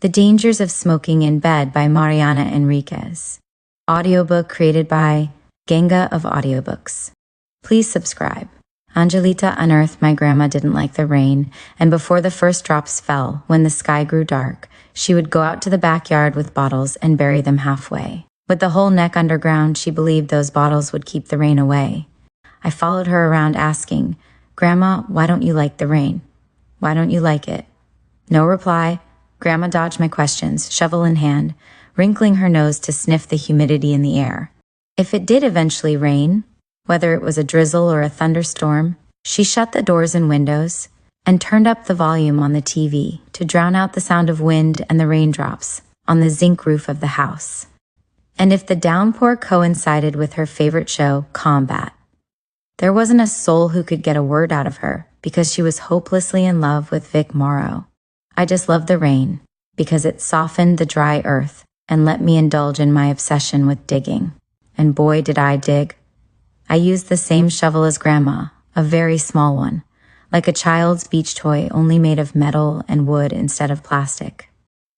The Dangers of Smoking in Bed by Mariana Enriquez. Audiobook created by Ganga of Audiobooks. Please subscribe. Angelita unearthed my grandma didn't like the rain, and before the first drops fell, when the sky grew dark, she would go out to the backyard with bottles and bury them halfway. With the whole neck underground, she believed those bottles would keep the rain away. I followed her around asking, "Grandma, why don't you like the rain? Why don't you like it?" No reply. Grandma dodged my questions, shovel in hand, wrinkling her nose to sniff the humidity in the air. If it did eventually rain, whether it was a drizzle or a thunderstorm, she shut the doors and windows and turned up the volume on the TV to drown out the sound of wind and the raindrops on the zinc roof of the house. And if the downpour coincided with her favorite show, Combat, there wasn't a soul who could get a word out of her because she was hopelessly in love with Vic Morrow. I just loved the rain because it softened the dry earth and let me indulge in my obsession with digging. And boy, did I dig. I used the same shovel as Grandma, a very small one, like a child's beach toy only made of metal and wood instead of plastic.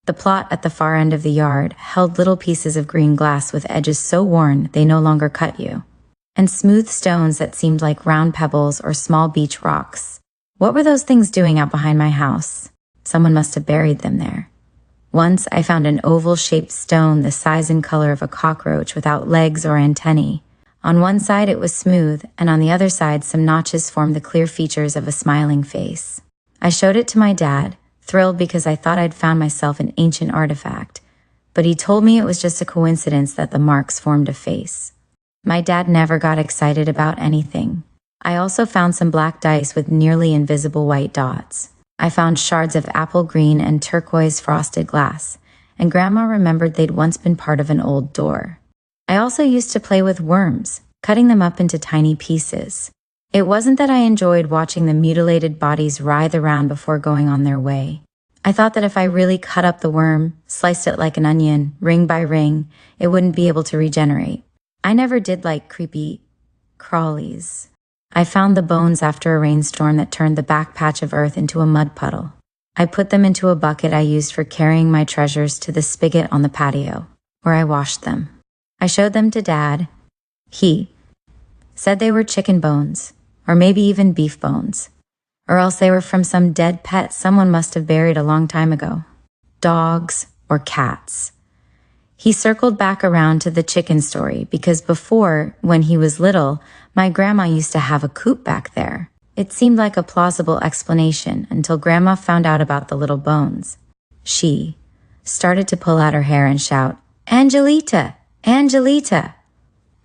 The plot at the far end of the yard held little pieces of green glass with edges so worn they no longer cut you, and smooth stones that seemed like round pebbles or small beach rocks. What were those things doing out behind my house? Someone must have buried them there. Once I found an oval-shaped stone the size and color of a cockroach without legs or antennae. On one side it was smooth, and on the other side some notches formed the clear features of a smiling face. I showed it to my dad, thrilled because I thought I'd found myself an ancient artifact, but he told me it was just a coincidence that the marks formed a face. My dad never got excited about anything. I also found some black dice with nearly invisible white dots. I found shards of apple green and turquoise frosted glass, and Grandma remembered they'd once been part of an old door. I also used to play with worms, cutting them up into tiny pieces. It wasn't that I enjoyed watching the mutilated bodies writhe around before going on their way. I thought that if I really cut up the worm, sliced it like an onion, ring by ring, it wouldn't be able to regenerate. I never did like creepy crawlies. I found the bones after a rainstorm that turned the back patch of earth into a mud puddle. I put them into a bucket I used for carrying my treasures to the spigot on the patio, where I washed them. I showed them to Dad. He said they were chicken bones, or maybe even beef bones, or else they were from some dead pet someone must have buried a long time ago. Dogs or cats. He circled back around to the chicken story because before, when he was little, my grandma used to have a coop back there. It seemed like a plausible explanation until Grandma found out about the little bones. She started to pull out her hair and shout, "Angelita! Angelita!"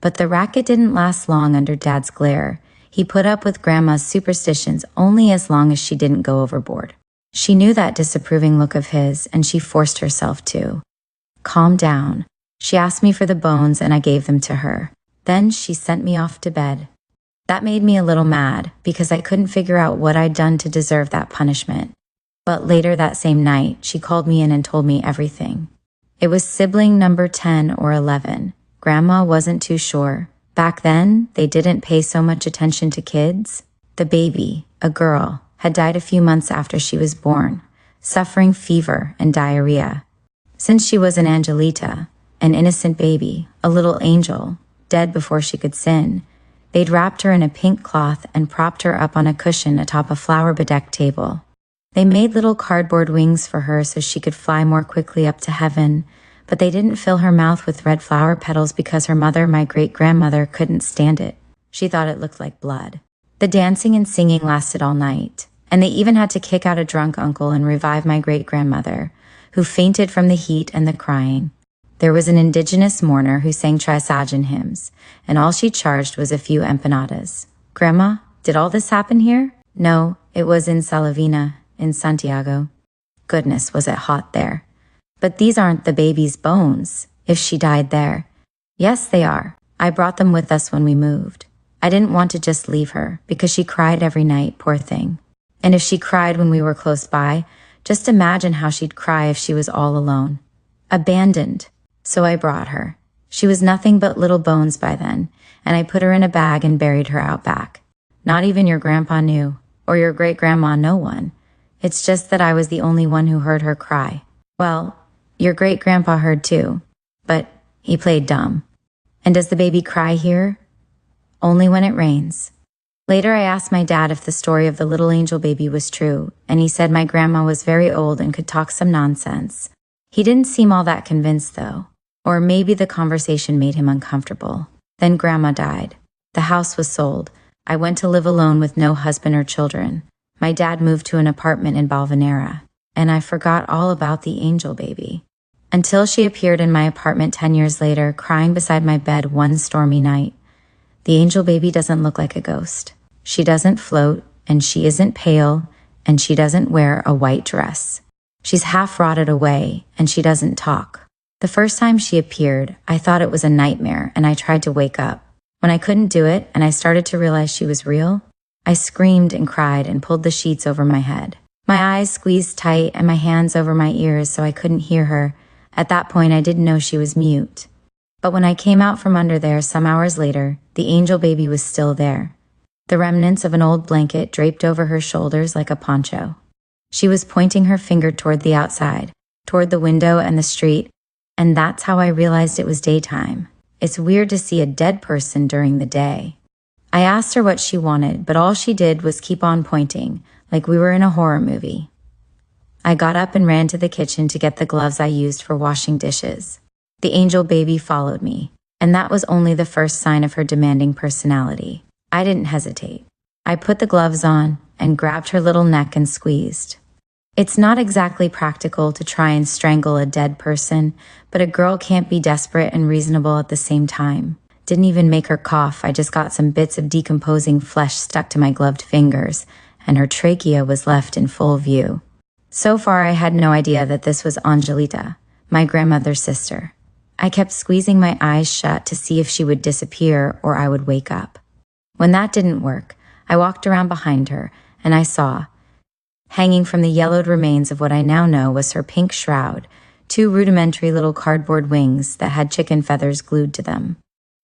But the racket didn't last long under Dad's glare. He put up with Grandma's superstitions only as long as she didn't go overboard. She knew that disapproving look of his, and she forced herself to. Calm down. She asked me for the bones and I gave them to her. Then she sent me off to bed. That made me a little mad because I couldn't figure out what I'd done to deserve that punishment. But later that same night, she called me in and told me everything. It was sibling number 10 or 11. Grandma wasn't too sure. Back then, they didn't pay so much attention to kids. The baby, a girl, had died a few months after she was born, suffering fever and diarrhea. Since she was an Angelita, an innocent baby, a little angel, dead before she could sin, they'd wrapped her in a pink cloth and propped her up on a cushion atop a flower-bedecked table. They made little cardboard wings for her so she could fly more quickly up to heaven, but they didn't fill her mouth with red flower petals because her mother, my great-grandmother, couldn't stand it. She thought it looked like blood. The dancing and singing lasted all night, and they even had to kick out a drunk uncle and revive my great-grandmother, who fainted from the heat and the crying. There was an indigenous mourner who sang Trisagian hymns, and all she charged was a few empanadas. "Grandma, did all this happen here?" "No, it was in Salavina, in Santiago." Goodness, was it hot there. "But these aren't the baby's bones, if she died there." "Yes, they are. I brought them with us when we moved. I didn't want to just leave her, because she cried every night, poor thing. And if she cried when we were close by, just imagine how she'd cry if she was all alone. Abandoned. So I brought her. She was nothing but little bones by then, and I put her in a bag and buried her out back. Not even your grandpa knew, or your great-grandma, no one. It's just that I was the only one who heard her cry. Well, your great-grandpa heard too, but he played dumb. And does the baby cry here? Only when it rains. Later, I asked my dad if the story of the little angel baby was true, and he said my grandma was very old and could talk some nonsense. He didn't seem all that convinced, though. Or maybe the conversation made him uncomfortable. Then Grandma died. The house was sold. I went to live alone with no husband or children. My dad moved to an apartment in Balvanera, and I forgot all about the angel baby. Until she appeared in my apartment 10 years later, crying beside my bed one stormy night. The angel baby doesn't look like a ghost. She doesn't float, and she isn't pale, and she doesn't wear a white dress. She's half rotted away, and she doesn't talk. The first time she appeared, I thought it was a nightmare, and I tried to wake up. When I couldn't do it, and I started to realize she was real, I screamed and cried and pulled the sheets over my head. My eyes squeezed tight and my hands over my ears so I couldn't hear her. At that point, I didn't know she was mute. But when I came out from under there some hours later, the angel baby was still there. The remnants of an old blanket draped over her shoulders like a poncho. She was pointing her finger toward the outside, toward the window and the street, and that's how I realized it was daytime. It's weird to see a dead person during the day. I asked her what she wanted, but all she did was keep on pointing, like we were in a horror movie. I got up and ran to the kitchen to get the gloves I used for washing dishes. The angel baby followed me, and that was only the first sign of her demanding personality. I didn't hesitate. I put the gloves on and grabbed her little neck and squeezed. It's not exactly practical to try and strangle a dead person, but a girl can't be desperate and reasonable at the same time. Didn't even make her cough. I just got some bits of decomposing flesh stuck to my gloved fingers, and her trachea was left in full view. So far, I had no idea that this was Angelita, my grandmother's sister. I kept squeezing my eyes shut to see if she would disappear or I would wake up. When that didn't work, I walked around behind her, and I saw, hanging from the yellowed remains of what I now know was her pink shroud, 2 rudimentary little cardboard wings that had chicken feathers glued to them.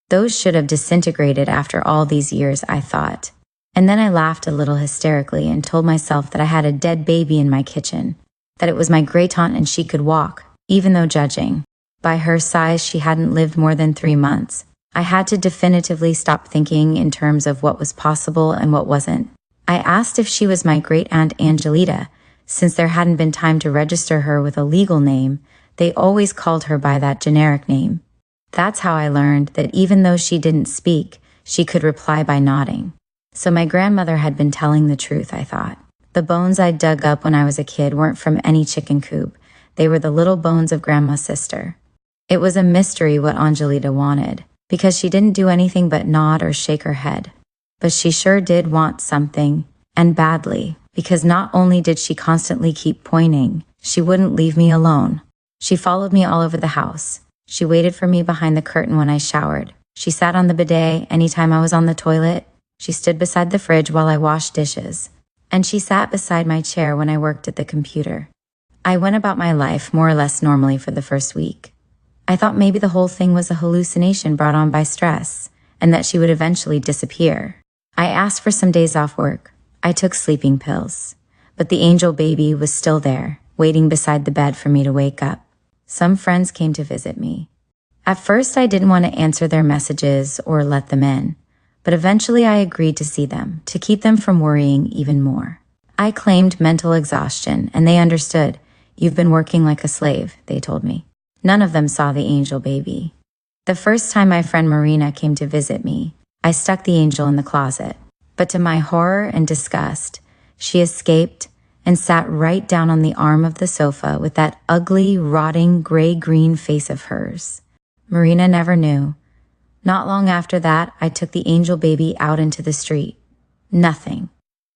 Those should have disintegrated after all these years, I thought. And then I laughed a little hysterically and told myself that I had a dead baby in my kitchen, that it was my great-aunt and she could walk, even though judging. By her size, she hadn't lived more than 3 months. I had to definitively stop thinking in terms of what was possible and what wasn't. I asked if she was my great-aunt Angelita. Since there hadn't been time to register her with a legal name, they always called her by that generic name. That's how I learned that even though she didn't speak, she could reply by nodding. So my grandmother had been telling the truth, I thought. The bones I'd dug up when I was a kid weren't from any chicken coop. They were the little bones of Grandma's sister. It was a mystery what Angelita wanted, because she didn't do anything but nod or shake her head. But she sure did want something, and badly, because not only did she constantly keep pointing, she wouldn't leave me alone. She followed me all over the house. She waited for me behind the curtain when I showered. She sat on the bidet anytime I was on the toilet. She stood beside the fridge while I washed dishes. And she sat beside my chair when I worked at the computer. I went about my life more or less normally for the first week. I thought maybe the whole thing was a hallucination brought on by stress, and that she would eventually disappear. I asked for some days off work. I took sleeping pills. But the angel baby was still there, waiting beside the bed for me to wake up. Some friends came to visit me. At first, I didn't want to answer their messages or let them in. But eventually I agreed to see them, to keep them from worrying even more. I claimed mental exhaustion, and they understood. You've been working like a slave, they told me. None of them saw the angel baby. The first time my friend Marina came to visit me, I stuck the angel in the closet. But to my horror and disgust, she escaped and sat right down on the arm of the sofa with that ugly, rotting, gray-green face of hers. Marina never knew. Not long after that, I took the angel baby out into the street. Nothing.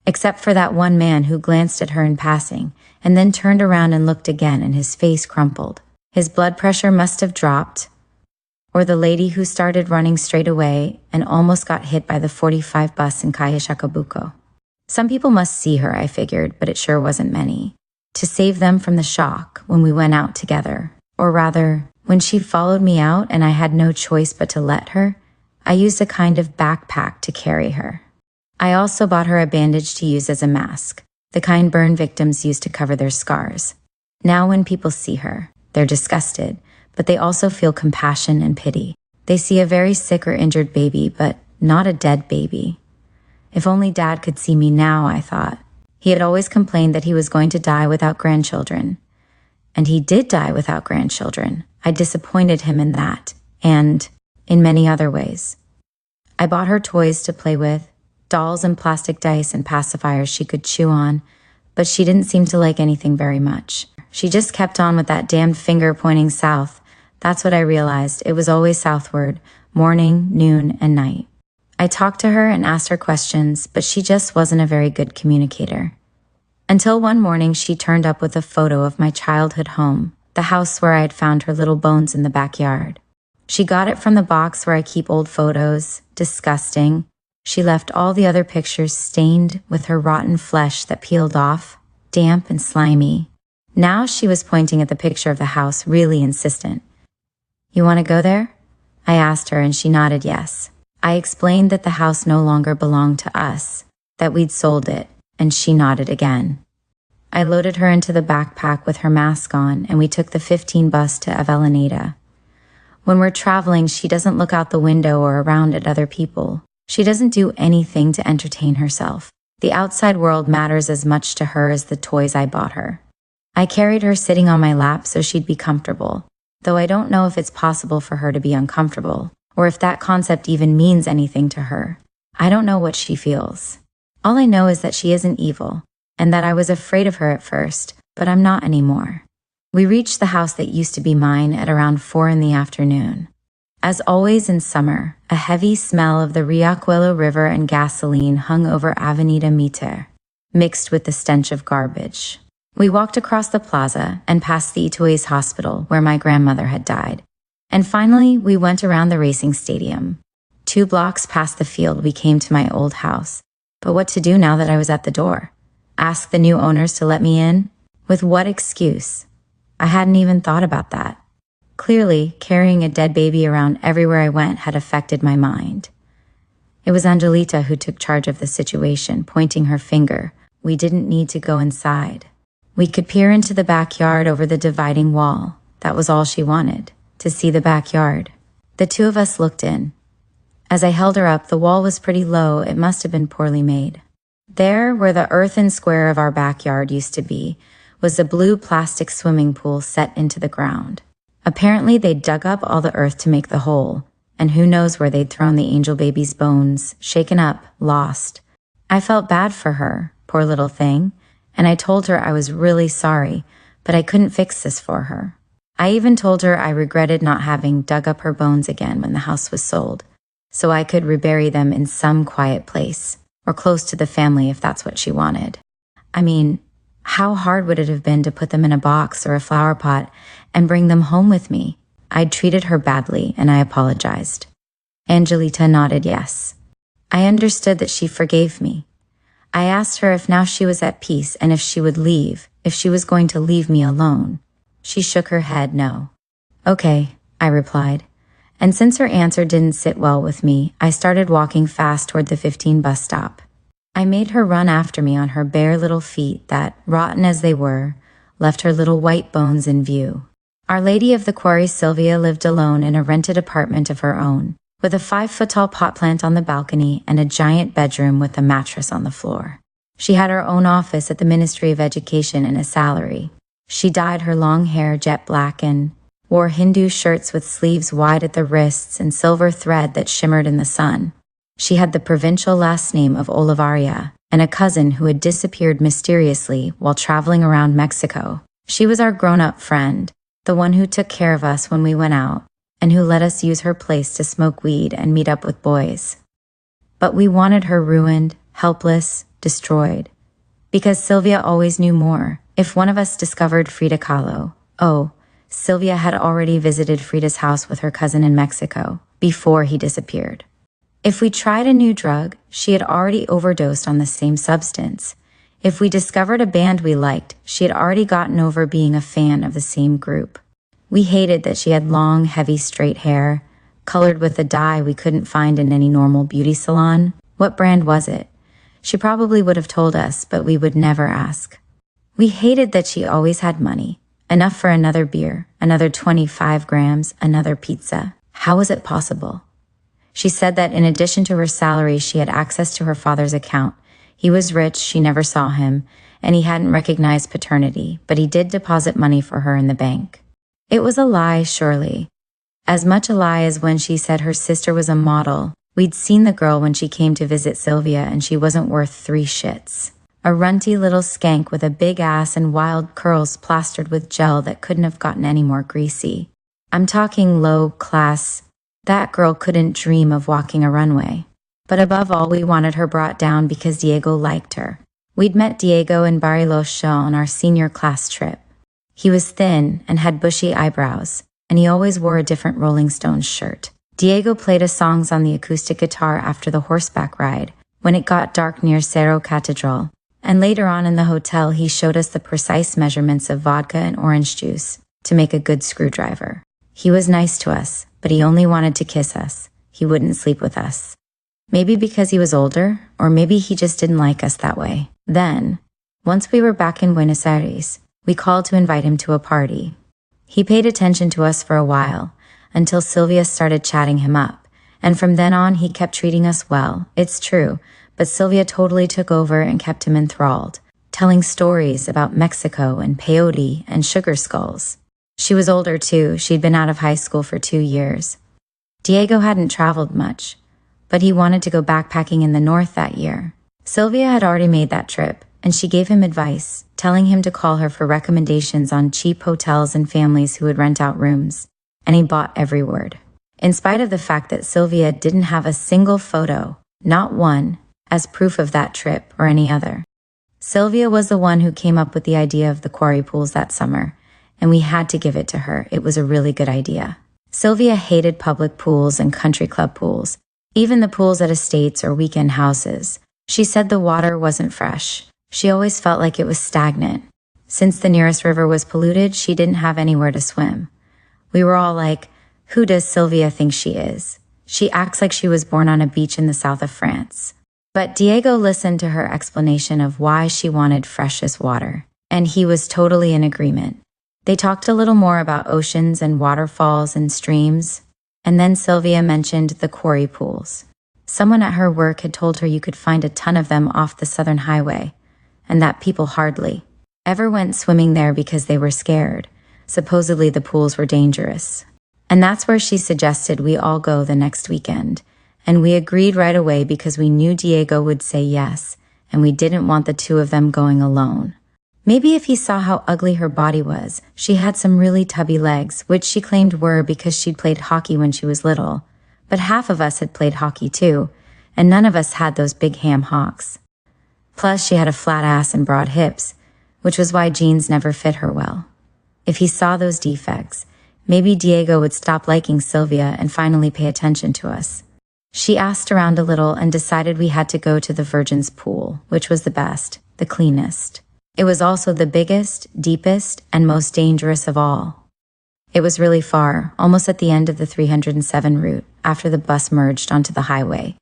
Except for that one man who glanced at her in passing, and then turned around and looked again, and his face crumpled. His blood pressure must have dropped. Or the lady who started running straight away and almost got hit by the 45 bus in Calle Chacabuco. Some people must see her, I figured, but it sure wasn't many. To save them from the shock when we went out together. Or rather, when she followed me out and I had no choice but to let her, I used a kind of backpack to carry her. I also bought her a bandage to use as a mask, the kind burn victims use to cover their scars. Now when people see her, they're disgusted, but they also feel compassion and pity. They see a very sick or injured baby, but not a dead baby. If only Dad could see me now, I thought. He had always complained that he was going to die without grandchildren. And he did die without grandchildren. I disappointed him in that, and in many other ways. I bought her toys to play with, dolls and plastic dice and pacifiers she could chew on, but she didn't seem to like anything very much. She just kept on with that damned finger pointing south. That's what I realized. It was always southward, morning, noon, and night. I talked to her and asked her questions, but she just wasn't a very good communicator. Until one morning she turned up with a photo of my childhood home, the house where I had found her little bones in the backyard. She got it from the box where I keep old photos. Disgusting. She left all the other pictures stained with her rotten flesh that peeled off, damp and slimy. Now she was pointing at the picture of the house, really insistent. "You want to go there?" I asked her and she nodded yes. I explained that the house no longer belonged to us, that we'd sold it, and she nodded again. I loaded her into the backpack with her mask on and we took the 15 bus to Avellaneda. When we're traveling, she doesn't look out the window or around at other people. She doesn't do anything to entertain herself. The outside world matters as much to her as the toys I bought her. I carried her sitting on my lap so she'd be comfortable, though I don't know if it's possible for her to be uncomfortable, or if that concept even means anything to her. I don't know what she feels. All I know is that she isn't evil, and that I was afraid of her at first, but I'm not anymore. We reached the house that used to be mine at around 4 in the afternoon. As always in summer, a heavy smell of the Riachuelo River and gasoline hung over Avenida Mitre, mixed with the stench of garbage. We walked across the plaza and past the Itues hospital where my grandmother had died. And finally, we went around the racing stadium. 2 blocks past the field, we came to my old house. But what to do now that I was at the door? Ask the new owners to let me in? With what excuse? I hadn't even thought about that. Clearly, carrying a dead baby around everywhere I went had affected my mind. It was Angelita who took charge of the situation, pointing her finger. We didn't need to go inside. We could peer into the backyard over the dividing wall. That was all she wanted, to see the backyard. The 2 of us looked in. As I held her up, the wall was pretty low. It must have been poorly made. There, where the earthen square of our backyard used to be, was a blue plastic swimming pool set into the ground. Apparently, they'd dug up all the earth to make the hole, and who knows where they'd thrown the angel baby's bones, shaken up, lost. I felt bad for her, poor little thing, and I told her I was really sorry, but I couldn't fix this for her. I even told her I regretted not having dug up her bones again when the house was sold, so I could rebury them in some quiet place, or close to the family if that's what she wanted. I mean, how hard would it have been to put them in a box or a flower pot and bring them home with me? I'd treated her badly, and I apologized. Angelita nodded yes. I understood that she forgave me. I asked her if now she was at peace and if she would leave, if she was going to leave me alone. She shook her head no. "Okay," I replied. And since her answer didn't sit well with me, I started walking fast toward the 15 bus stop. I made her run after me on her bare little feet that, rotten as they were, left her little white bones in view. Our Lady of the Quarry Sylvia lived alone in a rented apartment of her own, with a 5-foot-tall pot plant on the balcony and a giant bedroom with a mattress on the floor. She had her own office at the Ministry of Education and a salary. She dyed her long hair jet black and wore Hindu shirts with sleeves wide at the wrists and silver thread that shimmered in the sun. She had the provincial last name of Olivaria and a cousin who had disappeared mysteriously while traveling around Mexico. She was our grown-up friend, the one who took care of us when we went out, and who let us use her place to smoke weed and meet up with boys. But we wanted her ruined, helpless, destroyed. Because Sylvia always knew more. If one of us discovered Frida Kahlo, Sylvia had already visited Frida's house with her cousin in Mexico before he disappeared. If we tried a new drug, she had already overdosed on the same substance. If we discovered a band we liked, she had already gotten over being a fan of the same group. We hated that she had long, heavy, straight hair, colored with a dye we couldn't find in any normal beauty salon. What brand was it? She probably would have told us, but we would never ask. We hated that she always had money, Enough for another beer, another 25 grams, another pizza. How was it possible? She said that in addition to her salary, she had access to her father's account. He was rich, she never saw him, and he hadn't recognized paternity, but he did deposit money for her in the bank. It was a lie, surely. As much a lie as when she said her sister was a model. We'd seen the girl when she came to visit Sylvia, and she wasn't worth 3 shits. A runty little skank with a big ass and wild curls plastered with gel that couldn't have gotten any more greasy. I'm talking low class. That girl couldn't dream of walking a runway. But above all, we wanted her brought down because Diego liked her. We'd met Diego in Bariloche on our senior class trip. He was thin and had bushy eyebrows, and he always wore a different Rolling Stones shirt. Diego played us songs on the acoustic guitar after the horseback ride, when it got dark near Cerro Catedral, and later on in the hotel he showed us the precise measurements of vodka and orange juice to make a good screwdriver. He was nice to us, but he only wanted to kiss us. He wouldn't sleep with us. Maybe because he was older, or maybe he just didn't like us that way. Then, once we were back in Buenos Aires, we called to invite him to a party. He paid attention to us for a while, until Sylvia started chatting him up, and from then on he kept treating us well, it's true, but Sylvia totally took over and kept him enthralled, telling stories about Mexico and peyote and sugar skulls. She was older too, she'd been out of high school for 2 years. Diego hadn't traveled much, but he wanted to go backpacking in the north that year. Sylvia had already made that trip, and she gave him advice, telling him to call her for recommendations on cheap hotels and families who would rent out rooms. And he bought every word. In spite of the fact that Sylvia didn't have a single photo, not one, as proof of that trip or any other. Sylvia was the one who came up with the idea of the quarry pools that summer, and we had to give it to her. It was a really good idea. Sylvia hated public pools and country club pools, even the pools at estates or weekend houses. She said the water wasn't fresh. She always felt like it was stagnant. Since the nearest river was polluted, she didn't have anywhere to swim. We were all like, who does Sylvia think she is? She acts like she was born on a beach in the south of France. But Diego listened to her explanation of why she wanted freshest water, and he was totally in agreement. They talked a little more about oceans and waterfalls and streams, and then Sylvia mentioned the quarry pools. Someone at her work had told her you could find a ton of them off the Southern Highway, and that people hardly ever went swimming there because they were scared. Supposedly the pools were dangerous. And that's where she suggested we all go the next weekend. And we agreed right away because we knew Diego would say yes, and we didn't want the two of them going alone. Maybe if he saw how ugly her body was, she had some really tubby legs, which she claimed were because she'd played hockey when she was little. But half of us had played hockey too, and none of us had those big ham hocks. Plus, she had a flat ass and broad hips, which was why jeans never fit her well. If he saw those defects, maybe Diego would stop liking Sylvia and finally pay attention to us. She asked around a little and decided we had to go to the Virgin's pool, which was the best, the cleanest. It was also the biggest, deepest, and most dangerous of all. It was really far, almost at the end of the 307 route, after the bus merged onto the highway.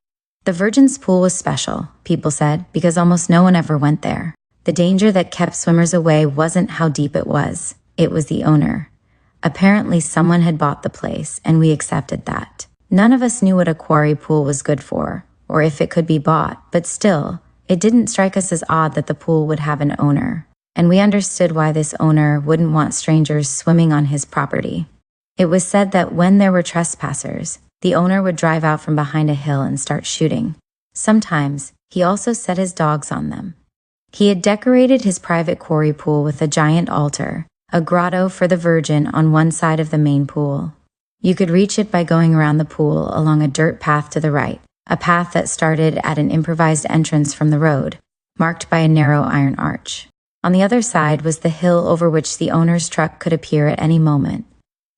The Virgin's pool was special, people said, because almost no one ever went there. The danger that kept swimmers away wasn't how deep it was. It was the owner. Apparently someone had bought the place, and we accepted that. None of us knew what a quarry pool was good for, or if it could be bought, but still, it didn't strike us as odd that the pool would have an owner, and we understood why this owner wouldn't want strangers swimming on his property. It was said that when there were trespassers, the owner would drive out from behind a hill and start shooting. Sometimes, he also set his dogs on them. He had decorated his private quarry pool with a giant altar, a grotto for the Virgin on one side of the main pool. You could reach it by going around the pool along a dirt path to the right, a path that started at an improvised entrance from the road, marked by a narrow iron arch. On the other side was the hill over which the owner's truck could appear at any moment.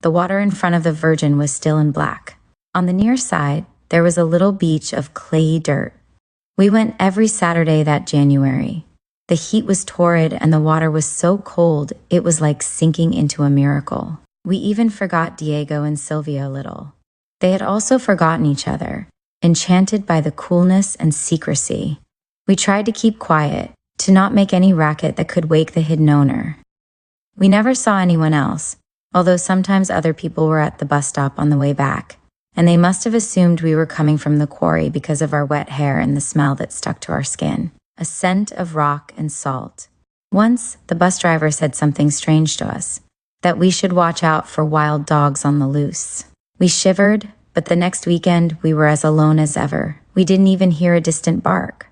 The water in front of the Virgin was still in black. On the near side, there was a little beach of clayey dirt. We went every Saturday that January. The heat was torrid and the water was so cold it was like sinking into a miracle. We even forgot Diego and Sylvia a little. They had also forgotten each other, enchanted by the coolness and secrecy. We tried to keep quiet, to not make any racket that could wake the hidden owner. We never saw anyone else, although sometimes other people were at the bus stop on the way back, and they must have assumed we were coming from the quarry because of our wet hair and the smell that stuck to our skin, a scent of rock and salt. Once, the bus driver said something strange to us, that we should watch out for wild dogs on the loose. We shivered, but the next weekend we were as alone as ever. We didn't even hear a distant bark.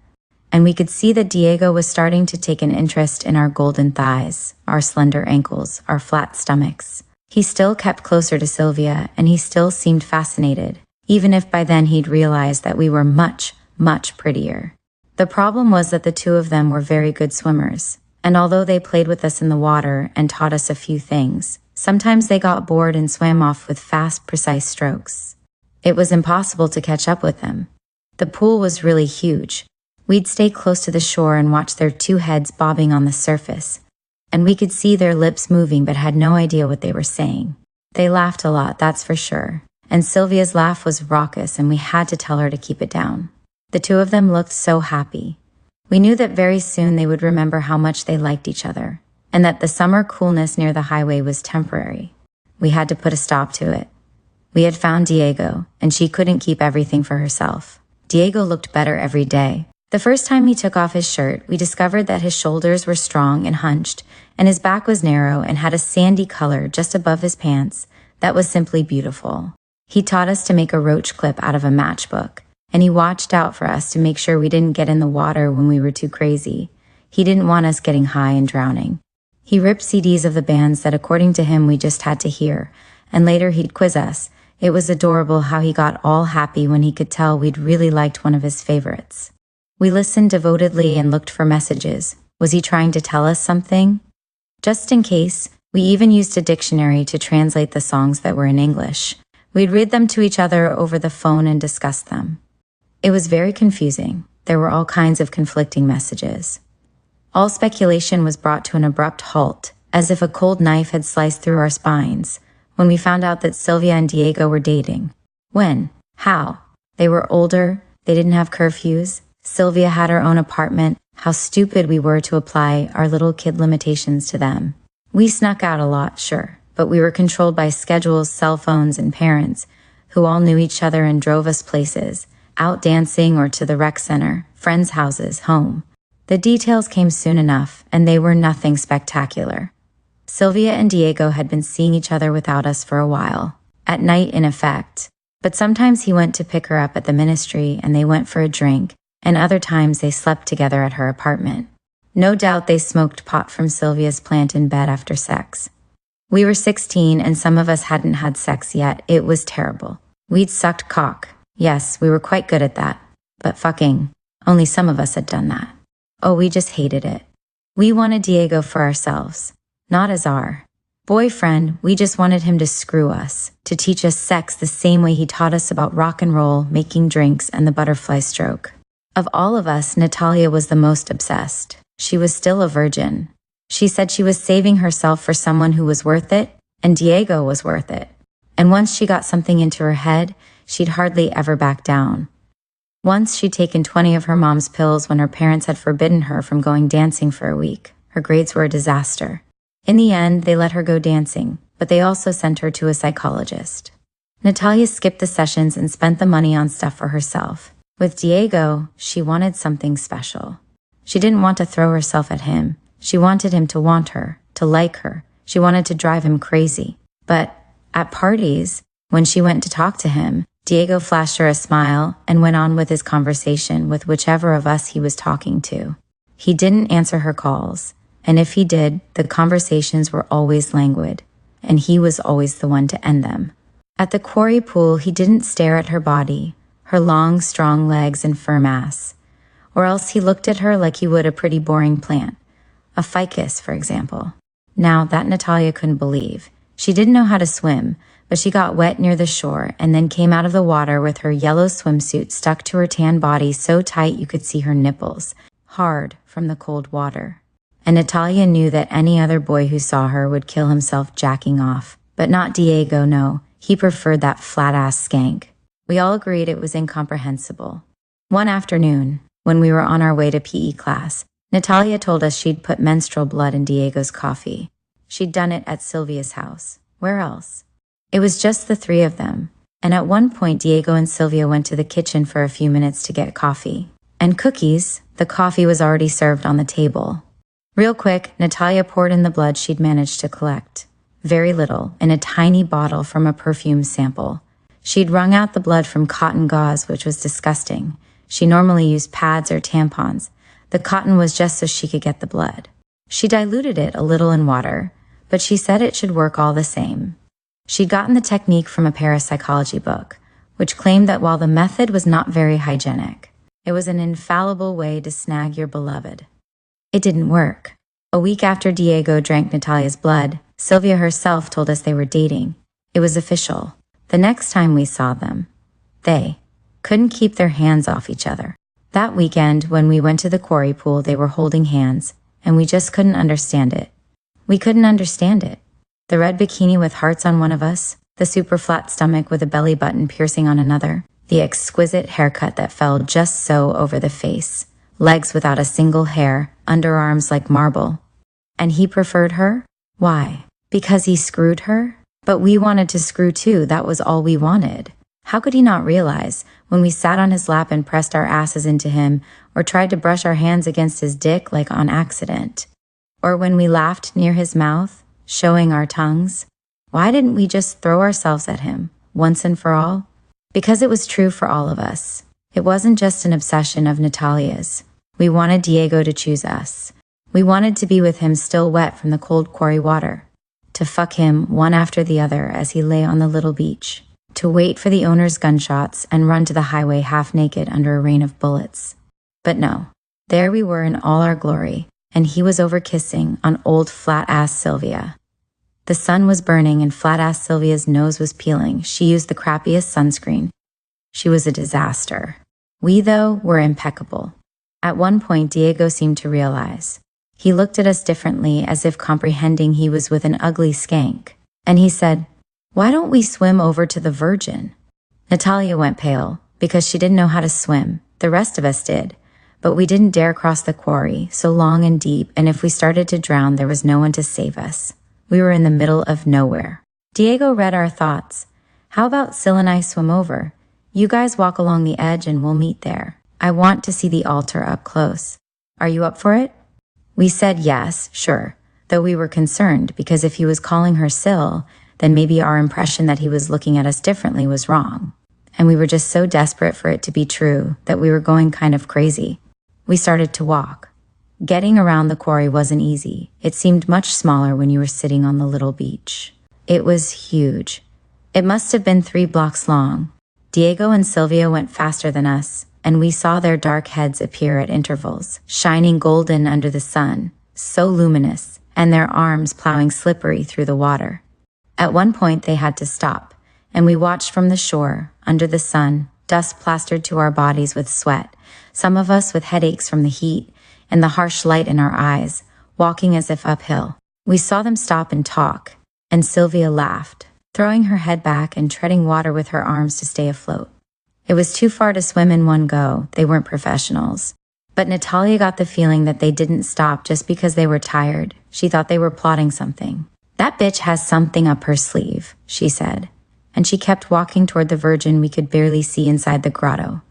And we could see that Diego was starting to take an interest in our golden thighs, our slender ankles, our flat stomachs. He still kept closer to Sylvia, and he still seemed fascinated, even if by then he'd realized that we were much, much prettier. The problem was that the two of them were very good swimmers, and although they played with us in the water and taught us a few things, sometimes they got bored and swam off with fast, precise strokes. It was impossible to catch up with them. The pool was really huge. We'd stay close to the shore and watch their two heads bobbing on the surface, and we could see their lips moving but had no idea what they were saying. They laughed a lot, that's for sure, and Sylvia's laugh was raucous and we had to tell her to keep it down. The two of them looked so happy. We knew that very soon they would remember how much they liked each other, and that the summer coolness near the highway was temporary. We had to put a stop to it. We had found Diego, and she couldn't keep everything for herself. Diego looked better every day. The first time he took off his shirt, we discovered that his shoulders were strong and hunched, and his back was narrow and had a sandy color just above his pants that was simply beautiful. He taught us to make a roach clip out of a matchbook, and he watched out for us to make sure we didn't get in the water when we were too crazy. He didn't want us getting high and drowning. He ripped CDs of the bands that according to him we just had to hear, and later he'd quiz us. It was adorable how he got all happy when he could tell we'd really liked one of his favorites. We listened devotedly and looked for messages. Was he trying to tell us something? Just in case, we even used a dictionary to translate the songs that were in English. We'd read them to each other over the phone and discuss them. It was very confusing. There were all kinds of conflicting messages. All speculation was brought to an abrupt halt, as if a cold knife had sliced through our spines, when we found out that Sylvia and Diego were dating. When? How? They were older. They didn't have curfews. Sylvia had her own apartment. How stupid we were to apply our little kid limitations to them. We snuck out a lot, sure, but we were controlled by schedules, cell phones, and parents, who all knew each other and drove us places, out dancing or to the rec center, friends' houses, home. The details came soon enough, and they were nothing spectacular. Sylvia and Diego had been seeing each other without us for a while, at night in effect, but sometimes he went to pick her up at the ministry and they went for a drink, and other times they slept together at her apartment. No doubt they smoked pot from Sylvia's plant in bed after sex. We were 16 and some of us hadn't had sex yet. It was terrible. We'd sucked cock. Yes, we were quite good at that. But fucking, only some of us had done that. Oh, we just hated it. We wanted Diego for ourselves, not as our boyfriend. We just wanted him to screw us, to teach us sex the same way he taught us about rock and roll, making drinks, and the butterfly stroke. Of all of us, Natalia was the most obsessed. She was still a virgin. She said she was saving herself for someone who was worth it, and Diego was worth it. And once she got something into her head, she'd hardly ever back down. Once she'd taken 20 of her mom's pills when her parents had forbidden her from going dancing for a week. Her grades were a disaster. In the end, they let her go dancing, but they also sent her to a psychologist. Natalia skipped the sessions and spent the money on stuff for herself. With Diego, she wanted something special. She didn't want to throw herself at him. She wanted him to want her, to like her. She wanted to drive him crazy. But at parties, when she went to talk to him, Diego flashed her a smile and went on with his conversation with whichever of us he was talking to. He didn't answer her calls, and if he did, the conversations were always languid, and he was always the one to end them. At the quarry pool, he didn't stare at her body, her long, strong legs and firm ass, or else he looked at her like he would a pretty boring plant, a ficus, for example. Now, that Natalia couldn't believe. She didn't know how to swim, but she got wet near the shore and then came out of the water with her yellow swimsuit stuck to her tan body so tight you could see her nipples, hard from the cold water. And Natalia knew that any other boy who saw her would kill himself jacking off, but not Diego, no. He preferred that flat-ass skank. We all agreed it was incomprehensible. One afternoon, when we were on our way to PE class, Natalia told us she'd put menstrual blood in Diego's coffee. She'd done it at Sylvia's house. Where else? It was just the three of them. And at one point, Diego and Sylvia went to the kitchen for a few minutes to get coffee. And cookies. The coffee was already served on the table. Real quick, Natalia poured in the blood she'd managed to collect. Very little, in a tiny bottle from a perfume sample. She'd wrung out the blood from cotton gauze, which was disgusting. She normally used pads or tampons. The cotton was just so she could get the blood. She diluted it a little in water, but she said it should work all the same. She'd gotten the technique from a parapsychology book, which claimed that while the method was not very hygienic, it was an infallible way to snag your beloved. It didn't work. A week after Diego drank Natalia's blood, Sylvia herself told us they were dating. It was official. The next time we saw them, they couldn't keep their hands off each other. That weekend, when we went to the quarry pool, they were holding hands, and we just couldn't understand it. We couldn't understand it. The red bikini with hearts on one of us, the super flat stomach with a belly button piercing on another, the exquisite haircut that fell just so over the face, legs without a single hair, underarms like marble. And he preferred her? Why? Because he screwed her? But we wanted to screw too, that was all we wanted. How could he not realize, when we sat on his lap and pressed our asses into him, or tried to brush our hands against his dick like on accident? Or when we laughed near his mouth, showing our tongues? Why didn't we just throw ourselves at him, once and for all? Because it was true for all of us. It wasn't just an obsession of Natalia's. We wanted Diego to choose us. We wanted to be with him still wet from the cold quarry water. To fuck him one after the other as he lay on the little beach. To wait for the owner's gunshots and run to the highway half naked under a rain of bullets. But no, there we were in all our glory, and he was over kissing on old flat-ass Sylvia. The sun was burning and flat-ass Sylvia's nose was peeling. She used the crappiest sunscreen. She was a disaster. We, though, were impeccable. At one point, Diego seemed to realize. He looked at us differently, as if comprehending he was with an ugly skank. And he said, "Why don't we swim over to the Virgin?" Natalia went pale, because she didn't know how to swim. The rest of us did. But we didn't dare cross the quarry, so long and deep, and if we started to drown, there was no one to save us. We were in the middle of nowhere. Diego read our thoughts. "How about Syl and I swim over? You guys walk along the edge and we'll meet there. I want to see the altar up close. Are you up for it?" We said yes, sure, though we were concerned because if he was calling her Syl, then maybe our impression that he was looking at us differently was wrong. And we were just so desperate for it to be true that we were going kind of crazy. We started to walk. Getting around the quarry wasn't easy. It seemed much smaller when you were sitting on the little beach. It was huge. It must have been 3 blocks long. Diego and Sylvia went faster than us, and we saw their dark heads appear at intervals, shining golden under the sun, so luminous, and their arms plowing slippery through the water. At one point they had to stop, and we watched from the shore, under the sun, dust plastered to our bodies with sweat, some of us with headaches from the heat, and the harsh light in our eyes, walking as if uphill. We saw them stop and talk, and Sylvia laughed, throwing her head back and treading water with her arms to stay afloat. It was too far to swim in one go. They weren't professionals. But Natalia got the feeling that they didn't stop just because they were tired. She thought they were plotting something. "That bitch has something up her sleeve," she said. And she kept walking toward the Virgin we could barely see inside the grotto.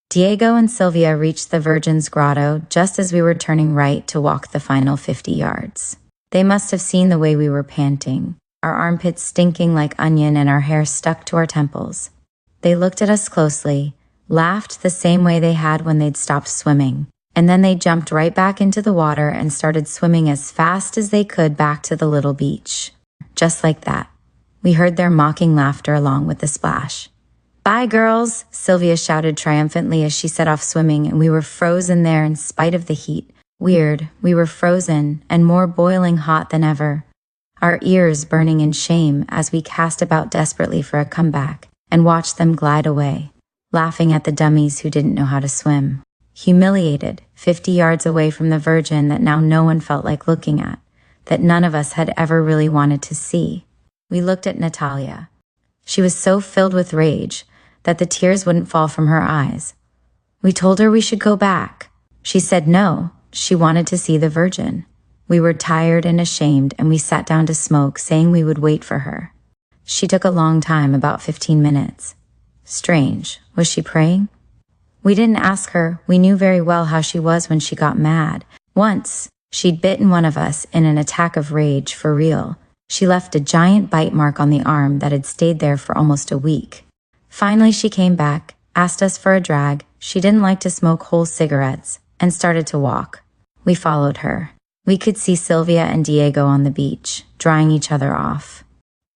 Diego and Sylvia reached the Virgin's grotto just as we were turning right to walk the final 50 yards. They must have seen the way we were panting, our armpits stinking like onion and our hair stuck to our temples. They looked at us closely, laughed the same way they had when they'd stopped swimming, and then they jumped right back into the water and started swimming as fast as they could back to the little beach. Just like that. We heard their mocking laughter along with the splash. "Bye, girls," Sylvia shouted triumphantly as she set off swimming, and we were frozen there in spite of the heat. Weird, we were frozen and more boiling hot than ever. Our ears burning in shame as we cast about desperately for a comeback and watched them glide away, laughing at the dummies who didn't know how to swim. Humiliated, 50 yards away from the Virgin that now no one felt like looking at, that none of us had ever really wanted to see. We looked at Natalia. She was so filled with rage that the tears wouldn't fall from her eyes. We told her we should go back. She said no, she wanted to see the Virgin. We were tired and ashamed, and we sat down to smoke, saying we would wait for her. She took a long time, about 15 minutes. Strange. Was she praying? We didn't ask her. We knew very well how she was when she got mad. Once, she'd bitten one of us in an attack of rage, for real. She left a giant bite mark on the arm that had stayed there for almost a week. Finally, she came back, asked us for a drag. She didn't like to smoke whole cigarettes, and started to walk. We followed her. We could see Sylvia and Diego on the beach, drying each other off.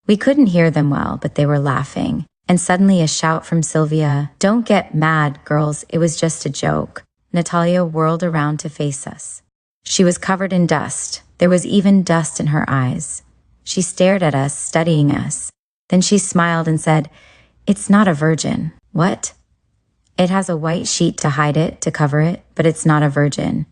We couldn't hear them well, but they were laughing. And suddenly a shout from Sylvia, "Don't get mad, girls, it was just a joke." Natalia whirled around to face us. She was covered in dust. There was even dust in her eyes. She stared at us, studying us. Then she smiled and said, "It's not a virgin." "What?" "It has a white sheet to hide it, to cover it, but it's not a virgin.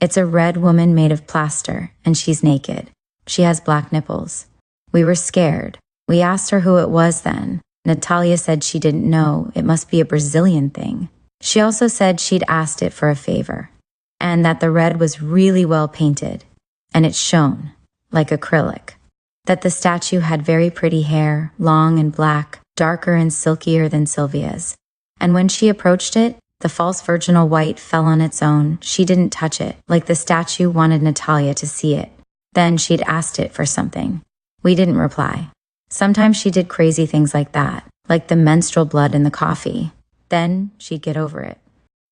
It's a red woman made of plaster, and she's naked. She has black nipples." We were scared. We asked her who it was then. Natalia said she didn't know. It must be a Brazilian thing. She also said she'd asked it for a favor, and that the red was really well painted, and it shone like acrylic. That the statue had very pretty hair, long and black, darker and silkier than Sylvia's. And when she approached it, the false virginal white fell on its own. She didn't touch it, like the statue wanted Natalia to see it. Then she'd asked it for something. We didn't reply. Sometimes she did crazy things like that, like the menstrual blood in the coffee. Then she'd get over it.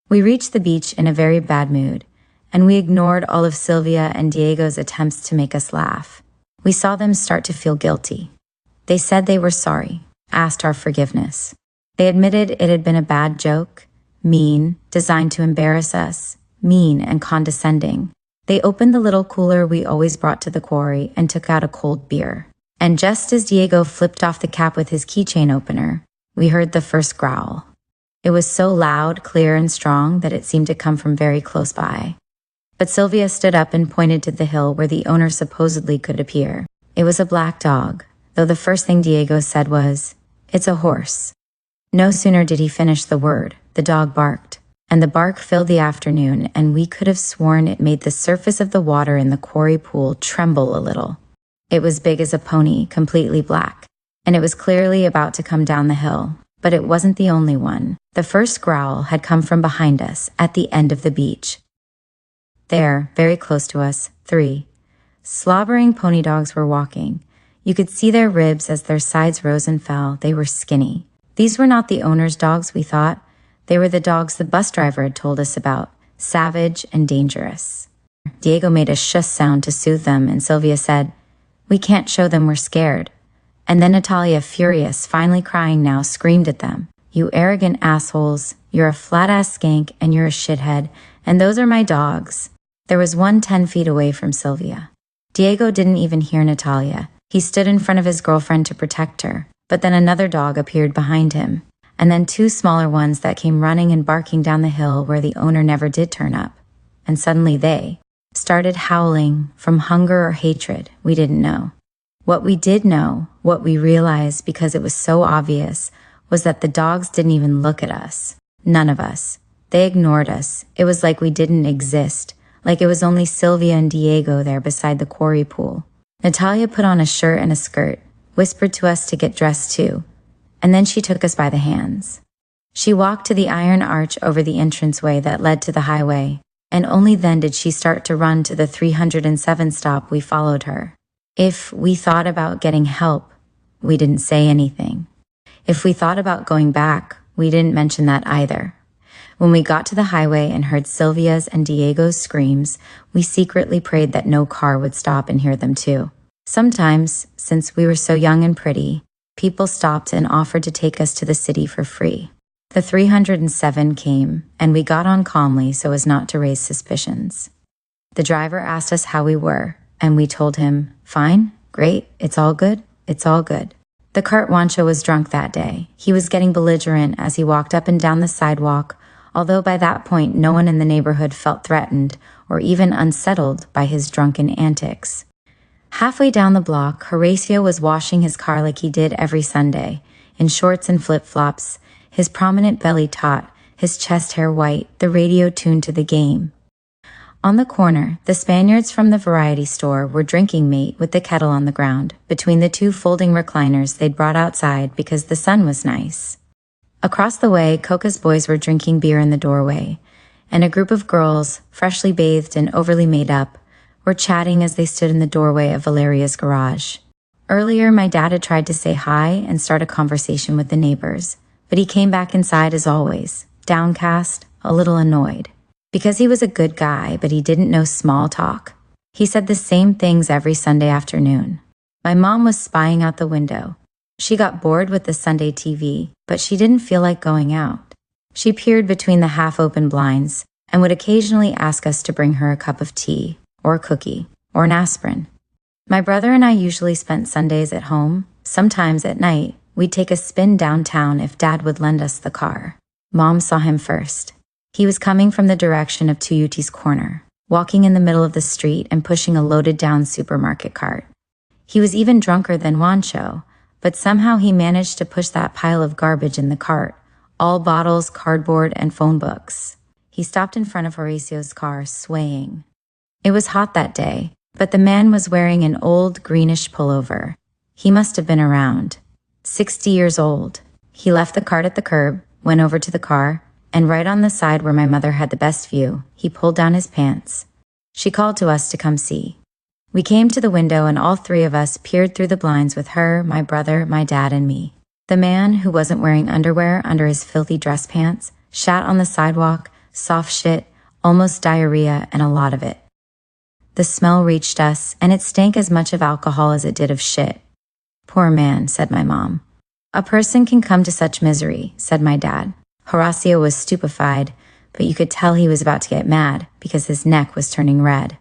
We reached the beach in a very bad mood, and we ignored all of Sylvia and Diego's attempts to make us laugh. We saw them start to feel guilty. They said they were sorry, asked our forgiveness. They admitted it had been a bad joke, mean, designed to embarrass us, mean and condescending. They opened the little cooler we always brought to the quarry and took out a cold beer. And just as Diego flipped off the cap with his keychain opener, we heard the first growl. It was so loud, clear, and strong that it seemed to come from very close by. But Sylvia stood up and pointed to the hill where the owner supposedly could appear. It was a black dog, though the first thing Diego said was, "It's a horse." No sooner did he finish the word, the dog barked. And the bark filled the afternoon, and we could have sworn it made the surface of the water in the quarry pool tremble a little. It was big as a pony, completely black, and it was clearly about to come down the hill. But it wasn't the only one. The first growl had come from behind us, at the end of the beach. There, very close to us, 3 slobbering pony dogs were walking. You could see their ribs as their sides rose and fell. They were skinny. These were not the owner's dogs, we thought. They were the dogs the bus driver had told us about, savage and dangerous. Diego made a shush sound to soothe them, and Sylvia said, "We can't show them we're scared." And then Natalia, furious, finally crying now, screamed at them, "You arrogant assholes, you're a flat-ass skank and you're a shithead, and those are my dogs." There was one 10 feet away from Sylvia. Diego didn't even hear Natalia. He stood in front of his girlfriend to protect her, but then another dog appeared behind him, and then 2 smaller ones that came running and barking down the hill where the owner never did turn up. And suddenly they started howling from hunger or hatred. We didn't know. What we did know, what we realized because it was so obvious, was that the dogs didn't even look at us. None of us. They ignored us. It was like we didn't exist, like it was only Sylvia and Diego there beside the quarry pool. Natalia put on a shirt and a skirt, whispered to us to get dressed too, and then she took us by the hands. She walked to the iron arch over the entranceway that led to the highway, and only then did she start to run to the 307 stop. We followed her. If we thought about getting help, we didn't say anything. If we thought about going back, we didn't mention that either. When we got to the highway and heard Sylvia's and Diego's screams, we secretly prayed that no car would stop and hear them too. Sometimes, since we were so young and pretty, people stopped and offered to take us to the city for free. The 307 came, and we got on calmly so as not to raise suspicions. The driver asked us how we were, and we told him, "Fine, great, it's all good, it's all good." The cart wancho was drunk that day. He was getting belligerent as he walked up and down the sidewalk, although by that point no one in the neighborhood felt threatened or even unsettled by his drunken antics. Halfway down the block, Horacio was washing his car like he did every Sunday, in shorts and flip-flops, his prominent belly taut, his chest hair white, the radio tuned to the game. On the corner, the Spaniards from the variety store were drinking mate with the kettle on the ground, between the two folding recliners they'd brought outside because the sun was nice. Across the way, Coca's boys were drinking beer in the doorway, and a group of girls, freshly bathed and overly made up, were chatting as they stood in the doorway of Valeria's garage. Earlier, my dad had tried to say hi and start a conversation with the neighbors, but he came back inside as always, downcast, a little annoyed. Because he was a good guy, but he didn't know small talk. He said the same things every Sunday afternoon. My mom was spying out the window. She got bored with the Sunday TV, but she didn't feel like going out. She peered between the half-open blinds and would occasionally ask us to bring her a cup of tea, or a cookie, or an aspirin. My brother and I usually spent Sundays at home. Sometimes at night, we'd take a spin downtown if Dad would lend us the car. Mom saw him first. He was coming from the direction of Tuyuti's corner, walking in the middle of the street and pushing a loaded-down supermarket cart. He was even drunker than Juancho, but somehow he managed to push that pile of garbage in the cart, all bottles, cardboard, and phone books. He stopped in front of Horacio's car, swaying. It was hot that day, but the man was wearing an old greenish pullover. He must have been around 60 years old. He left the cart at the curb, went over to the car, and right on the side where my mother had the best view, he pulled down his pants. She called to us to come see. We came to the window and all three of us peered through the blinds with her, my brother, my dad, and me. The man, who wasn't wearing underwear under his filthy dress pants, shat on the sidewalk, soft shit, almost diarrhea, and a lot of it. The smell reached us, and it stank as much of alcohol as it did of shit. Poor man, said my mom. A person can come to such misery, said my dad. Horacio was stupefied, but you could tell he was about to get mad because his neck was turning red.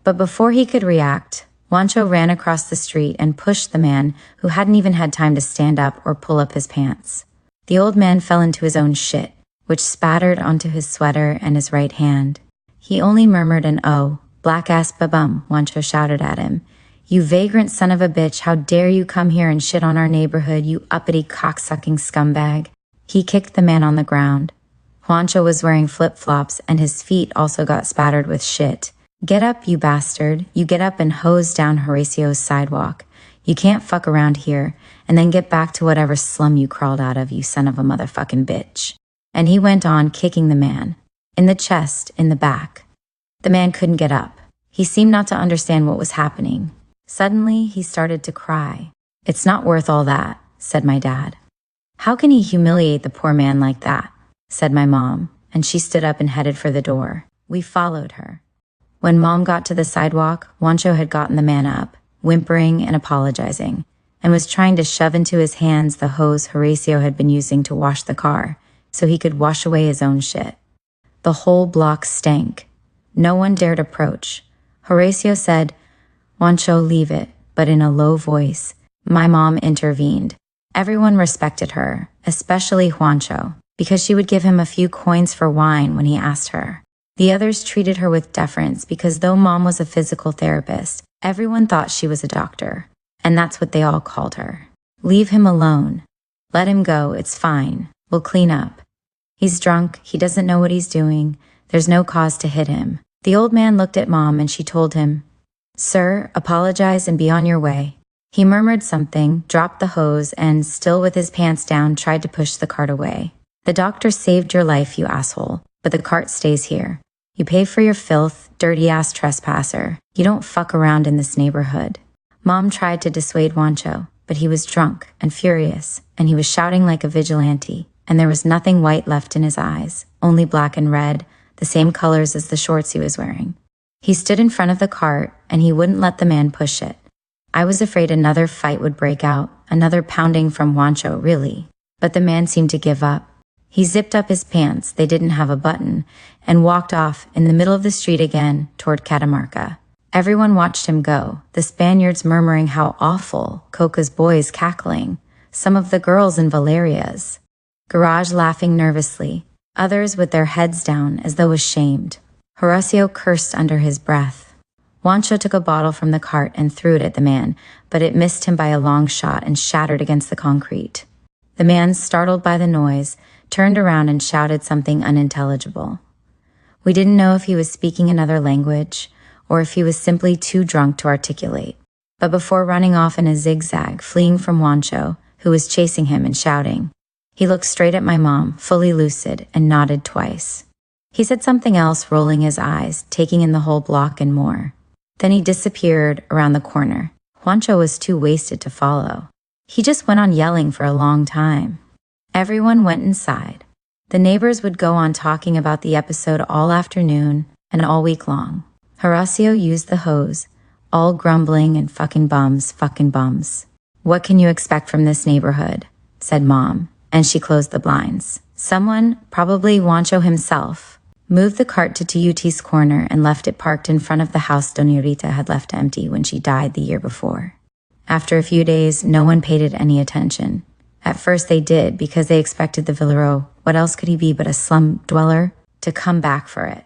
But before he could react, Juancho ran across the street and pushed the man who hadn't even had time to stand up or pull up his pants. The old man fell into his own shit, which spattered onto his sweater and his right hand. He only murmured an "Oh, black-ass babum," Juancho shouted at him. "You vagrant son of a bitch, how dare you come here and shit on our neighborhood, you uppity cocksucking scumbag." He kicked the man on the ground. Juancho was wearing flip-flops and his feet also got spattered with shit. "Get up, you bastard." You get up and hose down Horacio's sidewalk. You can't fuck around here, and then get back to whatever slum you crawled out of, you son of a motherfucking bitch. And he went on kicking the man. In the chest, in the back. The man couldn't get up. He seemed not to understand what was happening. Suddenly, he started to cry. "It's not worth all that," said my dad. "How can he humiliate the poor man like that?" said my mom, and she stood up and headed for the door. We followed her. When Mom got to the sidewalk, Juancho had gotten the man up, whimpering and apologizing, and was trying to shove into his hands the hose Horacio had been using to wash the car, so he could wash away his own shit. The whole block stank. No one dared approach. Horacio said, "Juancho, leave it," but in a low voice. My mom intervened. Everyone respected her, especially Juancho, because she would give him a few coins for wine when he asked her. The others treated her with deference because though Mom was a physical therapist, everyone thought she was a doctor, and that's what they all called her. "Leave him alone. Let him go, it's fine. We'll clean up. He's drunk, he doesn't know what he's doing. There's no cause to hit him." The old man looked at Mom and she told him, "Sir, apologize and be on your way." He murmured something, dropped the hose, and, still with his pants down, tried to push the cart away. "The doctor saved your life, you asshole, but the cart stays here. You pay for your filth, dirty-ass trespasser. You don't fuck around in this neighborhood." Mom tried to dissuade Juancho, but he was drunk and furious, and he was shouting like a vigilante, and there was nothing white left in his eyes, only black and red, the same colors as the shorts he was wearing. He stood in front of the cart, and he wouldn't let the man push it. I was afraid another fight would break out, another pounding from Juancho, really. But the man seemed to give up. He zipped up his pants, they didn't have a button, and walked off in the middle of the street again toward Catamarca. Everyone watched him go, the Spaniards murmuring how awful, Coca's boys cackling, some of the girls in Valeria's garage laughing nervously, others with their heads down as though ashamed. Horacio cursed under his breath. Juancho took a bottle from the cart and threw it at the man, but it missed him by a long shot and shattered against the concrete. The man, startled by the noise, turned around and shouted something unintelligible. We didn't know if he was speaking another language or if he was simply too drunk to articulate. But before running off in a zigzag, fleeing from Juancho, who was chasing him and shouting, he looked straight at my mom, fully lucid, and nodded twice. He said something else, rolling his eyes, taking in the whole block and more. Then he disappeared around the corner. Juancho was too wasted to follow. He just went on yelling for a long time. Everyone went inside. The neighbors would go on talking about the episode all afternoon and all week long. Horacio used the hose, all grumbling and fucking bums. What can you expect from this neighborhood? Said Mom, and she closed the blinds. Someone, probably Juancho himself, moved the cart to Tuyuti's corner and left it parked in front of the house Doña Rita had left empty when she died the year before. After a few days, no one paid it any attention. At first they did because they expected the Villero, what else could he be but a slum dweller, to come back for it.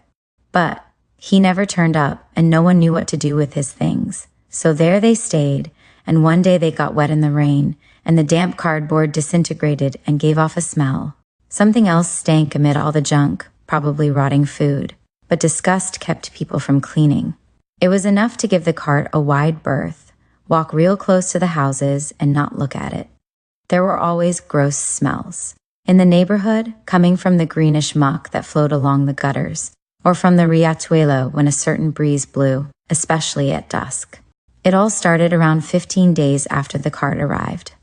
But he never turned up and no one knew what to do with his things. So there they stayed, and one day they got wet in the rain and the damp cardboard disintegrated and gave off a smell. Something else stank amid all the junk, probably rotting food, but disgust kept people from cleaning. It was enough to give the cart a wide berth, walk real close to the houses, and not look at it. There were always gross smells. In the neighborhood, coming from the greenish muck that flowed along the gutters, or from the riachuelo when a certain breeze blew, especially at dusk. It all started around 15 days after the cart arrived.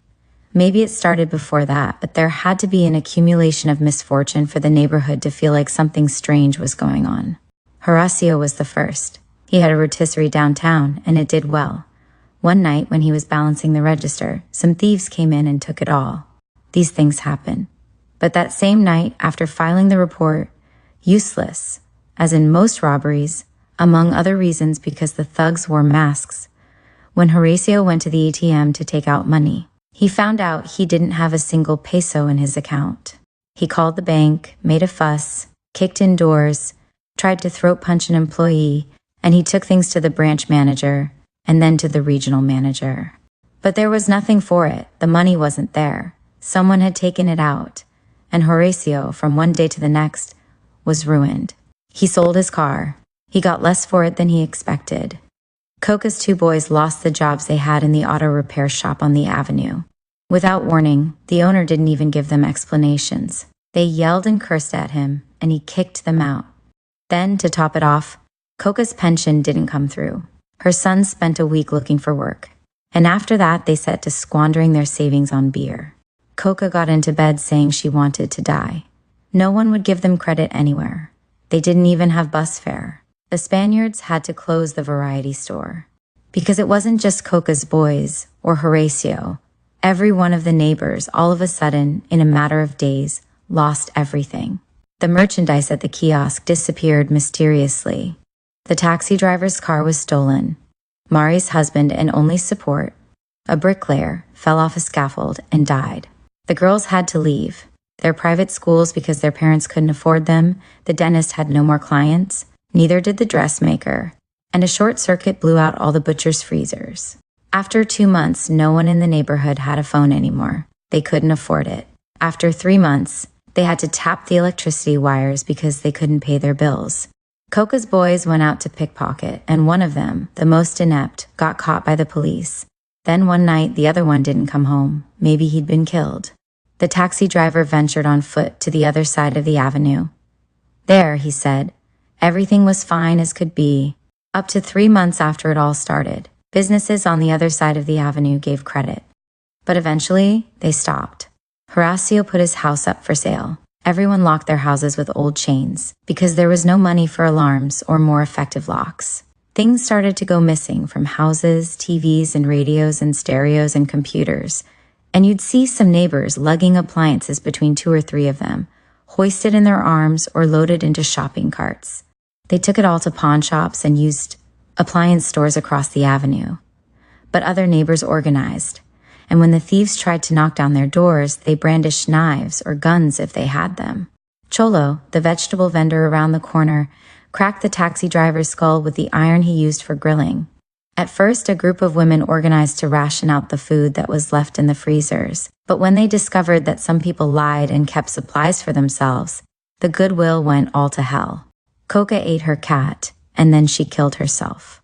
Maybe it started before that, but there had to be an accumulation of misfortune for the neighborhood to feel like something strange was going on. Horacio was the first. He had a rotisserie downtown, and it did well. One night, when he was balancing the register, some thieves came in and took it all. These things happen. But that same night, after filing the report, useless, as in most robberies, among other reasons because the thugs wore masks, when Horacio went to the ATM to take out money, he found out he didn't have a single peso in his account. He called the bank, made a fuss, kicked in doors, tried to throat punch an employee, and he took things to the branch manager and then to the regional manager. But there was nothing for it. The money wasn't there. Someone had taken it out, and Horacio, from one day to the next, was ruined. He sold his car. He got less for it than he expected. Coca's two boys lost the jobs they had in the auto repair shop on the avenue. Without warning, the owner didn't even give them explanations. They yelled and cursed at him, and he kicked them out. Then, to top it off, Coca's pension didn't come through. Her sons spent a week looking for work, and after that they set to squandering their savings on beer. Coca got into bed saying she wanted to die. No one would give them credit anywhere. They didn't even have bus fare. The Spaniards had to close the variety store. Because it wasn't just Coca's boys or Horacio. Every one of the neighbors, all of a sudden, in a matter of days, lost everything. The merchandise at the kiosk disappeared mysteriously. The taxi driver's car was stolen. Mari's husband and only support, a bricklayer, fell off a scaffold and died. The girls had to leave. Their private schools because their parents couldn't afford them, the dentist had no more clients, neither did the dressmaker, and a short circuit blew out all the butcher's freezers. After 2 months, no one in the neighborhood had a phone anymore. They couldn't afford it. After 3 months, they had to tap the electricity wires because they couldn't pay their bills. Coca's boys went out to pickpocket, and one of them, the most inept, got caught by the police. Then one night, the other one didn't come home. Maybe he'd been killed. The taxi driver ventured on foot to the other side of the avenue. There, he said, everything was fine as could be. Up to 3 months after it all started, businesses on the other side of the avenue gave credit. But eventually, they stopped. Horacio put his house up for sale. Everyone locked their houses with old chains because there was no money for alarms or more effective locks. Things started to go missing from houses, TVs and radios and stereos and computers, and you'd see some neighbors lugging appliances between 2 or 3 of them, hoisted in their arms or loaded into shopping carts. They took it all to pawn shops and used appliance stores across the avenue. But other neighbors organized, and when the thieves tried to knock down their doors, they brandished knives or guns if they had them. Cholo, the vegetable vendor around the corner, cracked the taxi driver's skull with the iron he used for grilling. At first, a group of women organized to ration out the food that was left in the freezers, but when they discovered that some people lied and kept supplies for themselves, the goodwill went all to hell. Coca ate her cat, and then she killed herself.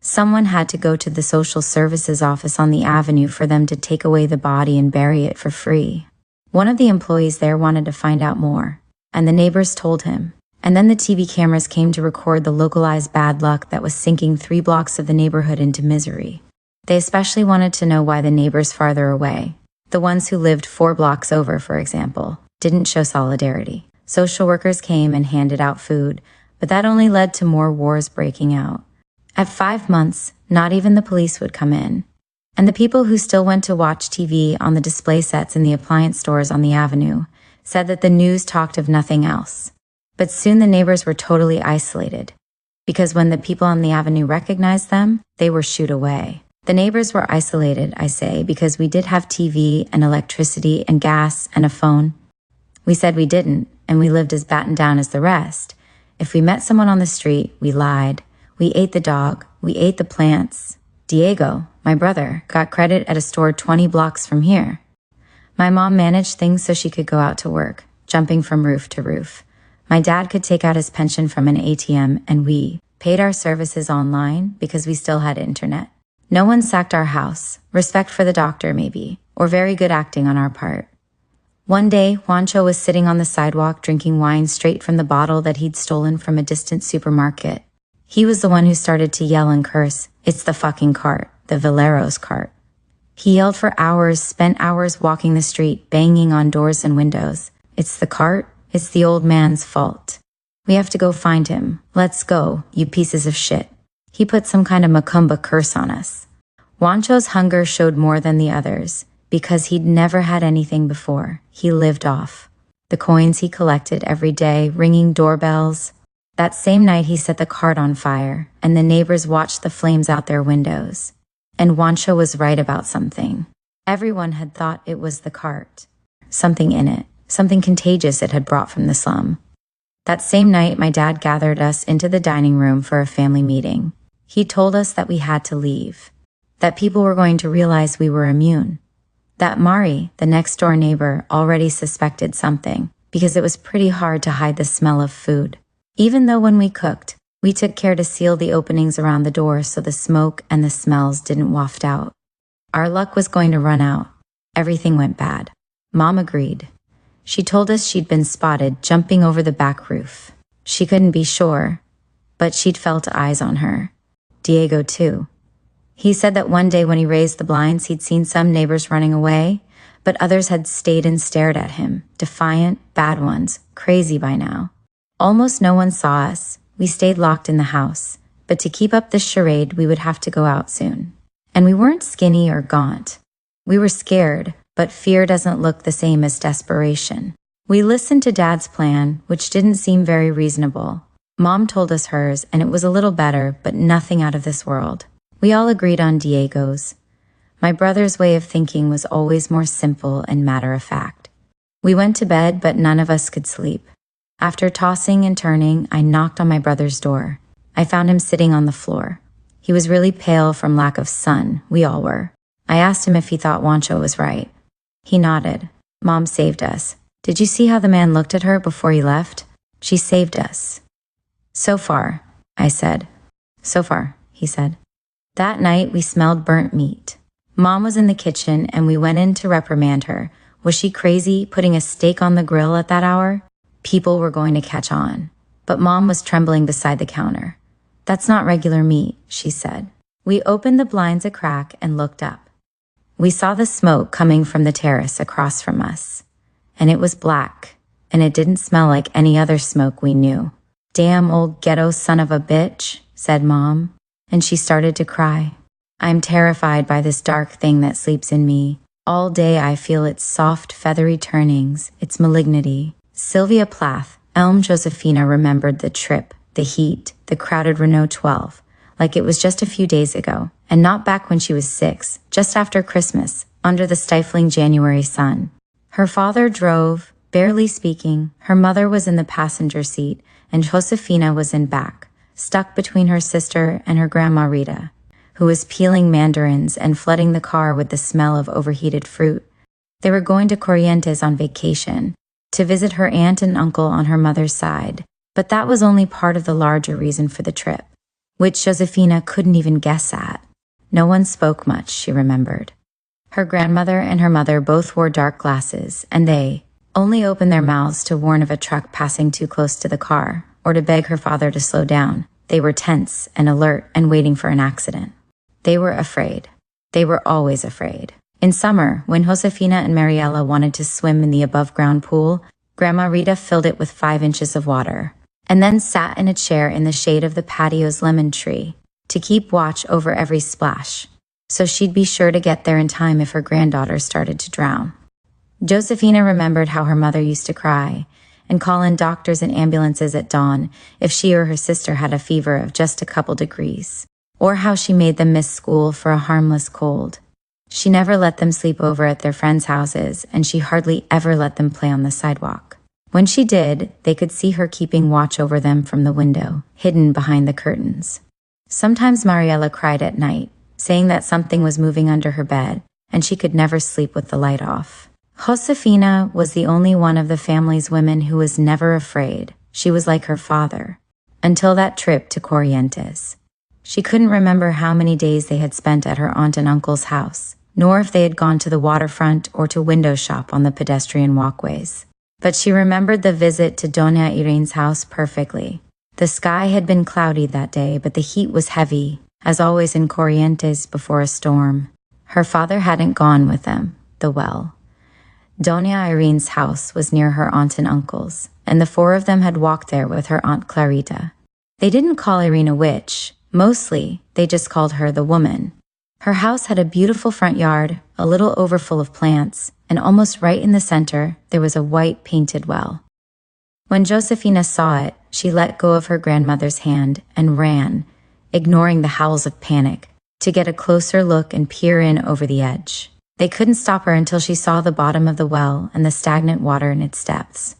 Someone had to go to the social services office on the avenue for them to take away the body and bury it for free. One of the employees there wanted to find out more, and the neighbors told him. And then the TV cameras came to record the localized bad luck that was sinking 3 blocks of the neighborhood into misery. They especially wanted to know why the neighbors farther away, the ones who lived 4 blocks over, for example, didn't show solidarity. Social workers came and handed out food, but that only led to more wars breaking out. At 5 months, not even the police would come in. And the people who still went to watch TV on the display sets in the appliance stores on the avenue said that the news talked of nothing else. But soon the neighbors were totally isolated, because when the people on the avenue recognized them, they were shooed away. The neighbors were isolated, I say, because we did have TV and electricity and gas and a phone. We said we didn't, and we lived as battened down as the rest. If we met someone on the street, we lied. We ate the dog. We ate the plants. Diego, my brother, got credit at a store 20 blocks from here. My mom managed things so she could go out to work, jumping from roof to roof. My dad could take out his pension from an ATM, and we paid our services online because we still had internet. No one sacked our house, respect for the doctor maybe, or very good acting on our part. One day, Juancho was sitting on the sidewalk drinking wine straight from the bottle that he'd stolen from a distant supermarket. He was the one who started to yell and curse, "It's the fucking cart, the Valero's cart." He yelled for hours, spent hours walking the street, banging on doors and windows. "It's the cart? It's the old man's fault. We have to go find him. Let's go, you pieces of shit." He put some kind of macumba curse on us. Juancho's hunger showed more than the others, because he'd never had anything before. He lived off the coins he collected every day, ringing doorbells. That same night he set the cart on fire, and the neighbors watched the flames out their windows. And Juancho was right about something. Everyone had thought it was the cart. Something in it, something contagious it had brought from the slum. That same night, my dad gathered us into the dining room for a family meeting. He told us that we had to leave, that people were going to realize we were immune, that Mari, the next-door neighbor, already suspected something, because it was pretty hard to hide the smell of food. Even though when we cooked, we took care to seal the openings around the door so the smoke and the smells didn't waft out. Our luck was going to run out. Everything went bad. Mom agreed. She told us she'd been spotted jumping over the back roof. She couldn't be sure, but she'd felt eyes on her. Diego, too. He said that one day when he raised the blinds, he'd seen some neighbors running away, but others had stayed and stared at him, defiant, bad ones, crazy by now. Almost no one saw us. We stayed locked in the house, but to keep up this charade, we would have to go out soon. And we weren't skinny or gaunt. We were scared, but fear doesn't look the same as desperation. We listened to Dad's plan, which didn't seem very reasonable. Mom told us hers, and it was a little better, but nothing out of this world. We all agreed on Diego's. My brother's way of thinking was always more simple and matter-of-fact. We went to bed, but none of us could sleep. After tossing and turning, I knocked on my brother's door. I found him sitting on the floor. He was really pale from lack of sun. We all were. I asked him if he thought Juancho was right. He nodded. Mom saved us. Did you see how the man looked at her before he left? She saved us. So far, I said. So far, he said. That night, we smelled burnt meat. Mom was in the kitchen, and we went in to reprimand her. Was she crazy, putting a steak on the grill at that hour? People were going to catch on. But Mom was trembling beside the counter. "That's not regular meat," she said. We opened the blinds a crack and looked up. We saw the smoke coming from the terrace across from us. And it was black, and it didn't smell like any other smoke we knew. "Damn old ghetto son of a bitch," said Mom, and she started to cry. "I'm terrified by this dark thing that sleeps in me. All day I feel its soft, feathery turnings, its malignity." Sylvia Plath, Elm Josephina, remembered the trip, the heat, the crowded Renault 12, like it was just a few days ago, and not back when she was 6, just after Christmas, under the stifling January sun. Her father drove, barely speaking, her mother was in the passenger seat, and Josefina was in back, stuck between her sister and her grandma Rita, who was peeling mandarins and flooding the car with the smell of overheated fruit. They were going to Corrientes on vacation, to visit her aunt and uncle on her mother's side, But that was only part of the larger reason for the trip, which Josefina couldn't even guess at. No one spoke much, she remembered. Her grandmother and her mother both wore dark glasses, and they only opened their mouths to warn of a truck passing too close to the car, or to beg her father to slow down. They were tense and alert and waiting for an accident. They were afraid. They were always afraid. In summer, when Josefina and Mariela wanted to swim in the above-ground pool, Grandma Rita filled it with 5 inches of water, and then sat in a chair in the shade of the patio's lemon tree to keep watch over every splash, so she'd be sure to get there in time if her granddaughter started to drown. Josefina remembered how her mother used to cry and call in doctors and ambulances at dawn if she or her sister had a fever of just a couple degrees, or how she made them miss school for a harmless cold. She never let them sleep over at their friends' houses, and she hardly ever let them play on the sidewalk. When she did, they could see her keeping watch over them from the window, hidden behind the curtains. Sometimes Mariela cried at night, saying that something was moving under her bed, and she could never sleep with the light off. Josefina was the only one of the family's women who was never afraid. She was like her father, until that trip to Corrientes. She couldn't remember how many days they had spent at her aunt and uncle's house, nor if they had gone to the waterfront or to window shop on the pedestrian walkways. But she remembered the visit to Doña Irene's house perfectly. The sky had been cloudy that day, but the heat was heavy, as always in Corrientes before a storm. Her father hadn't gone with them, the well. Doña Irene's house was near her aunt and uncle's, and the 4 of them had walked there with her Aunt Clarita. They didn't call Irene a witch. Mostly, they just called her the woman. Her house had a beautiful front yard, a little overfull of plants, and almost right in the center, there was a white painted well. When Josefina saw it, she let go of her grandmother's hand and ran, ignoring the howls of panic, to get a closer look and peer in over the edge. They couldn't stop her until she saw the bottom of the well and the stagnant water in its depths.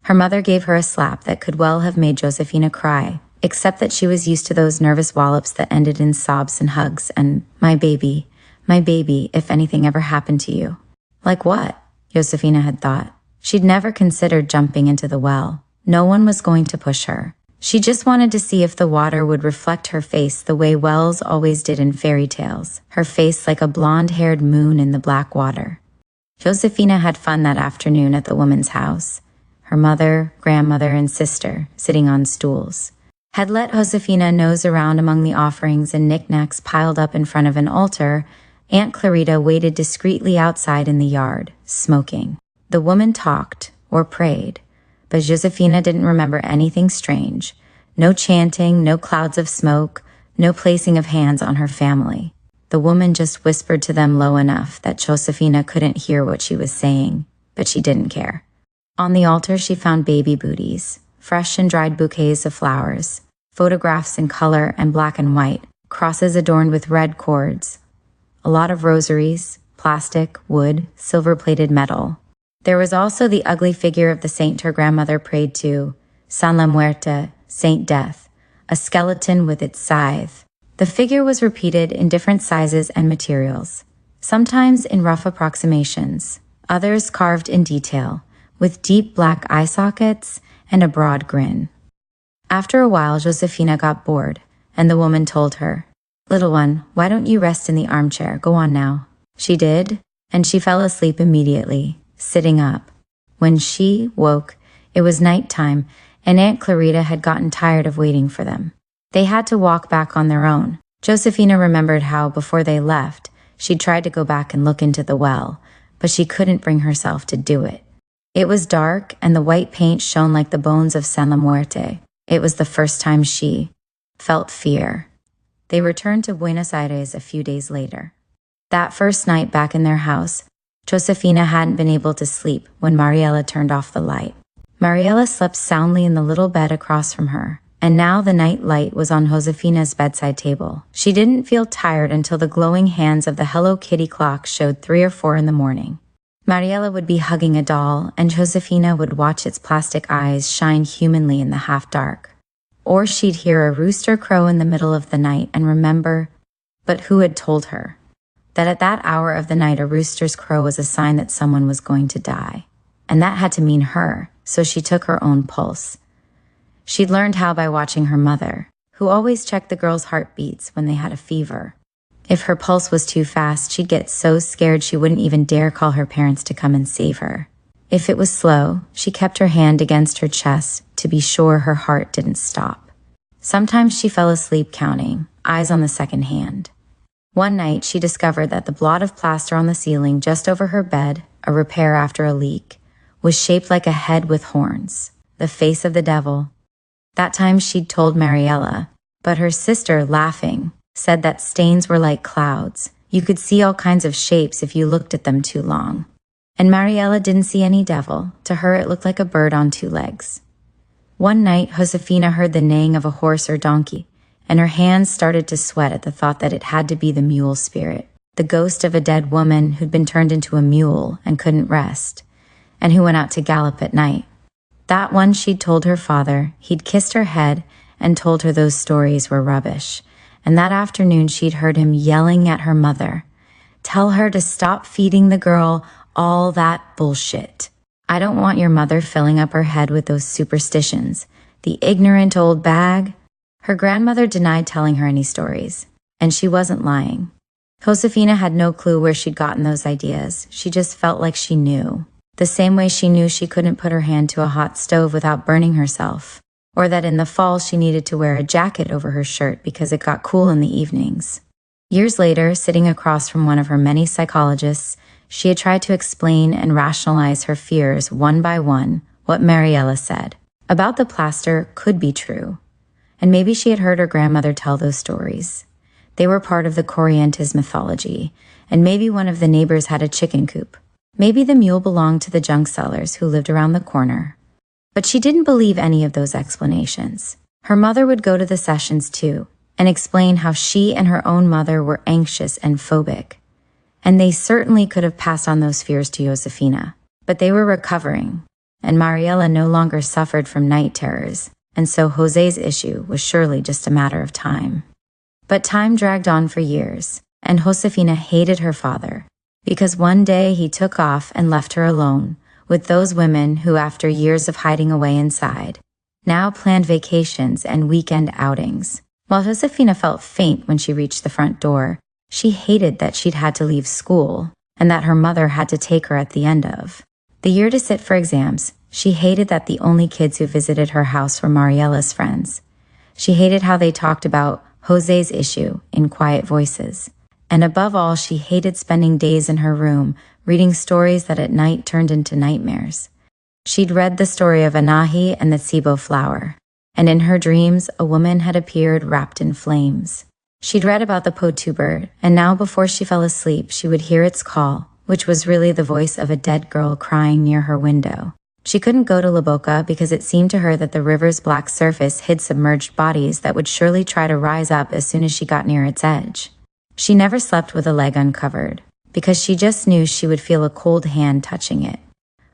Her mother gave her a slap that could well have made Josefina cry, except that she was used to those nervous wallops that ended in sobs and hugs and, my baby, if anything ever happened to you." Like what? Josefina had thought. She'd never considered jumping into the well. No one was going to push her. She just wanted to see if the water would reflect her face the way wells always did in fairy tales, her face like a blonde-haired moon in the black water. Josefina had fun that afternoon at the woman's house. Her mother, grandmother, and sister, sitting on stools, had let Josefina nose around among the offerings and knickknacks piled up in front of an altar. Aunt Clarita waited discreetly outside in the yard, smoking. The woman talked, or prayed, but Josefina didn't remember anything strange. No chanting, no clouds of smoke, no placing of hands on her family. The woman just whispered to them low enough that Josefina couldn't hear what she was saying, but she didn't care. On the altar she found baby booties, fresh and dried bouquets of flowers, photographs in color and black and white, crosses adorned with red cords, a lot of rosaries, plastic, wood, silver-plated metal. There was also the ugly figure of the saint her grandmother prayed to, San la Muerte, Saint Death, a skeleton with its scythe. The figure was repeated in different sizes and materials, sometimes in rough approximations, others carved in detail, with deep black eye sockets and a broad grin. After a while, Josefina got bored, and the woman told her, "Little one, why don't you rest in the armchair? Go on now." She did, and she fell asleep immediately, sitting up. When she woke, it was nighttime, and Aunt Clarita had gotten tired of waiting for them. They had to walk back on their own. Josefina remembered how, before they left, she'd tried to go back and look into the well, but she couldn't bring herself to do it. It was dark, and the white paint shone like the bones of San la Muerte. It was the first time she felt fear. They returned to Buenos Aires a few days later. That first night back in their house, Josefina hadn't been able to sleep when Mariela turned off the light. Mariela slept soundly in the little bed across from her, and now the night light was on Josefina's bedside table. She didn't feel tired until the glowing hands of the Hello Kitty clock showed 3 or 4 in the morning. Mariela would be hugging a doll, and Josefina would watch its plastic eyes shine humanly in the half-dark. Or she'd hear a rooster crow in the middle of the night and remember, but who had told her, that at that hour of the night a rooster's crow was a sign that someone was going to die. And that had to mean her, so she took her own pulse. She'd learned how by watching her mother, who always checked the girls' heartbeats when they had a fever. If her pulse was too fast, she'd get so scared she wouldn't even dare call her parents to come and save her. If it was slow, she kept her hand against her chest to be sure her heart didn't stop. Sometimes she fell asleep counting, eyes on the second hand. One night, she discovered that the blot of plaster on the ceiling just over her bed, a repair after a leak, was shaped like a head with horns, the face of the devil. That time she'd told Mariella, but her sister, laughing, said that stains were like clouds. You could see all kinds of shapes if you looked at them too long. And Mariella didn't see any devil. To her, it looked like a bird on two legs. One night, Josefina heard the neighing of a horse or donkey, and her hands started to sweat at the thought that it had to be the mule spirit, the ghost of a dead woman who'd been turned into a mule and couldn't rest, and who went out to gallop at night. That one she'd told her father. He'd kissed her head and told her those stories were rubbish. And that afternoon she'd heard him yelling at her mother, "Tell her to stop feeding the girl all that bullshit. I don't want your mother filling up her head with those superstitions. The ignorant old bag." Her grandmother denied telling her any stories, and she wasn't lying. Josefina had no clue where she'd gotten those ideas. She just felt like she knew. The same way she knew she couldn't put her hand to a hot stove without burning herself, or that in the fall she needed to wear a jacket over her shirt because it got cool in the evenings. Years later, sitting across from one of her many psychologists, she had tried to explain and rationalize her fears one by one. What Mariella said about the plaster could be true, and maybe she had heard her grandmother tell those stories. They were part of the Corrientes mythology, and maybe one of the neighbors had a chicken coop. Maybe the mule belonged to the junk sellers who lived around the corner. But she didn't believe any of those explanations. Her mother would go to the sessions too, and explain how she and her own mother were anxious and phobic. And they certainly could have passed on those fears to Josefina. But they were recovering, and Mariella no longer suffered from night terrors, and so Jose's issue was surely just a matter of time. But time dragged on for years, and Josefina hated her father, because one day he took off and left her alone with those women who, after years of hiding away inside, now planned vacations and weekend outings. While Josefina felt faint when she reached the front door, she hated that she'd had to leave school and that her mother had to take her at the end of the year to sit for exams. She hated that the only kids who visited her house were Mariella's friends. She hated how they talked about Jose's issue in quiet voices. And above all, she hated spending days in her room reading stories that at night turned into nightmares. She'd read the story of Anahi and the tsibo flower, and in her dreams, a woman had appeared wrapped in flames. She'd read about the potu bird, and now before she fell asleep, she would hear its call, which was really the voice of a dead girl crying near her window. She couldn't go to La Boca because it seemed to her that the river's black surface hid submerged bodies that would surely try to rise up as soon as she got near its edge. She never slept with a leg uncovered, because she just knew she would feel a cold hand touching it.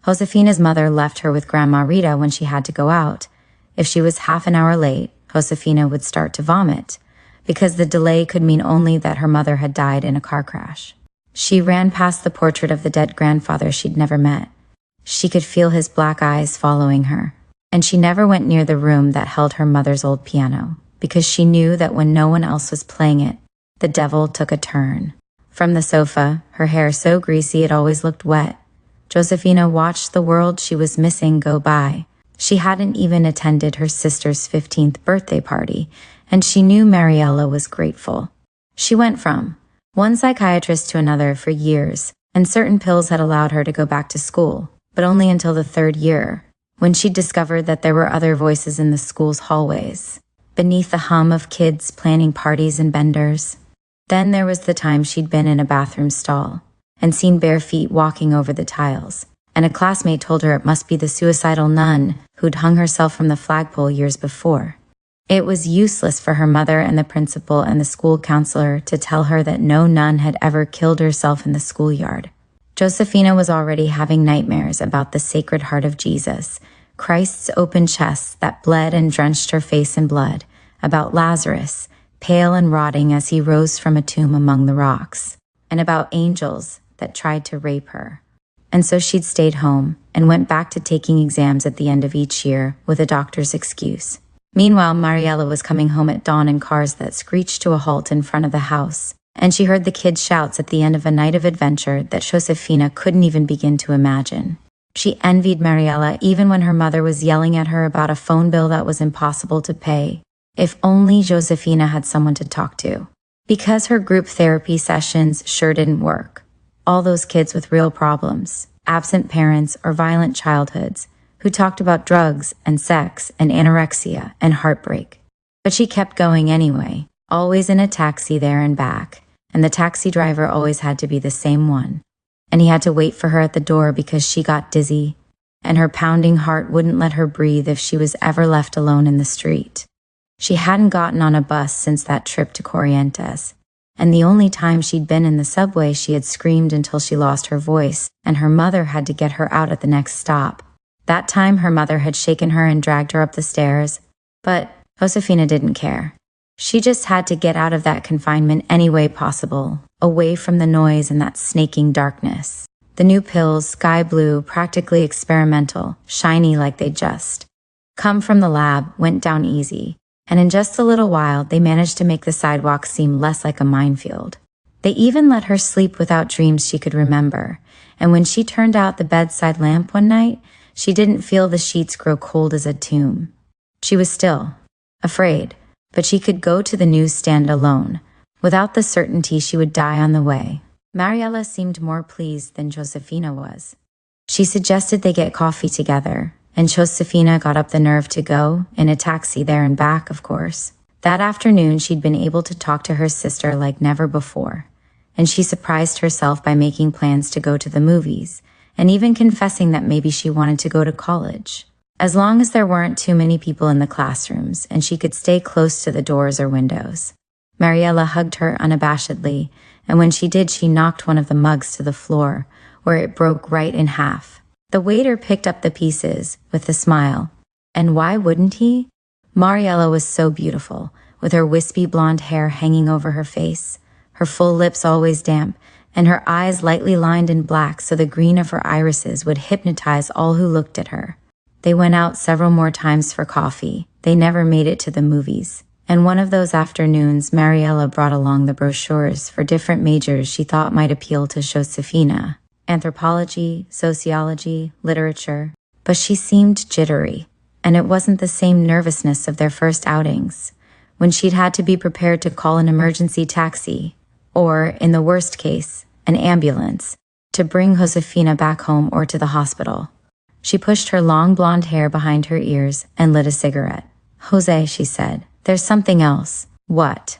Josefina's mother left her with Grandma Rita when she had to go out. If she was half an hour late, Josefina would start to vomit, because the delay could mean only that her mother had died in a car crash. She ran past the portrait of the dead grandfather she'd never met. She could feel his black eyes following her, and she never went near the room that held her mother's old piano, because she knew that when no one else was playing it, the devil took a turn. From the sofa, her hair so greasy it always looked wet, Josefina watched the world she was missing go by. She hadn't even attended her sister's 15th birthday party, and she knew Mariella was grateful. She went from one psychiatrist to another for years, and certain pills had allowed her to go back to school, but only until the 3rd year, when she discovered that there were other voices in the school's hallways, beneath the hum of kids planning parties and benders. Then there was the time she'd been in a bathroom stall and seen bare feet walking over the tiles, and a classmate told her it must be the suicidal nun who'd hung herself from the flagpole years before. It was useless for her mother and the principal and the school counselor to tell her that no nun had ever killed herself in the schoolyard. Josefina was already having nightmares about the Sacred Heart of Jesus, Christ's open chest that bled and drenched her face in blood, about Lazarus, pale and rotting as he rose from a tomb among the rocks, and about angels that tried to rape her. And so she'd stayed home and went back to taking exams at the end of each year with a doctor's excuse, Meanwhile, Mariela was coming home at dawn in cars that screeched to a halt in front of the house, and she heard the kids' shouts at the end of a night of adventure that Josefina couldn't even begin to imagine. She envied Mariela even when her mother was yelling at her about a phone bill that was impossible to pay. If only Josefina had someone to talk to. Because her group therapy sessions sure didn't work. All those kids with real problems, absent parents or violent childhoods, who talked about drugs and sex and anorexia and heartbreak. But she kept going anyway, always in a taxi there and back, and the taxi driver always had to be the same one. And he had to wait for her at the door because she got dizzy, and her pounding heart wouldn't let her breathe if she was ever left alone in the street. She hadn't gotten on a bus since that trip to Corrientes, and the only time she'd been in the subway she had screamed until she lost her voice, and her mother had to get her out at the next stop. That time her mother had shaken her and dragged her up the stairs, but Josefina didn't care. She just had to get out of that confinement any way possible, away from the noise and that snaking darkness. The new pills, sky blue, practically experimental, shiny like they'd just come from the lab, went down easy, and in just a little while they managed to make the sidewalk seem less like a minefield. They even let her sleep without dreams she could remember, and when she turned out the bedside lamp one night, she didn't feel the sheets grow cold as a tomb. She was still afraid, but she could go to the newsstand alone, without the certainty she would die on the way. Mariela seemed more pleased than Josefina was. She suggested they get coffee together, and Josefina got up the nerve to go, in a taxi there and back, of course. That afternoon, she'd been able to talk to her sister like never before, and she surprised herself by making plans to go to the movies, and even confessing that maybe she wanted to go to college. As long as there weren't too many people in the classrooms and she could stay close to the doors or windows. Mariela hugged her unabashedly, and when she did, she knocked one of the mugs to the floor, where it broke right in half. The waiter picked up the pieces with a smile. And why wouldn't he? Mariela was so beautiful, with her wispy blonde hair hanging over her face, her full lips always damp, and her eyes lightly lined in black so the green of her irises would hypnotize all who looked at her. They went out several more times for coffee. They never made it to the movies. And one of those afternoons, Mariela brought along the brochures for different majors she thought might appeal to Josefina. Anthropology, sociology, literature. But she seemed jittery, and it wasn't the same nervousness of their first outings, when she'd had to be prepared to call an emergency taxi, or, in the worst case, an ambulance, to bring Josefina back home or to the hospital. She pushed her long blonde hair behind her ears and lit a cigarette. "Jose," she said, "there's something else." "What?"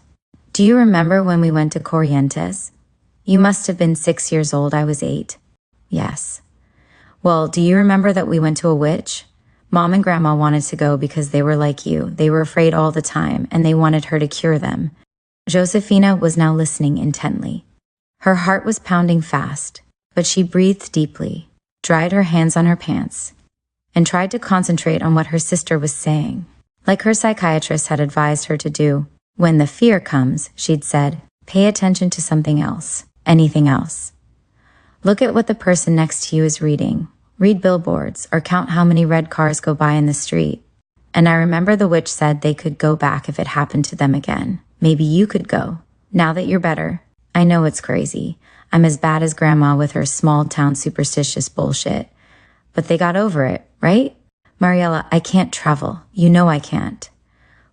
"Do you remember when we went to Corrientes? You must have been 6 years old. I was 8. "Yes." "Well, do you remember that we went to a witch? Mom and Grandma wanted to go because they were like you. They were afraid all the time, and they wanted her to cure them." Josefina was now listening intently. Her heart was pounding fast, but she breathed deeply, dried her hands on her pants, and tried to concentrate on what her sister was saying. Like her psychiatrist had advised her to do, when the fear comes, she'd said, pay attention to something else, anything else. Look at what the person next to you is reading. Read billboards, or count how many red cars go by in the street. And I remember the witch said they could go back if it happened to them again. Maybe you could go, now that you're better. I know it's crazy. I'm as bad as Grandma with her small-town superstitious bullshit. But they got over it, right? Mariela, I can't travel. You know I can't.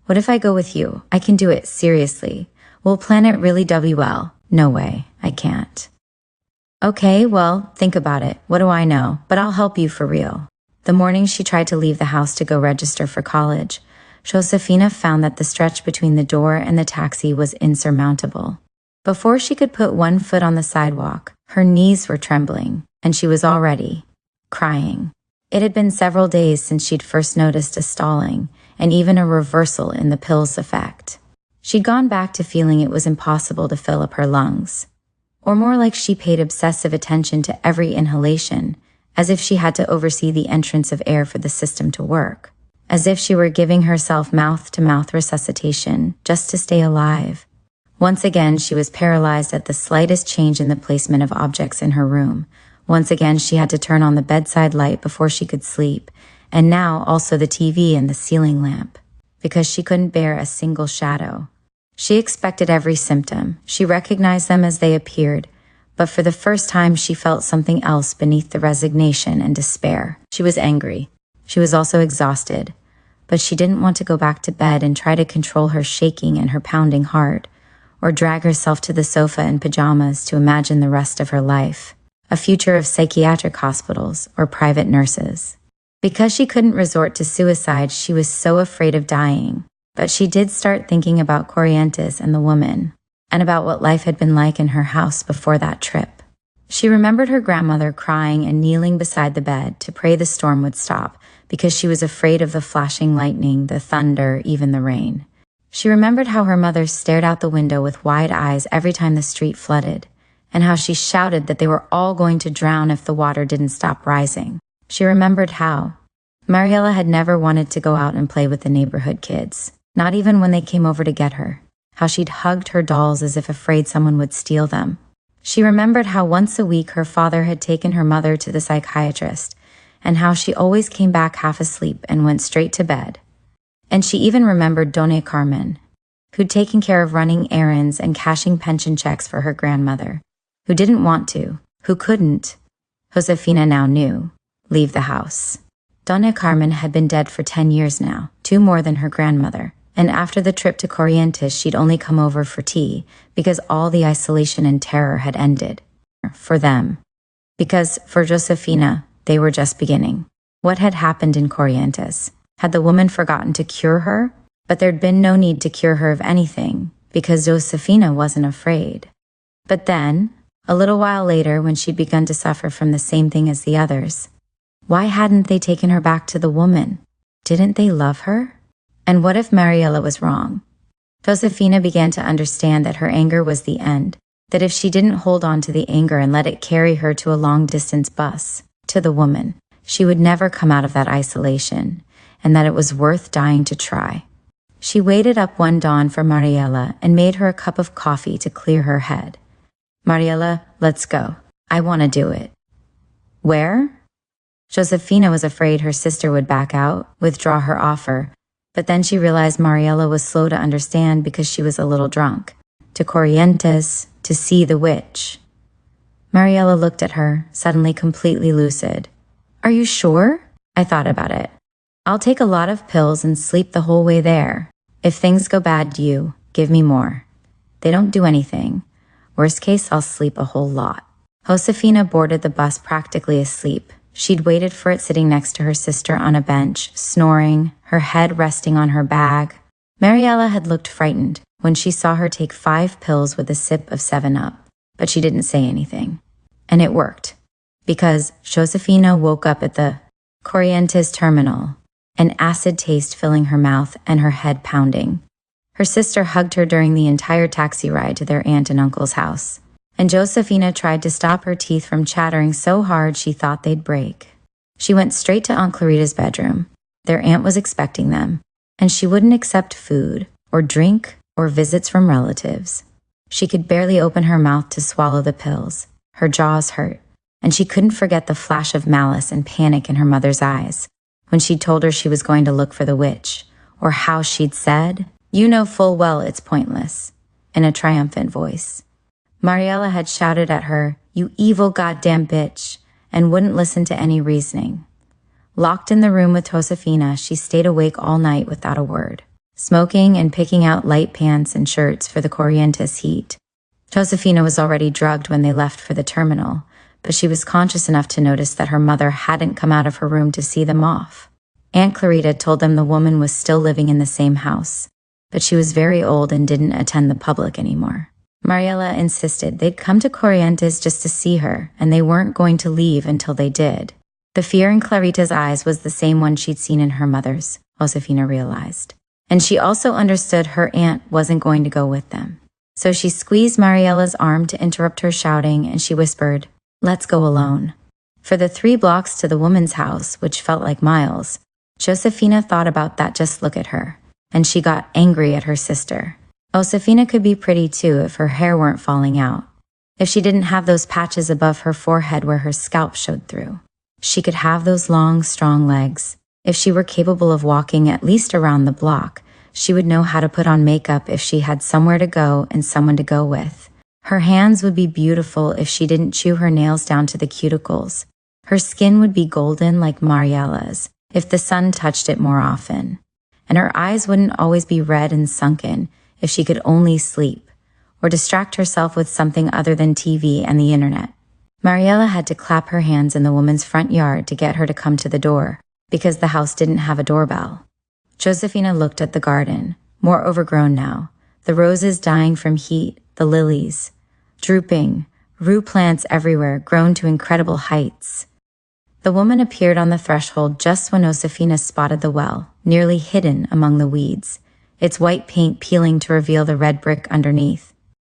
What if I go with you? I can do it, seriously. We'll plan it really well. No way, I can't. Okay, well, think about it. What do I know? But I'll help you for real. The morning she tried to leave the house to go register for college, Josefina found that the stretch between the door and the taxi was insurmountable. Before she could put one foot on the sidewalk, her knees were trembling, and she was already crying. It had been several days since she'd first noticed a stalling, and even a reversal in the pill's effect. She'd gone back to feeling it was impossible to fill up her lungs. Or more like she paid obsessive attention to every inhalation, as if she had to oversee the entrance of air for the system to work. As if she were giving herself mouth-to-mouth resuscitation just to stay alive. Once again, she was paralyzed at the slightest change in the placement of objects in her room. Once again, she had to turn on the bedside light before she could sleep, and now also the TV and the ceiling lamp. because she couldn't bear a single shadow. She expected every symptom. She recognized them as they appeared, but for the first time she felt something else beneath the resignation and despair. She was angry. She was also exhausted, but she didn't want to go back to bed and try to control her shaking and her pounding heart, or drag herself to the sofa in pajamas to imagine the rest of her life, a future of psychiatric hospitals or private nurses. Because she couldn't resort to suicide, she was so afraid of dying. But she did start thinking about Corrientes and the woman, and about what life had been like in her house before that trip. She remembered her grandmother crying and kneeling beside the bed to pray the storm would stop, because she was afraid of the flashing lightning, the thunder, even the rain. She remembered how her mother stared out the window with wide eyes every time the street flooded, and how she shouted that they were all going to drown if the water didn't stop rising. She remembered how Mariela had never wanted to go out and play with the neighborhood kids, not even when they came over to get her, how she'd hugged her dolls as if afraid someone would steal them. She remembered how once a week her father had taken her mother to the psychiatrist, and how she always came back half asleep and went straight to bed. And she even remembered Doña Carmen, who'd taken care of running errands and cashing pension checks for her grandmother, who didn't want to, who couldn't, Josefina now knew, leave the house. Doña Carmen had been dead for 10 years now, 2 more than her grandmother, and after the trip to Corrientes she'd only come over for tea, because all the isolation and terror had ended. For them. Because for Josefina, they were just beginning. What had happened in Corrientes? Had the woman forgotten to cure her? But there'd been no need to cure her of anything, because Josefina wasn't afraid. But then, a little while later, when she'd begun to suffer from the same thing as the others, why hadn't they taken her back to the woman? Didn't they love her? And what if Mariela was wrong? Josefina began to understand that her anger was the end, that if she didn't hold on to the anger and let it carry her to a long-distance bus, to the woman, she would never come out of that isolation, and that it was worth dying to try. She waited up one dawn for Mariela and made her a cup of coffee to clear her head. Mariela, let's go. I want to do it. Where? Josefina was afraid her sister would back out, withdraw her offer, but then she realized Mariela was slow to understand because she was a little drunk. To Corrientes, to see the witch. Mariela looked at her, suddenly completely lucid. Are you sure? I thought about it. I'll take a lot of pills and sleep the whole way there. If things go bad, you give me more. They don't do anything. Worst case, I'll sleep a whole lot. Josefina boarded the bus practically asleep. She'd waited for it sitting next to her sister on a bench, snoring, her head resting on her bag. Mariela had looked frightened when she saw her take 5 pills with a sip of 7-Up, but she didn't say anything. And it worked, because Josefina woke up at the Corrientes terminal, an acid taste filling her mouth and her head pounding. Her sister hugged her during the entire taxi ride to their aunt and uncle's house, and Josefina tried to stop her teeth from chattering so hard she thought they'd break. She went straight to Aunt Clarita's bedroom. Their aunt was expecting them, and she wouldn't accept food or drink or visits from relatives. She could barely open her mouth to swallow the pills. Her jaws hurt, and she couldn't forget the flash of malice and panic in her mother's eyes when she told her she was going to look for the witch, or how she'd said, "You know full well it's pointless," in a triumphant voice. Mariela had shouted at her, "You evil goddamn bitch," and wouldn't listen to any reasoning. Locked in the room with Josefina, she stayed awake all night without a word, smoking and picking out light pants and shirts for the Corrientes heat. Josefina was already drugged when they left for the terminal, but she was conscious enough to notice that her mother hadn't come out of her room to see them off. Aunt Clarita told them the woman was still living in the same house, but she was very old and didn't attend the public anymore. Mariela insisted they'd come to Corrientes just to see her, and they weren't going to leave until they did. The fear in Clarita's eyes was the same one she'd seen in her mother's, Josefina realized. And she also understood her aunt wasn't going to go with them. So she squeezed Mariela's arm to interrupt her shouting, and she whispered, "Let's go alone." For the 3 blocks to the woman's house, which felt like miles, Josefina thought about that just look at her, and she got angry at her sister. Josefina could be pretty too if her hair weren't falling out, if she didn't have those patches above her forehead where her scalp showed through. She could have those long, strong legs, if she were capable of walking at least around the block, She would know how to put on makeup if she had somewhere to go and someone to go with. Her hands would be beautiful if she didn't chew her nails down to the cuticles. Her skin would be golden like Mariela's if the sun touched it more often. And her eyes wouldn't always be red and sunken if she could only sleep or distract herself with something other than TV and the internet. Mariela had to clap her hands in the woman's front yard to get her to come to the door because the house didn't have a doorbell. Josefina looked at the garden, more overgrown now, the roses dying from heat, the lilies, drooping, rue plants everywhere grown to incredible heights. The woman appeared on the threshold just when Josefina spotted the well, nearly hidden among the weeds, its white paint peeling to reveal the red brick underneath.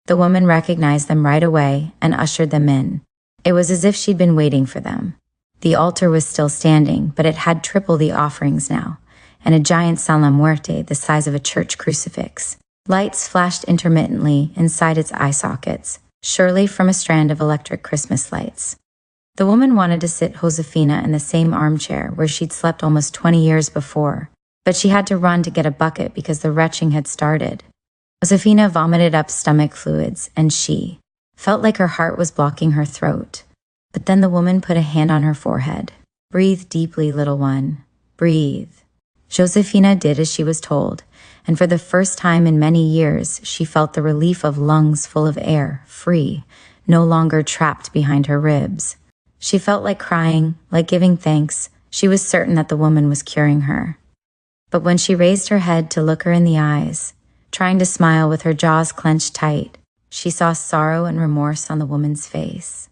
The woman recognized them right away and ushered them in. It was as if she'd been waiting for them. The altar was still standing, but it had triple the offerings now, and a giant San La Muerte the size of a church crucifix. Lights flashed intermittently inside its eye sockets, surely from a strand of electric Christmas lights. The woman wanted to sit Josefina in the same armchair where she'd slept almost 20 years before, but she had to run to get a bucket because the retching had started. Josefina vomited up stomach fluids, and she felt like her heart was blocking her throat. But then the woman put a hand on her forehead. "Breathe deeply, little one. Breathe." Josefina did as she was told, and for the first time in many years, she felt the relief of lungs full of air, free, no longer trapped behind her ribs. She felt like crying, like giving thanks. She was certain that the woman was curing her. But when she raised her head to look her in the eyes, trying to smile with her jaws clenched tight, she saw sorrow and remorse on the woman's face.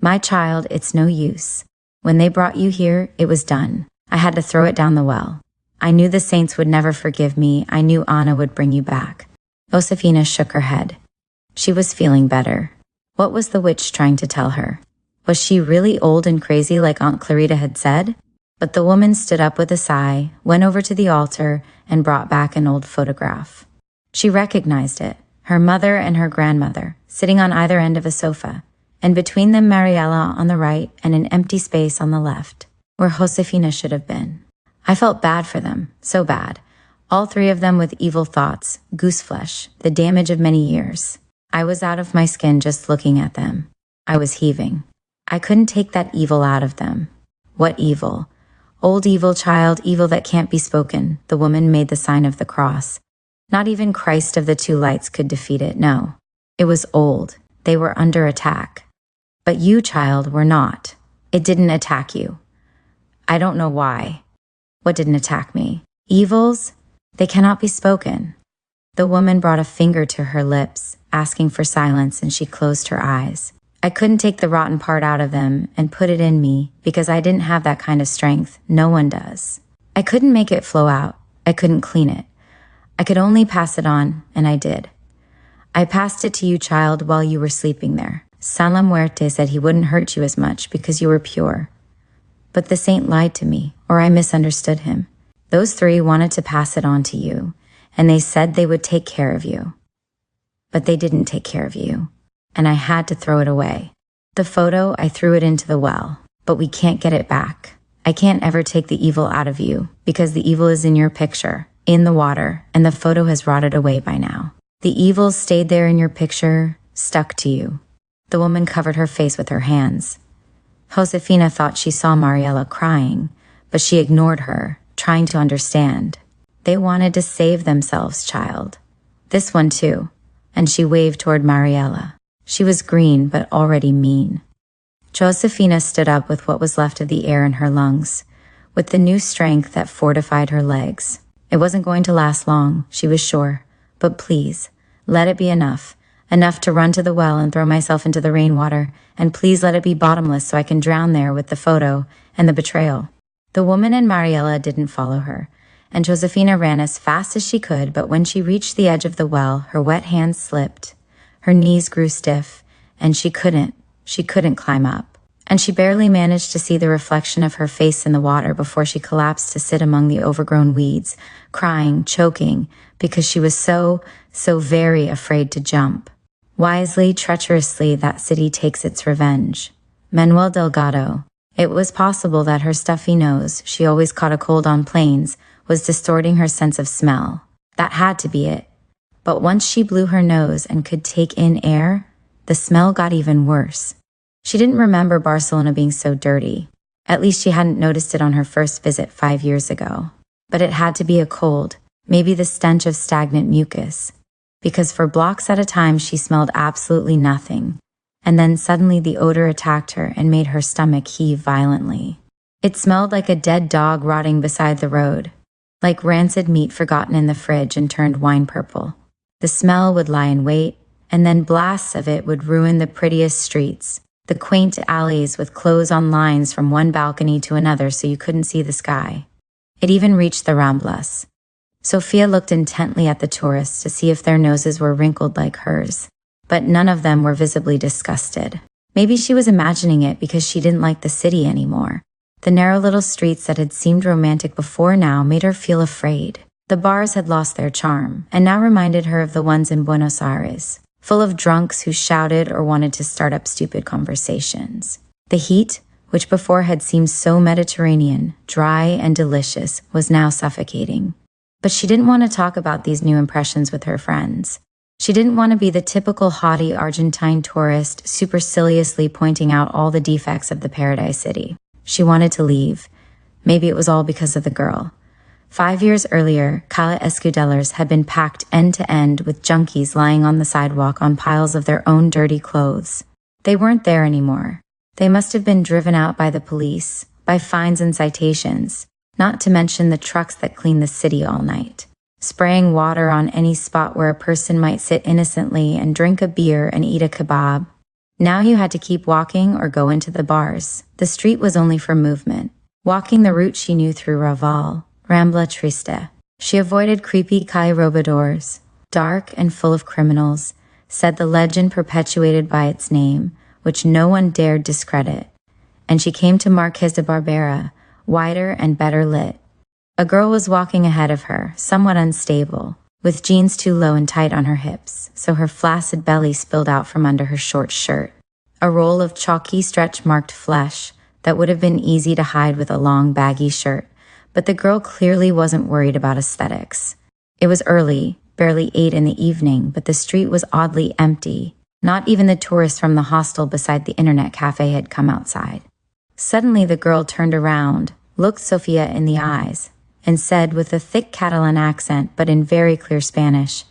"My child, it's no use. When they brought you here, it was done. I had to throw it down the well. I knew the saints would never forgive me. I knew Anna would bring you back." Josefina shook her head. She was feeling better. What was the witch trying to tell her? Was she really old and crazy like Aunt Clarita had said? But the woman stood up with a sigh, went over to the altar, and brought back an old photograph. She recognized it, her mother and her grandmother, sitting on either end of a sofa, and between them Mariela on the right and an empty space on the left, where Josefina should have been. I felt bad for them, so bad. All three of them with evil thoughts, gooseflesh, the damage of many years. I was out of my skin just looking at them. I was heaving. I couldn't take that evil out of them. What evil? Old evil, child, evil that can't be spoken. The woman made the sign of the cross. Not even Christ of the two lights could defeat it, no. It was old. They were under attack. But you, child, were not. It didn't attack you. I don't know why. What didn't attack me? Evils? They cannot be spoken. The woman brought a finger to her lips, asking for silence, and she closed her eyes. I couldn't take the rotten part out of them and put it in me because I didn't have that kind of strength. No one does. I couldn't make it flow out. I couldn't clean it. I could only pass it on, and I did. I passed it to you, child, while you were sleeping there. San La Muerte said he wouldn't hurt you as much because you were pure. But the saint lied to me, or I misunderstood him. Those three wanted to pass it on to you, and they said they would take care of you. But they didn't take care of you, and I had to throw it away. The photo, I threw it into the well, but we can't get it back. I can't ever take the evil out of you, because the evil is in your picture, in the water, and the photo has rotted away by now. The evil stayed there in your picture, stuck to you. The woman covered her face with her hands. Josefina thought she saw Mariela crying, but she ignored her, trying to understand. They wanted to save themselves, child. This one too. And she waved toward Mariela. She was green, but already mean. Josefina stood up with what was left of the air in her lungs, with the new strength that fortified her legs. It wasn't going to last long, she was sure. But please, let it be enough. Enough to run to the well and throw myself into the rainwater, and please let it be bottomless so I can drown there with the photo and the betrayal. The woman and Mariela didn't follow her, and Josefina ran as fast as she could, but when she reached the edge of the well, her wet hands slipped, her knees grew stiff, and she couldn't climb up. And she barely managed to see the reflection of her face in the water before she collapsed to sit among the overgrown weeds, crying, choking, because she was so very afraid to jump. Wisely, treacherously, that city takes its revenge. Manuel Delgado. It was possible that her stuffy nose, she always caught a cold on planes, was distorting her sense of smell. That had to be it. But once she blew her nose and could take in air, the smell got even worse. She didn't remember Barcelona being so dirty. At least she hadn't noticed it on her first visit 5 years ago. But it had to be a cold, maybe the stench of stagnant mucus. Because for blocks at a time she smelled absolutely nothing. And then suddenly the odor attacked her and made her stomach heave violently. It smelled like a dead dog rotting beside the road, like rancid meat forgotten in the fridge and turned wine purple. The smell would lie in wait, and then blasts of it would ruin the prettiest streets, the quaint alleys with clothes on lines from one balcony to another so you couldn't see the sky. It even reached the Ramblas. Sofia looked intently at the tourists to see if their noses were wrinkled like hers, but none of them were visibly disgusted. Maybe she was imagining it because she didn't like the city anymore. The narrow little streets that had seemed romantic before now made her feel afraid. The bars had lost their charm, and now reminded her of the ones in Buenos Aires, full of drunks who shouted or wanted to start up stupid conversations. The heat, which before had seemed so Mediterranean, dry and delicious, was now suffocating. But she didn't want to talk about these new impressions with her friends. She didn't want to be the typical haughty Argentine tourist superciliously pointing out all the defects of the paradise city. She wanted to leave. Maybe it was all because of the girl. 5 years earlier, Cala Escudellers had been packed end to end with junkies lying on the sidewalk on piles of their own dirty clothes. They weren't there anymore. They must have been driven out by the police, by fines and citations, not to mention the trucks that clean the city all night, spraying water on any spot where a person might sit innocently and drink a beer and eat a kebab. Now you had to keep walking or go into the bars. The street was only for movement. Walking the route she knew through Raval, Rambla Triste. She avoided creepy calle robadores, dark and full of criminals, said the legend perpetuated by its name, which no one dared discredit. And she came to Marquez de Barbera, wider and better lit. A girl was walking ahead of her, somewhat unstable, with jeans too low and tight on her hips, so her flaccid belly spilled out from under her short shirt. A roll of chalky stretch-marked flesh that would have been easy to hide with a long, baggy shirt. But the girl clearly wasn't worried about aesthetics. It was early, barely 8 in the evening, but the street was oddly empty. Not even the tourists from the hostel beside the internet cafe had come outside. Suddenly the girl turned around, looked Sofia in the eyes, and said with a thick Catalan accent but in very clear Spanish,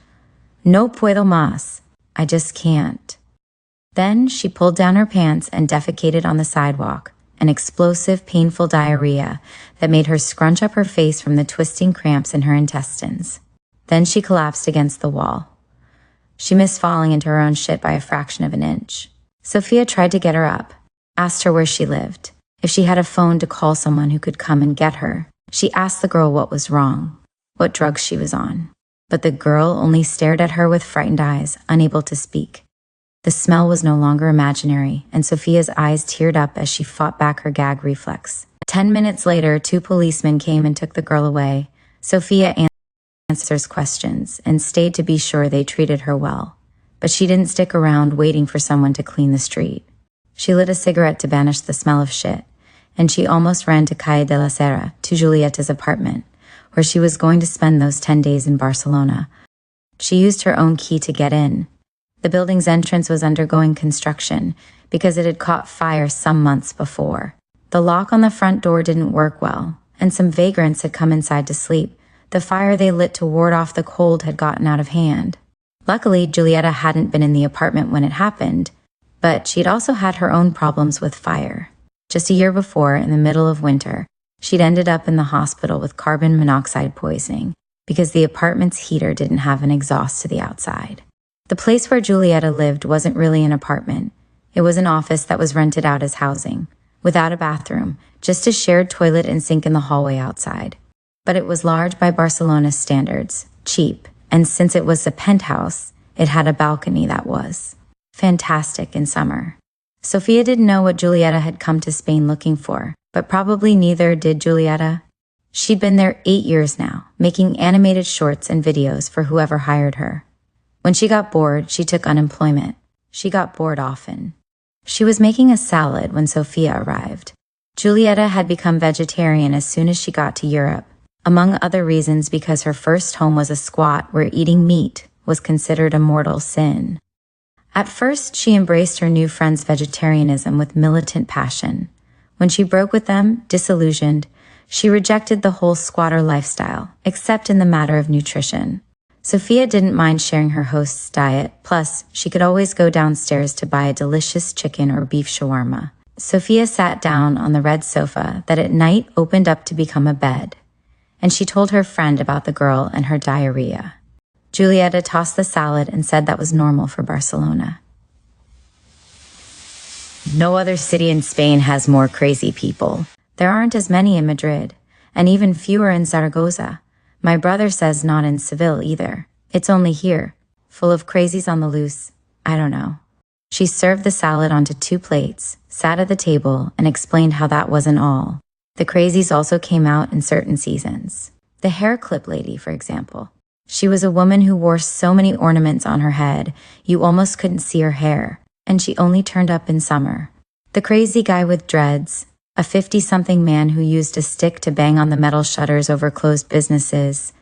"No puedo más. I just can't." Then she pulled down her pants and defecated on the sidewalk, an explosive, painful diarrhea that made her scrunch up her face from the twisting cramps in her intestines. Then she collapsed against the wall. She missed falling into her own shit by a fraction of an inch. Sofia tried to get her up, asked her where she lived, if she had a phone to call someone who could come and get her. She asked the girl what was wrong, what drugs she was on. But the girl only stared at her with frightened eyes, unable to speak. The smell was no longer imaginary, and Sofia's eyes teared up as she fought back her gag reflex. 10 minutes later, 2 policemen came and took the girl away. Sofia answers questions and stayed to be sure they treated her well. But she didn't stick around waiting for someone to clean the street. She lit a cigarette to banish the smell of shit, and she almost ran to Calle de la Serra, to Julieta's apartment, where she was going to spend those 10 days in Barcelona. She used her own key to get in. The building's entrance was undergoing construction because it had caught fire some months before. The lock on the front door didn't work well, and some vagrants had come inside to sleep. The fire they lit to ward off the cold had gotten out of hand. Luckily, Julieta hadn't been in the apartment when it happened, but she'd also had her own problems with fire. Just a year before, in the middle of winter, she'd ended up in the hospital with carbon monoxide poisoning because the apartment's heater didn't have an exhaust to the outside. The place where Julieta lived wasn't really an apartment. It was an office that was rented out as housing, without a bathroom, just a shared toilet and sink in the hallway outside. But it was large by Barcelona's standards, cheap, and since it was a penthouse, it had a balcony that was fantastic in summer. Sofia didn't know what Julieta had come to Spain looking for, but probably neither did Julieta. She'd been there 8 years now, making animated shorts and videos for whoever hired her. When she got bored, she took unemployment. She got bored often. She was making a salad when Sofia arrived. Julieta had become vegetarian as soon as she got to Europe. among other reasons because her first home was a squat where eating meat was considered a mortal sin. At first, she embraced her new friend's vegetarianism with militant passion. When she broke with them, disillusioned, she rejected the whole squatter lifestyle, except in the matter of nutrition. Sophia didn't mind sharing her host's diet, plus she could always go downstairs to buy a delicious chicken or beef shawarma. Sophia sat down on the red sofa that at night opened up to become a bed, and she told her friend about the girl and her diarrhea. Julieta tossed the salad and said that was normal for Barcelona. No other city in Spain has more crazy people. There aren't as many in Madrid, and even fewer in Zaragoza. My brother says not in Seville either. It's only here, full of crazies on the loose. I don't know. She served the salad onto 2 plates, sat at the table, and explained how that wasn't all. The crazies also came out in certain seasons. The hair clip lady, for example. She was a woman who wore so many ornaments on her head, you almost couldn't see her hair, and she only turned up in summer. The crazy guy with dreads, a 50-something man who used a stick to bang on the metal shutters over closed businesses.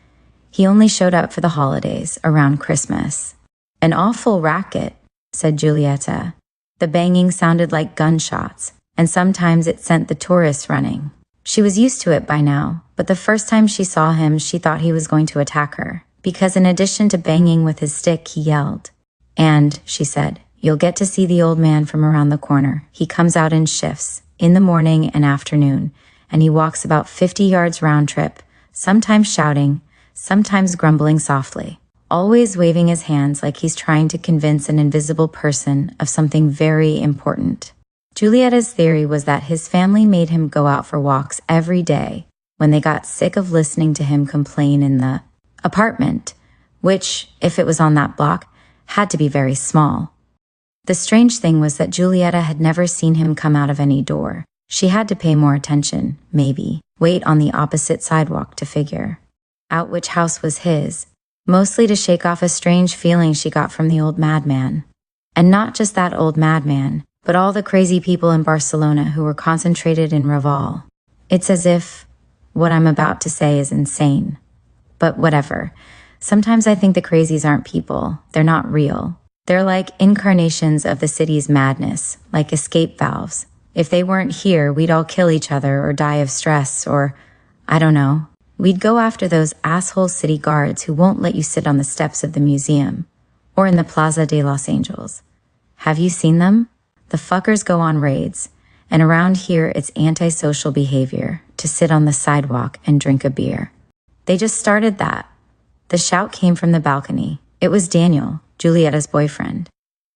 He only showed up for the holidays, around Christmas. An awful racket, said Julieta. The banging sounded like gunshots, and sometimes it sent the tourists running. She was used to it by now, but the first time she saw him, she thought he was going to attack her, because in addition to banging with his stick, he yelled. And, she said, you'll get to see the old man from around the corner. He comes out in shifts, in the morning and afternoon, and he walks about 50 yards round trip, sometimes shouting, sometimes grumbling softly, always waving his hands like he's trying to convince an invisible person of something very important. Julieta's theory was that his family made him go out for walks every day when they got sick of listening to him complain in the apartment, which, if it was on that block, had to be very small. The strange thing was that Julieta had never seen him come out of any door. She had to pay more attention, maybe, wait on the opposite sidewalk to figure out which house was his, mostly to shake off a strange feeling she got from the old madman. And not just that old madman, but all the crazy people in Barcelona who were concentrated in Raval. It's as if what I'm about to say is insane. But whatever. Sometimes I think the crazies aren't people. They're not real. They're like incarnations of the city's madness, like escape valves. If they weren't here, we'd all kill each other or die of stress or, I don't know. We'd go after those asshole city guards who won't let you sit on the steps of the museum or in the Plaza de Los Angeles. Have you seen them? The fuckers go on raids, and around here it's antisocial behavior to sit on the sidewalk and drink a beer. They just started that. The shout came from the balcony. It was Daniel, Julieta's boyfriend.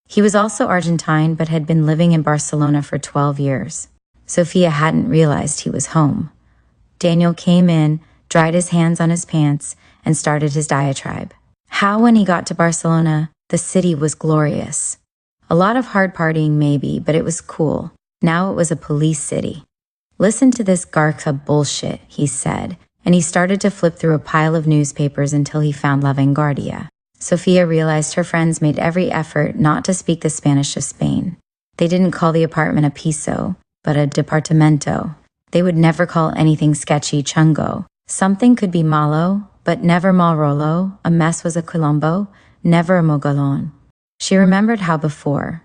He was also Argentine but had been living in Barcelona for 12 years. Sophia hadn't realized he was home. Daniel came in, dried his hands on his pants, and started his diatribe. How when he got to Barcelona, the city was glorious. A lot of hard partying maybe, but it was cool. Now it was a police city. Listen to this Garca bullshit, he said, and he started to flip through a pile of newspapers until he found La Vanguardia. Sophia realized her friends made every effort not to speak the Spanish of Spain. They didn't call the apartment a piso, but a departamento. They would never call anything sketchy chungo. Something could be malo, but never mal rolo. A mess was a quilombo, never a mogalon. She remembered how before,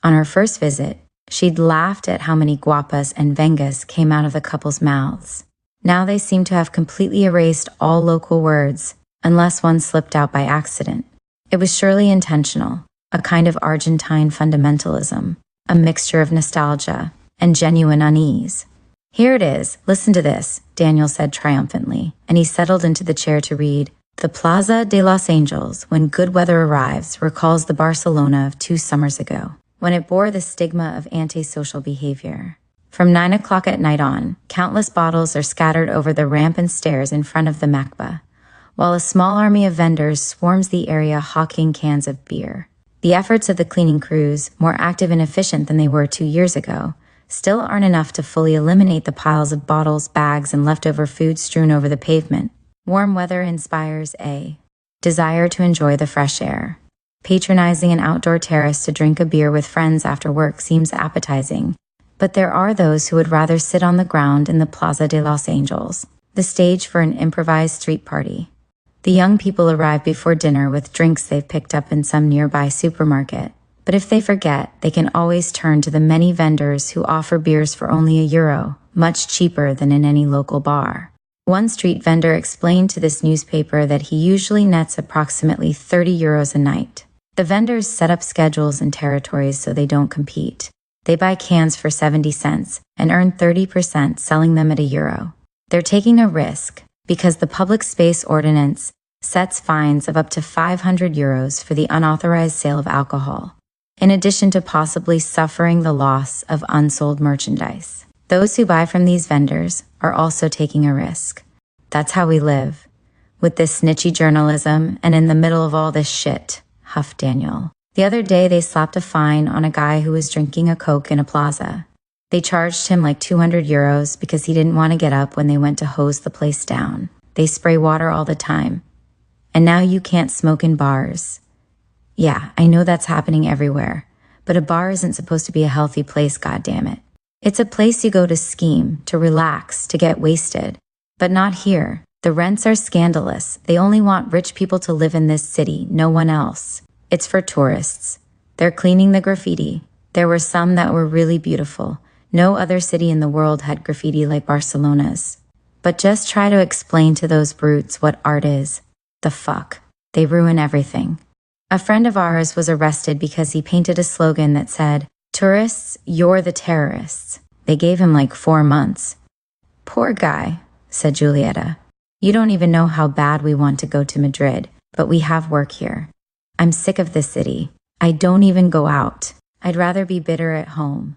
on her first visit, she'd laughed at how many guapas and vengas came out of the couple's mouths. Now they seemed to have completely erased all local words, unless one slipped out by accident. It was surely intentional, a kind of Argentine fundamentalism, a mixture of nostalgia and genuine unease. Here it is, listen to this, Daniel said triumphantly, and he settled into the chair to read. The Plaza de Los Angeles, when good weather arrives, recalls the Barcelona of 2 summers ago, when it bore the stigma of antisocial behavior. From 9 o'clock at night on, countless bottles are scattered over the ramp and stairs in front of the Macba, while a small army of vendors swarms the area hawking cans of beer. The efforts of the cleaning crews, more active and efficient than they were 2 years ago, still aren't enough to fully eliminate the piles of bottles, bags, and leftover food strewn over the pavement. Warm weather inspires a desire to enjoy the fresh air. Patronizing an outdoor terrace to drink a beer with friends after work seems appetizing, but there are those who would rather sit on the ground in the Plaza de Los Angeles. the stage for an improvised street party. The young people arrive before dinner with drinks they've picked up in some nearby supermarket. But if they forget, they can always turn to the many vendors who offer beers for only €1, much cheaper than in any local bar. One street vendor explained to this newspaper that he usually nets approximately €30 a night. The vendors set up schedules and territories so they don't compete. They buy cans for 70 cents and earn 30% selling them at €1. They're taking a risk because the public space ordinance sets fines of up to €500 for the unauthorized sale of alcohol, in addition to possibly suffering the loss of unsold merchandise. Those who buy from these vendors are also taking a risk. That's how we live, with this snitchy journalism and in the middle of all this shit, huffed Daniel. The other day they slapped a fine on a guy who was drinking a Coke in a plaza. They charged him like €200 because he didn't want to get up when they went to hose the place down. They spray water all the time. And now you can't smoke in bars. Yeah, I know that's happening everywhere, but a bar isn't supposed to be a healthy place, goddammit. It's a place you go to scheme, to relax, to get wasted. But not here. The rents are scandalous. They only want rich people to live in this city, no one else. It's for tourists. They're cleaning the graffiti. There were some that were really beautiful. No other city in the world had graffiti like Barcelona's. But just try to explain to those brutes what art is. The fuck. They ruin everything. A friend of ours was arrested because he painted a slogan that said, "Tourists, you're the terrorists." They gave him like 4 months. Poor guy, said Julieta. You don't even know how bad we want to go to Madrid, but we have work here. I'm sick of this city. I don't even go out. I'd rather be bitter at home.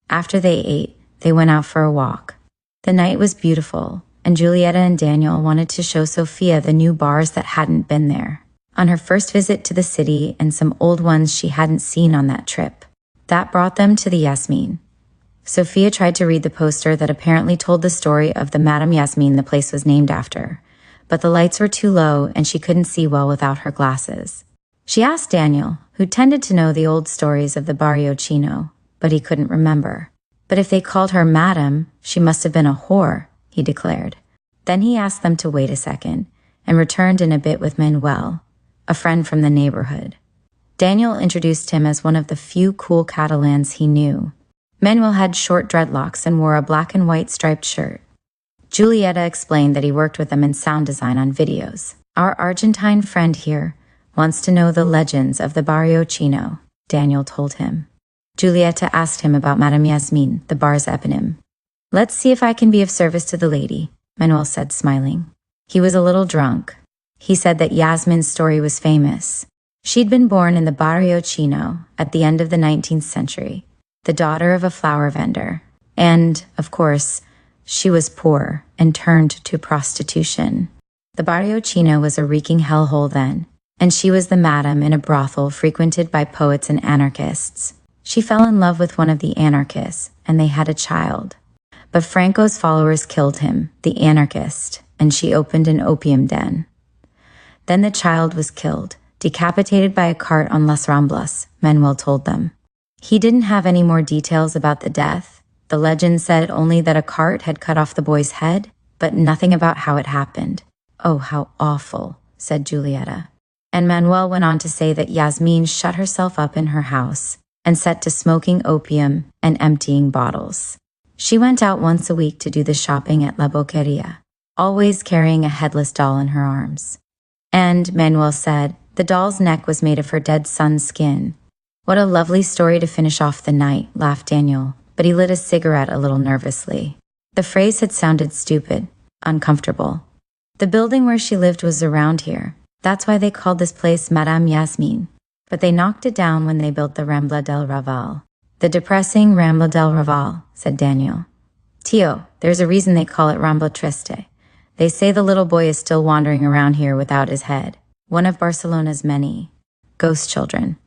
After they ate, they went out for a walk. The night was beautiful, and Julieta and Daniel wanted to show Sophia the new bars that hadn't been there. On her first visit to the city and some old ones she hadn't seen on that trip. That brought them to the Yasmin. Sophia tried to read the poster that apparently told the story of the Madame Yasmin the place was named after, but the lights were too low and she couldn't see well without her glasses. She asked Daniel, who tended to know the old stories of the Barrio Chino, but he couldn't remember. But if they called her Madame, she must have been a whore, he declared. Then he asked them to wait a second and returned in a bit with Manuel, a friend from the neighborhood. Daniel introduced him as one of the few cool Catalans he knew. Manuel had short dreadlocks and wore a black and white striped shirt. Julieta explained that he worked with them in sound design on videos. Our Argentine friend here wants to know the legends of the Barrio Chino, Daniel told him. Julieta asked him about Madame Yasmin, the bar's eponym. Let's see if I can be of service to the lady, Manuel said, smiling. He was a little drunk. He said that Yasmin's story was famous. She'd been born in the Barrio Chino at the end of the 19th century, the daughter of a flower vendor. And, of course, she was poor and turned to prostitution. The Barrio Chino was a reeking hellhole then, and she was the madam in a brothel frequented by poets and anarchists. She fell in love with one of the anarchists, and they had a child. But Franco's followers killed him, the anarchist, and she opened an opium den. Then the child was killed, decapitated by a cart on Las Ramblas, Manuel told them. He didn't have any more details about the death. The legend said only that a cart had cut off the boy's head, but nothing about how it happened. Oh, how awful, said Julieta. And Manuel went on to say that Yasmin shut herself up in her house and set to smoking opium and emptying bottles. She went out once a week to do the shopping at La Boqueria, always carrying a headless doll in her arms. And, Manuel said, the doll's neck was made of her dead son's skin. What a lovely story to finish off the night, laughed Daniel, but he lit a cigarette a little nervously. The phrase had sounded stupid, uncomfortable. The building where she lived was around here. That's why they called this place Madame Yasmin. But they knocked it down when they built the Rambla del Raval. The depressing Rambla del Raval, said Daniel. Tio, there's a reason they call it Rambla Triste. They say the little boy is still wandering around here without his head. One of Barcelona's many ghost children.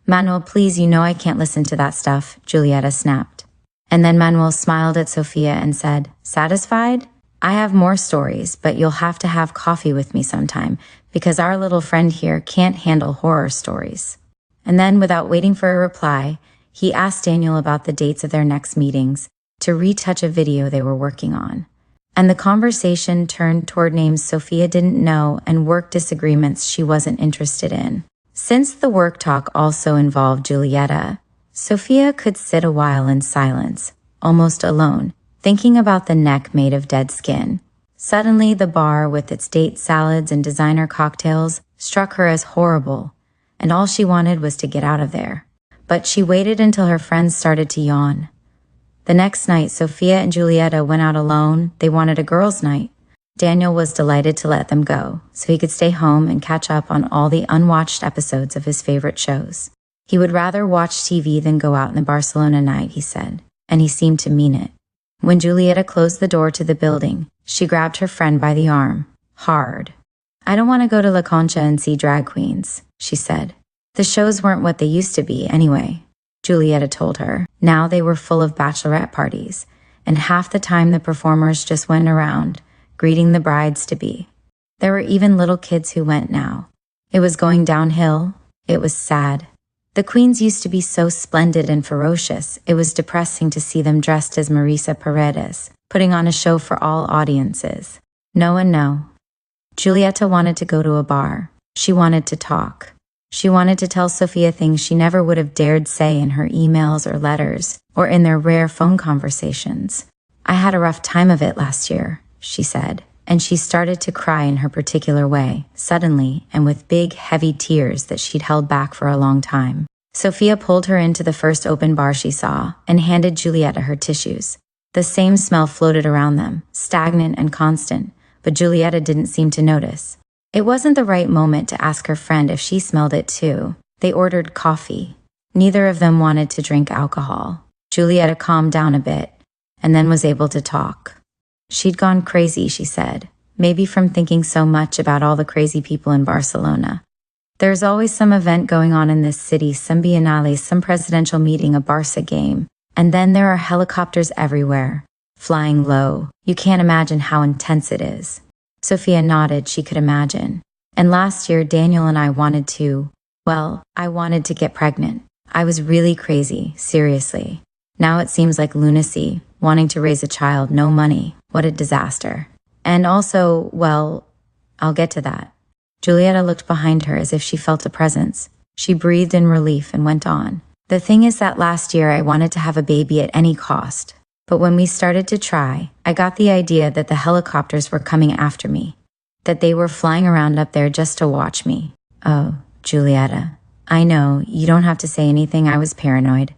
Manuel, please, you know I can't listen to that stuff, Julieta snapped. And then Manuel smiled at Sophia and said, satisfied? I have more stories, but you'll have to have coffee with me sometime, because our little friend here can't handle horror stories. And then, without waiting for a reply, he asked Daniel about the dates of their next meetings to retouch a video they were working on. And the conversation turned toward names Sophia didn't know and work disagreements she wasn't interested in. Since the work talk also involved Julieta, Sophia could sit a while in silence, almost alone, thinking about the neck made of dead skin. Suddenly, the bar with its date salads and designer cocktails struck her as horrible, and all she wanted was to get out of there. But she waited until her friends started to yawn. The next night, Sophia and Julieta went out alone. They wanted a girls' night. Daniel was delighted to let them go, so he could stay home and catch up on all the unwatched episodes of his favorite shows. He would rather watch TV than go out in the Barcelona night, he said, and he seemed to mean it. When Julieta closed the door to the building, she grabbed her friend by the arm, hard. "I don't want to go to La Concha and see drag queens," she said. "The shows weren't what they used to be anyway," Julieta told her. Now they were full of bachelorette parties, and half the time the performers just went around, greeting the brides-to-be. There were even little kids who went now. It was going downhill. It was sad. The queens used to be so splendid and ferocious, it was depressing to see them dressed as Marisa Paredes, putting on a show for all audiences. No. Julieta wanted to go to a bar. She wanted to talk. She wanted to tell Sophia things she never would have dared say in her emails or letters, or in their rare phone conversations. "I had a rough time of it last year," she said, and she started to cry in her particular way, suddenly, and with big, heavy tears that she'd held back for a long time. Sophia pulled her into the first open bar she saw, and handed Julieta her tissues. The same smell floated around them, stagnant and constant, but Julieta didn't seem to notice. It wasn't the right moment to ask her friend if she smelled it too. They ordered coffee. Neither of them wanted to drink alcohol. Julieta calmed down a bit, and then was able to talk. She'd gone crazy, she said, maybe from thinking so much about all the crazy people in Barcelona. There's always some event going on in this city, some biennale, some presidential meeting, a Barca game. And then there are helicopters everywhere, flying low. You can't imagine how intense it is. Sophia nodded. She could imagine. And last year, Daniel and I wanted to, I wanted to get pregnant. I was really crazy, seriously. Now it seems like lunacy, wanting to raise a child, no money. What a disaster. And also, I'll get to that. Julieta looked behind her as if she felt a presence. She breathed in relief and went on. "The thing is that last year I wanted to have a baby at any cost. But when we started to try, I got the idea that the helicopters were coming after me, that they were flying around up there just to watch me." "Oh, Julieta, I know, you don't have to say anything. I was paranoid.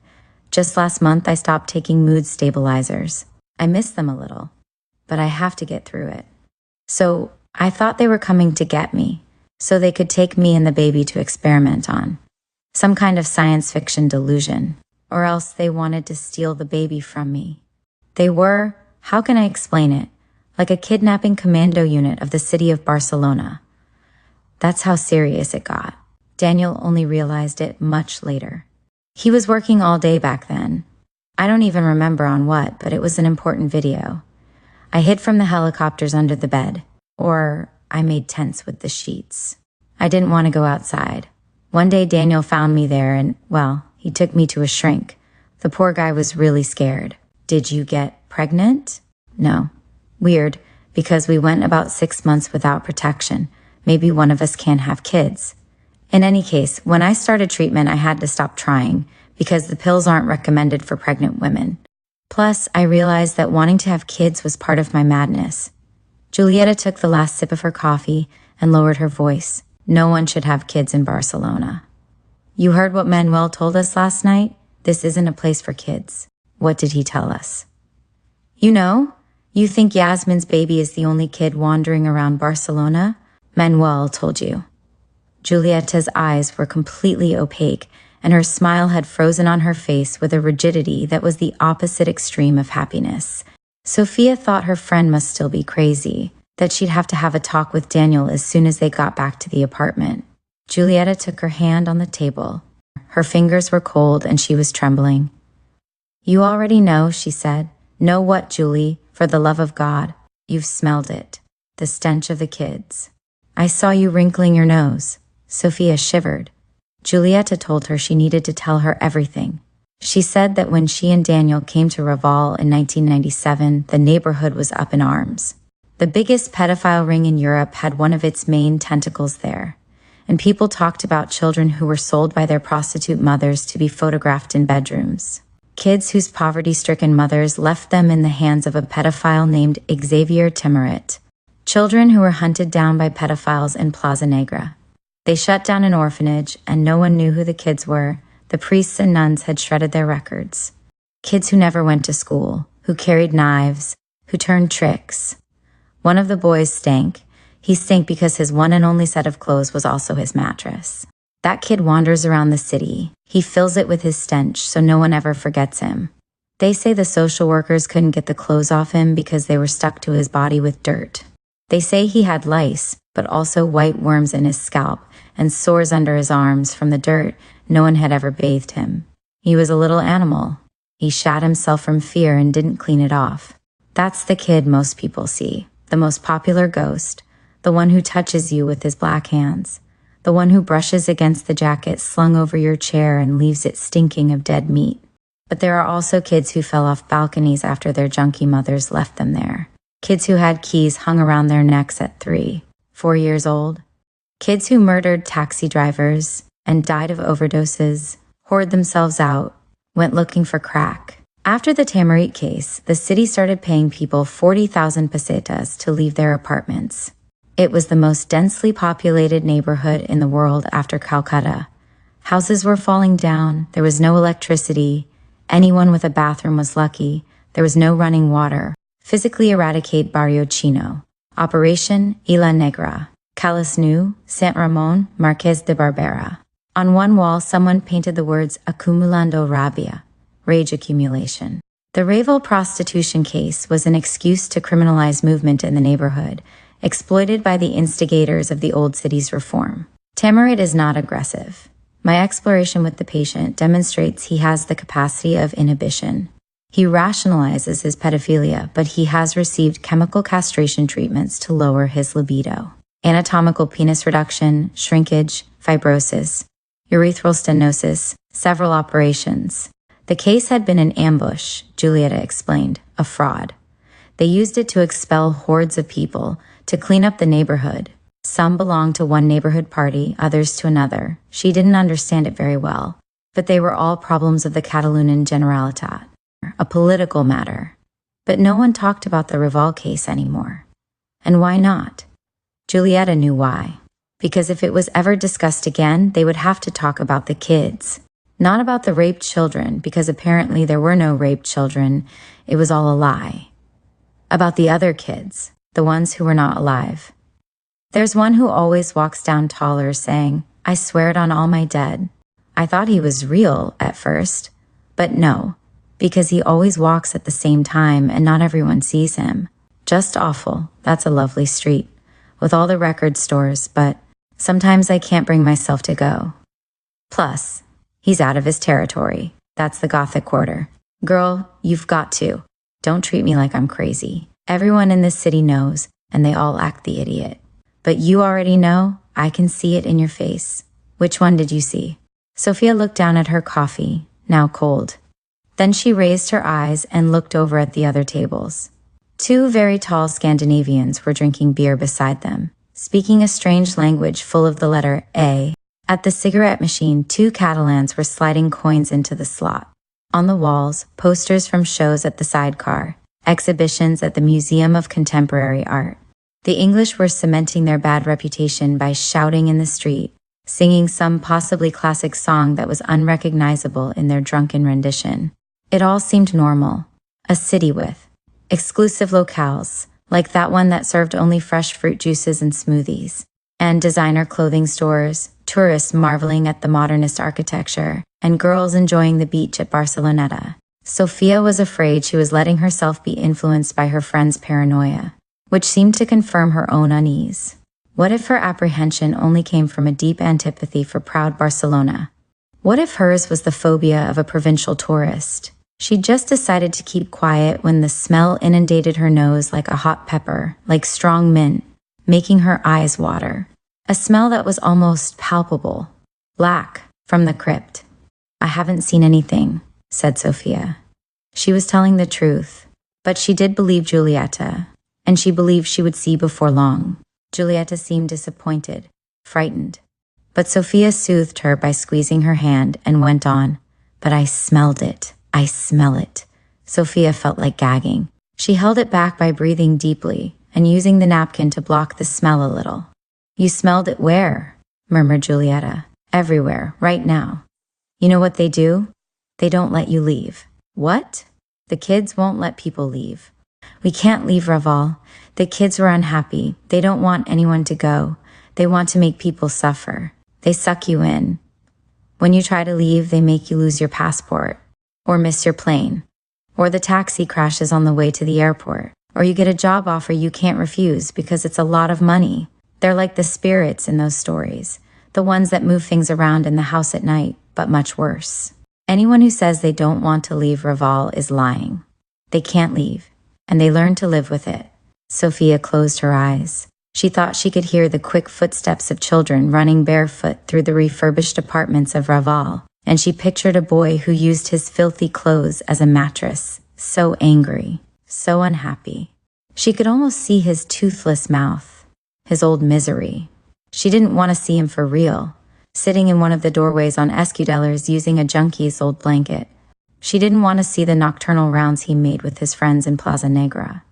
Just last month I stopped taking mood stabilizers. I miss them a little, but I have to get through it. So I thought they were coming to get me, so they could take me and the baby to experiment on. Some kind of science fiction delusion. Or else they wanted to steal the baby from me. They were, how can I explain it, like a kidnapping commando unit of the city of Barcelona. That's how serious it got. Daniel only realized it much later. He was working all day back then. I don't even remember on what, but it was an important video. I hid from the helicopters under the bed, or I made tents with the sheets. I didn't want to go outside. One day Daniel found me there and, he took me to a shrink. The poor guy was really scared. "Did you get pregnant?" "No." "Weird, because we went about 6 months without protection. Maybe one of us can't have kids." In any case, when I started treatment, I had to stop trying because the pills aren't recommended for pregnant women. Plus, I realized that wanting to have kids was part of my madness. Julieta took the last sip of her coffee and lowered her voice. "No one should have kids in Barcelona." "You heard what Manuel told us last night? This isn't a place for kids." "What did he tell us?" You think Yasmin's baby is the only kid wandering around Barcelona? Manuel told you." Julieta's eyes were completely opaque, and her smile had frozen on her face with a rigidity that was the opposite extreme of happiness. Sophia thought her friend must still be crazy, that she'd have to have a talk with Daniel as soon as they got back to the apartment. Julieta took her hand on the table. Her fingers were cold and she was trembling. "You already know," she said. "Know what, Julie? For the love of God. You've smelled it. The stench of the kids." "I saw you wrinkling your nose." Sophia shivered. Julieta told her she needed to tell her everything. She said that when she and Daniel came to Raval in 1997, the neighborhood was up in arms. The biggest pedophile ring in Europe had one of its main tentacles there, and people talked about children who were sold by their prostitute mothers to be photographed in bedrooms. Kids whose poverty-stricken mothers left them in the hands of a pedophile named Xavier Timoret. Children who were hunted down by pedophiles in Plaza Negra. They shut down an orphanage, and no one knew who the kids were. The priests and nuns had shredded their records. Kids who never went to school, who carried knives, who turned tricks. One of the boys stank. He stank because his one and only set of clothes was also his mattress. That kid wanders around the city. He fills it with his stench so no one ever forgets him. They say the social workers couldn't get the clothes off him because they were stuck to his body with dirt. They say he had lice, but also white worms in his scalp and sores under his arms from the dirt. No one had ever bathed him. He was a little animal. He shat himself from fear and didn't clean it off. That's the kid most people see. The most popular ghost. The one who touches you with his black hands. The one who brushes against the jacket slung over your chair and leaves it stinking of dead meat. But there are also kids who fell off balconies after their junkie mothers left them there. Kids who had keys hung around their necks at 3, 4 years old. Kids who murdered taxi drivers and died of overdoses, whored themselves out, went looking for crack. After the Timoret case, the city started paying people 40,000 pesetas to leave their apartments. It was the most densely populated neighborhood in the world after Calcutta. Houses were falling down, there was no electricity, anyone with a bathroom was lucky, there was no running water. Physically eradicate Barrio Chino. Operation Isla Negra. Calas Nu, Sant Ramon, Marqués de Barbera. On one wall, someone painted the words acumulando rabia, rage accumulation. The Raval prostitution case was an excuse to criminalize movement in the neighborhood, exploited by the instigators of the old city's reform. Timoret is not aggressive. My exploration with the patient demonstrates he has the capacity of inhibition. He rationalizes his pedophilia, but he has received chemical castration treatments to lower his libido. Anatomical penis reduction, shrinkage, fibrosis, urethral stenosis, several operations. The case had been an ambush, Julieta explained, a fraud. They used it to expel hordes of people, to clean up the neighborhood. Some belonged to one neighborhood party, others to another. She didn't understand it very well, but they were all problems of the Catalunan Generalitat, a political matter. But no one talked about the Raval case anymore. And why not? Julieta knew why. Because if it was ever discussed again, they would have to talk about the kids. Not about the raped children, because apparently there were no raped children. It was all a lie. About the other kids, the ones who were not alive. There's one who always walks down taller saying, I swear it on all my dead. I thought he was real at first, but no, because he always walks at the same time and not everyone sees him. Just awful. That's a lovely street, with all the record stores, but sometimes I can't bring myself to go. Plus, he's out of his territory. That's the Gothic Quarter. Girl, you've got to. Don't treat me like I'm crazy. Everyone in this city knows, and they all act the idiot. But you already know, I can see it in your face. Which one did you see? Sophia looked down at her coffee, now cold. Then she raised her eyes and looked over at the other tables. 2 very tall Scandinavians were drinking beer beside them, speaking a strange language full of the letter A. At the cigarette machine, 2 Catalans were sliding coins into the slot. On the walls, posters from shows at the sidecar, exhibitions at the Museum of Contemporary Art. The English were cementing their bad reputation by shouting in the street, singing some possibly classic song that was unrecognizable in their drunken rendition. It all seemed normal. A city with exclusive locales, like that one that served only fresh fruit juices and smoothies, and designer clothing stores, tourists marveling at the modernist architecture, and girls enjoying the beach at Barceloneta. Sophia was afraid she was letting herself be influenced by her friend's paranoia, which seemed to confirm her own unease. What if her apprehension only came from a deep antipathy for proud Barcelona? What if hers was the phobia of a provincial tourist? She just decided to keep quiet when the smell inundated her nose like a hot pepper, like strong mint, making her eyes water. A smell that was almost palpable. Black, from the crypt. I haven't seen anything. said Sophia. She was telling the truth, but she did believe Giulietta, and she believed she would see before long. Giulietta seemed disappointed, frightened, but Sophia soothed her by squeezing her hand and went on. But I smelled it. I smell it. Sophia felt like gagging. She held it back by breathing deeply and using the napkin to block the smell a little. You smelled it where? Murmured Giulietta. Everywhere, right now. You know what they do? They don't let you leave. What? The kids won't let people leave. We can't leave Raval. The kids were unhappy. They don't want anyone to go. They want to make people suffer. They suck you in. When you try to leave, they make you lose your passport, or miss your plane, or the taxi crashes on the way to the airport, or you get a job offer you can't refuse because it's a lot of money. They're like the spirits in those stories, the ones that move things around in the house at night, but much worse. Anyone who says they don't want to leave Raval is lying. They can't leave, and they learn to live with it. Sophia closed her eyes. She thought she could hear the quick footsteps of children running barefoot through the refurbished apartments of Raval, and she pictured a boy who used his filthy clothes as a mattress, so angry, so unhappy. She could almost see his toothless mouth, his old misery. She didn't want to see him for real, sitting in one of the doorways on Escudellers using a junkie's old blanket. She didn't want to see the nocturnal rounds he made with his friends in Plaza Negra.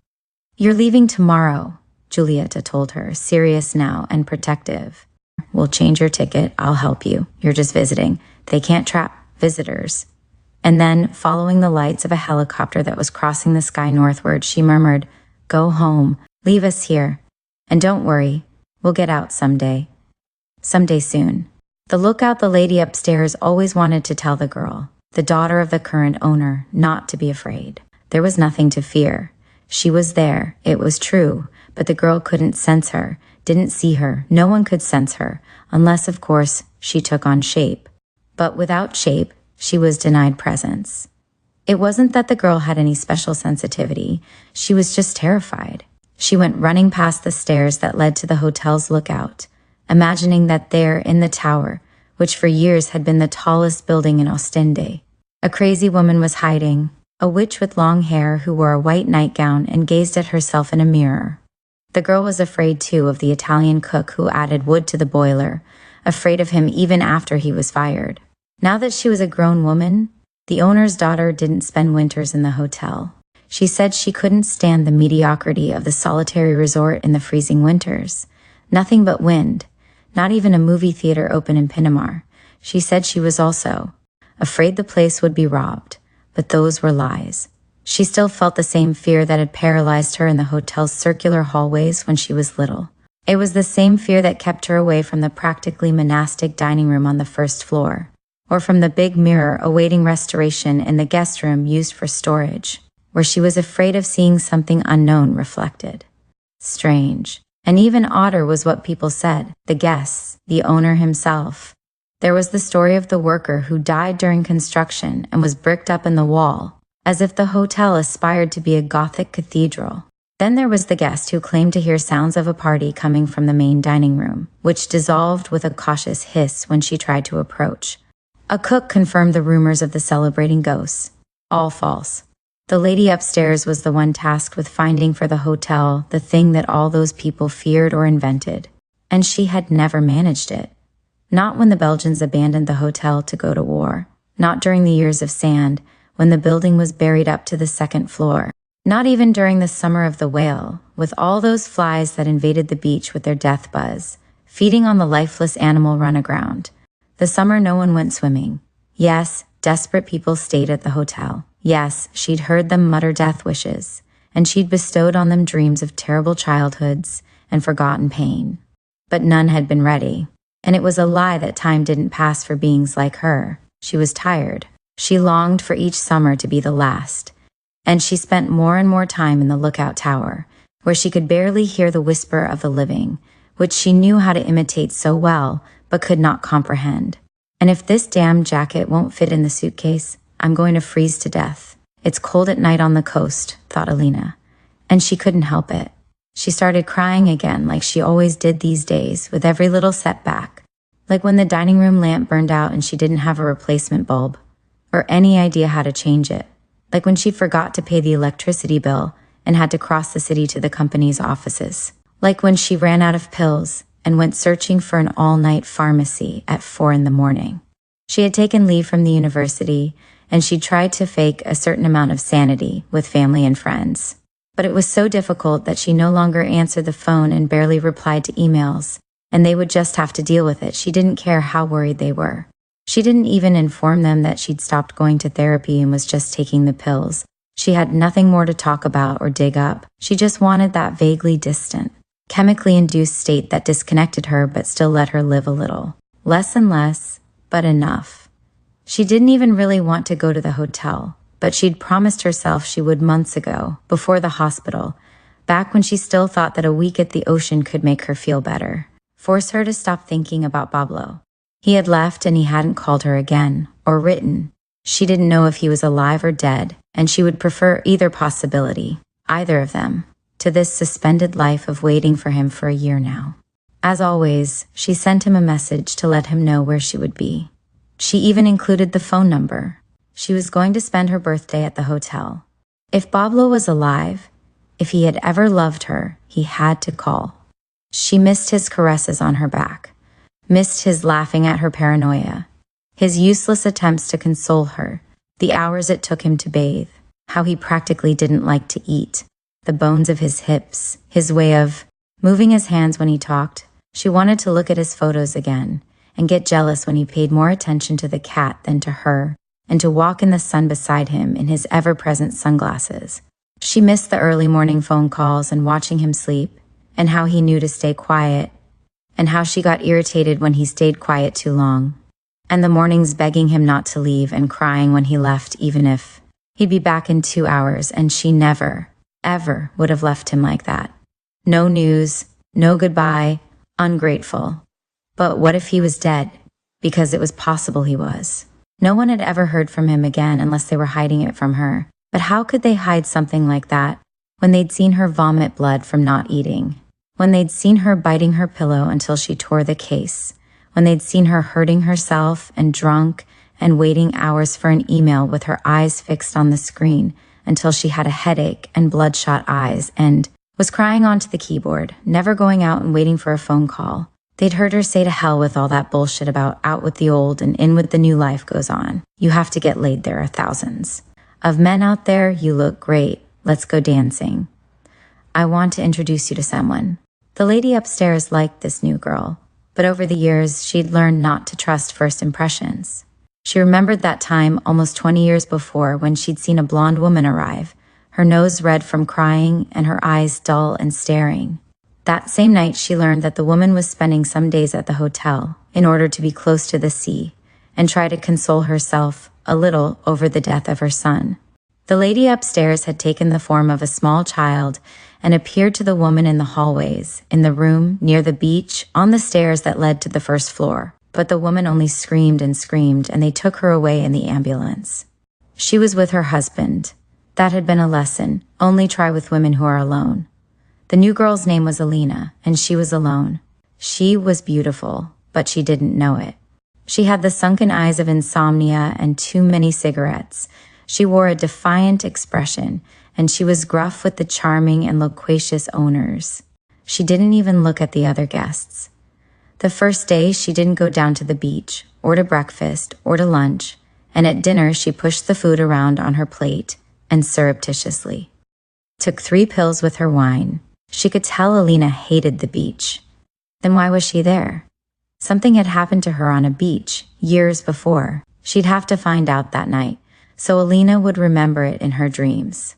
You're leaving tomorrow, Giulietta told her, serious now and protective. We'll change your ticket. I'll help you. You're just visiting. They can't trap visitors. And then, following the lights of a helicopter that was crossing the sky northward, she murmured, Go home. Leave us here. And don't worry. We'll get out someday. Someday soon. The lookout the lady upstairs always wanted to tell the girl, the daughter of the current owner, not to be afraid. There was nothing to fear. She was there. It was true. But the girl couldn't sense her, didn't see her. No one could sense her, unless, of course, she took on shape. But without shape, she was denied presence. It wasn't that the girl had any special sensitivity. She was just terrified. She went running past the stairs that led to the hotel's lookout, imagining that there in the tower, which for years had been the tallest building in Ostende, a crazy woman was hiding, a witch with long hair who wore a white nightgown and gazed at herself in a mirror. The girl was afraid, too, of the Italian cook who added wood to the boiler, afraid of him even after he was fired. Now that she was a grown woman, the owner's daughter didn't spend winters in the hotel. She said she couldn't stand the mediocrity of the solitary resort in the freezing winters. Nothing but wind, not even a movie theater open in Pinamar. She said she was also afraid the place would be robbed, but those were lies. She still felt the same fear that had paralyzed her in the hotel's circular hallways when she was little. It was the same fear that kept her away from the practically monastic dining room on the first floor, or from the big mirror awaiting restoration in the guest room used for storage, where she was afraid of seeing something unknown reflected. Strange. And even odder was what people said, the guests, the owner himself. There was the story of the worker who died during construction and was bricked up in the wall, as if the hotel aspired to be a Gothic cathedral. Then there was the guest who claimed to hear sounds of a party coming from the main dining room, which dissolved with a cautious hiss when she tried to approach. A cook confirmed the rumors of the celebrating ghosts. All false. The lady upstairs was the one tasked with finding for the hotel the thing that all those people feared or invented, and she had never managed it. Not when the Belgians abandoned the hotel to go to war, not during the years of sand, when the building was buried up to the second floor. Not even during the summer of the whale, with all those flies that invaded the beach with their death buzz, feeding on the lifeless animal run aground. The summer no one went swimming. Yes, desperate people stayed at the hotel. Yes, she'd heard them mutter death wishes, and she'd bestowed on them dreams of terrible childhoods and forgotten pain. But none had been ready, and it was a lie that time didn't pass for beings like her. She was tired. She longed for each summer to be the last, and she spent more and more time in the lookout tower, where she could barely hear the whisper of the living, which she knew how to imitate so well, but could not comprehend. And if this damn jacket won't fit in the suitcase, I'm going to freeze to death. It's cold at night on the coast, thought Alina, and she couldn't help it. She started crying again like she always did these days, with every little setback, like when the dining room lamp burned out and she didn't have a replacement bulb, or any idea how to change it, like when she forgot to pay the electricity bill and had to cross the city to the company's offices, like when she ran out of pills and went searching for an all-night pharmacy at 4 a.m. She had taken leave from the university, and she tried to fake a certain amount of sanity with family and friends. But it was so difficult that she no longer answered the phone and barely replied to emails, and they would just have to deal with it. She didn't care how worried they were. She didn't even inform them that she'd stopped going to therapy and was just taking the pills. She had nothing more to talk about or dig up. She just wanted that vaguely distant, chemically induced state that disconnected her but still let her live a little. Less and less, but enough. She didn't even really want to go to the hotel, but she'd promised herself she would months ago, before the hospital, back when she still thought that a week at the ocean could make her feel better. Force her to stop thinking about Pablo. He had left and he hadn't called her again, or written. She didn't know if he was alive or dead, and she would prefer either possibility, either of them, to this suspended life of waiting for him for a year now. As always, she sent him a message to let him know where she would be. She even included the phone number. She was going to spend her birthday at the hotel. If Pablo was alive, if he had ever loved her, he had to call. She missed his caresses on her back, missed his laughing at her paranoia, his useless attempts to console her, the hours it took him to bathe, how he practically didn't like to eat, the bones of his hips, his way of moving his hands when he talked. She wanted to look at his photos again and get jealous when he paid more attention to the cat than to her, and to walk in the sun beside him in his ever-present sunglasses. She missed the early morning phone calls and watching him sleep, and how he knew to stay quiet, and how she got irritated when he stayed quiet too long, and the mornings begging him not to leave and crying when he left, even if he'd be back in 2 hours, and she never, ever would have left him like that. No news, no goodbye, ungrateful. But what if he was dead? Because it was possible he was. No one had ever heard from him again unless they were hiding it from her. But how could they hide something like that when they'd seen her vomit blood from not eating? When they'd seen her biting her pillow until she tore the case? When they'd seen her hurting herself and drunk and waiting hours for an email with her eyes fixed on the screen until she had a headache and bloodshot eyes and was crying onto the keyboard, never going out and waiting for a phone call? They'd heard her say to hell with all that bullshit about out with the old and in with the new life goes on. You have to get laid, there are thousands. Of men out there, you look great. Let's go dancing. I want to introduce you to someone. The lady upstairs liked this new girl, but over the years, she'd learned not to trust first impressions. She remembered that time almost 20 years before when she'd seen a blonde woman arrive, her nose red from crying and her eyes dull and staring. That same night, she learned that the woman was spending some days at the hotel in order to be close to the sea and try to console herself a little over the death of her son. The lady upstairs had taken the form of a small child and appeared to the woman in the hallways, in the room, near the beach, on the stairs that led to the first floor. But the woman only screamed, and they took her away in the ambulance. She was with her husband. That had been a lesson. Only try with women who are alone. The new girl's name was Alina, and she was alone. She was beautiful, but she didn't know it. She had the sunken eyes of insomnia and too many cigarettes. She wore a defiant expression, and she was gruff with the charming and loquacious owners. She didn't even look at the other guests. The first day, she didn't go down to the beach, or to breakfast, or to lunch, and at dinner she pushed the food around on her plate, and surreptitiously took 3 pills with her wine. She could tell Alina hated the beach. Then why was she there? Something had happened to her on a beach years before. She'd have to find out that night, so Alina would remember it in her dreams.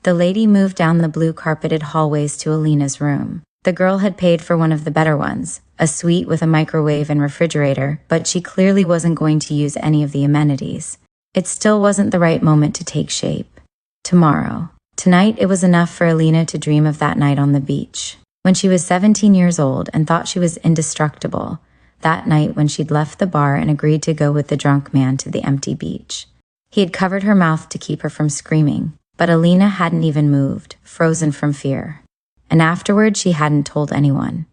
The lady moved down the blue carpeted hallways to Alina's room. The girl had paid for one of the better ones, a suite with a microwave and refrigerator, but she clearly wasn't going to use any of the amenities. It still wasn't the right moment to take shape. Tomorrow. Tonight, it was enough for Alina to dream of that night on the beach. When she was 17 years old and thought she was indestructible, that night when she'd left the bar and agreed to go with the drunk man to the empty beach. He had covered her mouth to keep her from screaming, but Alina hadn't even moved, frozen from fear. And afterward, she hadn't told anyone.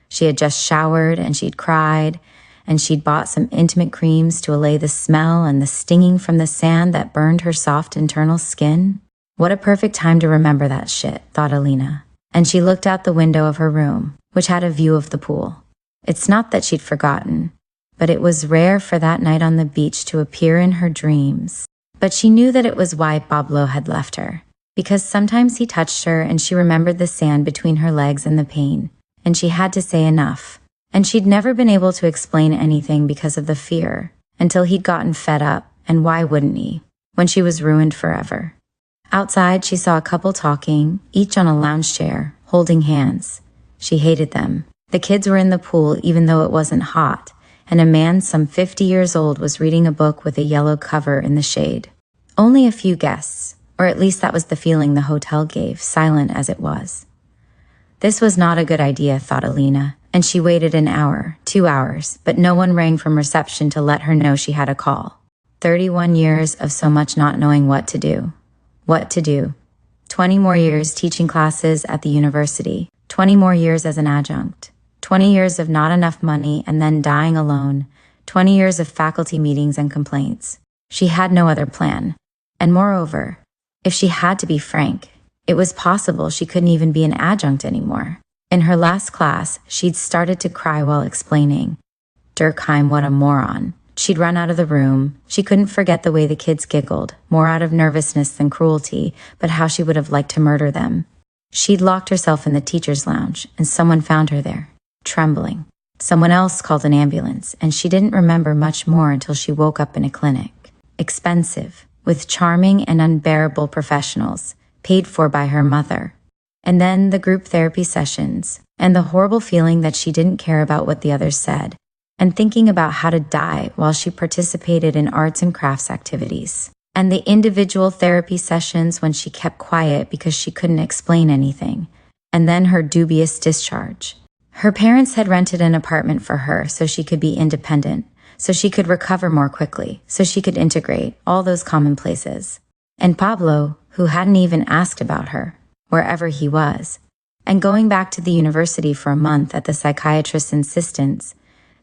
She had just showered and she'd cried, and she'd bought some intimate creams to allay the smell and the stinging from the sand that burned her soft internal skin. What a perfect time to remember that shit, thought Alina, and she looked out the window of her room, which had a view of the pool. It's not that she'd forgotten, but it was rare for that night on the beach to appear in her dreams. But she knew that it was why Pablo had left her, because sometimes he touched her and she remembered the sand between her legs and the pain, and she had to say enough. And she'd never been able to explain anything because of the fear, until he'd gotten fed up, and why wouldn't he, when she was ruined forever. Outside, she saw a couple talking, each on a lounge chair, holding hands. She hated them. The kids were in the pool even though it wasn't hot, and a man some 50 years old was reading a book with a yellow cover in the shade. Only a few guests, or at least that was the feeling the hotel gave, silent as it was. This was not a good idea, thought Alina, and she waited an hour, 2 hours, but no one rang from reception to let her know she had a call. 31 years of so much not knowing what to do. What to do. 20 more years teaching classes at the university. 20 more years as an adjunct. 20 years of not enough money and then dying alone. 20 years of faculty meetings and complaints. She had no other plan. And moreover, if she had to be frank, it was possible she couldn't even be an adjunct anymore. In her last class, she'd started to cry while explaining. Durkheim, what a moron. She'd run out of the room. She couldn't forget the way the kids giggled, more out of nervousness than cruelty, but how she would have liked to murder them. She'd locked herself in the teacher's lounge, and someone found her there, trembling. Someone else called an ambulance, and she didn't remember much more until she woke up in a clinic. Expensive, with charming and unbearable professionals, paid for by her mother. And then the group therapy sessions, and the horrible feeling that she didn't care about what the others said, and thinking about how to die while she participated in arts and crafts activities, and the individual therapy sessions when she kept quiet because she couldn't explain anything, and then her dubious discharge. Her parents had rented an apartment for her so she could be independent, so she could recover more quickly, so she could integrate, all those commonplaces. And Pablo, who hadn't even asked about her, wherever he was, and going back to the university for a month at the psychiatrist's insistence,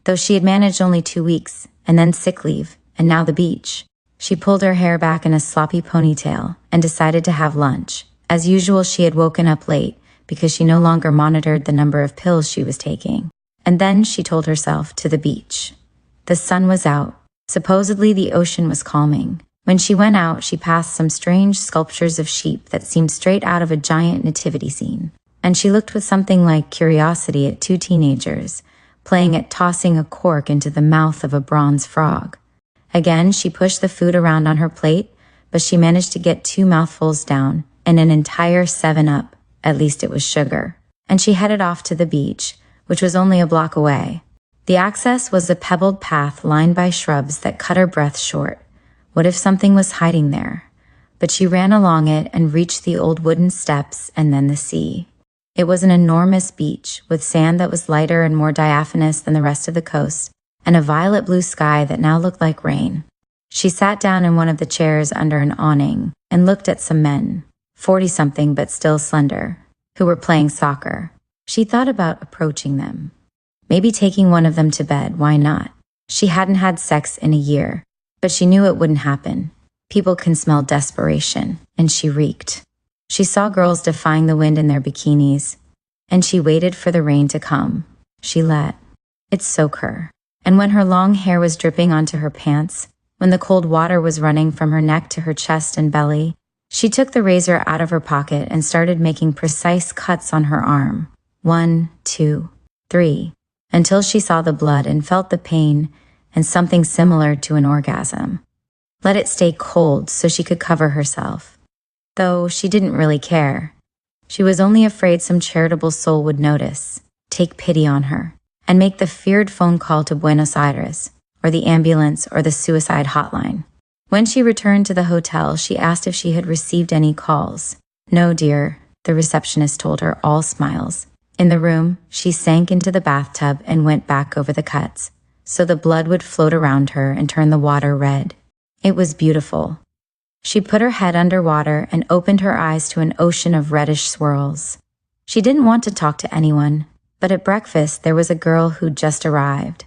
though she had managed only 2 weeks, and then sick leave, and now the beach. She pulled her hair back in a sloppy ponytail and decided to have lunch. As usual, she had woken up late because she no longer monitored the number of pills she was taking. And then she told herself to the beach. The sun was out. Supposedly the ocean was calming. When she went out, she passed some strange sculptures of sheep that seemed straight out of a giant nativity scene. And she looked with something like curiosity at 2 teenagers, playing at tossing a cork into the mouth of a bronze frog. Again, she pushed the food around on her plate, but she managed to get 2 mouthfuls down and an entire 7-Up, at least it was sugar. And she headed off to the beach, which was only a block away. The access was a pebbled path lined by shrubs that cut her breath short. What if something was hiding there? But she ran along it and reached the old wooden steps and then the sea. It was an enormous beach with sand that was lighter and more diaphanous than the rest of the coast, and a violet blue sky that now looked like rain. She sat down in one of the chairs under an awning and looked at some men, 40-something but still slender, who were playing soccer. She thought about approaching them. Maybe taking one of them to bed, why not? She hadn't had sex in a year, but she knew it wouldn't happen. People can smell desperation, and she reeked. She saw girls defying the wind in their bikinis, and she waited for the rain to come. She let it soak her. And when her long hair was dripping onto her pants, when the cold water was running from her neck to her chest and belly, she took the razor out of her pocket and started making precise cuts on her arm. 1, 2, 3, until she saw the blood and felt the pain and something similar to an orgasm. Let it stay cold so she could cover herself. Though she didn't really care. She was only afraid some charitable soul would notice, take pity on her, and make the feared phone call to Buenos Aires, or the ambulance, or the suicide hotline. When she returned to the hotel, she asked if she had received any calls. No, dear, the receptionist told her, all smiles. In the room, she sank into the bathtub and went back over the cuts, so the blood would float around her and turn the water red. It was beautiful. She put her head underwater and opened her eyes to an ocean of reddish swirls. She didn't want to talk to anyone, but at breakfast there was a girl who'd just arrived.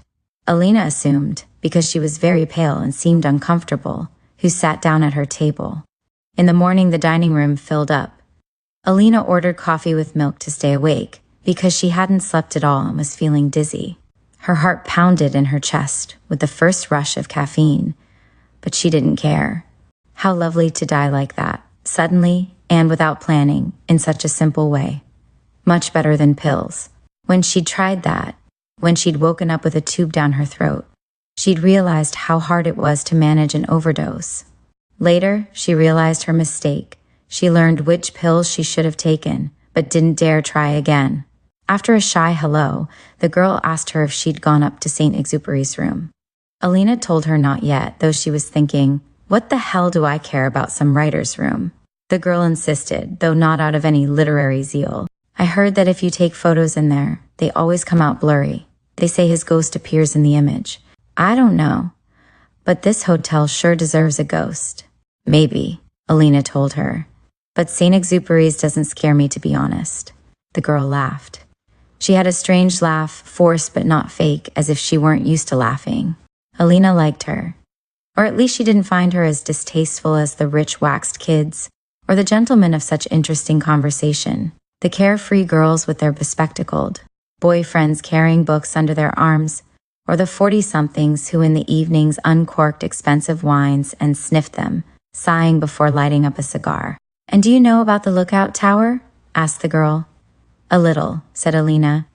Alina assumed, because she was very pale and seemed uncomfortable, who sat down at her table. In the morning, the dining room filled up. Alina ordered coffee with milk to stay awake, because she hadn't slept at all and was feeling dizzy. Her heart pounded in her chest with the first rush of caffeine, but she didn't care. How lovely to die like that, suddenly and without planning, in such a simple way. Much better than pills. When she'd tried that, when she'd woken up with a tube down her throat, she'd realized how hard it was to manage an overdose. Later, she realized her mistake. She learned which pills she should have taken, but didn't dare try again. After a shy hello, the girl asked her if she'd gone up to St. Exupery's room. Alina told her not yet, though she was thinking, what the hell do I care about some writer's room? The girl insisted, though not out of any literary zeal. I heard that if you take photos in there, they always come out blurry. They say his ghost appears in the image. I don't know, but this hotel sure deserves a ghost. Maybe, Alina told her. But St. Exupery's doesn't scare me, to be honest. The girl laughed. She had a strange laugh, forced but not fake, as if she weren't used to laughing. Alina liked her. Or at least she didn't find her as distasteful as the rich waxed kids, or the gentlemen of such interesting conversation. The carefree girls with their bespectacled boyfriends carrying books under their arms, or the 40-somethings who in the evenings uncorked expensive wines and sniffed them, sighing before lighting up a cigar. And do you know about the lookout tower? Asked the girl. A little, said Alina.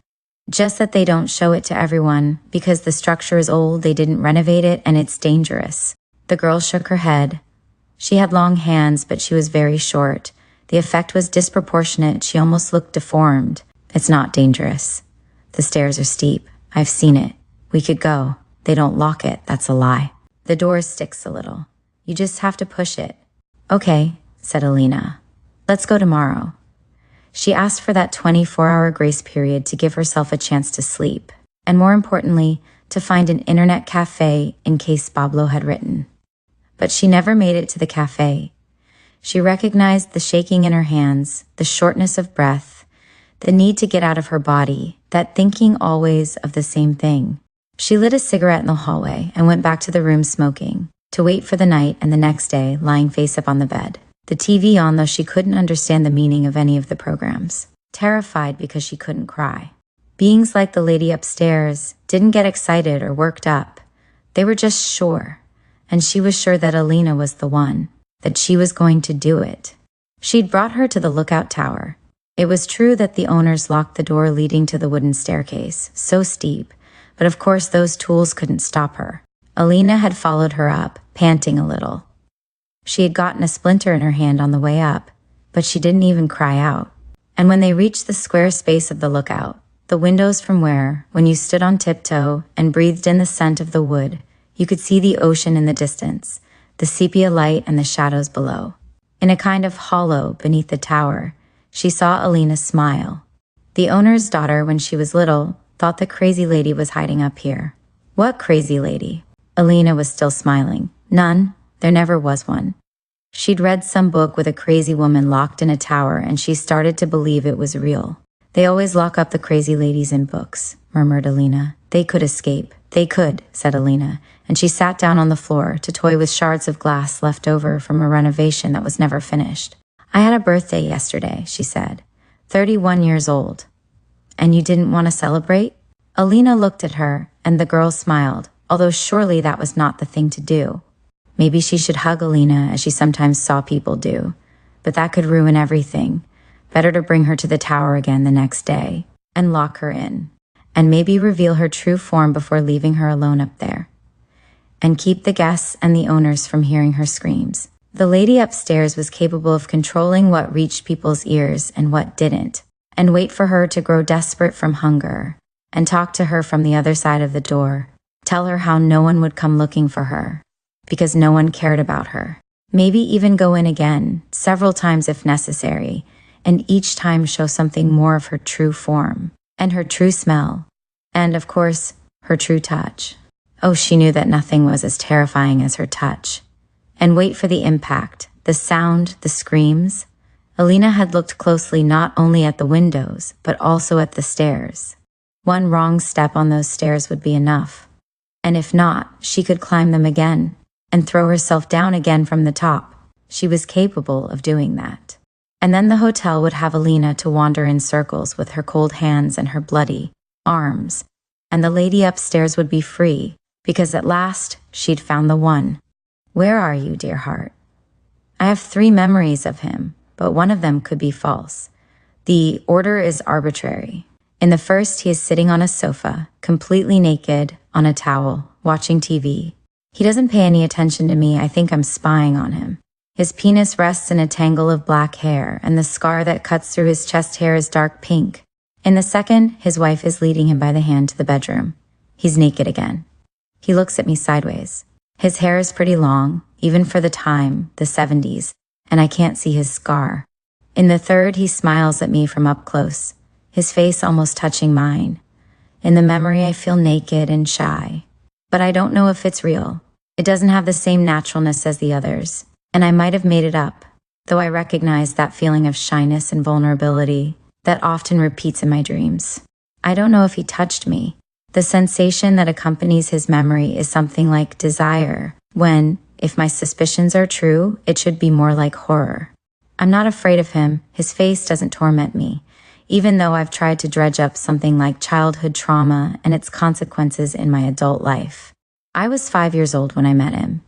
Just that they don't show it to everyone, because the structure is old, they didn't renovate it, and it's dangerous. The girl shook her head. She had long hands, but she was very short. The effect was disproportionate. She almost looked deformed. It's not dangerous. The stairs are steep. I've seen it. We could go. They don't lock it. That's a lie. The door sticks a little. You just have to push it. Okay, said Alina. Let's go tomorrow. She asked for that 24-hour grace period to give herself a chance to sleep, and more importantly, to find an internet cafe in case Pablo had written. But she never made it to the cafe. She recognized the shaking in her hands, the shortness of breath, the need to get out of her body, that thinking always of the same thing. She lit a cigarette in the hallway and went back to the room smoking, to wait for the night and the next day, lying face up on the bed. The TV on, though she couldn't understand the meaning of any of the programs. Terrified because she couldn't cry. Beings like the lady upstairs didn't get excited or worked up. They were just sure. And she was sure that Alina was the one, that she was going to do it. She'd brought her to the lookout tower. It was true that the owners locked the door leading to the wooden staircase, so steep, but of course those tools couldn't stop her. Alina had followed her up, panting a little. She had gotten a splinter in her hand on the way up, but she didn't even cry out. And when they reached the square space of the lookout, the windows from where, when you stood on tiptoe and breathed in the scent of the wood, you could see the ocean in the distance, the sepia light and the shadows below. In a kind of hollow beneath the tower, she saw Alina smile. The owner's daughter, when she was little, thought the crazy lady was hiding up here. What crazy lady? Alina was still smiling. None. There never was one. She'd read some book with a crazy woman locked in a tower, and she started to believe it was real. They always lock up the crazy ladies in books, murmured Alina. They could escape. They could, said Alina, and she sat down on the floor to toy with shards of glass left over from a renovation that was never finished. I had a birthday yesterday, she said. 31 years old. And you didn't want to celebrate? Alina looked at her, and the girl smiled, although surely that was not the thing to do. Maybe she should hug Alina, as she sometimes saw people do, but that could ruin everything. Better to bring her to the tower again the next day, and lock her in, and maybe reveal her true form before leaving her alone up there, and keep the guests and the owners from hearing her screams. The lady upstairs was capable of controlling what reached people's ears and what didn't, and wait for her to grow desperate from hunger, and talk to her from the other side of the door, tell her how no one would come looking for her, because no one cared about her. Maybe even go in again, several times if necessary, and each time show something more of her true form, and her true smell, and, of course, her true touch. Oh, she knew that nothing was as terrifying as her touch. And wait for the impact, the sound, the screams. Alina had looked closely not only at the windows, but also at the stairs. One wrong step on those stairs would be enough. And if not, she could climb them again and throw herself down again from the top. She was capable of doing that. And then the hotel would have Alina to wander in circles with her cold hands and her bloody arms. And the lady upstairs would be free, because at last she'd found the one. Where are you, dear heart? I have 3 memories of him, but one of them could be false. The order is arbitrary. In the first, he is sitting on a sofa, completely naked, on a towel, watching TV. He doesn't pay any attention to me. I think I'm spying on him. His penis rests in a tangle of black hair, and the scar that cuts through his chest hair is dark pink. In the second, his wife is leading him by the hand to the bedroom. He's naked again. He looks at me sideways. His hair is pretty long, even for the time, the 70s, and I can't see his scar. In the third, he smiles at me from up close, his face almost touching mine. In the memory, I feel naked and shy. But I don't know if it's real. It doesn't have the same naturalness as the others, and I might have made it up, though I recognize that feeling of shyness and vulnerability that often repeats in my dreams. I don't know if he touched me. The sensation that accompanies his memory is something like desire, when, if my suspicions are true, it should be more like horror. I'm not afraid of him. His face doesn't torment me, even though I've tried to dredge up something like childhood trauma and its consequences in my adult life. I was 5 years old when I met him.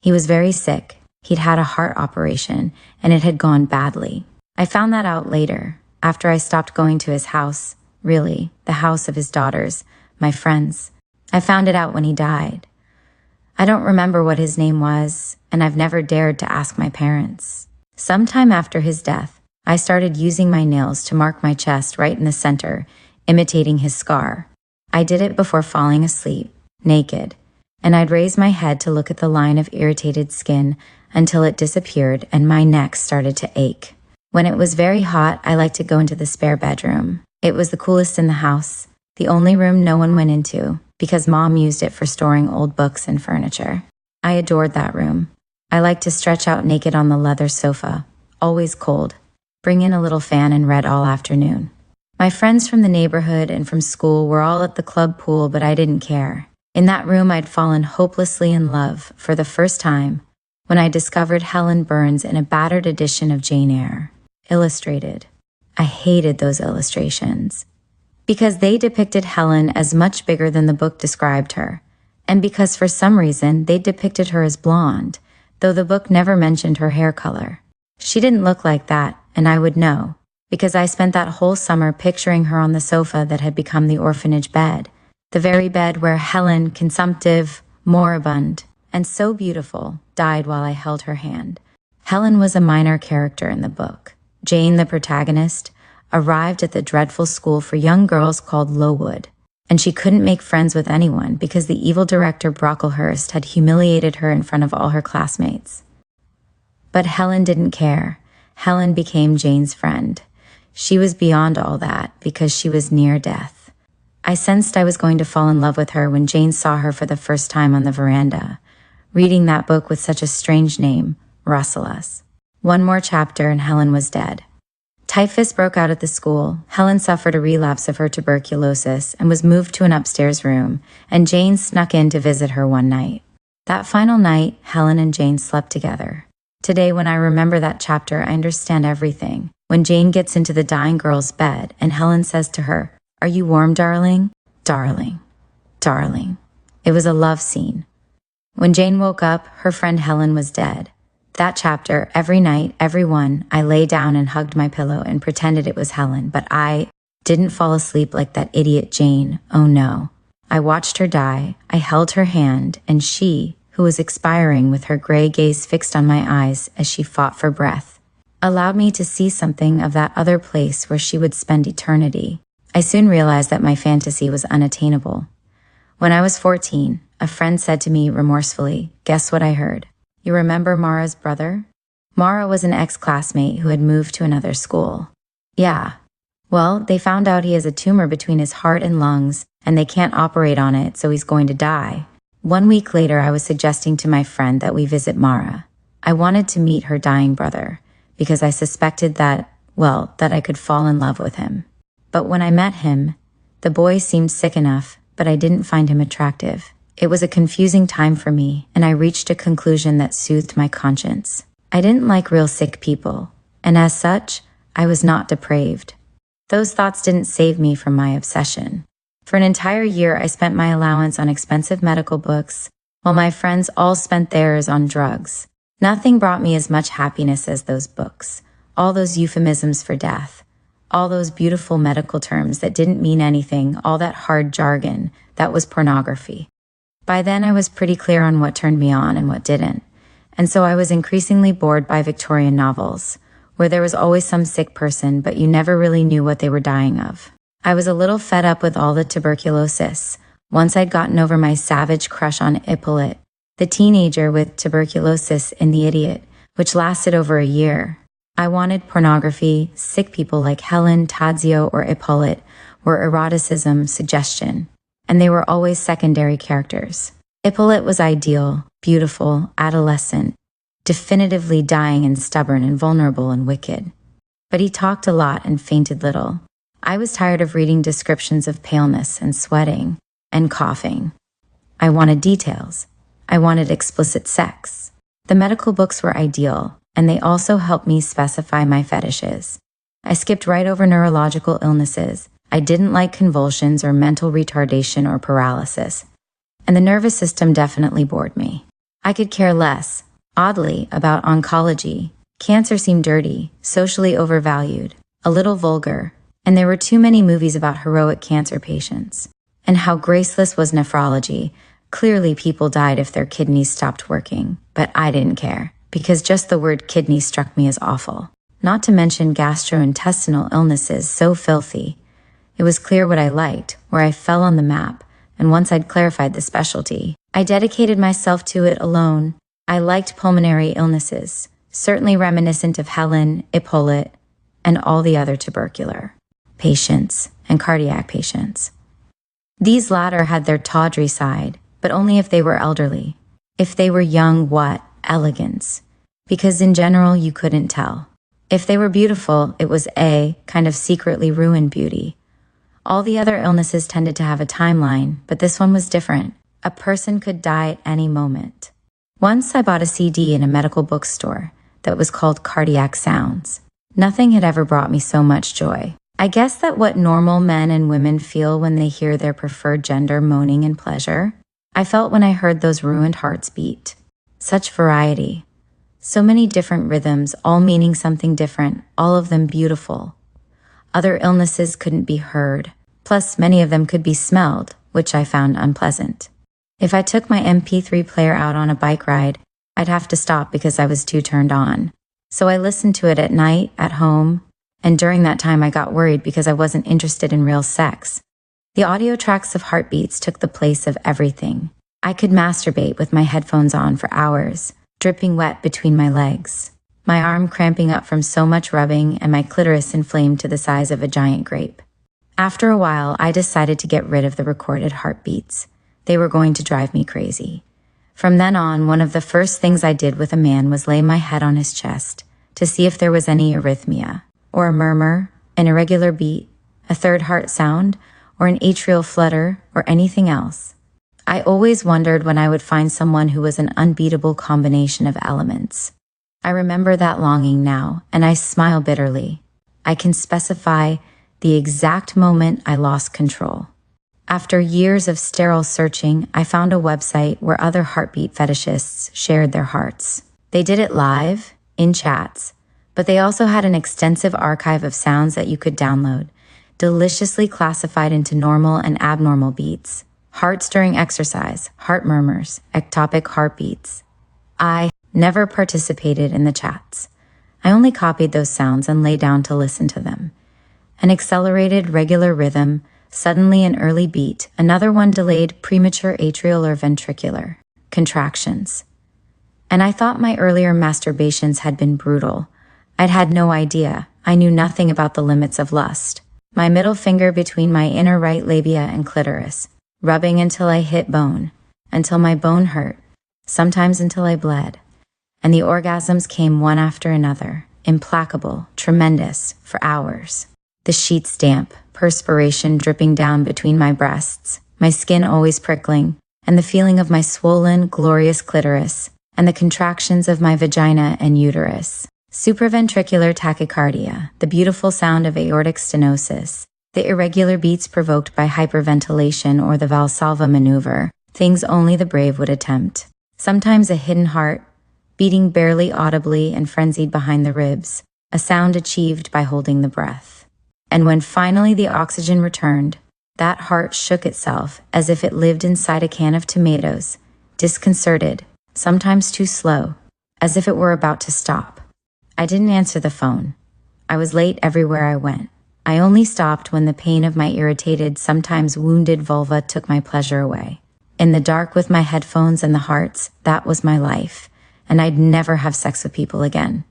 He was very sick. He'd had a heart operation, and it had gone badly. I found that out later, after I stopped going to his house, really, the house of his daughters, my friends. I found it out when he died. I don't remember what his name was, and I've never dared to ask my parents. Sometime after his death, I started using my nails to mark my chest right in the center, imitating his scar. I did it before falling asleep, naked, and I'd raise my head to look at the line of irritated skin until it disappeared and my neck started to ache. When it was very hot, I liked to go into the spare bedroom. It was the coolest in the house, the only room no one went into, because Mom used it for storing old books and furniture. I adored that room. I liked to stretch out naked on the leather sofa, always cold, bring in a little fan and read all afternoon. My friends from the neighborhood and from school were all at the club pool, but I didn't care. In that room, I'd fallen hopelessly in love for the first time when I discovered Helen Burns in a battered edition of Jane Eyre, illustrated. I hated those illustrations because they depicted Helen as much bigger than the book described her, and because for some reason they depicted her as blonde, though the book never mentioned her hair color. She didn't look like that, and I would know, because I spent that whole summer picturing her on the sofa that had become the orphanage bed, the very bed where Helen, consumptive, moribund, and so beautiful, died while I held her hand. Helen was a minor character in the book. Jane, the protagonist, arrived at the dreadful school for young girls called Lowood, and she couldn't make friends with anyone because the evil director Brocklehurst had humiliated her in front of all her classmates. But Helen didn't care. Helen became Jane's friend. She was beyond all that because she was near death. I sensed I was going to fall in love with her when Jane saw her for the first time on the veranda, reading that book with such a strange name, Rasselas. One more chapter and Helen was dead. Typhus broke out at the school. Helen suffered a relapse of her tuberculosis and was moved to an upstairs room, and Jane snuck in to visit her one night. That final night, Helen and Jane slept together. Today, when I remember that chapter, I understand everything. When Jane gets into the dying girl's bed and Helen says to her, "Are you warm, darling?" Darling. Darling. It was a love scene. When Jane woke up, her friend Helen was dead. That chapter, every night, every one, I lay down and hugged my pillow and pretended it was Helen, but I didn't fall asleep like that idiot Jane. Oh no. I watched her die. I held her hand, and she, who was expiring with her gray gaze fixed on my eyes as she fought for breath, allowed me to see something of that other place where she would spend eternity. I soon realized that my fantasy was unattainable. When I was 14, a friend said to me remorsefully, "Guess what I heard? You remember Mara's brother?" Mara was an ex-classmate who had moved to another school. Yeah. Well, they found out he has a tumor between his heart and lungs, and they can't operate on it, so he's going to die. 1 week later, I was suggesting to my friend that we visit Mara. I wanted to meet her dying brother, because I suspected that I could fall in love with him. But when I met him, the boy seemed sick enough, but I didn't find him attractive. It was a confusing time for me, and I reached a conclusion that soothed my conscience. I didn't like real sick people, and as such, I was not depraved. Those thoughts didn't save me from my obsession. For an entire year, I spent my allowance on expensive medical books, while my friends all spent theirs on drugs. Nothing brought me as much happiness as those books, all those euphemisms for death, all those beautiful medical terms that didn't mean anything, all that hard jargon that was pornography. By then, I was pretty clear on what turned me on and what didn't, and so I was increasingly bored by Victorian novels, where there was always some sick person, but you never really knew what they were dying of. I was a little fed up with all the tuberculosis. Once I'd gotten over my savage crush on Hippolyte, the teenager with tuberculosis in The Idiot, which lasted over a year. I wanted pornography. Sick people like Helen, Tadzio, or Hippolyte were eroticism, suggestion, and they were always secondary characters. Hippolyte was ideal, beautiful, adolescent, definitively dying and stubborn and vulnerable and wicked. But he talked a lot and fainted little. I was tired of reading descriptions of paleness and sweating and coughing. I wanted details. I wanted explicit sex. The medical books were ideal, and they also helped me specify my fetishes. I skipped right over neurological illnesses. I didn't like convulsions or mental retardation or paralysis, and the nervous system definitely bored me. I could care less, oddly, about oncology. Cancer seemed dirty, socially overvalued, a little vulgar, and there were too many movies about heroic cancer patients. And how graceless was nephrology. Clearly people died if their kidneys stopped working, but I didn't care, because just the word kidney struck me as awful. Not to mention gastrointestinal illnesses so filthy. It was clear what I liked, where I fell on the map, and once I'd clarified the specialty, I dedicated myself to it alone. I liked pulmonary illnesses, certainly reminiscent of Helen, Hippolyte, and all the other tubercular patients and cardiac patients. These latter had their tawdry side, but only if they were elderly. If they were young, what? Elegance. Because in general, you couldn't tell. If they were beautiful, it was a kind of secretly ruined beauty. All the other illnesses tended to have a timeline, but this one was different. A person could die at any moment. Once I bought a CD in a medical bookstore that was called Cardiac Sounds. Nothing had ever brought me so much joy. I guess that what normal men and women feel when they hear their preferred gender moaning in pleasure, I felt when I heard those ruined hearts beat. Such variety. So many different rhythms, all meaning something different, all of them beautiful. Other illnesses couldn't be heard, plus many of them could be smelled, which I found unpleasant. If I took my MP3 player out on a bike ride, I'd have to stop because I was too turned on. So I listened to it at night, at home, and during that time I got worried because I wasn't interested in real sex. The audio tracks of heartbeats took the place of everything. I could masturbate with my headphones on for hours, dripping wet between my legs, my arm cramping up from so much rubbing and my clitoris inflamed to the size of a giant grape. After a while, I decided to get rid of the recorded heartbeats. They were going to drive me crazy. From then on, one of the first things I did with a man was lay my head on his chest to see if there was any arrhythmia, or a murmur, an irregular beat, a third heart sound, or an atrial flutter, or anything else. I always wondered when I would find someone who was an unbeatable combination of elements. I remember that longing now, and I smile bitterly. I can specify the exact moment I lost control. After years of sterile searching, I found a website where other heartbeat fetishists shared their hearts. They did it live, in chats, but they also had an extensive archive of sounds that you could download, deliciously classified into normal and abnormal beats, hearts during exercise, heart murmurs, ectopic heartbeats. I never participated in the chats. I only copied those sounds and lay down to listen to them. An accelerated, regular rhythm, suddenly an early beat, another one delayed, premature atrial or ventricular contractions. And I thought my earlier masturbations had been brutal. I'd had no idea. I knew nothing about the limits of lust. My middle finger between my inner right labia and clitoris, rubbing until I hit bone, until my bone hurt, sometimes until I bled. And the orgasms came one after another, implacable, tremendous, for hours. The sheets damp, perspiration dripping down between my breasts, my skin always prickling, and the feeling of my swollen, glorious clitoris, and the contractions of my vagina and uterus. Supraventricular tachycardia, the beautiful sound of aortic stenosis, the irregular beats provoked by hyperventilation or the Valsalva maneuver, things only the brave would attempt. Sometimes a hidden heart, beating barely audibly and frenzied behind the ribs, a sound achieved by holding the breath. And when finally the oxygen returned, that heart shook itself as if it lived inside a can of tomatoes, disconcerted, sometimes too slow, as if it were about to stop. I didn't answer the phone. I was late everywhere I went. I only stopped when the pain of my irritated, sometimes wounded vulva took my pleasure away. In the dark with my headphones and the hearts, that was my life, and I'd never have sex with people again.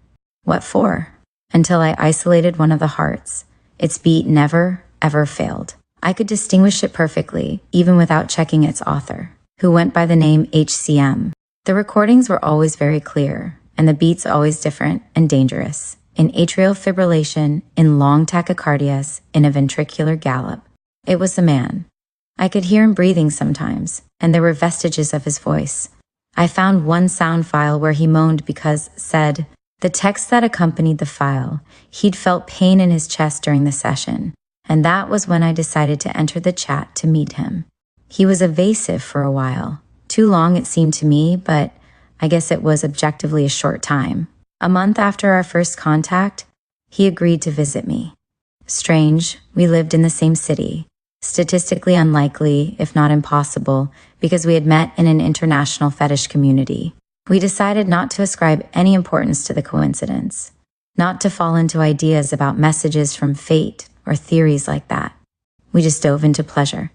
What for? Until I isolated one of the hearts. Its beat never, ever failed. I could distinguish it perfectly, even without checking its author, who went by the name HCM. The recordings were always very clear, and the beats always different and dangerous. In atrial fibrillation, in long tachycardias, in a ventricular gallop. It was the man. I could hear him breathing sometimes, and there were vestiges of his voice. I found one sound file where he moaned because, said, the text that accompanied the file, he'd felt pain in his chest during the session, and that was when I decided to enter the chat to meet him. He was evasive for a while. Too long it seemed to me, but I guess it was objectively a short time. A month after our first contact, he agreed to visit me. Strange, we lived in the same city. Statistically unlikely, if not impossible, because we had met in an international fetish community. We decided not to ascribe any importance to the coincidence, not to fall into ideas about messages from fate or theories like that. We just dove into pleasure.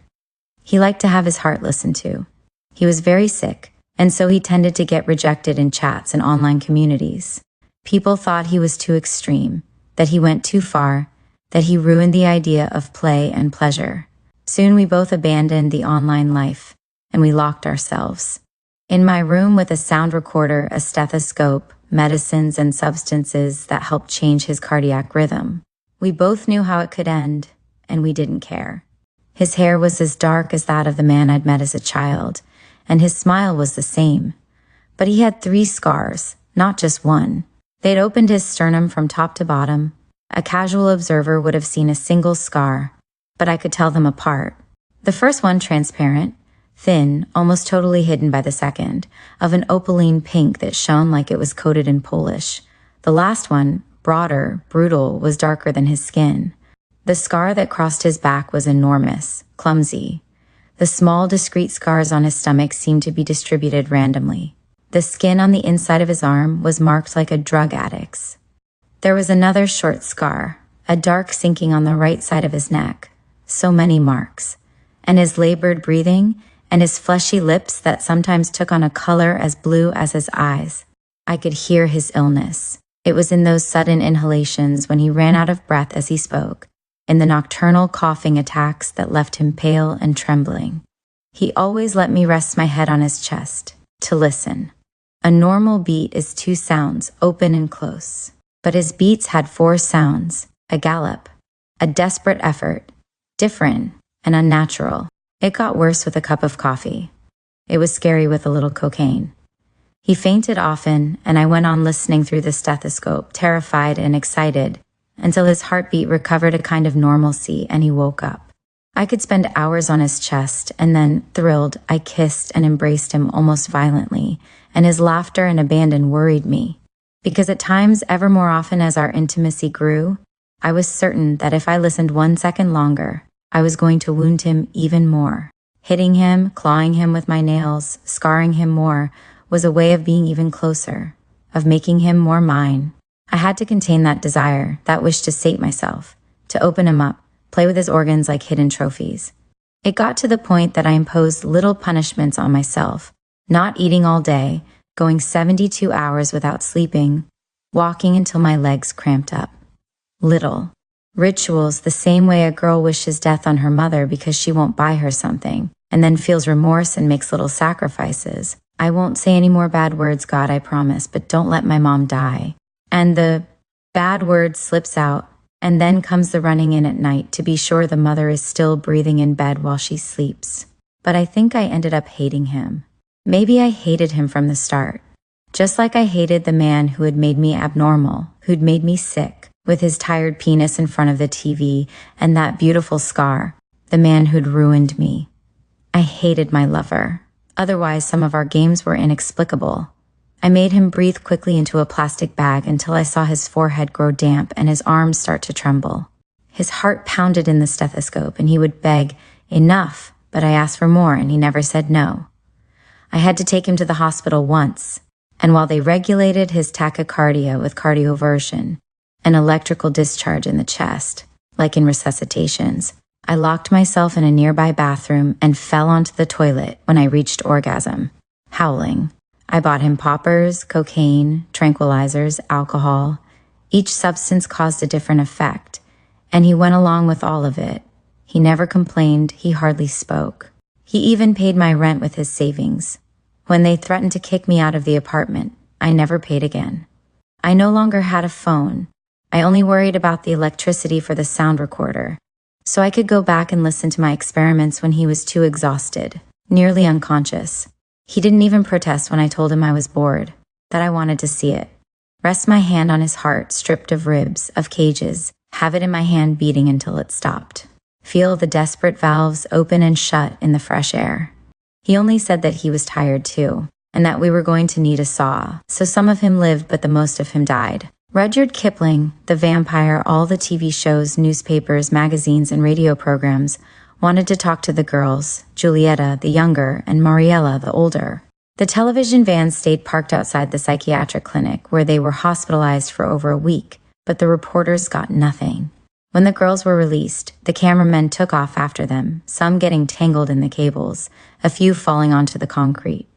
He liked to have his heart listened to. He was very sick, and so he tended to get rejected in chats and online communities. People thought he was too extreme, that he went too far, that he ruined the idea of play and pleasure. Soon we both abandoned the online life, and we locked ourselves. In my room with a sound recorder, a stethoscope, medicines and substances that helped change his cardiac rhythm. We both knew how it could end, and we didn't care. His hair was as dark as that of the man I'd met as a child, and his smile was the same. But he had 3 scars, not just one. They'd opened his sternum from top to bottom. A casual observer would have seen a single scar, but I could tell them apart. The first one transparent, thin, almost totally hidden by the second, of an opaline pink that shone like it was coated in polish. The last one, broader, brutal, was darker than his skin. The scar that crossed his back was enormous, clumsy. The small, discrete scars on his stomach seemed to be distributed randomly. The skin on the inside of his arm was marked like a drug addict's. There was another short scar, a dark sinking on the right side of his neck. So many marks. And his labored breathing, and his fleshy lips that sometimes took on a color as blue as his eyes. I could hear his illness. It was in those sudden inhalations when he ran out of breath as he spoke, in the nocturnal coughing attacks that left him pale and trembling. He always let me rest my head on his chest, to listen. A normal beat is 2 sounds, open and close. But his beats had 4 sounds, a gallop, a desperate effort, different and unnatural. It got worse with a cup of coffee. It was scary with a little cocaine. He fainted often, and I went on listening through the stethoscope, terrified and excited, until his heartbeat recovered a kind of normalcy and he woke up. I could spend hours on his chest, and then, thrilled, I kissed and embraced him almost violently, and his laughter and abandon worried me. Because at times, ever more often as our intimacy grew, I was certain that if I listened 1 second longer, I was going to wound him even more. Hitting him, clawing him with my nails, scarring him more, was a way of being even closer, of making him more mine. I had to contain that desire, that wish to sate myself, to open him up, play with his organs like hidden trophies. It got to the point that I imposed little punishments on myself, not eating all day, going 72 hours without sleeping, walking until my legs cramped up. Little. Rituals the same way a girl wishes death on her mother because she won't buy her something, and then feels remorse and makes little sacrifices. I won't say any more bad words, God, I promise, but don't let my mom die. And the bad word slips out, and then comes the running in at night to be sure the mother is still breathing in bed while she sleeps. but I think I ended up hating him. Maybe I hated him from the start. Just like I hated the man who had made me abnormal, who'd made me sick, with his tired penis in front of the TV and that beautiful scar, the man who'd ruined me. I hated my lover. Otherwise, some of our games were inexplicable. I made him breathe quickly into a plastic bag until I saw his forehead grow damp and his arms start to tremble. His heart pounded in the stethoscope and he would beg, "Enough," but I asked for more and he never said no. I had to take him to the hospital once, and while they regulated his tachycardia with cardioversion, an electrical discharge in the chest, like in resuscitations, I locked myself in a nearby bathroom and fell onto the toilet when I reached orgasm, howling. I bought him poppers, cocaine, tranquilizers, alcohol. Each substance caused a different effect, and he went along with all of it. He never complained, he hardly spoke. He even paid my rent with his savings. When they threatened to kick me out of the apartment, I never paid again. I no longer had a phone. I only worried about the electricity for the sound recorder, so I could go back and listen to my experiments when he was too exhausted, nearly unconscious. He didn't even protest when I told him I was bored, that I wanted to see it. Rest my hand on his heart, stripped of ribs, of cages, have it in my hand beating until it stopped. Feel the desperate valves open and shut in the fresh air. He only said that he was tired too, and that we were going to need a saw, so some of him lived but the most of him died. Rudyard Kipling, the vampire, all the TV shows, newspapers, magazines, and radio programs wanted to talk to the girls, Julieta, the younger, and Mariella, the older. The television vans stayed parked outside the psychiatric clinic, where they were hospitalized for over a week, but the reporters got nothing. When the girls were released, the cameramen took off after them, some getting tangled in the cables, a few falling onto the concrete.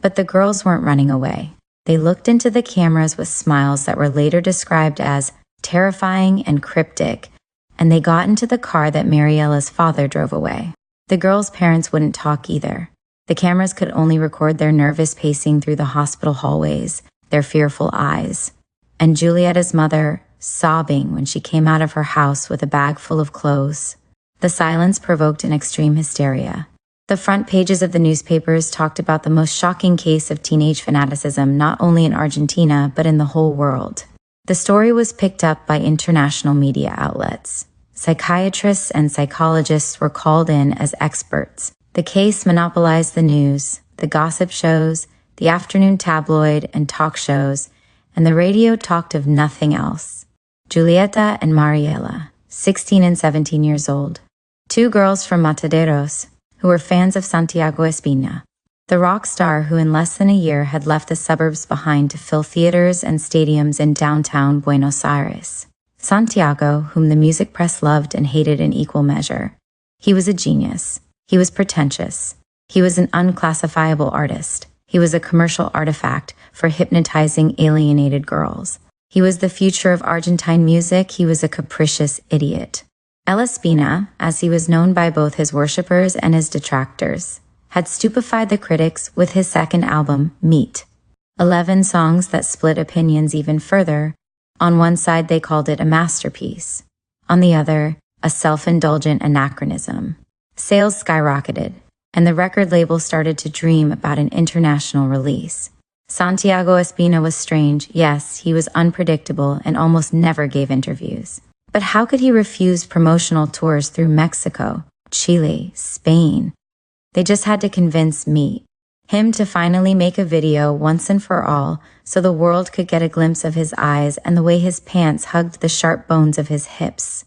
But the girls weren't running away. They looked into the cameras with smiles that were later described as terrifying and cryptic, and they got into the car that Mariella's father drove away. The girls' parents wouldn't talk either. The cameras could only record their nervous pacing through the hospital hallways, their fearful eyes, and Julieta's mother sobbing when she came out of her house with a bag full of clothes. The silence provoked an extreme hysteria. The front pages of the newspapers talked about the most shocking case of teenage fanaticism not only in Argentina but in the whole world. The story was picked up by international media outlets. Psychiatrists and psychologists were called in as experts. The case monopolized the news, the gossip shows, the afternoon tabloid and talk shows, and the radio talked of nothing else. Julieta and Mariela, 16 and 17 years old, two girls from Mataderos who were fans of Santiago Espina, the rock star who in less than a year had left the suburbs behind to fill theaters and stadiums in downtown Buenos Aires. Santiago, whom the music press loved and hated in equal measure. He was a genius. He was pretentious. He was an unclassifiable artist. He was a commercial artifact for hypnotizing alienated girls. He was the future of Argentine music. He was a capricious idiot. El Espina, as he was known by both his worshippers and his detractors, had stupefied the critics with his second album, Meat. 11 songs that split opinions even further. On one side, they called it a masterpiece. On the other, a self-indulgent anachronism. Sales skyrocketed, and the record label started to dream about an international release. Santiago Espina was strange. Yes, he was unpredictable and almost never gave interviews. But how could he refuse promotional tours through Mexico, Chile, Spain? They just had to convince me, him, to finally make a video once and for all so the world could get a glimpse of his eyes and the way his pants hugged the sharp bones of his hips.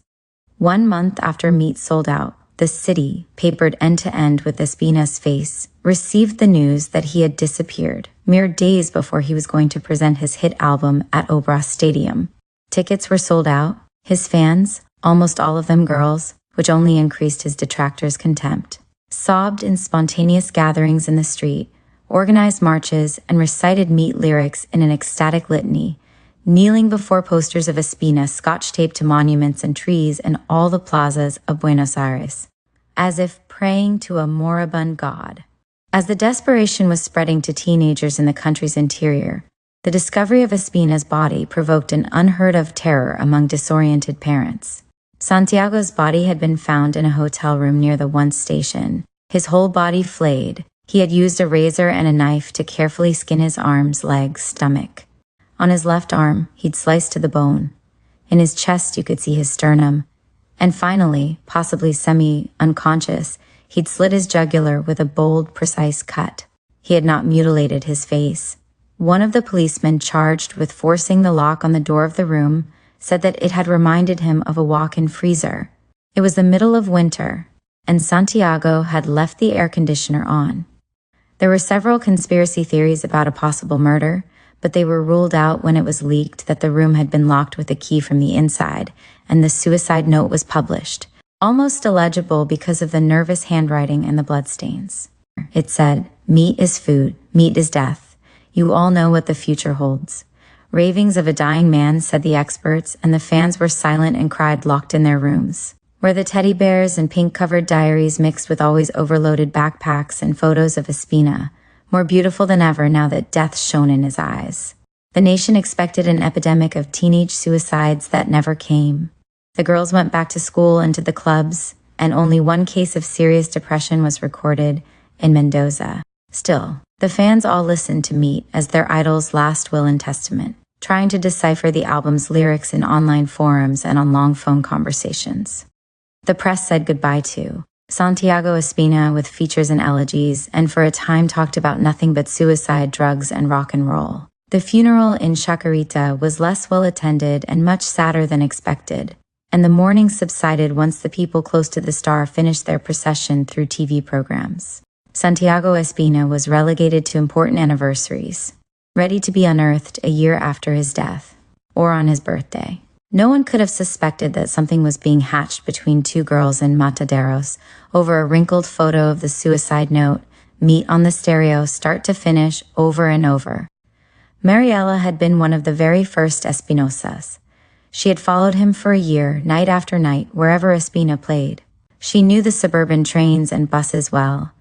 1 month after Meat sold out, the city, papered end to end with Espina's face, received the news that he had disappeared, mere days before he was going to present his hit album at Obras Stadium. Tickets were sold out. His fans, almost all of them girls, which only increased his detractors' contempt, sobbed in spontaneous gatherings in the street, organized marches, and recited Meat lyrics in an ecstatic litany, kneeling before posters of Espina scotch-taped to monuments and trees in all the plazas of Buenos Aires, as if praying to a moribund god. As the desperation was spreading to teenagers in the country's interior, the discovery of Espina's body provoked an unheard-of terror among disoriented parents. Santiago's body had been found in a hotel room near the once station, his whole body flayed. He had used a razor and a knife to carefully skin his arms, legs, stomach. On his left arm, he'd sliced to the bone. In his chest, you could see his sternum. And finally, possibly semi-unconscious, he'd slit his jugular with a bold, precise cut. He had not mutilated his face. One of the policemen charged with forcing the lock on the door of the room said that it had reminded him of a walk-in freezer. It was the middle of winter, and Santiago had left the air conditioner on. There were several conspiracy theories about a possible murder, but they were ruled out when it was leaked that the room had been locked with a key from the inside, and the suicide note was published, almost illegible because of the nervous handwriting and the bloodstains. It said, "Meat is food, meat is death. You all know what the future holds." Ravings of a dying man, said the experts, and the fans were silent and cried locked in their rooms, where the teddy bears and pink-covered diaries mixed with always overloaded backpacks and photos of Espina, more beautiful than ever now that death shone in his eyes. The nation expected an epidemic of teenage suicides that never came. The girls went back to school and to the clubs, and only one case of serious depression was recorded in Mendoza. Still, the fans all listened to Meat as their idol's last will and testament, trying to decipher the album's lyrics in online forums and on long phone conversations. The press said goodbye to Santiago Espina with features and elegies, and for a time talked about nothing but suicide, drugs, and rock and roll. The funeral in Chacarita was less well attended and much sadder than expected, and the mourning subsided once the people close to the star finished their procession through TV programs. Santiago Espina was relegated to important anniversaries, ready to be unearthed a year after his death, or on his birthday. No one could have suspected that something was being hatched between two girls in Mataderos over a wrinkled photo of the suicide note, Meat on the stereo, start to finish, over and over. Mariela had been one of the very first Espinosas. She had followed him for a year, night after night, wherever Espina played. She knew the suburban trains and buses well,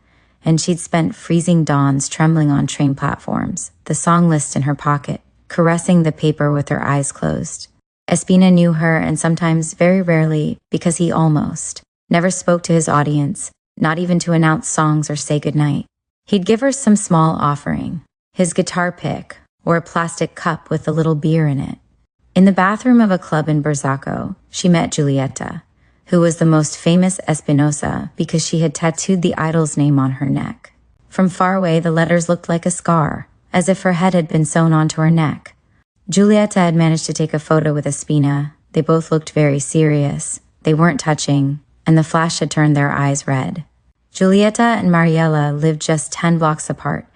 and she'd spent freezing dawns trembling on train platforms, the song list in her pocket, caressing the paper with her eyes closed. Espina knew her, and sometimes, very rarely, because he almost never spoke to his audience, not even to announce songs or say goodnight. He'd give her some small offering, his guitar pick, or a plastic cup with a little beer in it. In the bathroom of a club in Berzaco, she met Julieta, who was the most famous Espinosa because she had tattooed the idol's name on her neck. From far away, the letters looked like a scar, as if her head had been sewn onto her neck. Julieta had managed to take a photo with Espina. They both looked very serious. They weren't touching, and the flash had turned their eyes red. Julieta and Mariela lived just 10 blocks apart,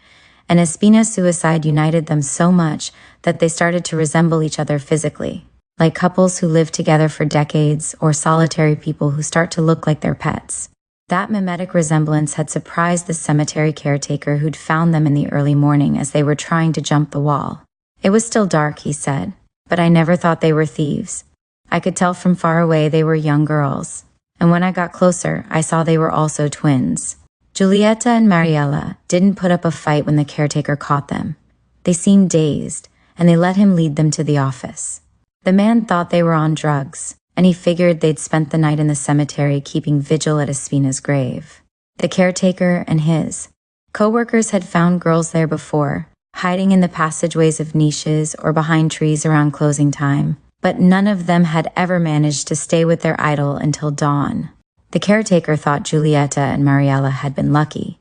and Espina's suicide united them so much that they started to resemble each other physically, like couples who live together for decades or solitary people who start to look like their pets. That mimetic resemblance had surprised the cemetery caretaker who'd found them in the early morning as they were trying to jump the wall. It was still dark, he said, but I never thought they were thieves. I could tell from far away they were young girls, and when I got closer, I saw they were also twins. Julieta and Mariela didn't put up a fight when the caretaker caught them. They seemed dazed, and they let him lead them to the office. The man thought they were on drugs, and he figured they'd spent the night in the cemetery keeping vigil at Espina's grave. The caretaker and his co-workers had found girls there before, hiding in the passageways of niches or behind trees around closing time, but none of them had ever managed to stay with their idol until dawn. The caretaker thought Julieta and Mariela had been lucky,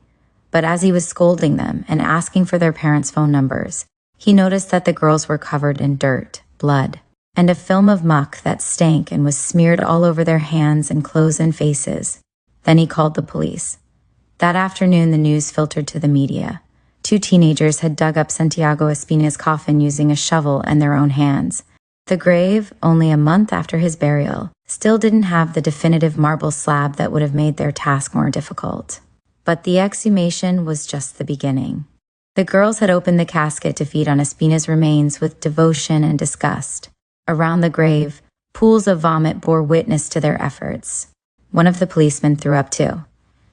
but as he was scolding them and asking for their parents' phone numbers, he noticed that the girls were covered in dirt, blood, and a film of muck that stank and was smeared all over their hands and clothes and faces. Then he called the police. That afternoon, the news filtered to the media. 2 teenagers had dug up Santiago Espina's coffin using a shovel and their own hands. The grave, only a month after his burial, still didn't have the definitive marble slab that would have made their task more difficult. But the exhumation was just the beginning. The girls had opened the casket to feed on Espina's remains with devotion and disgust. Around the grave, pools of vomit bore witness to their efforts. One of the policemen threw up too.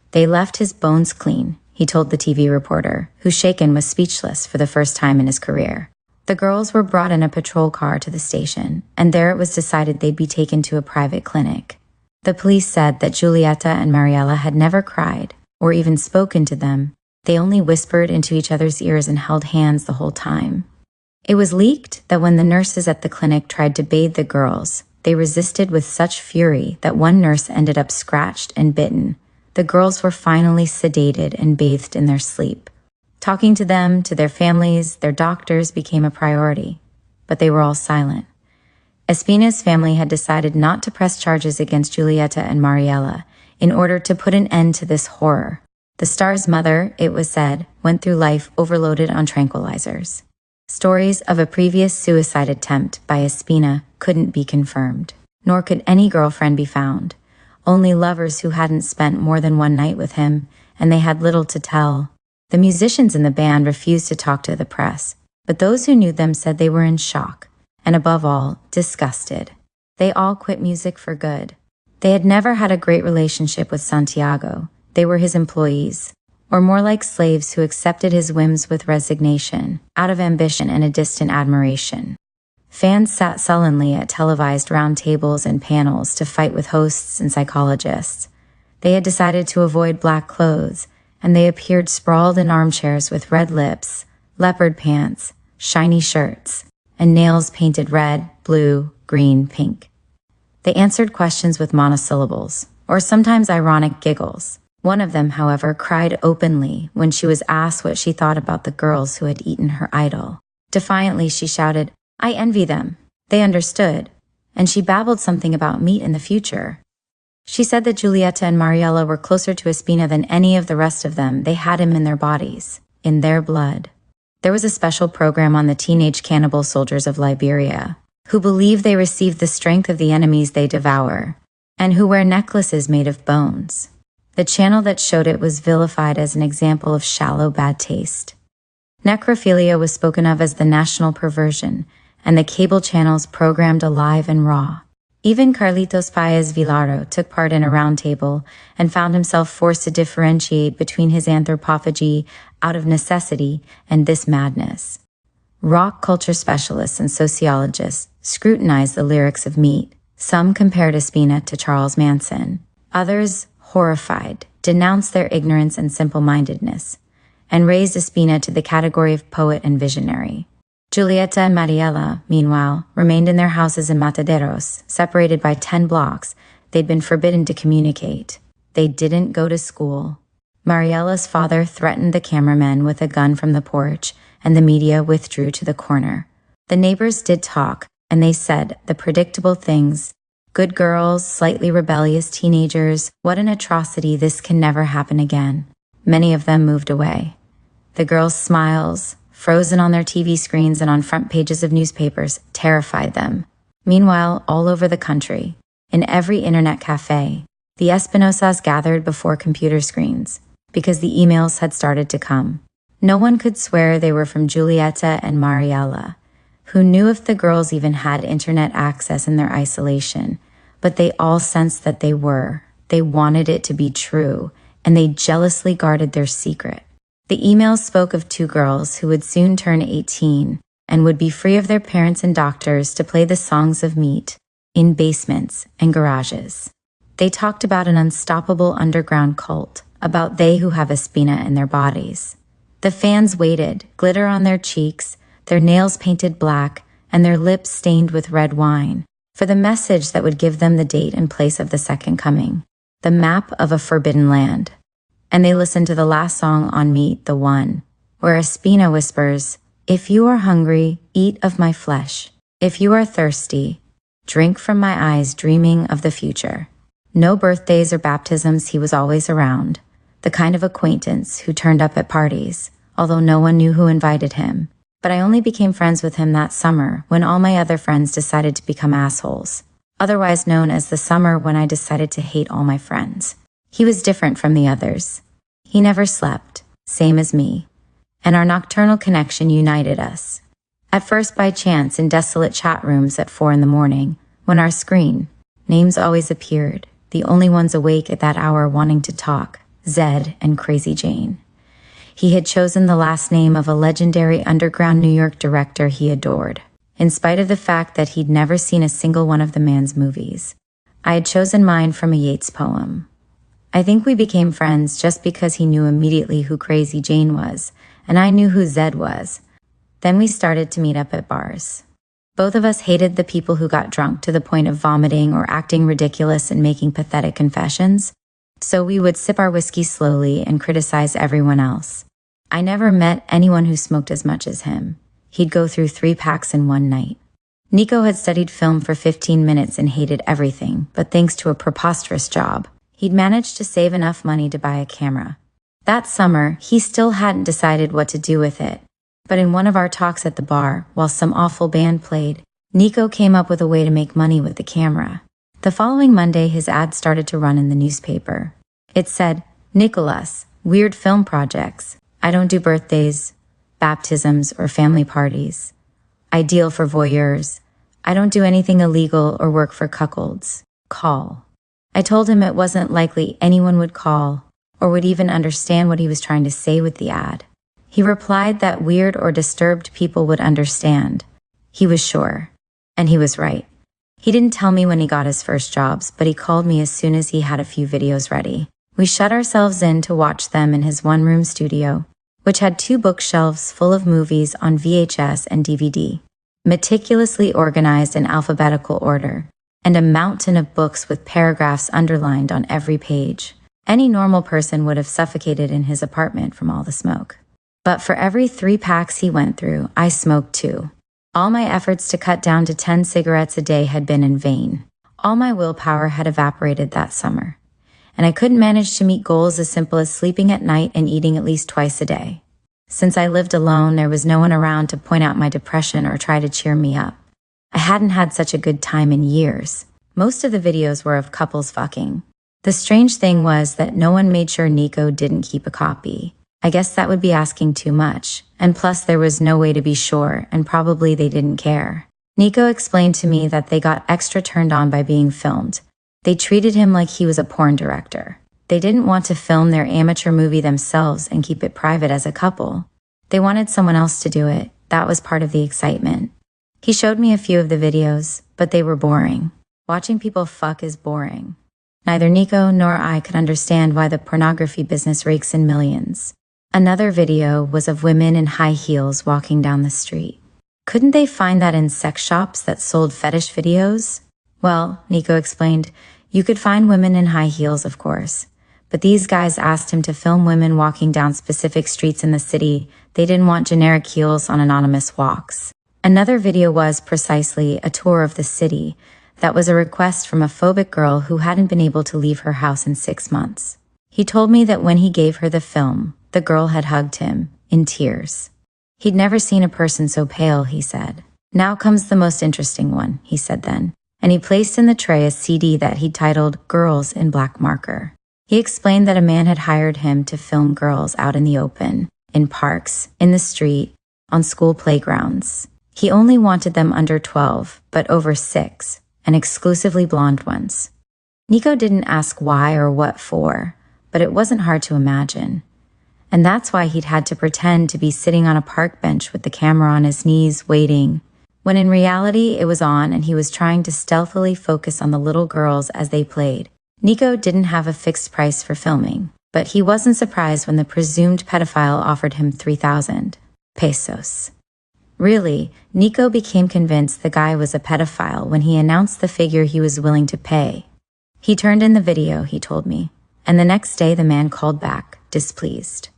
They left his bones clean, he told the TV reporter, who shaken was speechless for the first time in his career. The girls were brought in a patrol car to the station, and there it was decided they'd be taken to a private clinic. The police said that Julieta and Mariela had never cried or even spoken to them. They only whispered into each other's ears and held hands the whole time. It was leaked that when the nurses at the clinic tried to bathe the girls, they resisted with such fury that one nurse ended up scratched and bitten. The girls were finally sedated and bathed in their sleep. Talking to them, to their families, their doctors became a priority, but they were all silent. Espina's family had decided not to press charges against Julieta and Mariela in order to put an end to this horror. The star's mother, it was said, went through life overloaded on tranquilizers. Stories of a previous suicide attempt by Espina couldn't be confirmed, nor could any girlfriend be found. Only lovers who hadn't spent more than one night with him, and they had little to tell. The musicians in the band refused to talk to the press, but those who knew them said they were in shock, and above all, disgusted. They all quit music for good. They had never had a great relationship with Santiago. They were his employees, or more like slaves who accepted his whims with resignation, out of ambition and a distant admiration. Fans sat sullenly at televised round tables and panels to fight with hosts and psychologists. They had decided to avoid black clothes, and they appeared sprawled in armchairs with red lips, leopard pants, shiny shirts, and nails painted red, blue, green, pink. They answered questions with monosyllables, or sometimes ironic giggles. One of them, however, cried openly when she was asked what she thought about the girls who had eaten her idol. Defiantly, she shouted, "I envy them. They understood." And she babbled something about meat in the future. She said that Julieta and Mariela were closer to Espina than any of the rest of them. They had him in their bodies, in their blood. There was a special program on the teenage cannibal soldiers of Liberia, who believe they receive the strength of the enemies they devour, and who wear necklaces made of bones. The channel that showed it was vilified as an example of shallow bad taste. Necrophilia was spoken of as the national perversion, and the cable channels programmed alive and raw. Even Carlitos Paez Vilaro took part in a roundtable and found himself forced to differentiate between his anthropophagy out of necessity and this madness. Rock culture specialists and sociologists scrutinized the lyrics of Meat. Some compared Espina to Charles Manson. Others, horrified, denounced their ignorance and simple-mindedness, and raised Espina to the category of poet and visionary. Julieta and Mariela, meanwhile, remained in their houses in Mataderos, separated by 10 blocks. They'd been forbidden to communicate. They didn't go to school. Mariela's father threatened the cameramen with a gun from the porch, and the media withdrew to the corner. The neighbors did talk, and they said the predictable things. Good girls, slightly rebellious teenagers, what an atrocity, this can never happen again. Many of them moved away. The girls' smiles, frozen on their TV screens and on front pages of newspapers, terrified them. Meanwhile, all over the country, in every internet cafe, the Espinosas gathered before computer screens, because the emails had started to come. No one could swear they were from Julieta and Mariela. Who knew if the girls even had internet access in their isolation, but they all sensed that they were. They wanted it to be true, and they jealously guarded their secret. The emails spoke of 2 girls who would soon turn 18 and would be free of their parents and doctors to play the songs of Meat in basements and garages. They talked about an unstoppable underground cult, about they who have Espina in their bodies. The fans waited, glitter on their cheeks, their nails painted black, and their lips stained with red wine, for the message that would give them the date and place of the second coming, the map of a forbidden land. And they listened to the last song on Meat, the one, where Espina whispers, "If you are hungry, eat of my flesh. If you are thirsty, drink from my eyes, dreaming of the future." No birthdays or baptisms, he was always around, the kind of acquaintance who turned up at parties, although no one knew who invited him. But I only became friends with him that summer when all my other friends decided to become assholes, otherwise known as the summer when I decided to hate all my friends. He was different from the others. He never slept, same as me, and our nocturnal connection united us. At first by chance in desolate chat rooms at 4 a.m, when our screen, names always appeared, the only ones awake at that hour wanting to talk, Zed and Crazy Jane. He had chosen the last name of a legendary underground New York director he adored, in spite of the fact that he'd never seen a single one of the man's movies. I had chosen mine from a Yeats poem. I think we became friends just because he knew immediately who Crazy Jane was, and I knew who Zed was. Then we started to meet up at bars. Both of us hated the people who got drunk to the point of vomiting or acting ridiculous and making pathetic confessions, so we would sip our whiskey slowly and criticize everyone else. I never met anyone who smoked as much as him. He'd go through 3 packs in one night. Nico had studied film for 15 minutes and hated everything, but thanks to a preposterous job, he'd managed to save enough money to buy a camera. That summer, he still hadn't decided what to do with it, but in one of our talks at the bar, while some awful band played, Nico came up with a way to make money with the camera. The following Monday, his ad started to run in the newspaper. It said, "Nicholas, weird film projects. I don't do birthdays, baptisms, or family parties. Ideal for voyeurs. I don't do anything illegal or work for cuckolds. Call." I told him it wasn't likely anyone would call or would even understand what he was trying to say with the ad. He replied that weird or disturbed people would understand. He was sure. And he was right. He didn't tell me when he got his first jobs, but he called me as soon as he had a few videos ready. We shut ourselves in to watch them in his one-room studio, which had 2 bookshelves full of movies on VHS and DVD, meticulously organized in alphabetical order, and a mountain of books with paragraphs underlined on every page. Any normal person would have suffocated in his apartment from all the smoke. But for every 3 packs he went through, I smoked 2. All my efforts to cut down to 10 cigarettes a day had been in vain. All my willpower had evaporated that summer, and I couldn't manage to meet goals as simple as sleeping at night and eating at least twice a day. Since I lived alone, there was no one around to point out my depression or try to cheer me up. I hadn't had such a good time in years. Most of the videos were of couples fucking. The strange thing was that no one made sure Nico didn't keep a copy. I guess that would be asking too much, and plus there was no way to be sure, and probably they didn't care. Nico explained to me that they got extra turned on by being filmed. They treated him like he was a porn director. They didn't want to film their amateur movie themselves and keep it private as a couple. They wanted someone else to do it. That was part of the excitement. He showed me a few of the videos, but they were boring. Watching people fuck is boring. Neither Nico nor I could understand why the pornography business rakes in millions. Another video was of women in high heels walking down the street. Couldn't they find that in sex shops that sold fetish videos? Well, Nico explained, you could find women in high heels, of course. But these guys asked him to film women walking down specific streets in the city. They didn't want generic heels on anonymous walks. Another video was precisely a tour of the city. That was a request from a phobic girl who hadn't been able to leave her house in 6 months. He told me that when he gave her the film, the girl had hugged him, in tears. He'd never seen a person so pale, he said. Now comes the most interesting one, he said then, and he placed in the tray a CD that he'd titled Girls in Black Marker. He explained that a man had hired him to film girls out in the open, in parks, in the street, on school playgrounds. He only wanted them under 12, but over 6, and exclusively blonde ones. Nico didn't ask why or what for, but it wasn't hard to imagine. And that's why he'd had to pretend to be sitting on a park bench with the camera on his knees, waiting, when in reality it was on and he was trying to stealthily focus on the little girls as they played. Nico didn't have a fixed price for filming, but he wasn't surprised when the presumed pedophile offered him 3,000 pesos. Really, Nico became convinced the guy was a pedophile when he announced the figure he was willing to pay. He turned in the video, he told me, and the next day the man called back, displeased.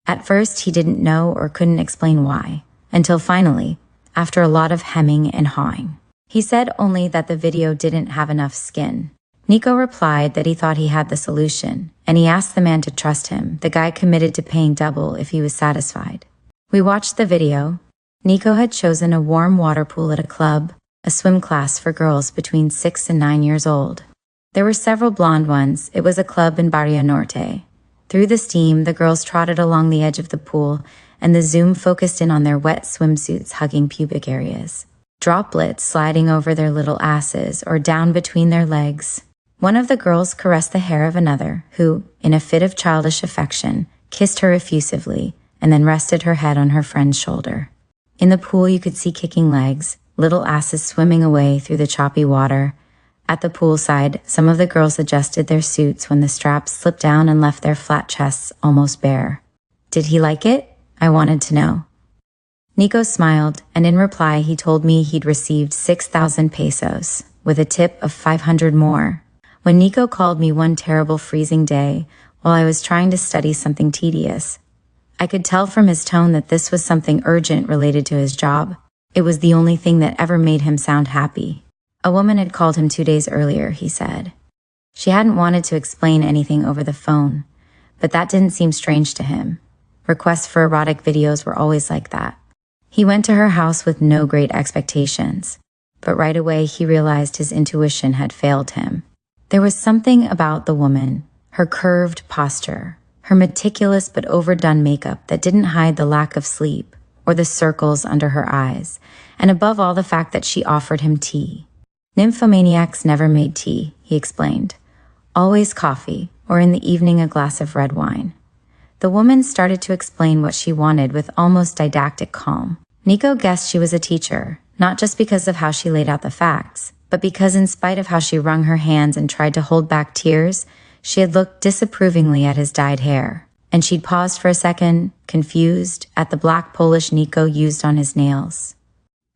At first, he didn't know or couldn't explain why, until finally, after a lot of hemming and hawing. He said only that the video didn't have enough skin. Nico replied that he thought he had the solution, and he asked the man to trust him. The guy committed to paying double if he was satisfied. We watched the video. Nico had chosen a warm water pool at a club, a swim class for girls between 6 and 9 years old. There were several blonde ones. It was a club in Barrio Norte. Through the steam, the girls trotted along the edge of the pool, and the zoom focused in on their wet swimsuits hugging pubic areas, droplets sliding over their little asses or down between their legs. One of the girls caressed the hair of another, who, in a fit of childish affection, kissed her effusively and then rested her head on her friend's shoulder. In the pool, you could see kicking legs, little asses swimming away through the choppy water, At the poolside, some of the girls adjusted their suits when the straps slipped down and left their flat chests almost bare. Did he like it? I wanted to know. Nico smiled, and in reply he told me he'd received 6,000 pesos, with a tip of 500 more. When Nico called me one terrible freezing day, while I was trying to study something tedious, I could tell from his tone that this was something urgent related to his job. It was the only thing that ever made him sound happy. A woman had called him 2 days earlier, he said. She hadn't wanted to explain anything over the phone, but that didn't seem strange to him. Requests for erotic videos were always like that. He went to her house with no great expectations, but right away he realized his intuition had failed him. There was something about the woman, her curved posture, her meticulous but overdone makeup that didn't hide the lack of sleep or the circles under her eyes, and above all the fact that she offered him tea. Nymphomaniacs never made tea, he explained. Always coffee, or in the evening a glass of red wine. The woman started to explain what she wanted with almost didactic calm. Nico guessed she was a teacher, not just because of how she laid out the facts, but because in spite of how she wrung her hands and tried to hold back tears, she had looked disapprovingly at his dyed hair, and she'd paused for a second, confused, at the black polish Nico used on his nails.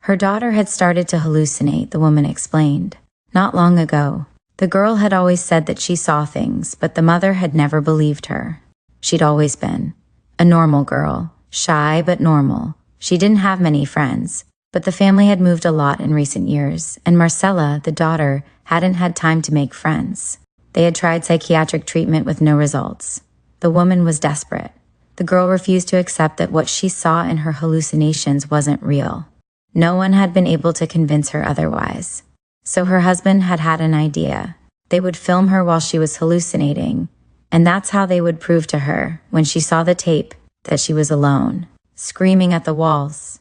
Her daughter had started to hallucinate, the woman explained. Not long ago, the girl had always said that she saw things, but the mother had never believed her. She'd always been a normal girl, shy but normal. She didn't have many friends, but the family had moved a lot in recent years, and Marcela, the daughter, hadn't had time to make friends. They had tried psychiatric treatment with no results. The woman was desperate. The girl refused to accept that what she saw in her hallucinations wasn't real. No one had been able to convince her otherwise. So her husband had had an idea. They would film her while she was hallucinating, and that's how they would prove to her, when she saw the tape, that she was alone, screaming at the walls.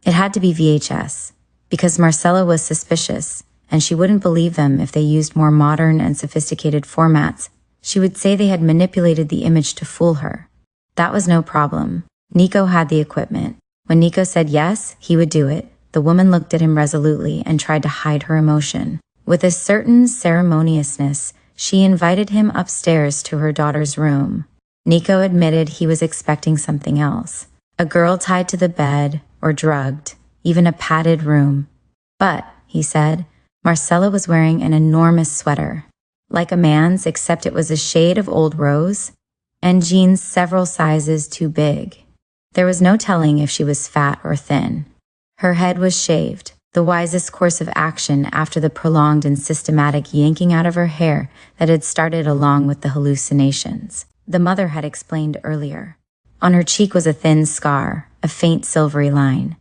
It had to be VHS, because Marcela was suspicious, and she wouldn't believe them if they used more modern and sophisticated formats. She would say they had manipulated the image to fool her. That was no problem. Nico had the equipment. When Nico said yes, he would do it. The woman looked at him resolutely and tried to hide her emotion. With a certain ceremoniousness, she invited him upstairs to her daughter's room. Nico admitted he was expecting something else. A girl tied to the bed, or drugged, even a padded room. But, he said, Marcela was wearing an enormous sweater. Like a man's, except it was a shade of old rose, and jeans several sizes too big. There was no telling if she was fat or thin. Her head was shaved, the wisest course of action after the prolonged and systematic yanking out of her hair that had started along with the hallucinations. The mother had explained earlier. On her cheek was a thin scar, a faint silvery line.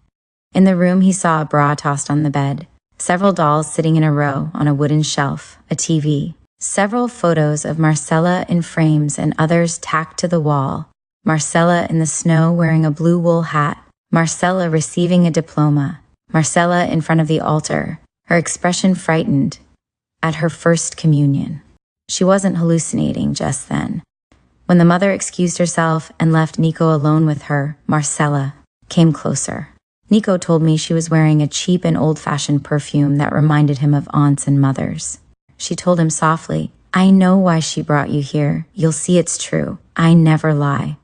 In the room he saw a bra tossed on the bed, several dolls sitting in a row on a wooden shelf, a TV, several photos of Marcela in frames and others tacked to the wall. Marcela in the snow wearing a blue wool hat, Marcela receiving a diploma, Marcela in front of the altar, her expression frightened, at her first communion. She wasn't hallucinating just then. When the mother excused herself and left Nico alone with her, Marcela came closer. Nico told me she was wearing a cheap and old-fashioned perfume that reminded him of aunts and mothers. She told him softly, "I know why she brought you here. You'll see it's true. I never lie."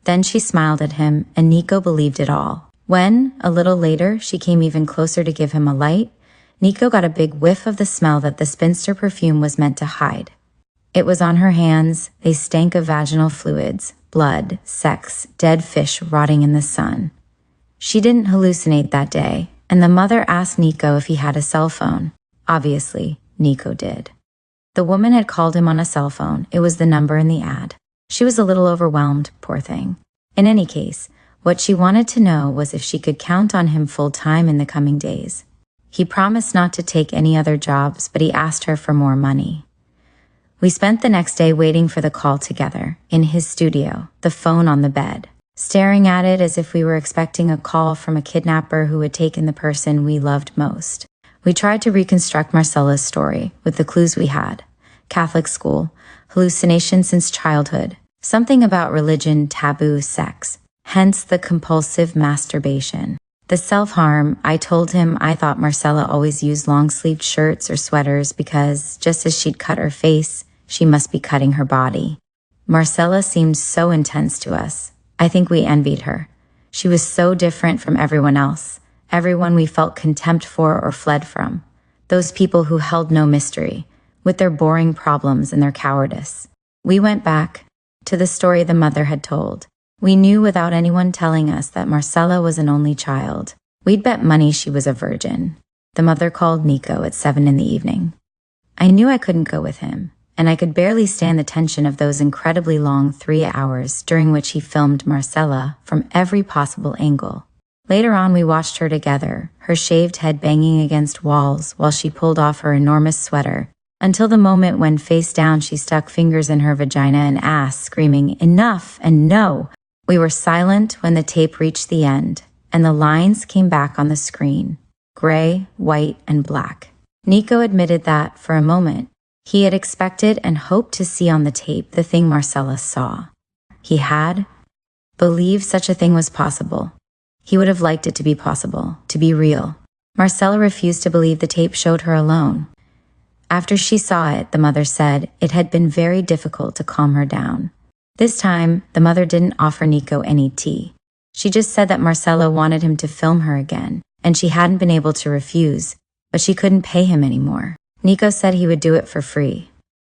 Then she smiled at him, and Nico believed it all. When, a little later, she came even closer to give him a light, Nico got a big whiff of the smell that the spinster perfume was meant to hide. It was on her hands. They stank of vaginal fluids, blood, sex, dead fish rotting in the sun. She didn't hallucinate that day, and the mother asked Nico if he had a cell phone. Obviously, Nico did. The woman had called him on a cell phone. It was the number in the ad. She was a little overwhelmed, poor thing. In any case, what she wanted to know was if she could count on him full-time in the coming days. He promised not to take any other jobs, but he asked her for more money. We spent the next day waiting for the call together, in his studio, the phone on the bed, staring at it as if we were expecting a call from a kidnapper who had taken the person we loved most. We tried to reconstruct Marcela's story with the clues we had. Catholic school, hallucination since childhood, something about religion, taboo, sex, hence the compulsive masturbation. The self-harm, I told him I thought Marcella always used long-sleeved shirts or sweaters because, just as she'd cut her face, she must be cutting her body. Marcella seemed so intense to us. I think we envied her. She was so different from everyone else, everyone we felt contempt for or fled from. Those people who held no mystery, with their boring problems and their cowardice. We went back to the story the mother had told. We knew without anyone telling us that Marcella was an only child. We'd bet money she was a virgin. The mother called Nico at 7 in the evening. I knew I couldn't go with him, and I could barely stand the tension of those incredibly long 3 hours during which he filmed Marcella from every possible angle. Later on, we watched her together, her shaved head banging against walls while she pulled off her enormous sweater, until the moment when, face down, she stuck fingers in her vagina and ass, screaming, "Enough!" and "No!" We were silent when the tape reached the end, and the lines came back on the screen, gray, white, and black. Nico admitted that, for a moment, he had expected and hoped to see on the tape the thing Marcella saw. He had believed such a thing was possible. He would have liked it to be possible, to be real. Marcella refused to believe the tape showed her alone. After she saw it, the mother said it had been very difficult to calm her down. This time, the mother didn't offer Nico any tea. She just said that Marcella wanted him to film her again, and she hadn't been able to refuse, but she couldn't pay him anymore. Nico said he would do it for free.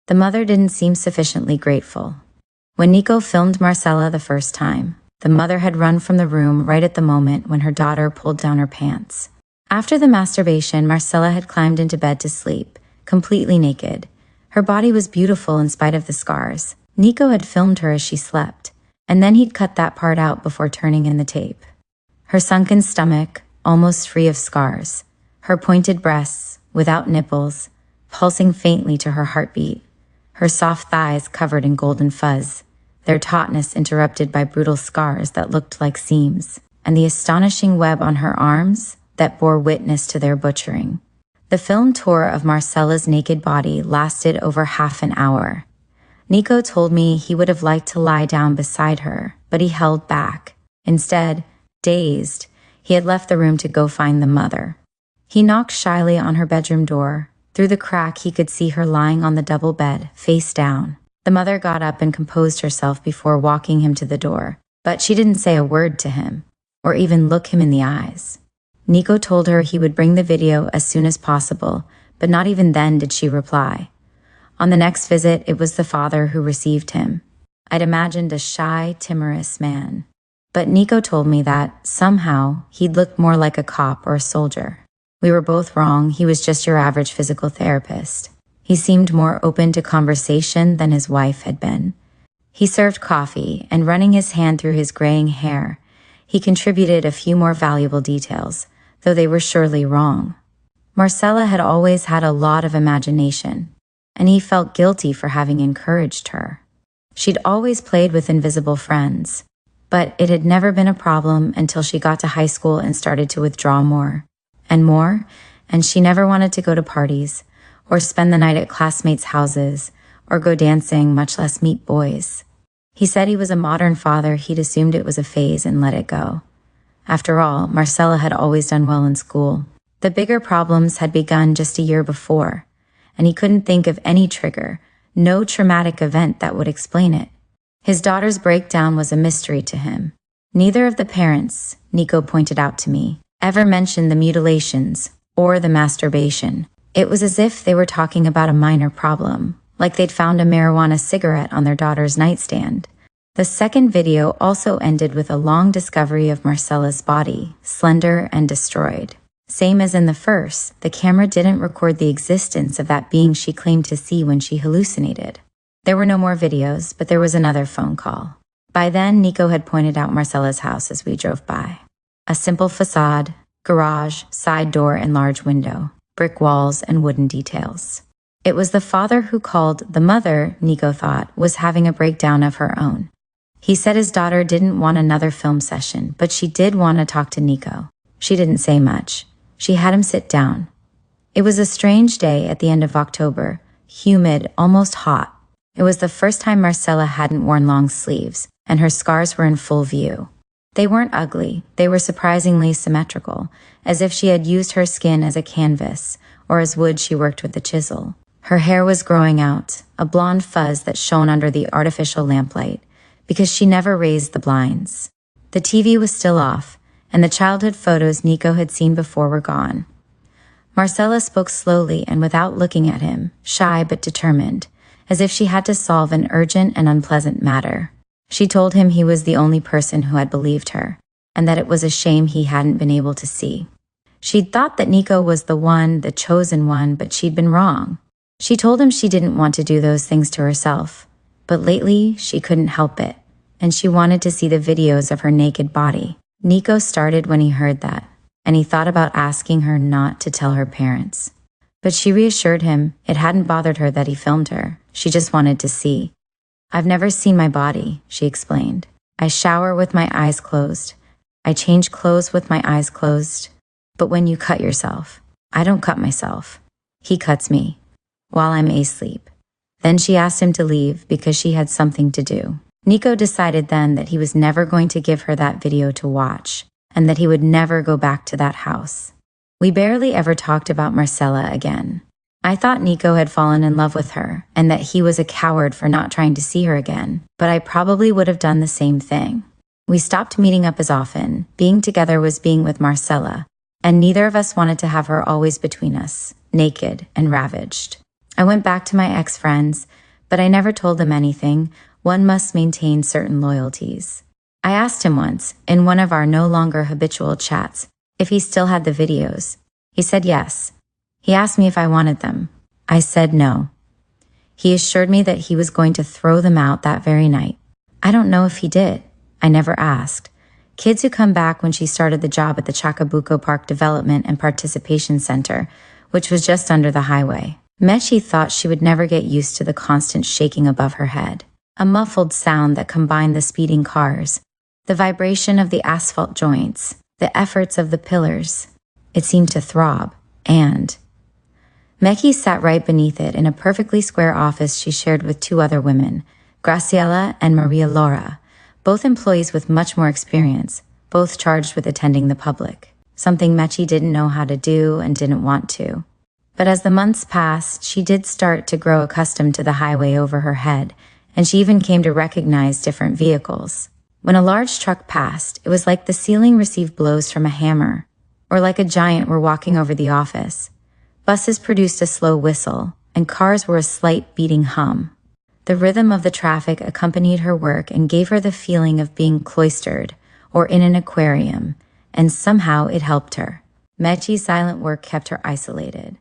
The mother didn't seem sufficiently grateful. When Nico filmed Marcella the first time, the mother had run from the room right at the moment when her daughter pulled down her pants. After the masturbation, Marcella had climbed into bed to sleep, completely naked. Her body was beautiful in spite of the scars. Nico had filmed her as she slept, and then he'd cut that part out before turning in the tape. Her sunken stomach, almost free of scars. Her pointed breasts, without nipples, pulsing faintly to her heartbeat. Her soft thighs covered in golden fuzz, their tautness interrupted by brutal scars that looked like seams, and the astonishing web on her arms that bore witness to their butchering. The film tour of Marcella's naked body lasted over half an hour. Nico told me he would have liked to lie down beside her, but he held back. Instead, dazed, he had left the room to go find the mother. He knocked shyly on her bedroom door. Through the crack, he could see her lying on the double bed, face down. The mother got up and composed herself before walking him to the door, but she didn't say a word to him, or even look him in the eyes. Nico told her he would bring the video as soon as possible, but not even then did she reply. On the next visit, it was the father who received him. I'd imagined a shy, timorous man. But Nico told me that, somehow, he'd looked more like a cop or a soldier. We were both wrong. He was just your average physical therapist. He seemed more open to conversation than his wife had been. He served coffee, and running his hand through his graying hair, he contributed a few more valuable details, though they were surely wrong. Marcella had always had a lot of imagination, and he felt guilty for having encouraged her. She'd always played with invisible friends, but it had never been a problem until she got to high school and started to withdraw more, and she never wanted to go to parties, or spend the night at classmates' houses, or go dancing, much less meet boys. He said he was a modern father. He'd assumed it was a phase and let it go. After all, Marcella had always done well in school. The bigger problems had begun just a year before, and he couldn't think of any trigger, no traumatic event that would explain it. His daughter's breakdown was a mystery to him. Neither of the parents, Nico pointed out to me, ever mentioned the mutilations or the masturbation. It was as if they were talking about a minor problem, like they'd found a marijuana cigarette on their daughter's nightstand. The second video also ended with a long discovery of Marcella's body, slender and destroyed. Same as in the first, the camera didn't record the existence of that being she claimed to see when she hallucinated. There were no more videos, but there was another phone call. By then, Nico had pointed out Marcella's house as we drove by. A simple facade, garage, side door, and large window, brick walls, and wooden details. It was the father who called. The mother, Nico thought, was having a breakdown of her own. He said his daughter didn't want another film session, but she did want to talk to Nico. She didn't say much. She had him sit down. It was a strange day at the end of October, humid, almost hot. It was the first time Marcella hadn't worn long sleeves, and her scars were in full view. They weren't ugly, they were surprisingly symmetrical, as if she had used her skin as a canvas, or as wood she worked with a chisel. Her hair was growing out, a blonde fuzz that shone under the artificial lamplight, because she never raised the blinds. The TV was still off, and the childhood photos Nico had seen before were gone. Marcella spoke slowly and without looking at him, shy but determined, as if she had to solve an urgent and unpleasant matter. She told him he was the only person who had believed her, and that it was a shame he hadn't been able to see. She'd thought that Nico was the one, the chosen one, but she'd been wrong. She told him she didn't want to do those things to herself, but lately she couldn't help it, and she wanted to see the videos of her naked body. Nico started when he heard that, and he thought about asking her not to tell her parents. But she reassured him it hadn't bothered her that he filmed her. She just wanted to see. "I've never seen my body," she explained. "I shower with my eyes closed. I change clothes with my eyes closed. But when you cut yourself, I don't cut myself. He cuts me, while I'm asleep." Then she asked him to leave because she had something to do. Nico decided then that he was never going to give her that video to watch, and that he would never go back to that house. We barely ever talked about Marcella again. I thought Nico had fallen in love with her, and that he was a coward for not trying to see her again, but I probably would have done the same thing. We stopped meeting up as often. Being together was being with Marcella, and neither of us wanted to have her always between us, naked and ravaged. I went back to my ex-friends, but I never told them anything. One must maintain certain loyalties. I asked him once, in one of our no longer habitual chats, if he still had the videos. He said yes. He asked me if I wanted them. I said no. He assured me that he was going to throw them out that very night. I don't know if he did. I never asked. Kids who come back when she started the job at the Chacabuco Park Development and Participation Center, which was just under the highway. Mechi thought she would never get used to the constant shaking above her head, a muffled sound that combined the speeding cars, the vibration of the asphalt joints, the efforts of the pillars. It seemed to throb, and Mechi sat right beneath it in a perfectly square office she shared with two other women, Graciela and Maria Laura, both employees with much more experience, both charged with attending the public, something Mechi didn't know how to do and didn't want to. But as the months passed, she did start to grow accustomed to the highway over her head, and she even came to recognize different vehicles. When a large truck passed, it was like the ceiling received blows from a hammer, or like a giant were walking over the office. Buses produced a slow whistle, and cars were a slight beating hum. The rhythm of the traffic accompanied her work and gave her the feeling of being cloistered, or in an aquarium, and somehow it helped her. Mechi's silent work kept her isolated.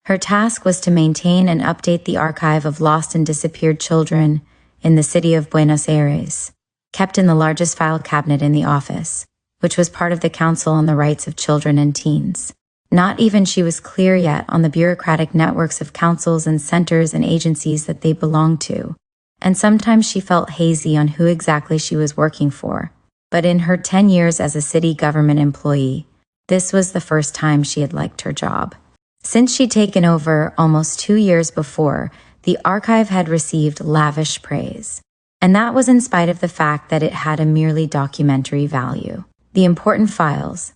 Her task was to maintain and update the archive of lost and disappeared children in the city of Buenos Aires, kept in the largest file cabinet in the office, which was part of the Council on the Rights of Children and Teens. Not even she was clear yet on the bureaucratic networks of councils and centers and agencies that they belonged to, and sometimes she felt hazy on who exactly she was working for. But in her 10 years as a city government employee, this was the first time she had liked her job. Since she'd taken over almost 2 years before, the archive had received lavish praise, and that was in spite of the fact that it had a merely documentary value. The important files,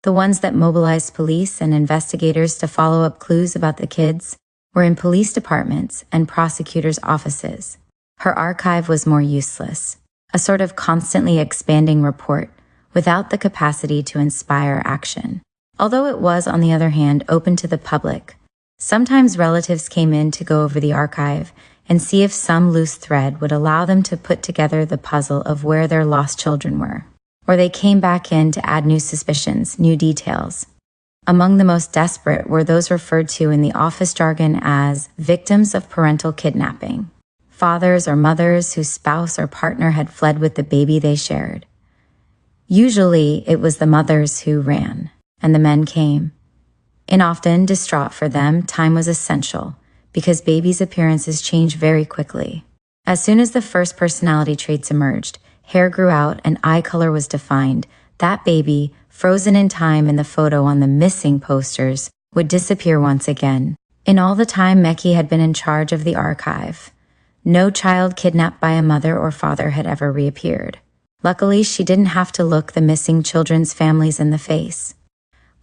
the ones that mobilized police and investigators to follow up clues about the kids, were in police departments and prosecutors' offices. Her archive was more useless, a sort of constantly expanding report without the capacity to inspire action. Although it was, on the other hand, open to the public, sometimes relatives came in to go over the archive and see if some loose thread would allow them to put together the puzzle of where their lost children were. Or they came back in to add new suspicions, new details. Among the most desperate were those referred to in the office jargon as victims of parental kidnapping, fathers or mothers whose spouse or partner had fled with the baby they shared. Usually, it was the mothers who ran, and the men came. And often, distraught for them, time was essential, because babies' appearances change very quickly. As soon as the first personality traits emerged, hair grew out and eye color was defined, that baby, frozen in time in the photo on the missing posters, would disappear once again. In all the time Mechi had been in charge of the archive, no child kidnapped by a mother or father had ever reappeared. Luckily, she didn't have to look the missing children's families in the face.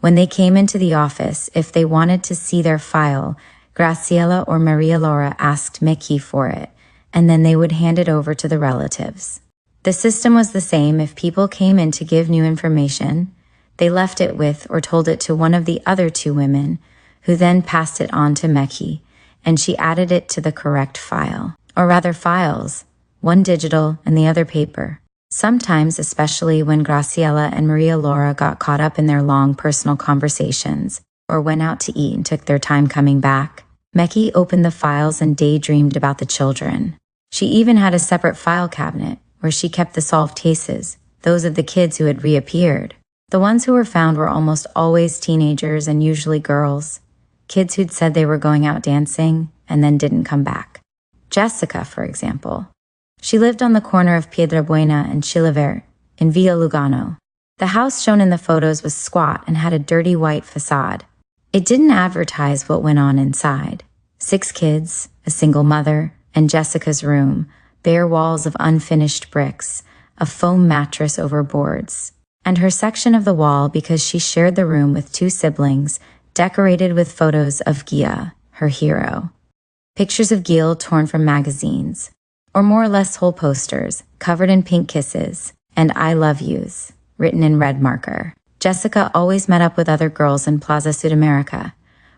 When they came into the office, if they wanted to see their file, Graciela or Maria Laura asked Mickey for it, and then they would hand it over to the relatives. The system was the same. If people came in to give new information, they left it with or told it to one of the other two women, who then passed it on to Mickey, and she added it to the correct file. Or rather files, one digital and the other paper. Sometimes, especially when Graciela and Maria Laura got caught up in their long personal conversations, or went out to eat and took their time coming back, Mickey opened the files and daydreamed about the children. She even had a separate file cabinet where she kept the solved cases, those of the kids who had reappeared. The ones who were found were almost always teenagers and usually girls, kids who'd said they were going out dancing and then didn't come back. Jessica, for example. She lived on the corner of Piedrabuena and Chilavert in Villa Lugano. The house shown in the photos was squat and had a dirty white facade. It didn't advertise what went on inside. 6 kids, a single mother, and Jessica's room, bare walls of unfinished bricks, a foam mattress over boards, and her section of the wall, because she shared the room with 2 siblings, decorated with photos of Gia, her hero. Pictures of Gil torn from magazines, or more or less whole posters, covered in pink kisses, and I love yous, written in red marker. Jessica always met up with other girls in Plaza Sudamerica,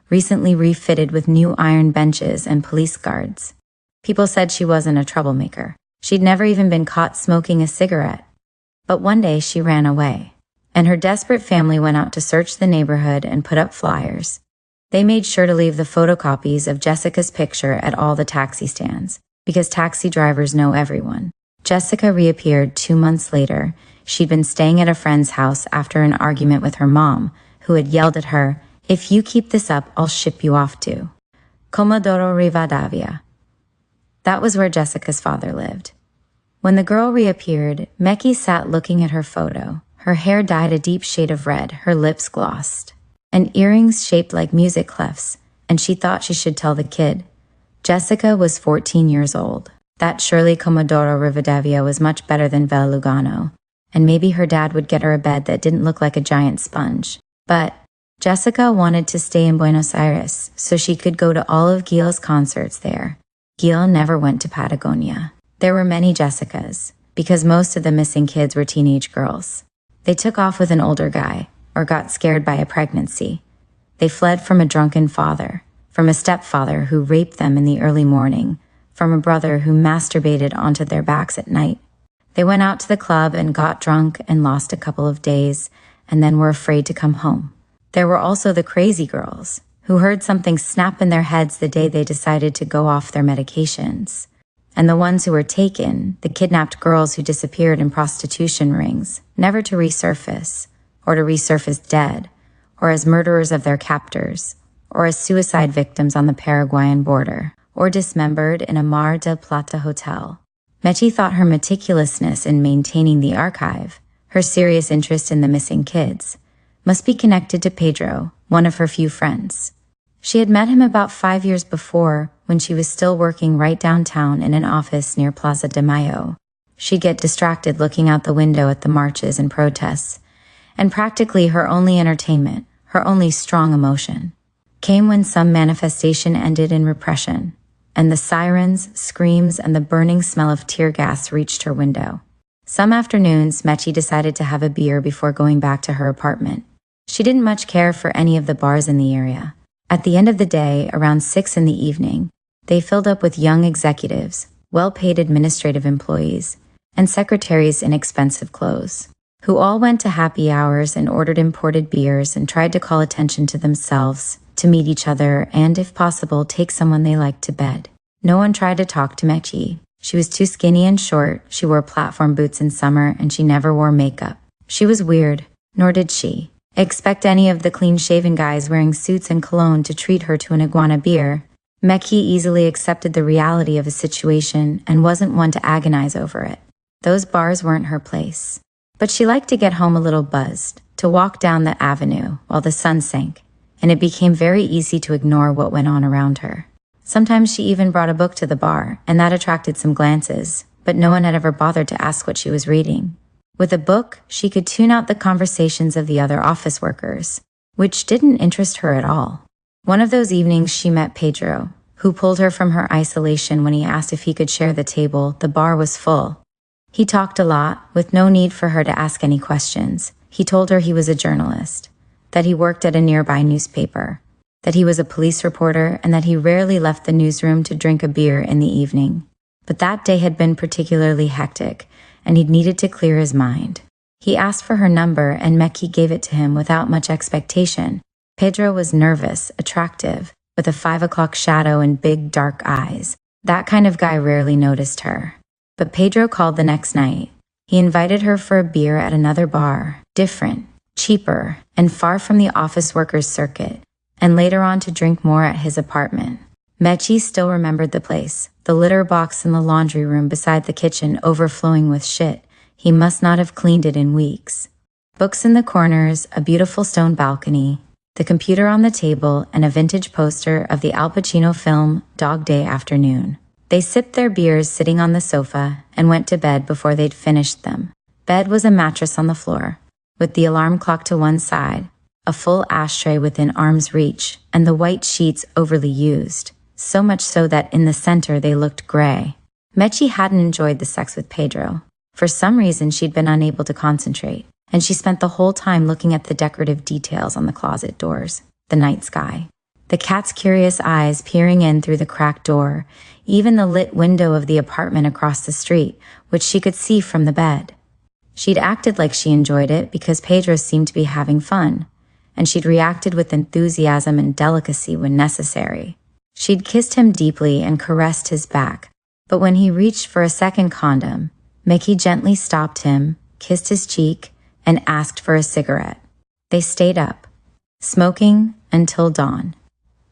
recently refitted with new iron benches and police guards. People said she wasn't a troublemaker. She'd never even been caught smoking a cigarette. But one day she ran away, and her desperate family went out to search the neighborhood and put up flyers. They made sure to leave the photocopies of Jessica's picture at all the taxi stands, because taxi drivers know everyone. Jessica reappeared 2 months later. She'd been staying at a friend's house after an argument with her mom, who had yelled at her, "If you keep this up, I'll ship you off to Comodoro Rivadavia." That was where Jessica's father lived. When the girl reappeared, Mickey sat looking at her photo. Her hair dyed a deep shade of red, her lips glossed, and earrings shaped like music clefs, and she thought she should tell the kid. Jessica was 14 years old. That surely Comodoro Rivadavia was much better than Villa Lugano, and maybe her dad would get her a bed that didn't look like a giant sponge. But Jessica wanted to stay in Buenos Aires so she could go to all of Gil's concerts there. Gil never went to Patagonia. There were many Jessicas, because most of the missing kids were teenage girls. They took off with an older guy, or got scared by a pregnancy. They fled from a drunken father, from a stepfather who raped them in the early morning, from a brother who masturbated onto their backs at night. They went out to the club and got drunk and lost a couple of days, and then were afraid to come home. There were also the crazy girls, who heard something snap in their heads the day they decided to go off their medications. And the ones who were taken, the kidnapped girls who disappeared in prostitution rings, never to resurface, or to resurface dead, or as murderers of their captors, or as suicide victims on the Paraguayan border, or dismembered in a Mar del Plata hotel. Mechi thought her meticulousness in maintaining the archive, her serious interest in the missing kids, must be connected to Pedro, one of her few friends. She had met him about 5 years before, when she was still working right downtown in an office near Plaza de Mayo. She'd get distracted looking out the window at the marches and protests, and practically her only entertainment, her only strong emotion, came when some manifestation ended in repression, and the sirens, screams, and the burning smell of tear gas reached her window. Some afternoons, Mechi decided to have a beer before going back to her apartment. She didn't much care for any of the bars in the area. At the end of the day, around 6 in the evening, they filled up with young executives, well-paid administrative employees, and secretaries in expensive clothes, who all went to happy hours and ordered imported beers and tried to call attention to themselves, to meet each other, and, if possible, take someone they liked to bed. No one tried to talk to Mechi. She was too skinny and short, she wore platform boots in summer, and she never wore makeup. She was weird, nor did she expect any of the clean-shaven guys wearing suits and cologne to treat her to an iguana beer. Mechi easily accepted the reality of a situation and wasn't one to agonize over it. Those bars weren't her place. But she liked to get home a little buzzed, to walk down the avenue while the sun sank, and it became very easy to ignore what went on around her. Sometimes she even brought a book to the bar, and that attracted some glances, but no one had ever bothered to ask what she was reading. With a book, she could tune out the conversations of the other office workers, which didn't interest her at all. One of those evenings she met Pedro, who pulled her from her isolation when he asked if he could share the table. The bar was full. He talked a lot, with no need for her to ask any questions. He told her he was a journalist, that he worked at a nearby newspaper, that he was a police reporter, and that he rarely left the newsroom to drink a beer in the evening. But that day had been particularly hectic, and he'd needed to clear his mind. He asked for her number, and Meki gave it to him without much expectation. Pedro was nervous, attractive, with a 5 o'clock shadow and big, dark eyes. That kind of guy rarely noticed her. But Pedro called the next night. He invited her for a beer at another bar, different, cheaper, and far from the office workers' circuit, and later on to drink more at his apartment. Mechi still remembered the place, the litter box in the laundry room beside the kitchen overflowing with shit. He must not have cleaned it in weeks. Books in the corners, a beautiful stone balcony, the computer on the table, and a vintage poster of the Al Pacino film Dog Day Afternoon. They sipped their beers sitting on the sofa and went to bed before they'd finished them. Bed was a mattress on the floor, with the alarm clock to one side, a full ashtray within arm's reach, and the white sheets overly used, so much so that in the center they looked gray. Mechi hadn't enjoyed the sex with Pedro. For some reason, she'd been unable to concentrate, and she spent the whole time looking at the decorative details on the closet doors, the night sky, the cat's curious eyes peering in through the cracked door, even the lit window of the apartment across the street, which she could see from the bed. She'd acted like she enjoyed it because Pedro seemed to be having fun, and she'd reacted with enthusiasm and delicacy when necessary. She'd kissed him deeply and caressed his back, but when he reached for a second condom, Mickey gently stopped him, kissed his cheek, and asked for a cigarette. They stayed up, smoking until dawn.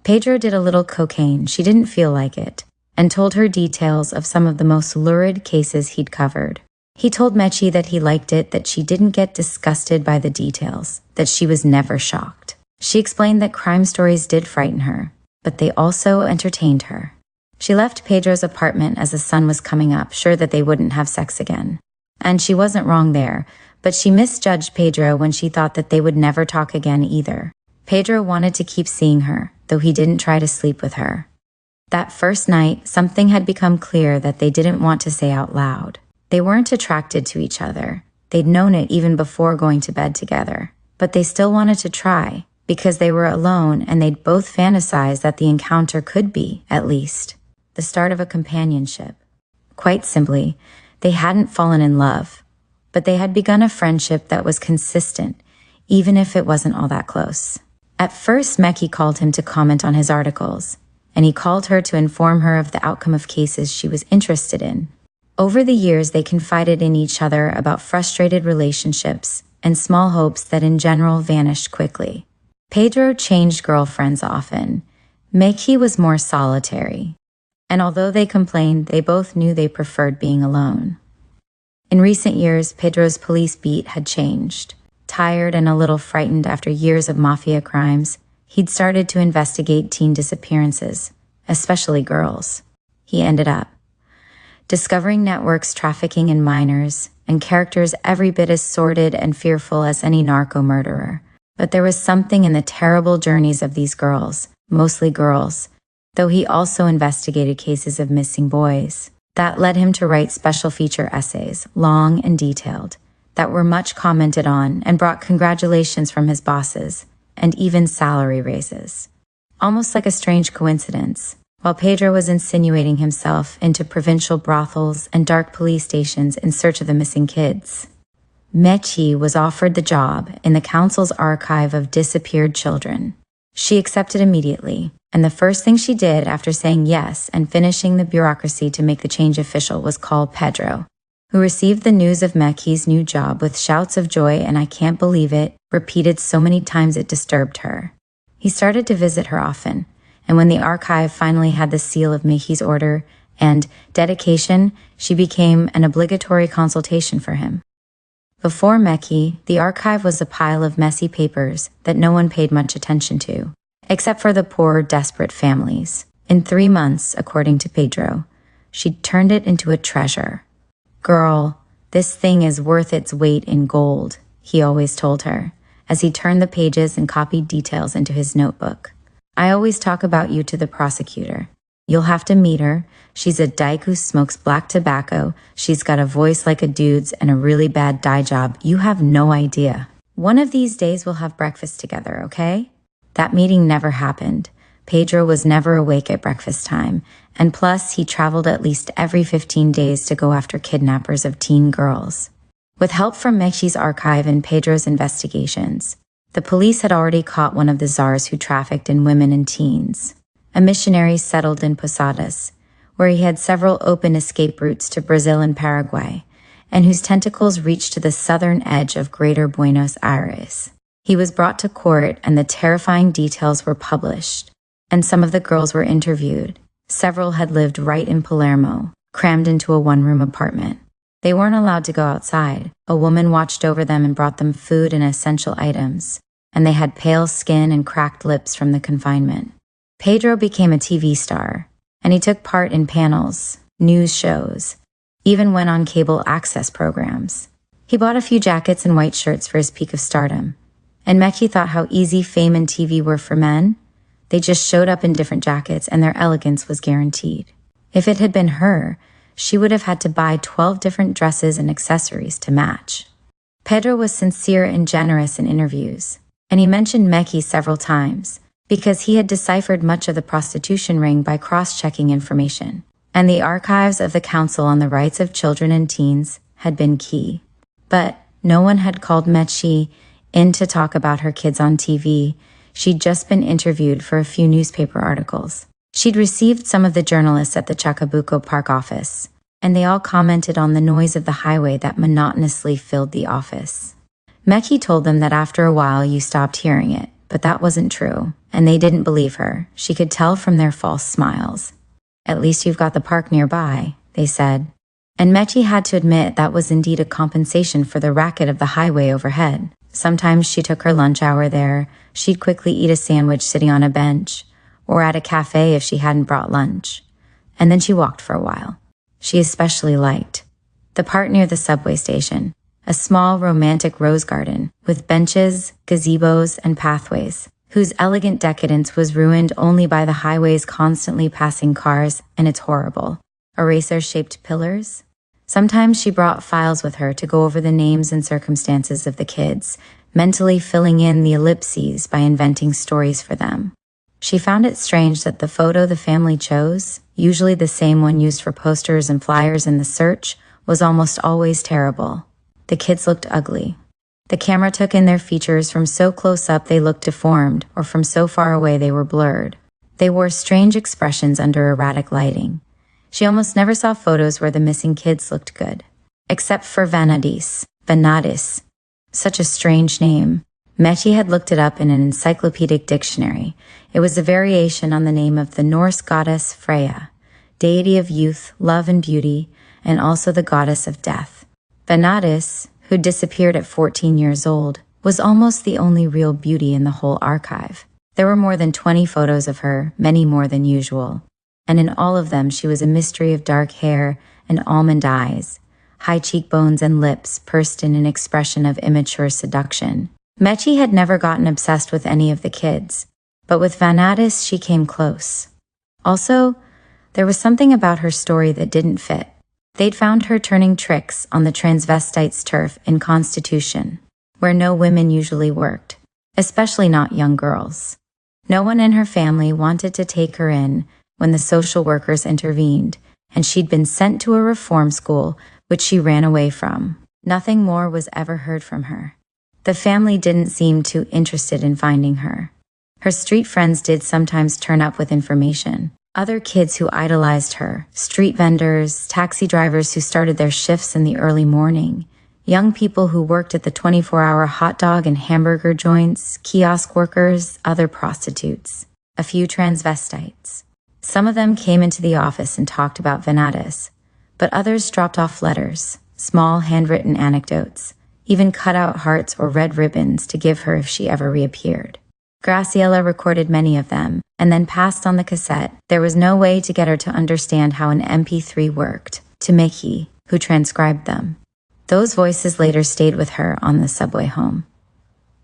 Pedro did a little cocaine, she didn't feel like it, and told her details of some of the most lurid cases he'd covered. He told Mechi that he liked it, that she didn't get disgusted by the details, that she was never shocked. She explained that crime stories did frighten her, but they also entertained her. She left Pedro's apartment as the sun was coming up, sure that they wouldn't have sex again. And she wasn't wrong there, but she misjudged Pedro when she thought that they would never talk again either. Pedro wanted to keep seeing her, though he didn't try to sleep with her. That first night, something had become clear that they didn't want to say out loud. They weren't attracted to each other. They'd known it even before going to bed together. But they still wanted to try, because they were alone and they'd both fantasized that the encounter could be, at least, the start of a companionship. Quite simply, they hadn't fallen in love, but they had begun a friendship that was consistent, even if it wasn't all that close. At first, Meki called him to comment on his articles, and he called her to inform her of the outcome of cases she was interested in. Over the years, they confided in each other about frustrated relationships and small hopes that in general vanished quickly. Pedro changed girlfriends often. Meki was more solitary. And although they complained, they both knew they preferred being alone. In recent years, Pedro's police beat had changed. Tired and a little frightened after years of mafia crimes, he'd started to investigate teen disappearances, especially girls. He ended up discovering networks trafficking in minors and characters every bit as sordid and fearful as any narco-murderer. But there was something in the terrible journeys of these girls, mostly girls, though he also investigated cases of missing boys, that led him to write special feature essays, long and detailed, that were much commented on and brought congratulations from his bosses, and even salary raises. Almost like a strange coincidence, while Pedro was insinuating himself into provincial brothels and dark police stations in search of the missing kids, Mechi was offered the job in the council's archive of disappeared children. She accepted immediately, and the first thing she did after saying yes and finishing the bureaucracy to make the change official was call Pedro, who received the news of Meki's new job with shouts of joy and "I can't believe it," repeated so many times it disturbed her. He started to visit her often, and when the archive finally had the seal of Meki's order and dedication, she became an obligatory consultation for him. Before Meki, the archive was a pile of messy papers that no one paid much attention to, except for the poor, desperate families. In 3 months, according to Pedro, she'd turned it into a treasure. Girl, "This thing is worth its weight in gold," he always told her, as he turned the pages and copied details into his notebook. "I always talk about you to the prosecutor. You'll have to meet her. She's a dyke who smokes black tobacco. She's got a voice like a dude's and a really bad dye job. You have no idea. One of these days we'll have breakfast together, okay?" That meeting never happened. Pedro was never awake at breakfast time, and plus he traveled at least every 15 days to go after kidnappers of teen girls. With help from Mechi's archive and Pedro's investigations, the police had already caught one of the czars who trafficked in women and teens. A missionary settled in Posadas, where he had several open escape routes to Brazil and Paraguay, and whose tentacles reached to the southern edge of Greater Buenos Aires. He was brought to court, and the terrifying details were published, and some of the girls were interviewed. Several had lived right in Palermo, crammed into a one-room apartment. They weren't allowed to go outside. A woman watched over them and brought them food and essential items, and they had pale skin and cracked lips from the confinement. Pedro became a TV star, and he took part in panels, news shows, even went on cable access programs. He bought a few jackets and white shirts for his peak of stardom, and Mechi thought how easy fame and TV were for men. They just showed up in different jackets and their elegance was guaranteed. If it had been her, she would have had to buy 12 different dresses and accessories to match. Pedro was sincere and generous in interviews, and he mentioned Mechi several times, because he had deciphered much of the prostitution ring by cross-checking information, and the archives of the Council on the Rights of Children and Teens had been key. But no one had called Mechi in to talk about her kids on TV. She'd just been interviewed for a few newspaper articles. She'd received some of the journalists at the Chacabuco Park office, and they all commented on the noise of the highway that monotonously filled the office. Mechi told them that after a while you stopped hearing it, but that wasn't true, and they didn't believe her. She could tell from their false smiles. "At least you've got the park nearby," they said. And Mechi had to admit that was indeed a compensation for the racket of the highway overhead. Sometimes she took her lunch hour there. She'd quickly eat a sandwich sitting on a bench, or at a cafe if she hadn't brought lunch. And then she walked for a while. She especially liked the part near the subway station, a small romantic rose garden with benches, gazebos, and pathways, whose elegant decadence was ruined only by the highway's constantly passing cars, and it's horrible. Eraser-shaped pillars. Sometimes she brought files with her to go over the names and circumstances of the kids, mentally filling in the ellipses by inventing stories for them. She found it strange that the photo the family chose, usually the same one used for posters and flyers in the search, was almost always terrible. The kids looked ugly. The camera took in their features from so close up they looked deformed, or from so far away they were blurred. They wore strange expressions under erratic lighting. She almost never saw photos where the missing kids looked good. Except for Vanadis. Such a strange name. Mechi had looked it up in an encyclopedic dictionary. It was a variation on the name of the Norse goddess Freya, deity of youth, love, and beauty, and also the goddess of death. Vanadis, who disappeared at 14 years old, was almost the only real beauty in the whole archive. There were more than 20 photos of her, many more than usual. And in all of them she was a mystery of dark hair and almond eyes, high cheekbones and lips pursed in an expression of immature seduction. Mechi had never gotten obsessed with any of the kids, but with Vanadis she came close. Also, there was something about her story that didn't fit. They'd found her turning tricks on the transvestites' turf in Constitution, where no women usually worked, especially not young girls. No one in her family wanted to take her in when the social workers intervened, and she'd been sent to a reform school, which she ran away from. Nothing more was ever heard from her. The family didn't seem too interested in finding her. Her street friends did sometimes turn up with information. Other kids who idolized her, street vendors, taxi drivers who started their shifts in the early morning, young people who worked at the 24-hour hot dog and hamburger joints, kiosk workers, other prostitutes, a few transvestites. Some of them came into the office and talked about Vanadis, but others dropped off letters, small handwritten anecdotes, even cut out hearts or red ribbons to give her if she ever reappeared. Graciela recorded many of them, and then passed on the cassette. There was no way to get her to understand how an MP3 worked, to Mechi, who transcribed them. Those voices later stayed with her on the subway home.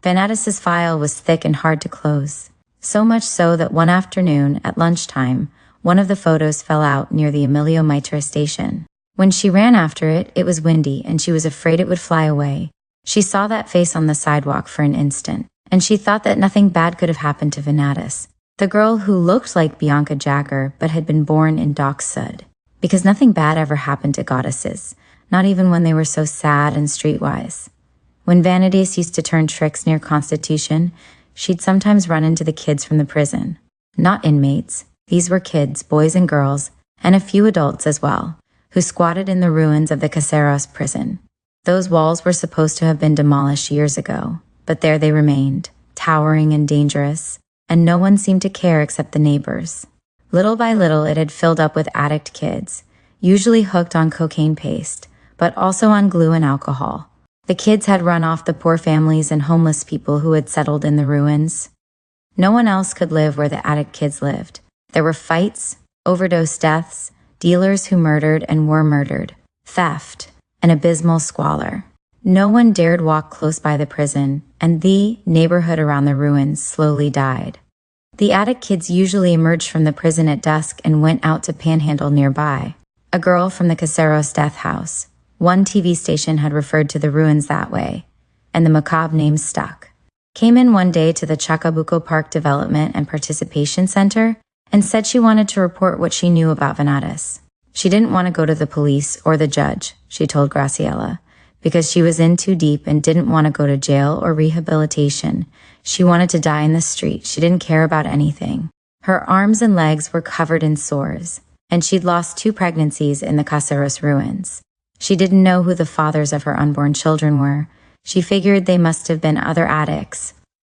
Vanadis's file was thick and hard to close, so much so that one afternoon at lunchtime, one of the photos fell out near the Emilio Mitre station. When she ran after it, it was windy and she was afraid it would fly away. She saw that face on the sidewalk for an instant, and she thought that nothing bad could have happened to Vanadis, the girl who looked like Bianca Jagger but had been born in Dock Sud. Because nothing bad ever happened to goddesses, not even when they were so sad and streetwise. When Vanadis used to turn tricks near Constitution, she'd sometimes run into the kids from the prison. Not inmates. These were kids, boys and girls, and a few adults as well, who squatted in the ruins of the Caseros prison. Those walls were supposed to have been demolished years ago, but there they remained, towering and dangerous, and no one seemed to care except the neighbors. Little by little, it had filled up with addict kids, usually hooked on cocaine paste, but also on glue and alcohol. The kids had run off the poor families and homeless people who had settled in the ruins. No one else could live where the addict kids lived. There were fights, overdose deaths, dealers who murdered and were murdered, theft, and abysmal squalor. No one dared walk close by the prison, and the neighborhood around the ruins slowly died. The addict kids usually emerged from the prison at dusk and went out to panhandle nearby. A girl from the Caseros death house. One TV station had referred to the ruins that way, and the macabre name stuck. Came in one day to the Chacabuco Park Development and Participation Center and said she wanted to report what she knew about Vanadis. She didn't want to go to the police or the judge, she told Graciela, because she was in too deep and didn't want to go to jail or rehabilitation. She wanted to die in the street. She didn't care about anything. Her arms and legs were covered in sores, and she'd lost 2 pregnancies in the Caseros ruins. She didn't know who the fathers of her unborn children were. She figured they must have been other addicts,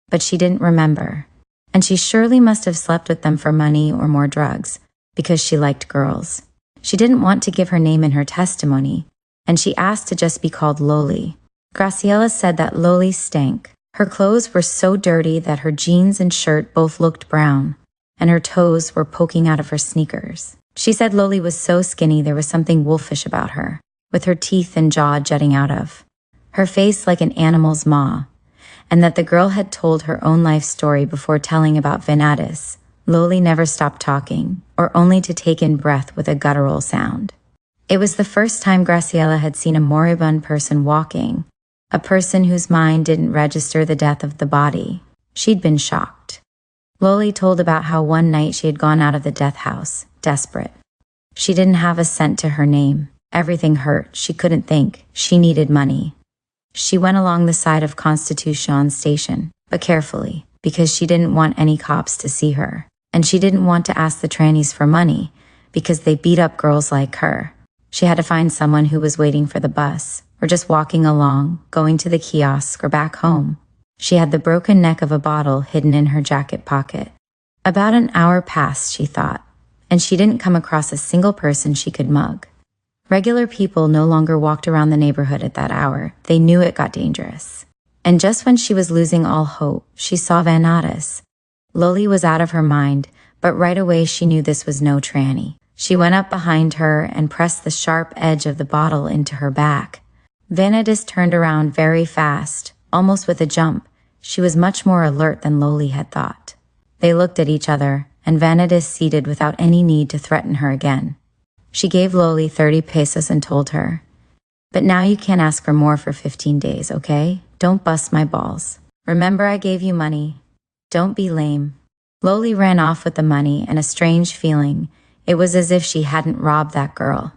but she didn't remember. And she surely must have slept with them for money or more drugs, because she liked girls. She didn't want to give her name in her testimony, and she asked to just be called Loli. Graciela said that Loli stank. Her clothes were so dirty that her jeans and shirt both looked brown, and her toes were poking out of her sneakers. She said Loli was so skinny there was something wolfish about her, with her teeth and jaw jutting out of her face like an animal's maw, and that the girl had told her own life story before telling about Vanadis. Loli never stopped talking, or only to take in breath with a guttural sound. It was the first time Graciela had seen a moribund person walking, a person whose mind didn't register the death of the body. She'd been shocked. Loli told about how one night she had gone out of the death house, desperate. She didn't have a cent to her name. Everything hurt. She couldn't think. She needed money. She went along the side of Constitution Station, but carefully, because she didn't want any cops to see her. And she didn't want to ask the trannies for money, because they beat up girls like her. She had to find someone who was waiting for the bus, or just walking along, going to the kiosk or back home. She had the broken neck of a bottle hidden in her jacket pocket. About an hour passed, she thought, and she didn't come across a single person she could mug. Regular people no longer walked around the neighborhood at that hour. They knew it got dangerous. And just when she was losing all hope, she saw Vanadis. Loli was out of her mind, but right away she knew this was no tranny. She went up behind her and pressed the sharp edge of the bottle into her back. Vanadis turned around very fast, almost with a jump. She was much more alert than Loli had thought. They looked at each other, and Vanadis ceded without any need to threaten her again. She gave Loli 30 pesos and told her, "But now you can't ask for more for 15 days, okay? Don't bust my balls. Remember I gave you money. Don't be lame." Loli ran off with the money and a strange feeling. It was as if she hadn't robbed that girl.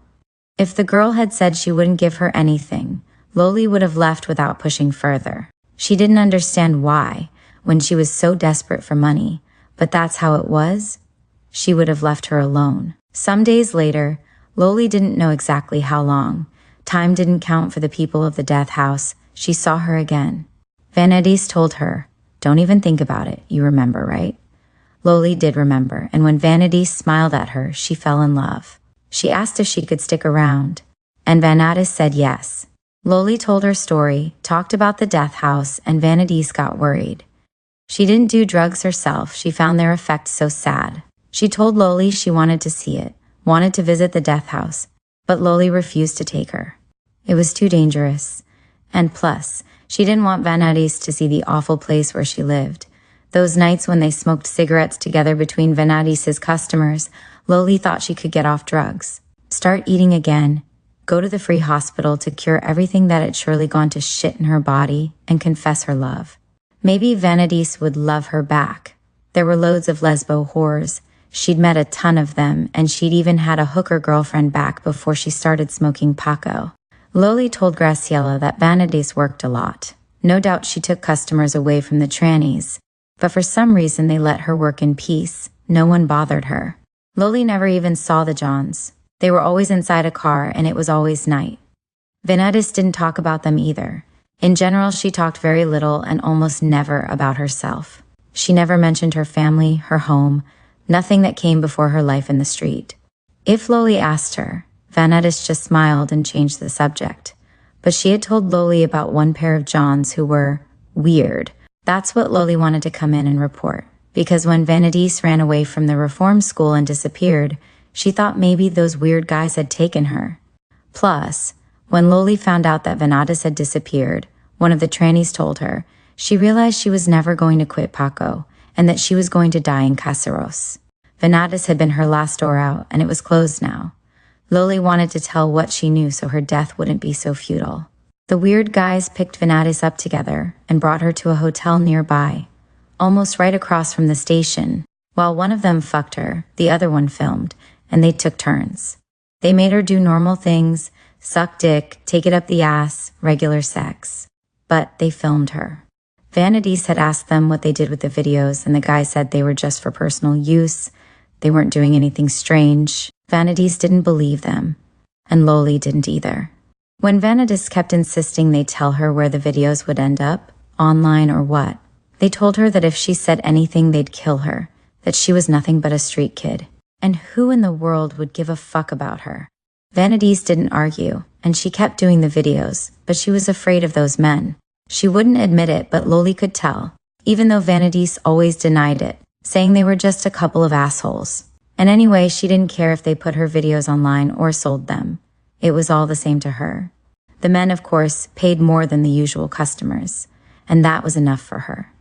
If the girl had said she wouldn't give her anything, Loli would have left without pushing further. She didn't understand why, when she was so desperate for money, but that's how it was. She would have left her alone. Some days later, Loli didn't know exactly how long. Time didn't count for the people of the death house. She saw her again. Vanadis told her, "Don't even think about it. You remember, right?" Loli did remember, and when Vanadis smiled at her, she fell in love. She asked if she could stick around, and Vanadis said yes. Loli told her story, talked about the death house, and Vanadis got worried. She didn't do drugs herself. She found their effect so sad. She told Loli she wanted to see it, wanted to visit the death house, but Loli refused to take her. It was too dangerous. And plus, she didn't want Vanadis to see the awful place where she lived. Those nights when they smoked cigarettes together between Vanadis' customers, Loli thought she could get off drugs, start eating again, go to the free hospital to cure everything that had surely gone to shit in her body, and confess her love. Maybe Vanadis would love her back. There were loads of lesbo whores. She'd met a ton of them, and she'd even had a hooker girlfriend back before she started smoking Paco. Loli told Graciela that Vanadis worked a lot. No doubt she took customers away from the trannies, but for some reason they let her work in peace. No one bothered her. Loli never even saw the Johns. They were always inside a car, and it was always night. Vanadis didn't talk about them either. In general, she talked very little and almost never about herself. She never mentioned her family, her home, nothing that came before her life in the street. If Loli asked her, Vanadis just smiled and changed the subject. But she had told Loli about one pair of Johns who were weird. That's what Loli wanted to come in and report, because when Vanadis ran away from the reform school and disappeared, she thought maybe those weird guys had taken her. Plus, when Loli found out that Vanadis had disappeared, one of the trannies told her, she realized she was never going to quit Paco, and that she was going to die in Caceros. Vanadis had been her last door out, and it was closed now. Loli wanted to tell what she knew so her death wouldn't be so futile. The weird guys picked Vanadis up together and brought her to a hotel nearby, almost right across from the station. While one of them fucked her, the other one filmed, and they took turns. They made her do normal things, suck dick, take it up the ass, regular sex. But they filmed her. Vanadis had asked them what they did with the videos, and the guy said they were just for personal use. They weren't doing anything strange. Vanadis didn't believe them, and Loli didn't either. When Vanadis kept insisting they tell her where the videos would end up, online or what, they told her that if she said anything they'd kill her, that she was nothing but a street kid. And who in the world would give a fuck about her? Vanadis didn't argue, and she kept doing the videos, but she was afraid of those men. She wouldn't admit it, but Loli could tell, even though Vanadis always denied it, saying they were just a couple of assholes. And anyway, she didn't care if they put her videos online or sold them. It was all the same to her. The men, of course, paid more than the usual customers, and that was enough for her.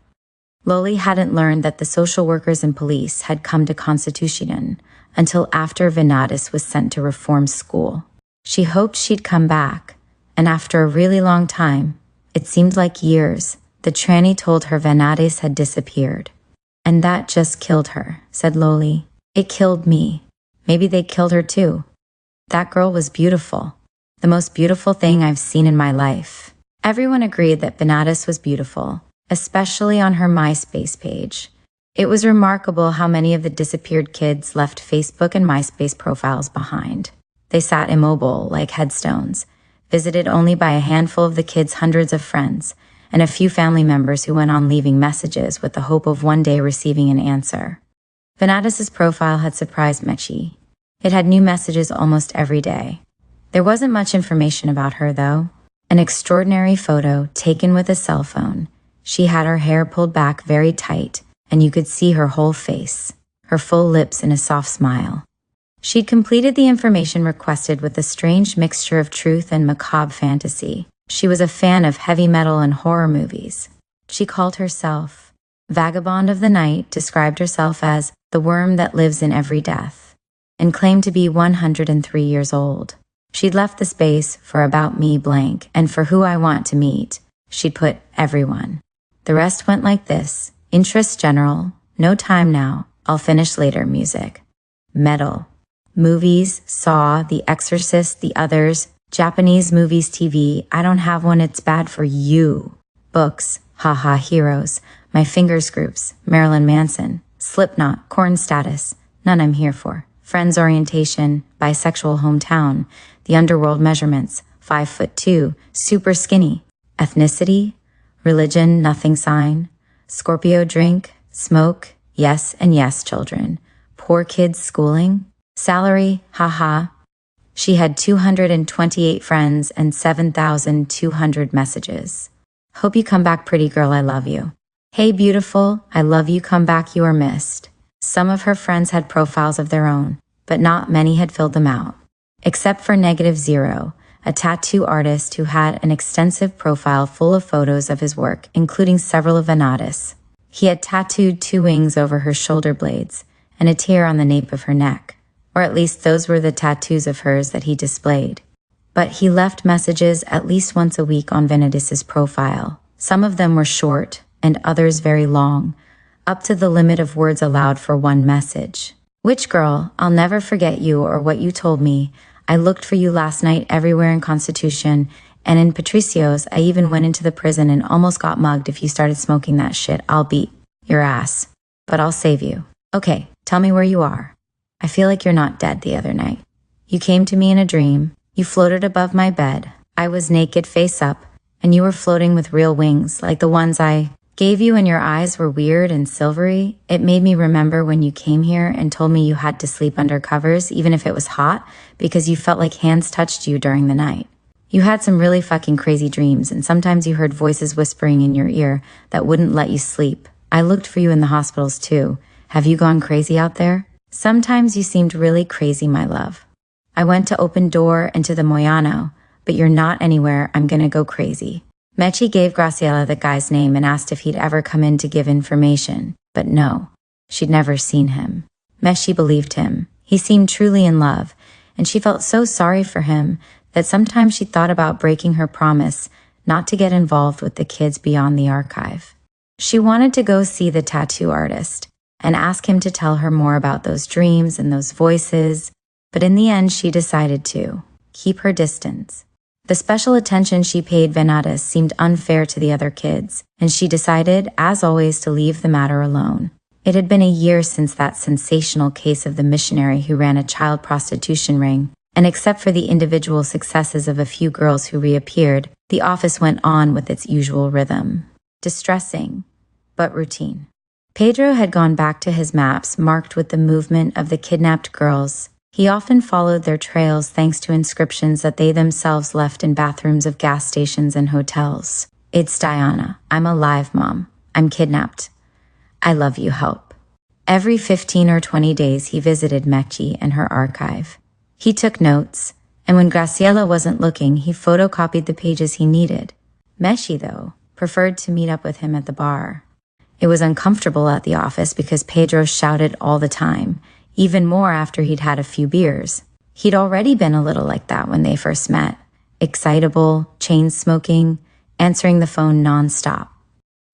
Loli hadn't learned that the social workers and police had come to Constitution until after Vanadis was sent to reform school. She hoped she'd come back, and after a really long time, it seemed like years, the tranny told her Vanadis had disappeared. And that just killed her, said Loli. It killed me. Maybe they killed her too. That girl was beautiful. The most beautiful thing I've seen in my life. Everyone agreed that Vanadis was beautiful, especially on her MySpace page. It was remarkable how many of the disappeared kids left Facebook and MySpace profiles behind. They sat immobile like headstones, visited only by a handful of the kids' hundreds of friends, and a few family members who went on leaving messages with the hope of one day receiving an answer. Vanadis' profile had surprised Mechi. It had new messages almost every day. There wasn't much information about her, though. An extraordinary photo taken with a cell phone. She had her hair pulled back very tight, and you could see her whole face, her full lips in a soft smile. She'd completed the information requested with a strange mixture of truth and macabre fantasy. She was a fan of heavy metal and horror movies. She called herself Vagabond of the Night, described herself as the worm that lives in every death, and claimed to be 103 years old. She'd left the space for about me blank, and for who I want to meet, she'd put everyone. The rest went like this: interest general, no time now, I'll finish later music. Metal. Movies, Saw, The Exorcist, The Others, Japanese movies, TV, I don't have one, it's bad for you. Books, haha, heroes, My Fingers groups, Marilyn Manson, Slipknot, Korn status, none I'm here for. Friends orientation, bisexual hometown, the underworld measurements, 5'2", super skinny. Ethnicity, religion, nothing sign. Scorpio drink, smoke, yes and yes children. Poor kids schooling. Salary, haha. She had 228 friends and 7,200 messages. Hope you come back, pretty girl, I love you. Hey beautiful, I love you, come back, you are missed. Some of her friends had profiles of their own, but not many had filled them out. Except for -0, a tattoo artist who had an extensive profile full of photos of his work, including several of Venada's. He had tattooed 2 wings over her shoulder blades and a tear on the nape of her neck, or at least those were the tattoos of hers that he displayed. But he left messages at least once a week on Venadis's profile. Some of them were short and others very long, up to the limit of words allowed for one message. Which girl, I'll never forget you or what you told me. I looked for you last night everywhere in Constitution, and in Patricio's. I even went into the prison and almost got mugged. If you started smoking that shit, I'll beat your ass. But I'll save you. Okay, tell me where you are. I feel like you're not dead the other night. You came to me in a dream. You floated above my bed. I was naked, face up, and you were floating with real wings, like the ones I gave you, and your eyes were weird and silvery. It made me remember when you came here and told me you had to sleep under covers, even if it was hot, because you felt like hands touched you during the night. You had some really fucking crazy dreams, and sometimes you heard voices whispering in your ear that wouldn't let you sleep. I looked for you in the hospitals too. Have you gone crazy out there? Sometimes you seemed really crazy, my love. I went to open door and to the Moyano, but you're not anywhere. I'm gonna go crazy. Mechi gave Graciela the guy's name and asked if he'd ever come in to give information, but no, she'd never seen him. Mechi believed him. He seemed truly in love, and she felt so sorry for him that sometimes she thought about breaking her promise not to get involved with the kids beyond the archive. She wanted to go see the tattoo artist and ask him to tell her more about those dreams and those voices, but in the end she decided to keep her distance. The special attention she paid Venada's seemed unfair to the other kids, and she decided, as always, to leave the matter alone. It had been a year since that sensational case of the missionary who ran a child prostitution ring, and except for the individual successes of a few girls who reappeared, the office went on with its usual rhythm. Distressing, but routine. Pedro had gone back to his maps marked with the movement of the kidnapped girls. He often followed their trails thanks to inscriptions that they themselves left in bathrooms of gas stations and hotels. It's Diana. I'm alive, Mom. I'm kidnapped. I love you, help. Every 15 or 20 days he visited Mechi and her archive. He took notes, and when Graciela wasn't looking, he photocopied the pages he needed. Mechi, though, preferred to meet up with him at the bar. It was uncomfortable at the office because Pedro shouted all the time, even more after he'd had a few beers. He'd already been a little like that when they first met. Excitable, chain-smoking, answering the phone non-stop.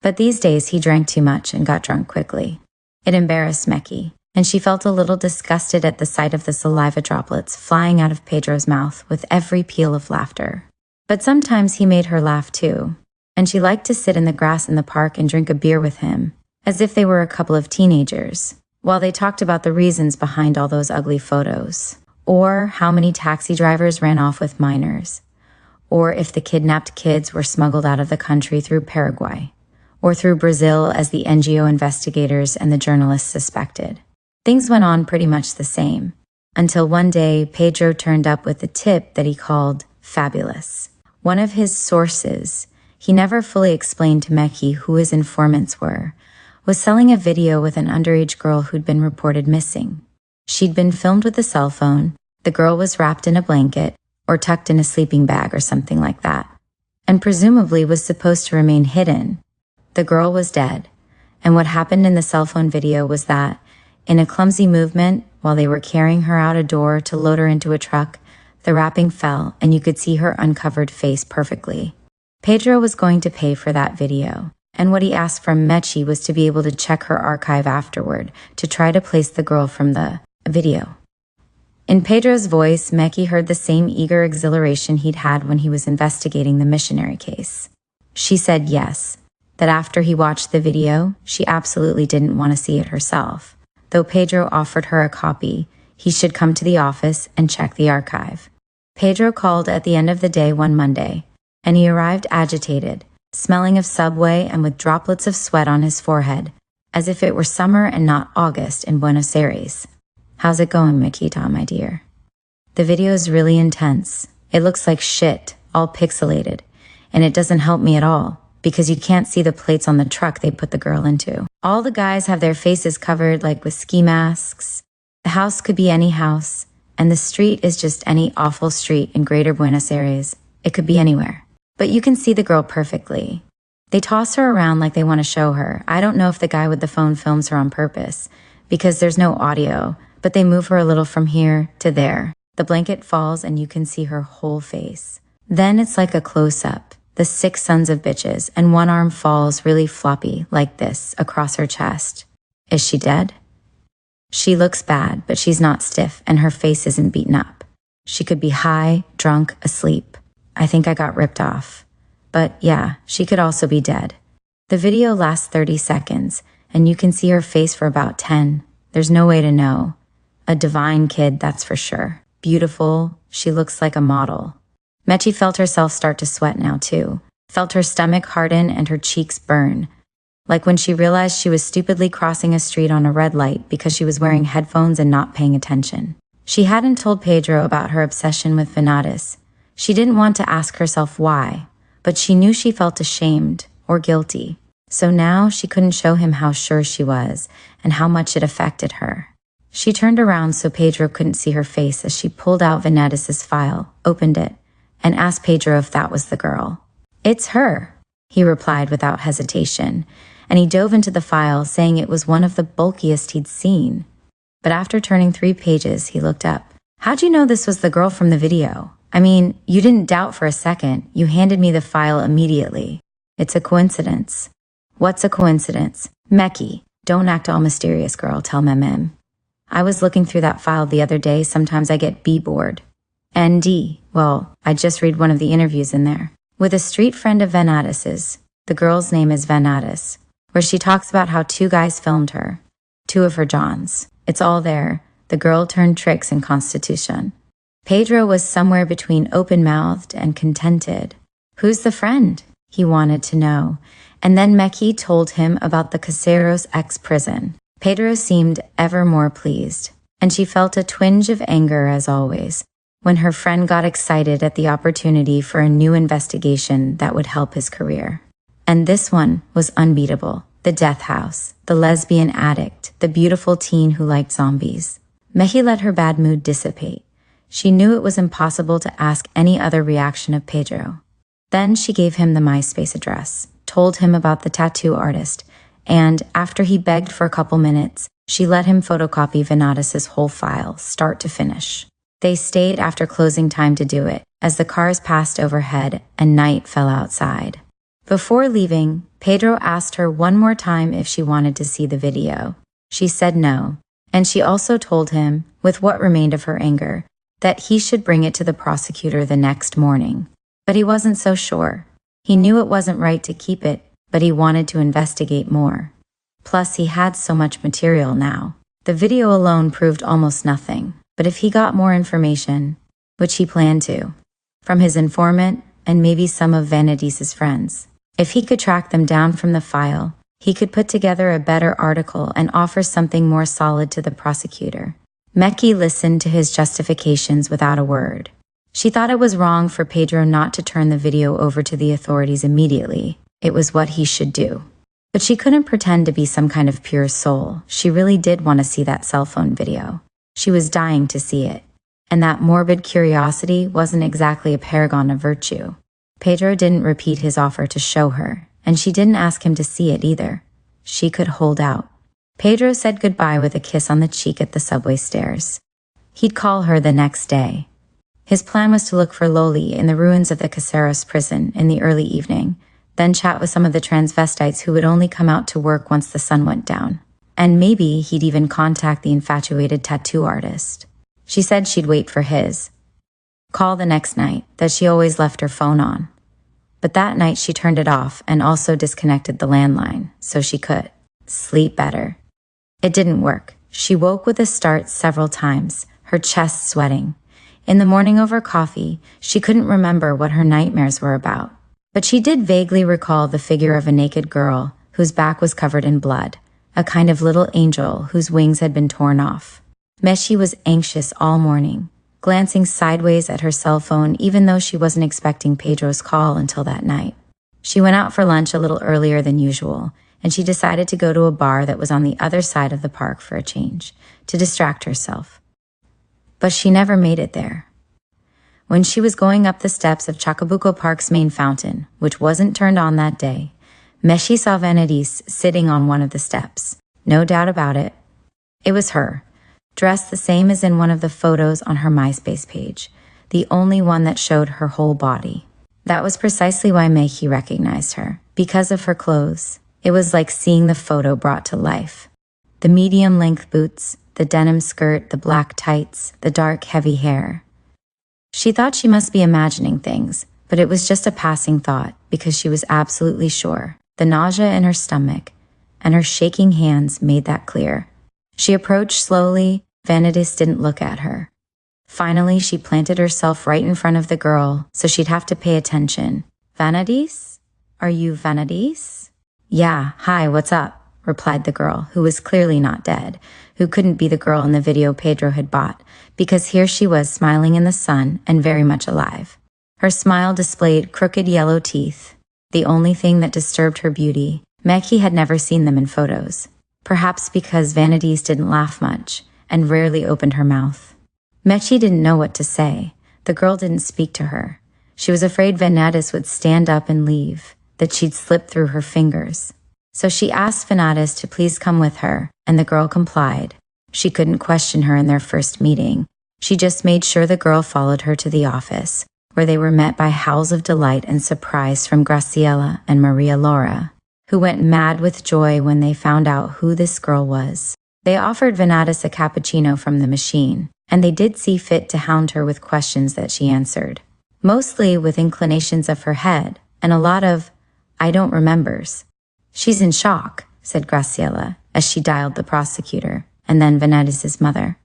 But these days he drank too much and got drunk quickly. It embarrassed Mechi, and she felt a little disgusted at the sight of the saliva droplets flying out of Pedro's mouth with every peal of laughter. But sometimes he made her laugh too, and she liked to sit in the grass in the park and drink a beer with him, as if they were a couple of teenagers, while they talked about the reasons behind all those ugly photos, or how many taxi drivers ran off with minors, or if the kidnapped kids were smuggled out of the country through Paraguay, or through Brazil as the NGO investigators and the journalists suspected. Things went on pretty much the same, until one day Pedro turned up with a tip that he called fabulous. One of his sources, he never fully explained to Mechi who his informants were, was selling a video with an underage girl who'd been reported missing. She'd been filmed with a cell phone, the girl was wrapped in a blanket, or tucked in a sleeping bag or something like that, and presumably was supposed to remain hidden. The girl was dead, and what happened in the cell phone video was that, in a clumsy movement, while they were carrying her out a door to load her into a truck, the wrapping fell and you could see her uncovered face perfectly. Pedro was going to pay for that video, and what he asked from Mechi was to be able to check her archive afterward to try to place the girl from the video. In Pedro's voice, Mechi heard the same eager exhilaration he'd had when he was investigating the missionary case. She said yes, that after he watched the video, she absolutely didn't want to see it herself. Though Pedro offered her a copy, he should come to the office and check the archive. Pedro called at the end of the day one Monday, and he arrived agitated, smelling of Subway and with droplets of sweat on his forehead, as if it were summer and not August in Buenos Aires. How's it going, Makita, my dear? The video is really intense. It looks like shit, all pixelated, and it doesn't help me at all, because you can't see the plates on the truck they put the girl into. All the guys have their faces covered like with ski masks. The house could be any house, and the street is just any awful street in Greater Buenos Aires. It could be anywhere. But you can see the girl perfectly. They toss her around like they want to show her. I don't know if the guy with the phone films her on purpose, because there's no audio, but they move her a little from here to there. The blanket falls and you can see her whole face. Then it's like a close-up, the 6 sons of bitches, and one arm falls really floppy, like this, across her chest. Is she dead? She looks bad, but she's not stiff, and her face isn't beaten up. She could be high, drunk, asleep. I think I got ripped off. But yeah, she could also be dead. The video lasts 30 seconds, and you can see her face for about 10. There's no way to know. A divine kid, that's for sure. Beautiful, she looks like a model. Mechi felt herself start to sweat now too, felt her stomach harden and her cheeks burn, like when she realized she was stupidly crossing a street on a red light because she was wearing headphones and not paying attention. She hadn't told Pedro about her obsession with Venadas. She didn't want to ask herself why, but she knew she felt ashamed or guilty. So now she couldn't show him how sure she was and how much it affected her. She turned around so Pedro couldn't see her face as she pulled out Venadas' file, opened it, and asked Pedro if that was the girl. "It's her," he replied without hesitation, and he dove into the file saying it was one of the bulkiest he'd seen. But after turning 3 pages, he looked up. "How'd you know this was the girl from the video? I mean, you didn't doubt for a second. You handed me the file immediately. It's a coincidence." "What's a coincidence?" "Meki, don't act all mysterious, girl, tell Mem. I was looking through that file the other day. Sometimes I get bored. ND, well, I just read one of the interviews in there. With a street friend of Venadas's, the girl's name is Venadas, where she talks about how 2 guys filmed her, 2 of her Johns. It's all there. The girl turned tricks in Constitution. Pedro was somewhere between open-mouthed and contented. Who's the friend? He wanted to know. And then Meki told him about the Caseros ex-prison. Pedro seemed ever more pleased, and she felt a twinge of anger as always, when her friend got excited at the opportunity for a new investigation that would help his career. And this one was unbeatable. The death house, the lesbian addict, the beautiful teen who liked zombies. Mehi let her bad mood dissipate. She knew it was impossible to ask any other reaction of Pedro. Then she gave him the MySpace address, told him about the tattoo artist, and after he begged for a couple minutes, she let him photocopy Venadas' whole file, start to finish. They stayed after closing time to do it, as the cars passed overhead and night fell outside. Before leaving, Pedro asked her one more time if she wanted to see the video. She said no, and she also told him, with what remained of her anger, that he should bring it to the prosecutor the next morning. But he wasn't so sure. He knew it wasn't right to keep it, but he wanted to investigate more. Plus, he had so much material now. The video alone proved almost nothing. But if he got more information, which he planned to, from his informant and maybe some of Vanadis's friends, if he could track them down from the file, he could put together a better article and offer something more solid to the prosecutor. Meki listened to his justifications without a word. She thought it was wrong for Pedro not to turn the video over to the authorities immediately. It was what he should do. But she couldn't pretend to be some kind of pure soul. She really did want to see that cell phone video. She was dying to see it, and that morbid curiosity wasn't exactly a paragon of virtue. Pedro didn't repeat his offer to show her, and she didn't ask him to see it either. She could hold out. Pedro said goodbye with a kiss on the cheek at the subway stairs. He'd call her the next day. His plan was to look for Loli in the ruins of the Caseros prison in the early evening, then chat with some of the transvestites who would only come out to work once the sun went down. And maybe he'd even contact the infatuated tattoo artist. She said she'd wait for his call the next night, that she always left her phone on. But that night she turned it off and also disconnected the landline, so she could sleep better. It didn't work. She woke with a start several times, her chest sweating. In the morning over coffee, she couldn't remember what her nightmares were about. But she did vaguely recall the figure of a naked girl whose back was covered in blood. A kind of little angel whose wings had been torn off. Meshi was anxious all morning, glancing sideways at her cell phone even though she wasn't expecting Pedro's call until that night. She went out for lunch a little earlier than usual, and she decided to go to a bar that was on the other side of the park for a change, to distract herself. but she never made it there. When she was going up the steps of Chacabuco Park's main fountain, which wasn't turned on that day, Meshi saw Vanadis sitting on one of the steps. No doubt about it. It was her, dressed the same as in one of the photos on her MySpace page, the only one that showed her whole body. That was precisely why Meji recognized her, because of her clothes. It was like seeing the photo brought to life. The medium-length boots, the denim skirt, the black tights, the dark, heavy hair. She thought she must be imagining things, but it was just a passing thought because she was absolutely sure. The nausea in her stomach and her shaking hands made that clear. She approached slowly. Vanadis didn't look at her. Finally, she planted herself right in front of the girl, so she'd have to pay attention. Vanadis? Are you Vanadis? Yeah, hi, what's up? Replied the girl, who was clearly not dead, who couldn't be the girl in the video Pedro had bought, because here she was smiling in the sun and very much alive. Her smile displayed crooked yellow teeth, the only thing that disturbed her beauty. Meji had never seen them in photos, perhaps because Vanadis didn't laugh much and rarely opened her mouth. Meji didn't know what to say. The girl didn't speak to her. She was afraid Vanadis would stand up and leave, that she'd slip through her fingers. So she asked Vanadis to please come with her, and the girl complied. She couldn't question her in their first meeting. She just made sure the girl followed her to the office, where they were met by howls of delight and surprise from Graciela and Maria Laura, who went mad with joy when they found out who this girl was. They offered Vanadis a cappuccino from the machine, and they did see fit to hound her with questions that she answered, mostly with inclinations of her head and a lot of, I don't remembers. She's in shock, said Graciela, as she dialed the prosecutor, and then Vanadis' mother.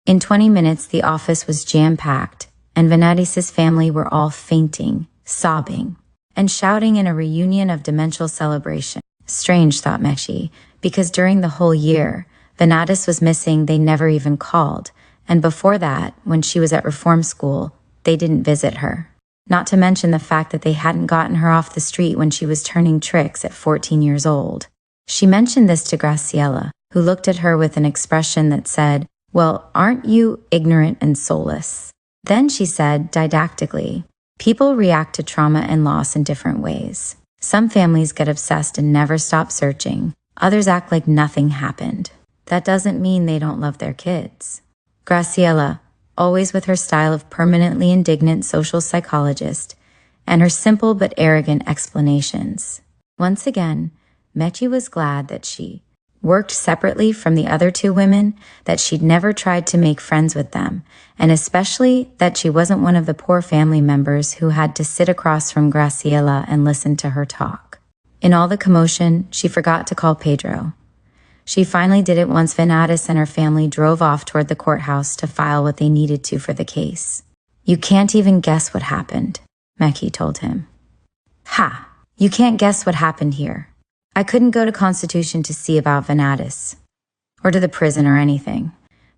In 20 minutes, the office was jam-packed, and Vanadis' family were all fainting, sobbing, and shouting in a reunion of demential celebration. Strange, thought Meshi, because during the whole year, Vanadis was missing. They never even called, and before that, when she was at reform school, they didn't visit her. Not to mention the fact that they hadn't gotten her off the street when she was turning tricks at 14 years old. She mentioned this to Graciela, who looked at her with an expression that said, well, aren't you ignorant and soulless? Then she said, didactically, people react to trauma and loss in different ways. Some families get obsessed and never stop searching. Others act like nothing happened. That doesn't mean they don't love their kids. Graciela, always with her style of permanently indignant social psychologist, and her simple but arrogant explanations. Once again, Mechi was glad that she worked separately from the other two women, that she'd never tried to make friends with them, and especially that she wasn't one of the poor family members who had to sit across from Graciela and listen to her talk. In all the commotion, she forgot to call Pedro. She finally did it once Vanadis and her family drove off toward the courthouse to file what they needed to for the case. You can't even guess what happened, Mechi told him. Ha! You can't guess what happened here. I couldn't go to Constitution to see about Vanadis, or to the prison or anything.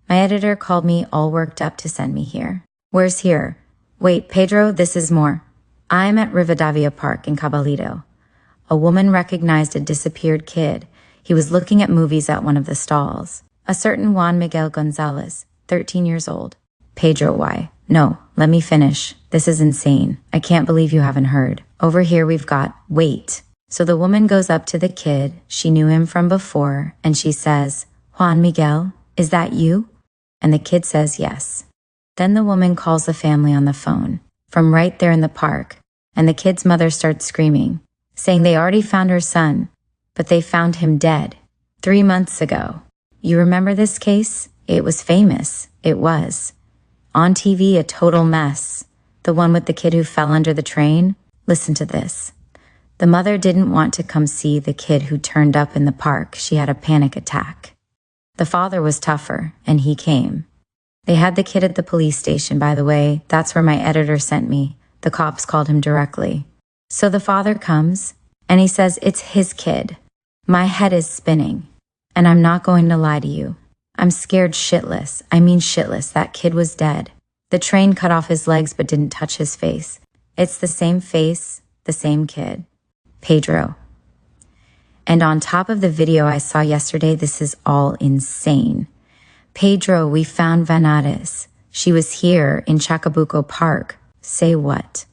My editor called me all worked up to send me here. Where's here? Wait, Pedro, this is more. I'm at Rivadavia Park in Caballito. A woman recognized a disappeared kid. He was looking at movies at one of the stalls. A certain Juan Miguel Gonzalez, 13 years old. Pedro, why? No, let me finish. This is insane. I can't believe you haven't heard. Over here we've got, wait. So the woman goes up to the kid. She knew him from before, and she says, Juan Miguel, is that you? And the kid says yes. Then the woman calls the family on the phone, from right there in the park, and the kid's mother starts screaming, saying they already found her son, but they found him dead 3 months ago. You remember this case? It was famous. It was. On TV, a total mess. The one with the kid who fell under the train? Listen to this. The mother didn't want to come see the kid who turned up in the park. She had a panic attack. The father was tougher, and he came. They had the kid at the police station, by the way. That's where my editor sent me. The cops called him directly. So the father comes, and he says it's his kid. My head is spinning, and I'm not going to lie to you. I'm scared shitless. I mean shitless. That kid was dead. The train cut off his legs but didn't touch his face. It's the same face, the same kid. Pedro. And on top of the video I saw yesterday, this is all insane. Pedro, we found Vanadis. She was here in Chacabuco Park. Say what?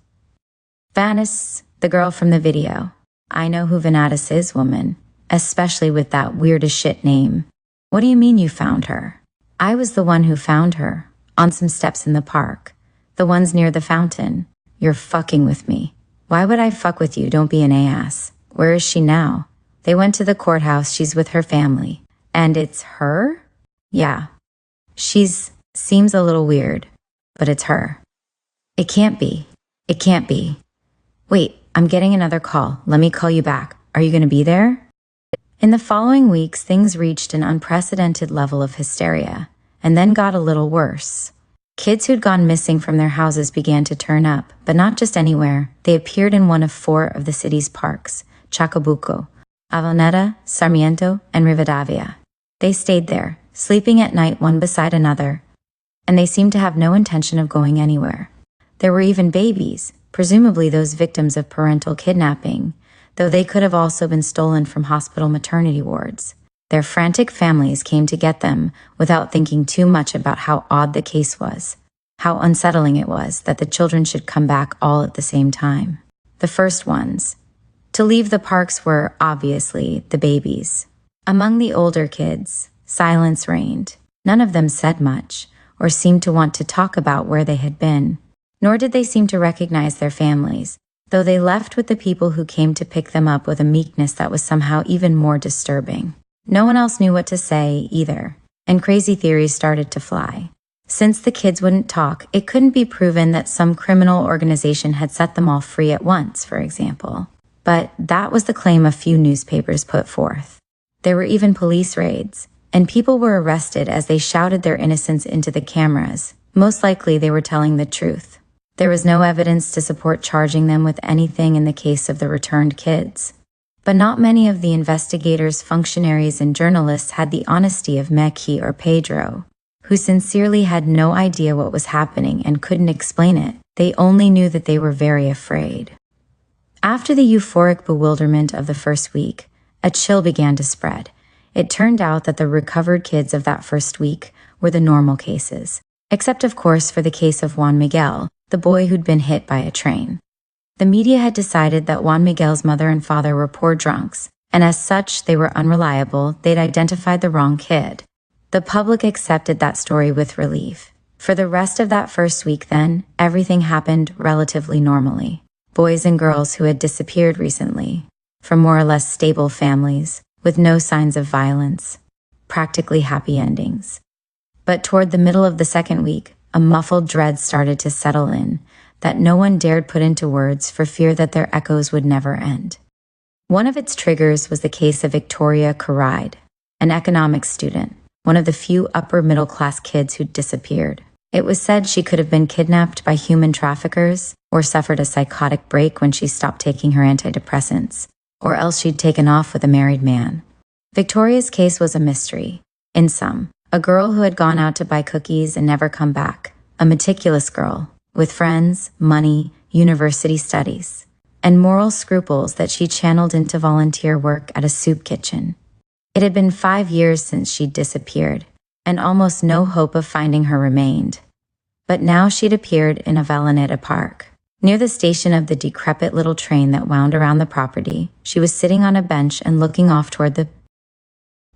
Vanis, the girl from the video. I know who Vanatis is, woman. Especially with that weird as shit name. What do you mean you found her? I was the one who found her. On some steps in the park. The ones near the fountain. You're fucking with me. Why would I fuck with you? Don't be an ass. Where is she now? They went to the courthouse. She's with her family. And it's her? Yeah. Seems a little weird. But it's her. It can't be. It can't be. Wait, I'm getting another call. Let me call you back. Are you going to be there? In the following weeks, things reached an unprecedented level of hysteria, and then got a little worse. Kids who'd gone missing from their houses began to turn up, but not just anywhere. They appeared in one of 4 of the city's parks, Chacabuco, Avellaneda, Sarmiento, and Rivadavia. They stayed there, sleeping at night one beside another, and they seemed to have no intention of going anywhere. There were even babies, presumably those victims of parental kidnapping, though they could have also been stolen from hospital maternity wards. Their frantic families came to get them without thinking too much about how odd the case was, how unsettling it was that the children should come back all at the same time. The first ones to leave the parks were, obviously, the babies. Among the older kids, silence reigned. None of them said much, or seemed to want to talk about where they had been, nor did they seem to recognize their families, though they left with the people who came to pick them up with a meekness that was somehow even more disturbing. No one else knew what to say, either, and crazy theories started to fly. Since the kids wouldn't talk, it couldn't be proven that some criminal organization had set them all free at once, for example. But that was the claim a few newspapers put forth. There were even police raids, and people were arrested as they shouted their innocence into the cameras. Most likely they were telling the truth. There was no evidence to support charging them with anything in the case of the returned kids. But not many of the investigators, functionaries, and journalists had the honesty of Meki or Pedro, who sincerely had no idea what was happening and couldn't explain it. They only knew that they were very afraid. After the euphoric bewilderment of the first week, a chill began to spread. It turned out that the recovered kids of that first week were the normal cases, except of course for the case of Juan Miguel, the boy who'd been hit by a train. The media had decided that Juan Miguel's mother and father were poor drunks, and as such they were unreliable. They'd identified the wrong kid. The public accepted that story with relief. For the rest of that first week then, everything happened relatively normally. Boys and girls who had disappeared recently, from more or less stable families, with no signs of violence, practically happy endings. But toward the middle of the second week, a muffled dread started to settle in that no one dared put into words for fear that their echoes would never end. One of its triggers was the case of Victoria Caride, an economics student, one of the few upper-middle-class kids who'd disappeared. It was said she could have been kidnapped by human traffickers or suffered a psychotic break when she stopped taking her antidepressants, or else she'd taken off with a married man. Victoria's case was a mystery. In sum, a girl who had gone out to buy cookies and never come back, a meticulous girl, with friends, money, university studies, and moral scruples that she channeled into volunteer work at a soup kitchen. It had been 5 years since she'd disappeared, and almost no hope of finding her remained. But now she'd appeared in Avellaneda Park. Near the station of the decrepit little train that wound around the property, she was sitting on a bench and looking off toward the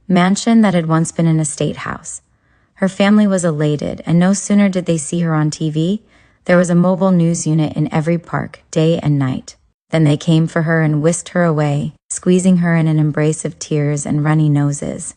mansion that had once been an estate house. Her family was elated, and no sooner did they see her on TV, there was a mobile news unit in every park, day and night. Then they came for her and whisked her away, squeezing her in an embrace of tears and runny noses.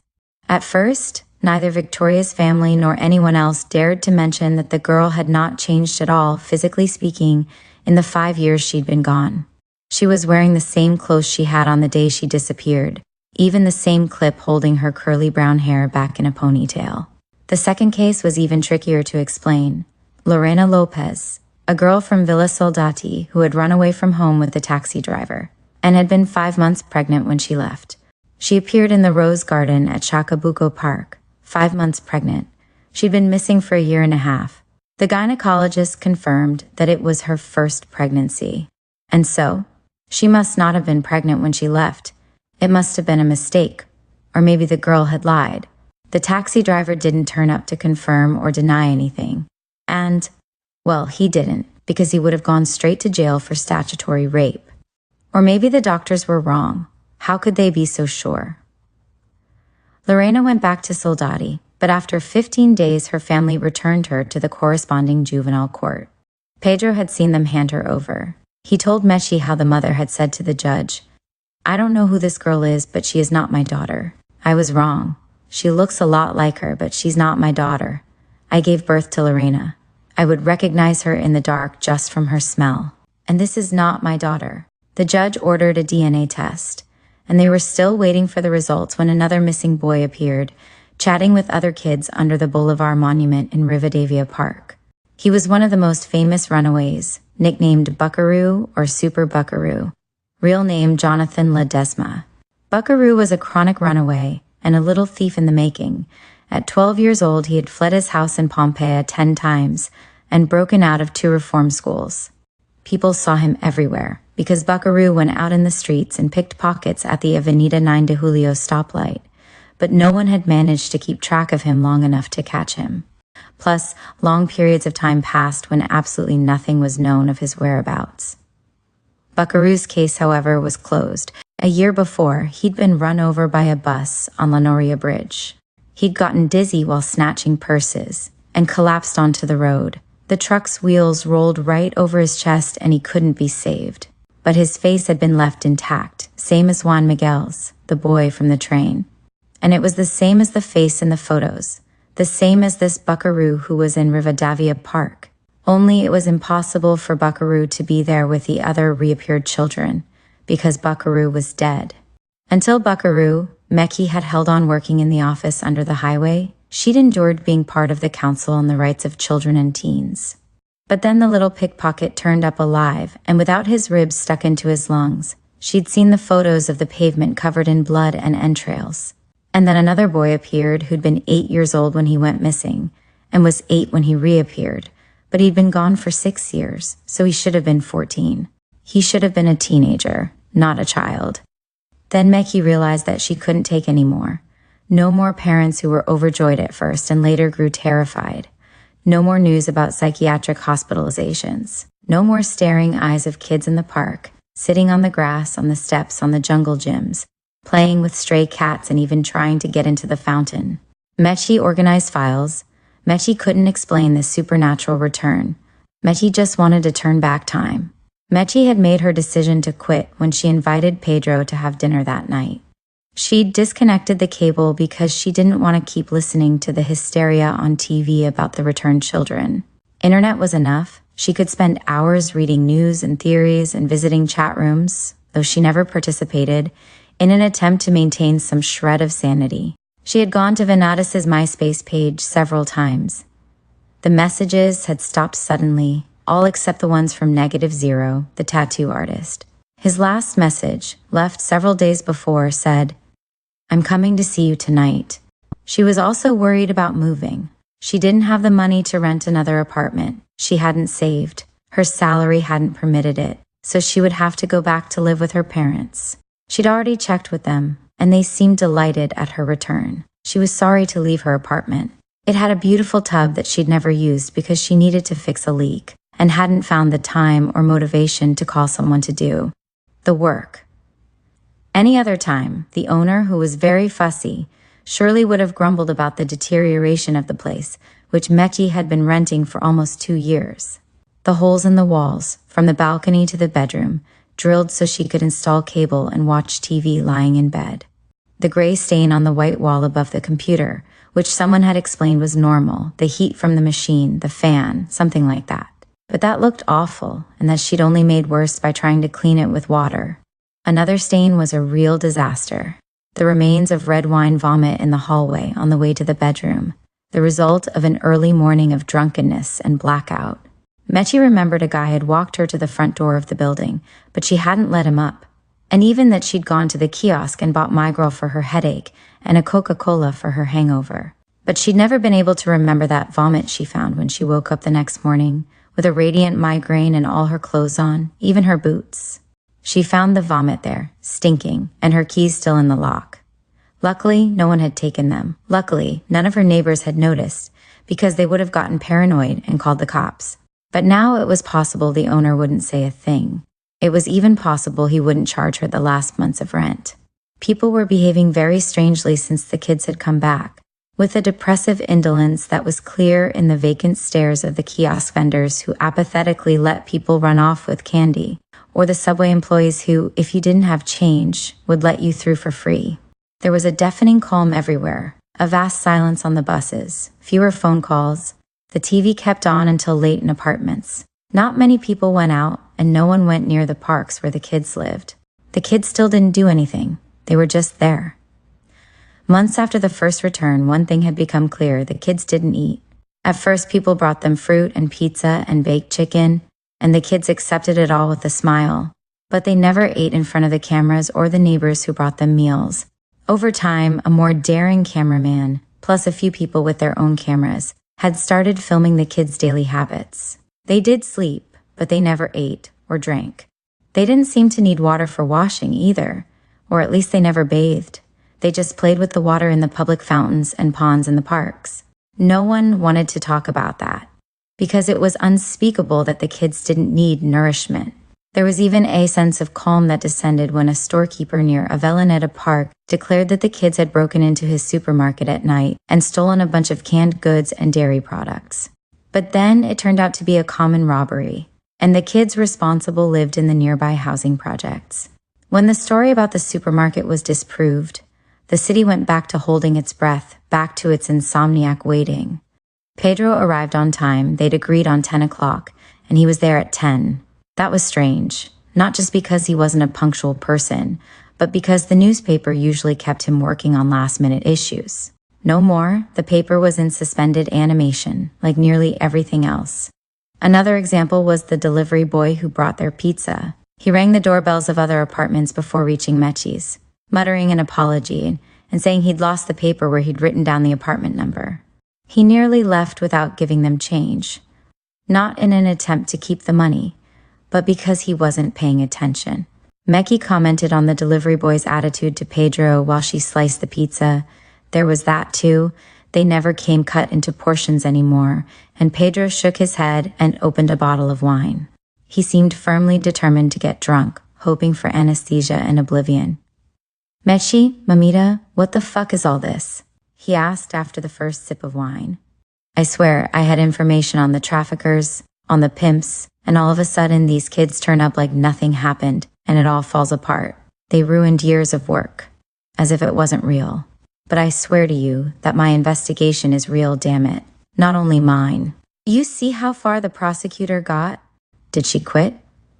At first, neither Victoria's family nor anyone else dared to mention that the girl had not changed at all, physically speaking, in the 5 years she'd been gone. She was wearing the same clothes she had on the day she disappeared, even the same clip holding her curly brown hair back in a ponytail. The second case was even trickier to explain. Lorena Lopez, a girl from Villa Soldati who had run away from home with the taxi driver, and had been 5 months pregnant when she left. She appeared in the Rose Garden at Chacabuco Park, 5 months pregnant. She'd been missing for a year and a half. The gynecologist confirmed that it was her first pregnancy. And so, she must not have been pregnant when she left. It must have been a mistake. Or maybe the girl had lied. The taxi driver didn't turn up to confirm or deny anything. And, well, he didn't, because he would have gone straight to jail for statutory rape. Or maybe the doctors were wrong. How could they be so sure? Lorena went back to Soldati, but after 15 days her family returned her to the corresponding juvenile court. Pedro had seen them hand her over. He told Mechi how the mother had said to the judge, "I don't know who this girl is, but she is not my daughter. I was wrong. She looks a lot like her, but she's not my daughter. I gave birth to Lorena. I would recognize her in the dark just from her smell. And this is not my daughter." The judge ordered a DNA test, and they were still waiting for the results when another missing boy appeared, chatting with other kids under the Boulevard Monument in Rivadavia Park. He was one of the most famous runaways, nicknamed Buckaroo or Super Buckaroo, real name Jonathan Ledesma. Buckaroo was a chronic runaway and a little thief in the making. At 12 years old, he had fled his house in Pompeii 10 times and broken out of 2 reform schools. People saw him everywhere, because Buckaroo went out in the streets and picked pockets at the Avenida 9 de Julio stoplight, but no one had managed to keep track of him long enough to catch him. Plus, long periods of time passed when absolutely nothing was known of his whereabouts. Buckaroo's case, however, was closed. A year before, he'd been run over by a bus on La Noria Bridge. He'd gotten dizzy while snatching purses and collapsed onto the road. The truck's wheels rolled right over his chest and he couldn't be saved. But his face had been left intact, same as Juan Miguel's, the boy from the train. And it was the same as the face in the photos, the same as this Buckaroo who was in Rivadavia Park. Only it was impossible for Buckaroo to be there with the other reappeared children, because Buckaroo was dead. Until Buckaroo, Mechi had held on working in the office under the highway. She'd endured being part of the Council on the Rights of Children and Teens. But then the little pickpocket turned up alive, and without his ribs stuck into his lungs, she'd seen the photos of the pavement covered in blood and entrails. And then another boy appeared who'd been 8 years old when he went missing, and was 8 when he reappeared, but he'd been gone for 6 years, so he should have been 14. He should have been a teenager, not a child. Then Mechi realized that she couldn't take any more. No more parents who were overjoyed at first and later grew terrified. No more news about psychiatric hospitalizations. No more staring eyes of kids in the park, sitting on the grass, on the steps, on the jungle gyms, playing with stray cats and even trying to get into the fountain. Mechi organized files. Mechi couldn't explain this supernatural return. Mechi just wanted to turn back time. Mechi had made her decision to quit when she invited Pedro to have dinner that night. She'd disconnected the cable because she didn't want to keep listening to the hysteria on TV about the returned children. Internet was enough. She could spend hours reading news and theories and visiting chat rooms, though she never participated, in an attempt to maintain some shred of sanity. She had gone to Venadis's MySpace page several times. The messages had stopped suddenly, all except the ones from -0, the tattoo artist. His last message, left several days before, said, "I'm coming to see you tonight." She was also worried about moving. She didn't have the money to rent another apartment. She hadn't saved. Her salary hadn't permitted it, so she would have to go back to live with her parents. She'd already checked with them, and they seemed delighted at her return. She was sorry to leave her apartment. It had a beautiful tub that she'd never used because she needed to fix a leak, and hadn't found the time or motivation to call someone to do the work. Any other time, the owner, who was very fussy, surely would have grumbled about the deterioration of the place, which Mechi had been renting for almost 2 years. The holes in the walls, from the balcony to the bedroom, drilled so she could install cable and watch TV lying in bed. The gray stain on the white wall above the computer, which someone had explained was normal, the heat from the machine, the fan, something like that. But that looked awful, and that she'd only made worse by trying to clean it with water. Another stain was a real disaster. The remains of red wine vomit in the hallway on the way to the bedroom, the result of an early morning of drunkenness and blackout. Mechi remembered a guy had walked her to the front door of the building, but she hadn't let him up. And even that she'd gone to the kiosk and bought My Girl for her headache and a Coca-Cola for her hangover. But she'd never been able to remember that vomit she found when she woke up the next morning, with a radiant migraine and all her clothes on, even her boots. She found the vomit there, stinking, and her keys still in the lock. Luckily, no one had taken them. Luckily, none of her neighbors had noticed, because they would have gotten paranoid and called the cops. But now it was possible the owner wouldn't say a thing. It was even possible he wouldn't charge her the last months of rent. People were behaving very strangely since the kids had come back, with a depressive indolence that was clear in the vacant stares of the kiosk vendors who apathetically let people run off with candy, or the subway employees who, if you didn't have change, would let you through for free. There was a deafening calm everywhere, a vast silence on the buses, fewer phone calls. The TV kept on until late in apartments. Not many people went out, and no one went near the parks where the kids lived. The kids still didn't do anything. They were just there. Months after the first return, one thing had become clear: the kids didn't eat. At first, people brought them fruit and pizza and baked chicken, and the kids accepted it all with a smile. But they never ate in front of the cameras or the neighbors who brought them meals. Over time, a more daring cameraman, plus a few people with their own cameras, had started filming the kids' daily habits. They did sleep, but they never ate or drank. They didn't seem to need water for washing either, or at least they never bathed. They just played with the water in the public fountains and ponds in the parks. No one wanted to talk about that, because it was unspeakable that the kids didn't need nourishment. There was even a sense of calm that descended when a storekeeper near Avellaneda Park declared that the kids had broken into his supermarket at night and stolen a bunch of canned goods and dairy products. But then it turned out to be a common robbery, and the kids responsible lived in the nearby housing projects. When the story about the supermarket was disproved, the city went back to holding its breath, back to its insomniac waiting. Pedro arrived on time. They'd agreed on 10 o'clock, and he was there at 10. That was strange, not just because he wasn't a punctual person, but because the newspaper usually kept him working on last-minute issues. No more, the paper was in suspended animation, like nearly everything else. Another example was the delivery boy who brought their pizza. He rang the doorbells of other apartments before reaching Mechi's, muttering an apology and saying he'd lost the paper where he'd written down the apartment number. He nearly left without giving them change, not in an attempt to keep the money, but because he wasn't paying attention. Mechi commented on the delivery boy's attitude to Pedro while she sliced the pizza. There was that too. They never came cut into portions anymore, and Pedro shook his head and opened a bottle of wine. He seemed firmly determined to get drunk, hoping for anesthesia and oblivion. "Mechi, mamita, what the fuck is all this?" he asked after the first sip of wine. I swear I had information on the traffickers, on the pimps, and all of a sudden these kids turn up like nothing happened, and it all falls apart. They ruined years of work, as if it wasn't real. But I swear to you that my investigation is real, damn it. Not only mine. You see how far the prosecutor got? Did she quit?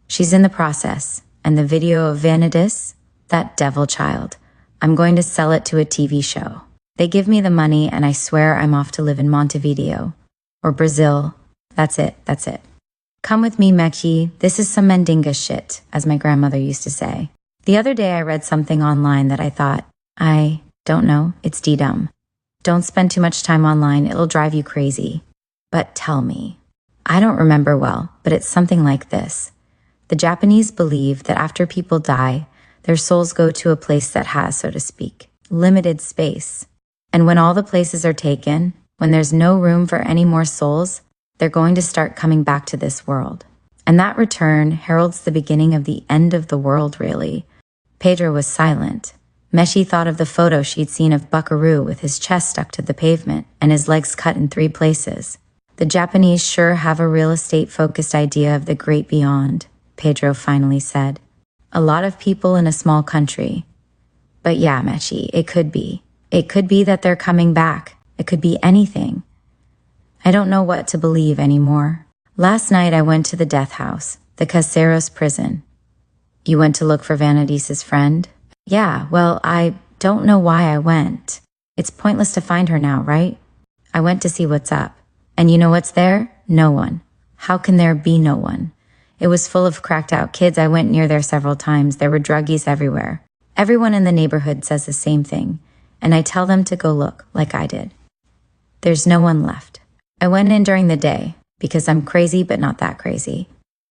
She's in the process. And the video of Vanidis? That devil child. I'm going to sell it to a TV show. They give me the money and I swear I'm off to live in Montevideo. Or Brazil. That's it. Come with me, Mechi. This is some Mandinga shit, as my grandmother used to say. The other day I read something online that I thought, I don't know, it's D-dumb. Don't spend too much time online, it'll drive you crazy. But tell me. I don't remember well, but it's something like this. The Japanese believe that after people die, their souls go to a place that has, so to speak, limited space. And when all the places are taken, when there's no room for any more souls, they're going to start coming back to this world. And that return heralds the beginning of the end of the world, really. Pedro was silent. Mechi thought of the photo she'd seen of Buckaroo with his chest stuck to the pavement and his legs cut in 3 places. The Japanese sure have a real estate-focused idea of the great beyond, Pedro finally said. A lot of people in a small country. But yeah, Mechi, it could be. It could be that they're coming back. It could be anything. I don't know what to believe anymore. Last night I went to the death house, the Caseros prison. You went to look for Vanidis' friend? Yeah, well, I don't know why I went. It's pointless to find her now, right? I went to see what's up. And you know what's there? No one. How can there be no one? It was full of cracked out kids. I went near there several times. There were druggies everywhere. Everyone in the neighborhood says the same thing. And I tell them to go look, like I did. There's no one left. I went in during the day, because I'm crazy but not that crazy.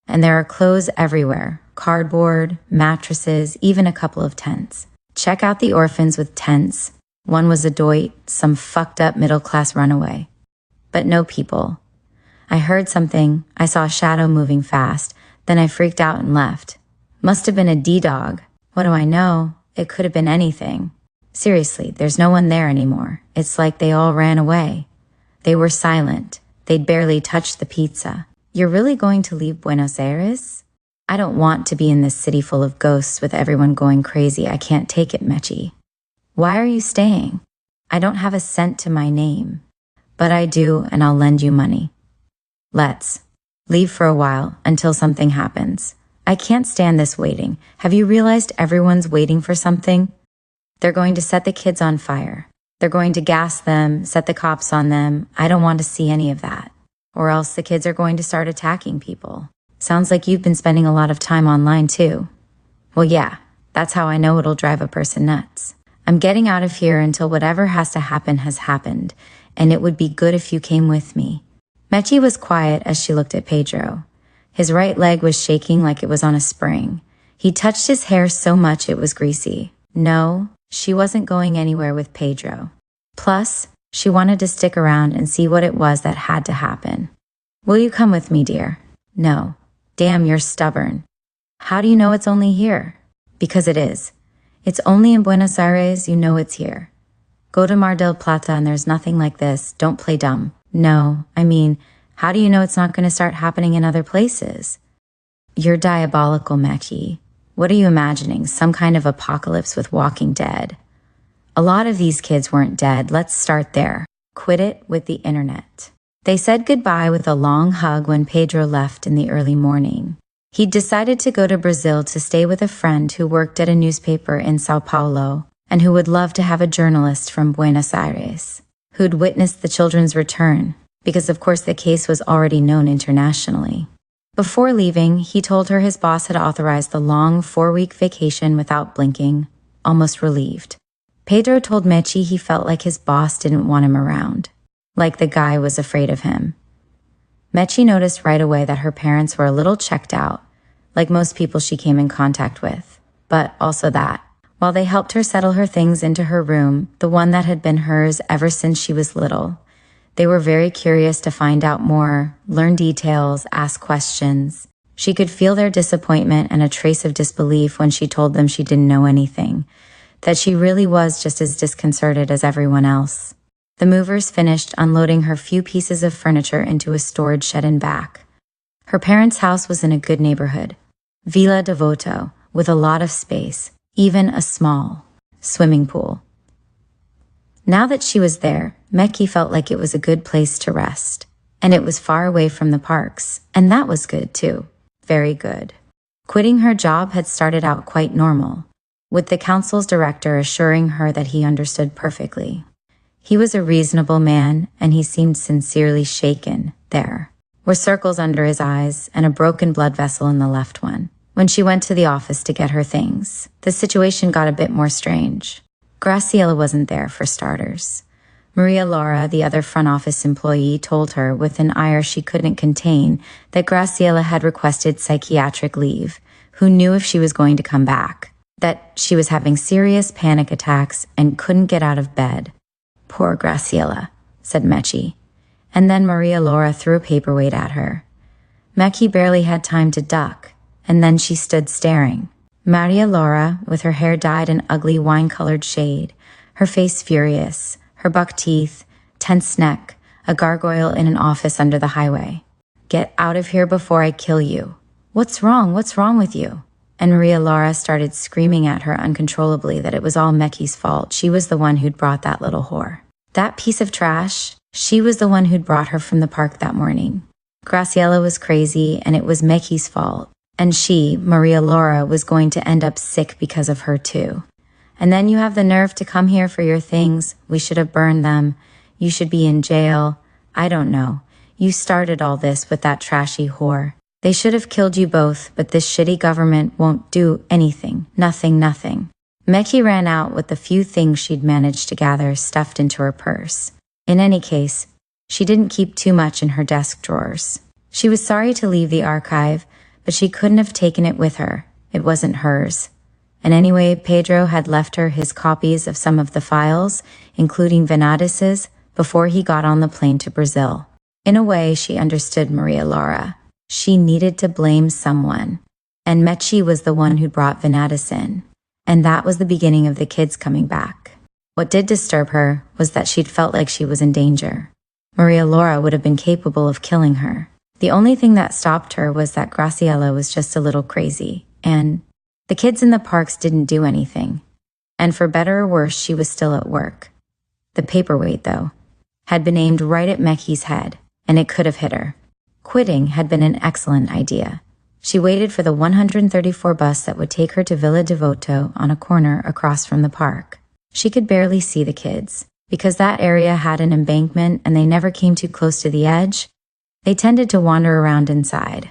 And there are clothes everywhere. Cardboard, mattresses, even a couple of tents. Check out the orphans with tents. One was a doit, some fucked up middle-class runaway. but no people. I heard something, I saw a shadow moving fast, then I freaked out and left. Must have been a D-dog. What do I know? It could have been anything. Seriously, there's no one there anymore. It's like they all ran away. They were silent. They'd barely touched the pizza. You're really going to leave Buenos Aires? I don't want to be in this city full of ghosts with everyone going crazy. I can't take it, Mechi. Why are you staying? I don't have a cent to my name. But I do, and I'll lend you money. Let's leave for a while until something happens. I can't stand this waiting. Have you realized everyone's waiting for something? They're going to set the kids on fire. They're going to gas them, set the cops on them. I don't want to see any of that. Or else the kids are going to start attacking people. Sounds like you've been spending a lot of time online too. Well, yeah, that's how I know it'll drive a person nuts. I'm getting out of here until whatever has to happen has happened, and it would be good if you came with me. Mechi was quiet as she looked at Pedro. His right leg was shaking like it was on a spring. He touched his hair so much it was greasy. No, she wasn't going anywhere with Pedro. Plus, she wanted to stick around and see what it was that had to happen. Will you come with me, dear? No. Damn, you're stubborn. How do you know it's only here? Because it is. It's only in Buenos Aires, you know it's here. Go to Mar del Plata and there's nothing like this. Don't play dumb. No, I mean, how do you know it's not going to start happening in other places? You're diabolical, Mechi. What are you imagining? Some kind of apocalypse with Walking Dead? A lot of these kids weren't dead. Let's start there. Quit it with the internet. They said goodbye with a long hug when Pedro left in the early morning. He'd decided to go to Brazil to stay with a friend who worked at a newspaper in Sao Paulo and who would love to have a journalist from Buenos Aires who'd witnessed the children's return, because of course the case was already known internationally. Before leaving, he told her his boss had authorized the long 4-week vacation without blinking, almost relieved. Pedro told Mechi he felt like his boss didn't want him around, like the guy was afraid of him. Mechi noticed right away that her parents were a little checked out, like most people she came in contact with, but also that, while they helped her settle her things into her room, the one that had been hers ever since she was little, they were very curious to find out more, learn details, ask questions. She could feel their disappointment and a trace of disbelief when she told them she didn't know anything, that she really was just as disconcerted as everyone else. The movers finished unloading her few pieces of furniture into a storage shed in back. Her parents' house was in a good neighborhood, Villa Devoto, with a lot of space, even a small swimming pool. Now that she was there, Mechi felt like it was a good place to rest, and it was far away from the parks, and that was good too, very good. Quitting her job had started out quite normal, with the council's director assuring her that he understood perfectly. He was a reasonable man, and he seemed sincerely shaken. There were circles under his eyes and a broken blood vessel in the left one. When she went to the office to get her things, the situation got a bit more strange. Graciela wasn't there, for starters. Maria Laura, the other front office employee, told her with an ire she couldn't contain that Graciela had requested psychiatric leave, who knew if she was going to come back, that she was having serious panic attacks and couldn't get out of bed. Poor Graciela, said Mechi. And then Maria Laura threw a paperweight at her. Mechi barely had time to duck, and then she stood staring. Maria Laura, with her hair dyed an ugly wine-colored shade, her face furious, her buck teeth, tense neck, a gargoyle in an office under the highway. Get out of here before I kill you. What's wrong? What's wrong with you? And Maria Laura started screaming at her uncontrollably that it was all Mechi's fault. She was the one who'd brought that little whore. That piece of trash, she was the one who'd brought her from the park that morning. Graciela was crazy, and it was Mechi's fault. And she, Maria Laura, was going to end up sick because of her too. And then you have the nerve to come here for your things. We should have burned them. You should be in jail. I don't know. You started all this with that trashy whore. They should have killed you both, but this shitty government won't do anything. Nothing. Mechi ran out with the few things she'd managed to gather stuffed into her purse. In any case, she didn't keep too much in her desk drawers. She was sorry to leave the archive, but she couldn't have taken it with her. It wasn't hers. And anyway, Pedro had left her his copies of some of the files, including Venadis's, before he got on the plane to Brazil. In a way, she understood Maria Laura. She needed to blame someone, and Mechi was the one who brought Venatus in, and that was the beginning of the kids coming back. What did disturb her was that she'd felt like she was in danger. Maria Laura would have been capable of killing her. The only thing that stopped her was that Graciela was just a little crazy, and the kids in the parks didn't do anything. And for better or worse, she was still at work. The paperweight, though, had been aimed right at Mechi's head, and it could have hit her. Quitting had been an excellent idea. She waited for the 134 bus that would take her to Villa Devoto on a corner across from the park. She could barely see the kids. Because that area had an embankment and they never came too close to the edge, they tended to wander around inside.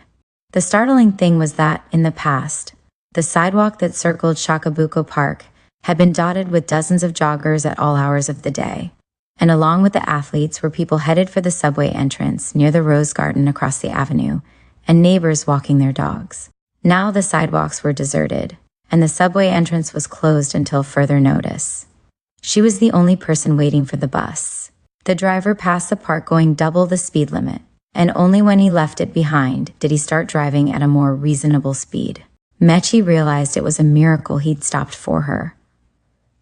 The startling thing was that, in the past, the sidewalk that circled Chacabuco Park had been dotted with dozens of joggers at all hours of the day. And along with the athletes were people headed for the subway entrance near the Rose Garden across the avenue, and neighbors walking their dogs. Now the sidewalks were deserted, and the subway entrance was closed until further notice. She was the only person waiting for the bus. The driver passed the park going double the speed limit, and only when he left it behind did he start driving at a more reasonable speed. Mechi realized it was a miracle he'd stopped for her.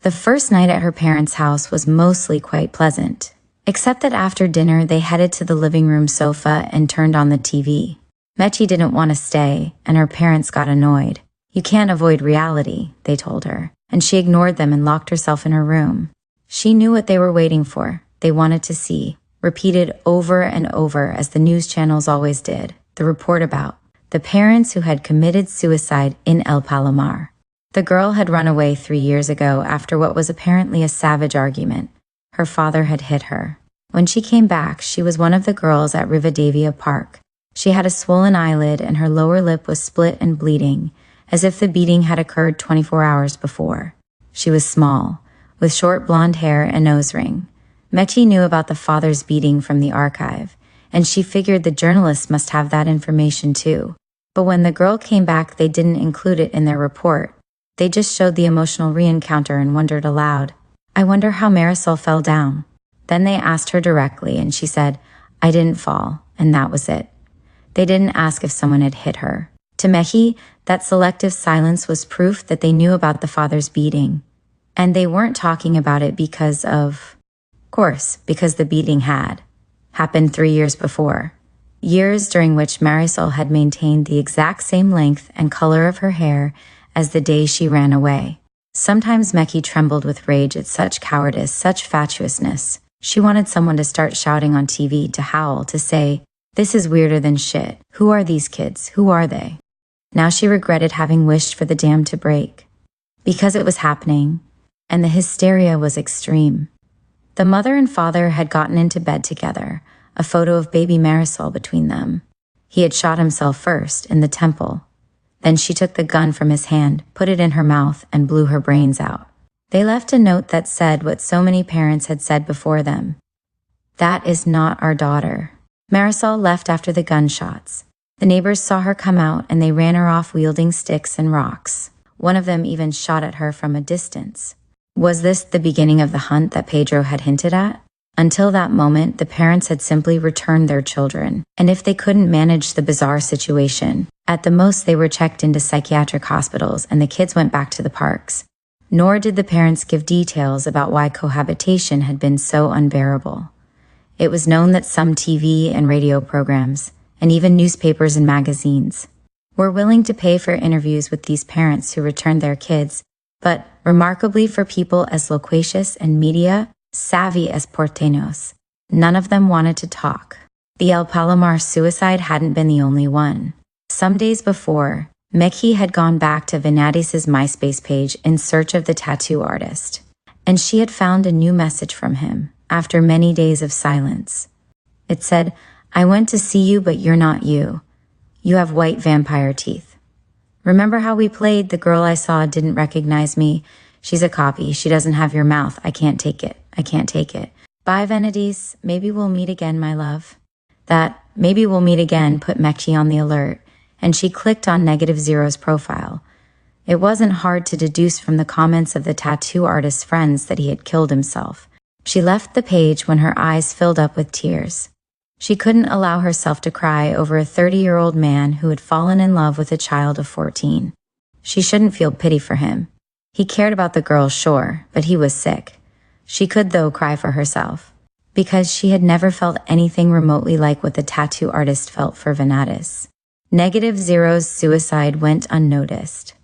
The first night at her parents' house was mostly quite pleasant, except that after dinner they headed to the living room sofa and turned on the TV. Mechi didn't want to stay, and her parents got annoyed. "You can't avoid reality," they told her, and she ignored them and locked herself in her room. She knew what they were waiting for. They wanted to see, repeated over and over as the news channels always did, the report about the parents who had committed suicide in El Palomar. The girl had run away 3 years ago after what was apparently a savage argument. Her father had hit her. When she came back, she was one of the girls at Rivadavia Park. She had a swollen eyelid and her lower lip was split and bleeding, as if the beating had occurred 24 hours before. She was small, with short blonde hair and nose ring. Mechi knew about the father's beating from the archive, and she figured the journalists must have that information too. But when the girl came back, they didn't include it in their report. They just showed the emotional re-encounter and wondered aloud, "I wonder how Marisol fell down." Then they asked her directly, and she said, "I didn't fall," and that was it. They didn't ask if someone had hit her. To Mechi, that selective silence was proof that they knew about the father's beating. And they weren't talking about it because the beating had happened 3 years before. Years during which Marisol had maintained the exact same length and color of her hair as the day she ran away. Sometimes Mechi trembled with rage at such cowardice, such fatuousness. She wanted someone to start shouting on TV, to howl, to say, "This is weirder than shit. Who are these kids? Who are they?" Now she regretted having wished for the dam to break, because it was happening, and the hysteria was extreme. The mother and father had gotten into bed together, a photo of baby Marisol between them. He had shot himself first, in the temple. Then she took the gun from his hand, put it in her mouth, and blew her brains out. They left a note that said what so many parents had said before them. "That is not our daughter." Marisol left after the gunshots. The neighbors saw her come out and they ran her off wielding sticks and rocks. One of them even shot at her from a distance. Was this the beginning of the hunt that Pedro had hinted at? Until that moment, the parents had simply returned their children, and if they couldn't manage the bizarre situation, at the most they were checked into psychiatric hospitals and the kids went back to the parks. Nor did the parents give details about why cohabitation had been so unbearable. It was known that some TV and radio programs, and even newspapers and magazines, were willing to pay for interviews with these parents who returned their kids, but remarkably for people as loquacious and media-savvy as porteños, none of them wanted to talk. The El Palomar suicide hadn't been the only one. Some days before, Mechi had gone back to Venatis's MySpace page in search of the tattoo artist, and she had found a new message from him after many days of silence. It said, "I went to see you, but you're not you. You have white vampire teeth. Remember how we played? The girl I saw didn't recognize me. She's a copy. She doesn't have your mouth. I can't take it. I can't take it. Bye, Venatis. Maybe we'll meet again, my love." That "maybe we'll meet again" put Mechi on the alert, and she clicked on Negative Zero's profile. It wasn't hard to deduce from the comments of the tattoo artist's friends that he had killed himself. She left the page when her eyes filled up with tears. She couldn't allow herself to cry over a 30-year-old man who had fallen in love with a child of 14. She shouldn't feel pity for him. He cared about the girl, sure, but he was sick. She could, though, cry for herself, because she had never felt anything remotely like what the tattoo artist felt for Venatus. -0's suicide went unnoticed.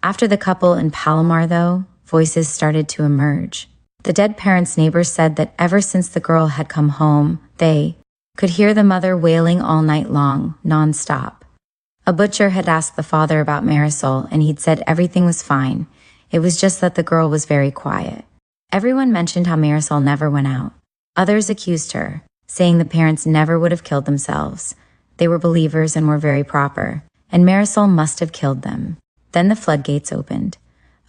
After the couple in Palomar, though, voices started to emerge. The dead parents' neighbors said that ever since the girl had come home, they could hear the mother wailing all night long, non-stop. A butcher had asked the father about Marisol, and he'd said everything was fine. It was just that the girl was very quiet. Everyone mentioned how Marisol never went out. Others accused her, saying the parents never would have killed themselves. They were believers and were very proper, and Marisol must have killed them. Then the floodgates opened.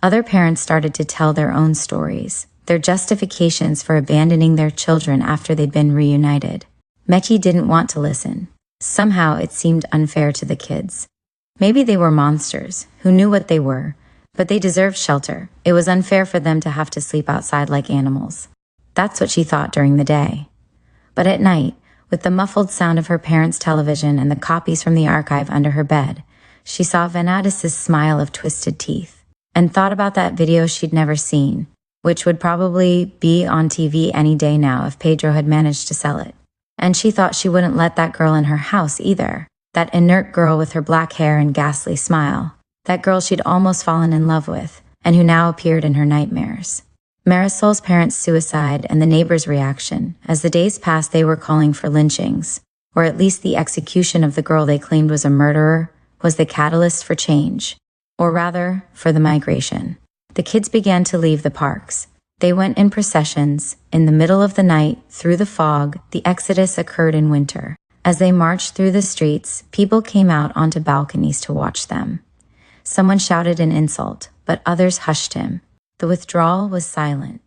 Other parents started to tell their own stories, their justifications for abandoning their children after they'd been reunited. Meki didn't want to listen. Somehow it seemed unfair to the kids. Maybe they were monsters, who knew what they were, but they deserved shelter. It was unfair for them to have to sleep outside like animals. That's what she thought during the day. But at night, with the muffled sound of her parents' television and the copies from the archive under her bed, she saw Venatus's smile of twisted teeth, and thought about that video she'd never seen, which would probably be on TV any day now if Pedro had managed to sell it. And she thought she wouldn't let that girl in her house either, that inert girl with her black hair and ghastly smile, that girl she'd almost fallen in love with, and who now appeared in her nightmares. Marisol's parents' suicide and the neighbors' reaction. As the days passed, they were calling for lynchings, or at least the execution of the girl they claimed was a murderer, was the catalyst for change, or rather, for the migration. The kids began to leave the parks. They went in processions. In the middle of the night, through the fog, the exodus occurred in winter. As they marched through the streets, people came out onto balconies to watch them. Someone shouted an insult, but others hushed him. The withdrawal was silent.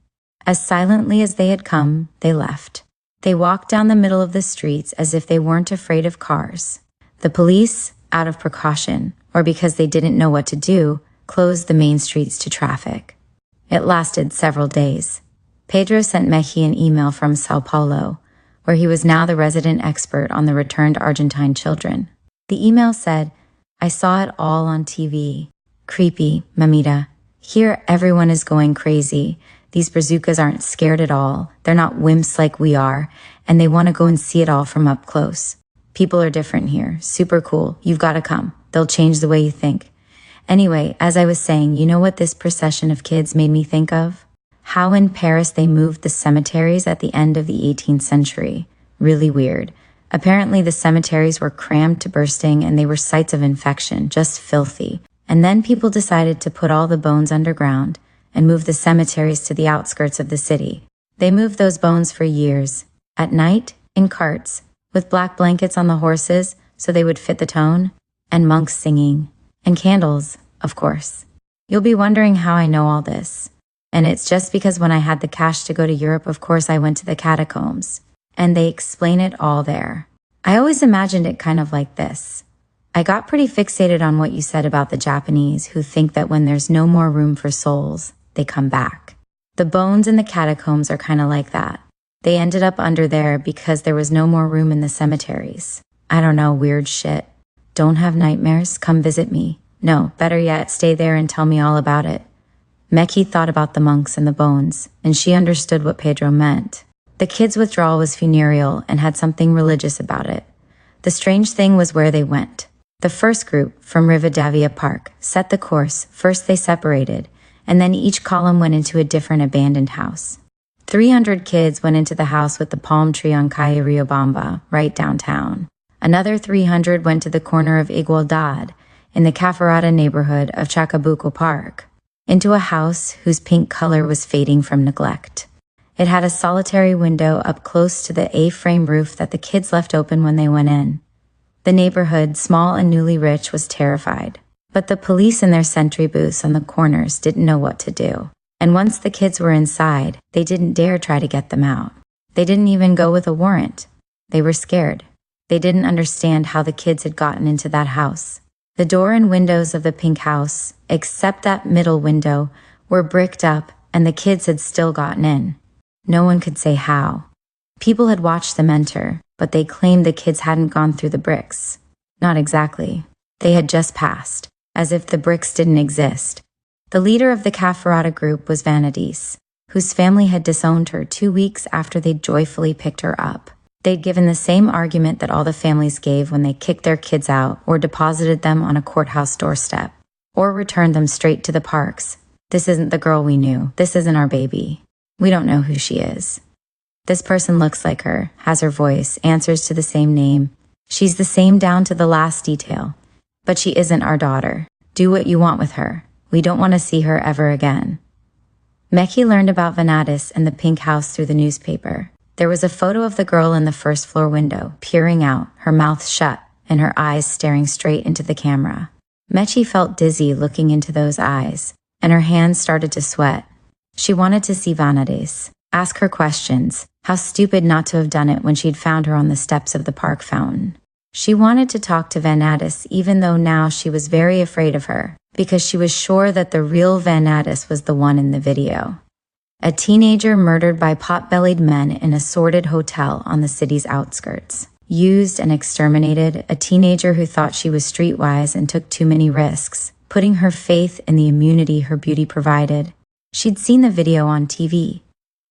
As silently as they had come, they left. They walked down the middle of the streets as if they weren't afraid of cars. The police, out of precaution, or because they didn't know what to do, closed the main streets to traffic. It lasted several days. Pedro sent Meki an email from Sao Paulo, where he was now the resident expert on the returned Argentine children. The email said, "I saw it all on TV. Creepy, mamita. Here everyone is going crazy. These bazookas aren't scared at all. They're not wimps like we are, and they want to go and see it all from up close. People are different here. Super cool. You've got to come. They'll change the way you think." Anyway, as I was saying, you know what this procession of kids made me think of? How in Paris they moved the cemeteries at the end of the 18th century. Really weird. Apparently the cemeteries were crammed to bursting and they were sites of infection, just filthy. And then people decided to put all the bones underground and move the cemeteries to the outskirts of the city. They moved those bones for years. At night, in carts, with black blankets on the horses so they would fit the tone, and monks singing. And candles, of course. You'll be wondering how I know all this. And it's just because when I had the cash to go to Europe, of course I went to the catacombs. And they explain it all there. I always imagined it kind of like this. I got pretty fixated on what you said about the Japanese who think that when there's no more room for souls, they come back. The bones in the catacombs are kind of like that. They ended up under there because there was no more room in the cemeteries. I don't know, weird shit. Don't have nightmares? Come visit me. No, better yet, stay there and tell me all about it. Meki thought about the monks and the bones, and she understood what Pedro meant. The kids' withdrawal was funereal and had something religious about it. The strange thing was where they went. The first group, from Rivadavia Park, set the course. First they separated, and then each column went into a different abandoned house. 300 kids went into the house with the palm tree on Calle Riobamba, right downtown. Another 300 went to the corner of Igualdad, in the Cafarata neighborhood of Chacabuco Park, into a house whose pink color was fading from neglect. It had a solitary window up close to the A-frame roof that the kids left open when they went in. The neighborhood, small and newly rich, was terrified. But the police in their sentry booths on the corners didn't know what to do. And once the kids were inside, they didn't dare try to get them out. They didn't even go with a warrant. They were scared. They didn't understand how the kids had gotten into that house. The door and windows of the pink house, except that middle window, were bricked up and the kids had still gotten in. No one could say how. People had watched them enter, but they claimed the kids hadn't gone through the bricks. Not exactly. They had just passed, as if the bricks didn't exist. The leader of the Cafferata group was Vanadis, whose family had disowned her 2 weeks after they'd joyfully picked her up. They'd given the same argument that all the families gave when they kicked their kids out or deposited them on a courthouse doorstep, or returned them straight to the parks. This isn't the girl we knew. This isn't our baby. We don't know who she is. This person looks like her, has her voice, answers to the same name. She's the same down to the last detail. But she isn't our daughter. Do what you want with her. We don't want to see her ever again. Meki learned about Vanadis and the pink house through the newspaper. There was a photo of the girl in the first floor window, peering out, her mouth shut, and her eyes staring straight into the camera. Mechi felt dizzy looking into those eyes, and her hands started to sweat. She wanted to see Vanadis, ask her questions. How stupid not to have done it when she'd found her on the steps of the park fountain. She wanted to talk to Vanadis even though now she was very afraid of her, because she was sure that the real Vanadis was the one in the video. A teenager murdered by pot-bellied men in a sordid hotel on the city's outskirts. Used and exterminated, a teenager who thought she was streetwise and took too many risks, putting her faith in the immunity her beauty provided. She'd seen the video on TV.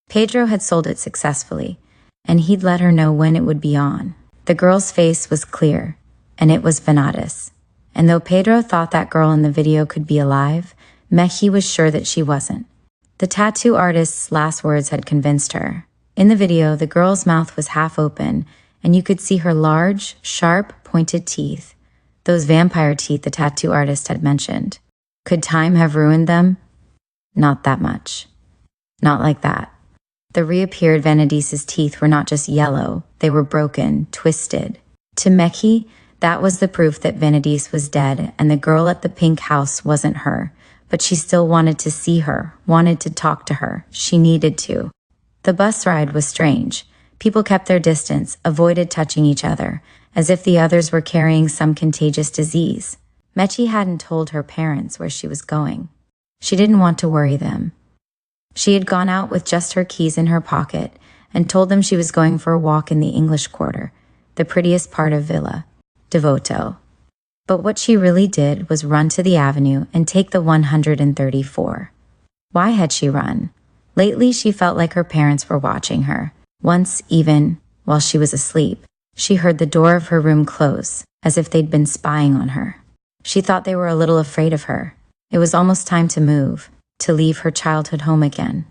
Pedro had sold it successfully, and he'd let her know when it would be on. The girl's face was clear, and it was Vanadis. And though Pedro thought that girl in the video could be alive, Mechi was sure that she wasn't. The tattoo artist's last words had convinced her. In the video, the girl's mouth was half open, and you could see her large, sharp, pointed teeth. Those vampire teeth the tattoo artist had mentioned. Could time have ruined them? Not that much. Not like that. The reappeared Vanadis's teeth were not just yellow, they were broken, twisted. To Mechi, that was the proof that Vanadis was dead and the girl at the pink house wasn't her. But she still wanted to see her, wanted to talk to her. She needed to. The bus ride was strange. People kept their distance, avoided touching each other, as if the others were carrying some contagious disease. Mechi hadn't told her parents where she was going. She didn't want to worry them. She had gone out with just her keys in her pocket and told them she was going for a walk in the English Quarter, the prettiest part of Villa, Devoto. But what she really did was run to the avenue and take the 134. Why had she run? Lately, she felt like her parents were watching her. Once, even, while she was asleep, she heard the door of her room close, as if they'd been spying on her. She thought they were a little afraid of her. It was almost time to move, to leave her childhood home again.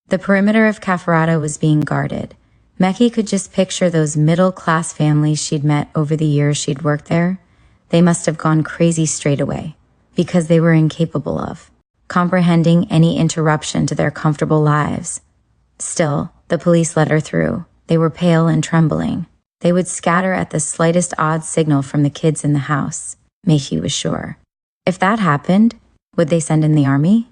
The perimeter of Cafferata was being guarded. Mechi could just picture those middle-class families she'd met over the years she'd worked there. They must have gone crazy straight away, because they were incapable of comprehending any interruption to their comfortable lives. Still, the police let her through. They were pale and trembling. They would scatter at the slightest odd signal from the kids in the house, Mechi was sure. If that happened, would they send in the army?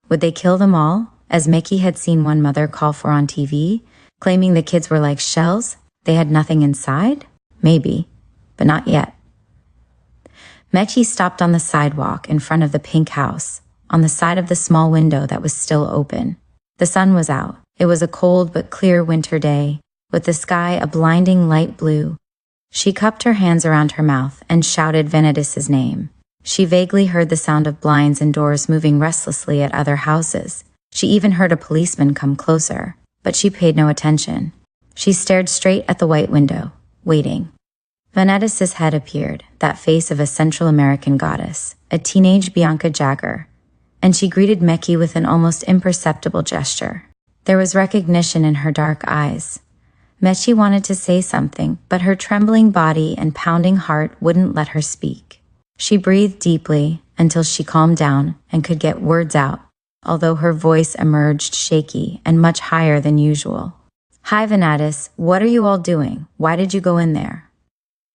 Would they kill them all, as Mechi had seen one mother call for on TV, claiming the kids were like shells? They had nothing inside? Maybe, but not yet. Mechi stopped on the sidewalk in front of the pink house, on the side of the small window that was still open. The sun was out. It was a cold but clear winter day, with the sky a blinding light blue. She cupped her hands around her mouth and shouted Vanadis's name. She vaguely heard the sound of blinds and doors moving restlessly at other houses. She even heard a policeman come closer, but she paid no attention. She stared straight at the white window, waiting. Vanadis's head appeared, that face of a Central American goddess, a teenage Bianca Jagger, and she greeted Mechi with an almost imperceptible gesture. There was recognition in her dark eyes. Mechi wanted to say something, but her trembling body and pounding heart wouldn't let her speak. She breathed deeply until she calmed down and could get words out, although her voice emerged shaky and much higher than usual. "Hi, Vanadis, what are you all doing? Why did you go in there?"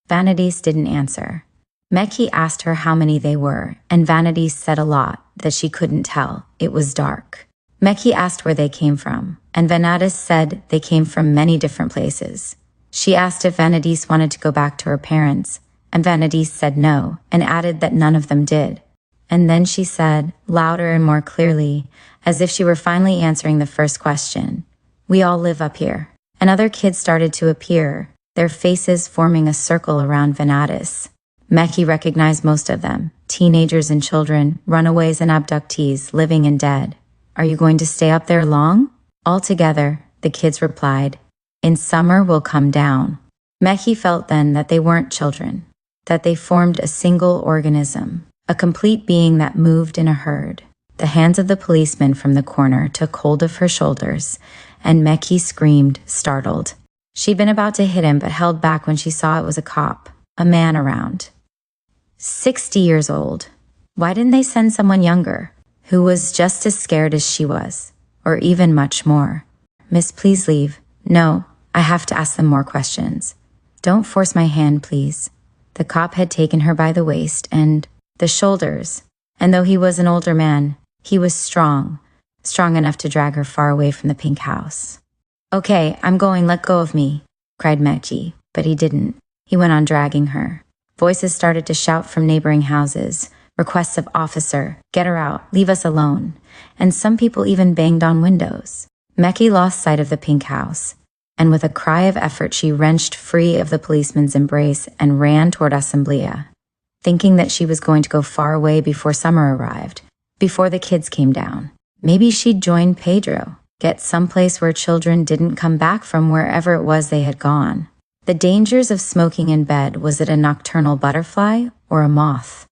Vanadis didn't answer. Mechi asked her how many they were, and Vanadis said a lot that she couldn't tell. It was dark. Mechi asked where they came from, and Vanadis said they came from many different places. She asked if Vanadis wanted to go back to her parents, and Vanadis said no, and added that none of them did. And then she said, louder and more clearly, as if she were finally answering the first question, We all live up here. And other kids started to appear, their faces forming a circle around Venatus. Meki recognized most of them, teenagers and children, runaways and abductees, living and dead. Are you going to stay up there long? All together, the kids replied. In summer we'll come down. Meki felt then that they weren't children, that they formed a single organism, a complete being that moved in a herd. The hands of the policeman from the corner took hold of her shoulders, and Meki screamed, startled. She'd been about to hit him but held back when she saw it was a cop, a man around. 60 years old. Why didn't they send someone younger, who was just as scared as she was, or even much more? Miss, please leave. No, I have to ask them more questions. Don't force my hand, please. The cop had taken her by the waist and the shoulders, and though he was an older man, he was strong enough to drag her far away from the pink house. Okay, I'm going, let go of me, cried Meki, but he didn't. He went on dragging her. Voices started to shout from neighboring houses, requests of officer, get her out, leave us alone, and some people even banged on windows. Meki lost sight of the pink house, and with a cry of effort she wrenched free of the policeman's embrace and ran toward Asamblea, thinking that she was going to go far away before summer arrived, before the kids came down. Maybe she'd join Pedro, get someplace where children didn't come back from wherever it was they had gone. The dangers of smoking in bed. Was it a nocturnal butterfly or a moth?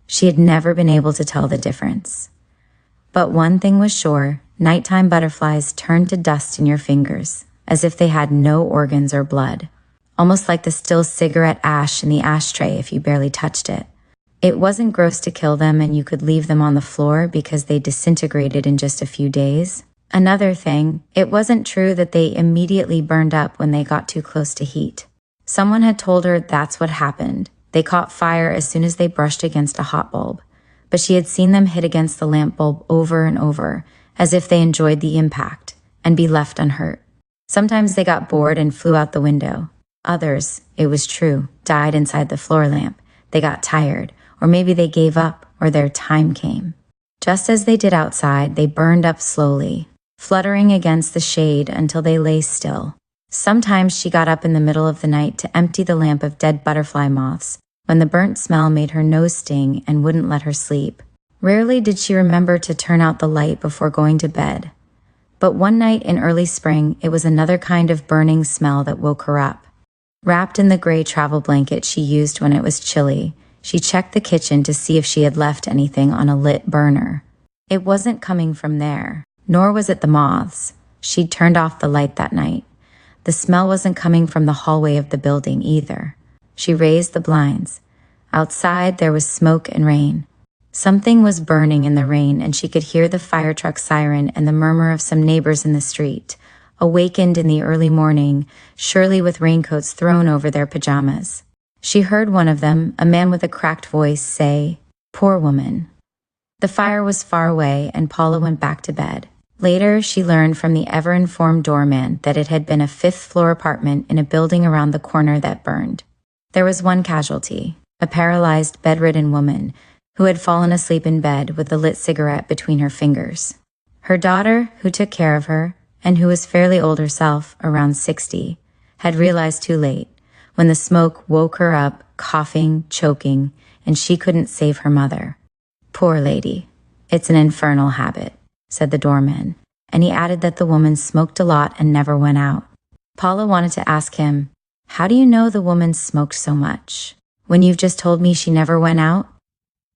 She had never been able to tell the difference. But one thing was sure, nighttime butterflies turned to dust in your fingers, as if they had no organs or blood, almost like the still cigarette ash in the ashtray if you barely touched it. It wasn't gross to kill them and you could leave them on the floor because they disintegrated in just a few days. Another thing, it wasn't true that they immediately burned up when they got too close to heat. Someone had told her that's what happened. They caught fire as soon as they brushed against a hot bulb, but she had seen them hit against the lamp bulb over and over, as if they enjoyed the impact, and be left unhurt. Sometimes they got bored and flew out the window. Others, it was true, died inside the floor lamp. They got tired, or maybe they gave up, or their time came. Just as they did outside, they burned up slowly, fluttering against the shade until they lay still. Sometimes she got up in the middle of the night to empty the lamp of dead butterfly moths, when the burnt smell made her nose sting and wouldn't let her sleep. Rarely did she remember to turn out the light before going to bed. But one night in early spring, it was another kind of burning smell that woke her up. Wrapped in the gray travel blanket she used when it was chilly, she checked the kitchen to see if she had left anything on a lit burner. It wasn't coming from there, nor was it the moths. She'd turned off the light that night. The smell wasn't coming from the hallway of the building either. She raised the blinds. Outside, there was smoke and rain. Something was burning in the rain, and she could hear the fire truck siren and the murmur of some neighbors in the street, awakened in the early morning, surely with raincoats thrown over their pajamas. She heard one of them, a man with a cracked voice, say, "Poor woman." The fire was far away, and Paula went back to bed. Later, she learned from the ever-informed doorman that it had been a fifth-floor apartment in a building around the corner that burned. There was one casualty, a paralyzed, bedridden woman who had fallen asleep in bed with a lit cigarette between her fingers. Her daughter, who took care of her, and who was fairly old herself, around 60, had realized too late, when the smoke woke her up, coughing, choking, and she couldn't save her mother. "Poor lady. It's an infernal habit," said the doorman, and he added that the woman smoked a lot and never went out. Paula wanted to ask him, "How do you know the woman smoked so much, when you've just told me she never went out?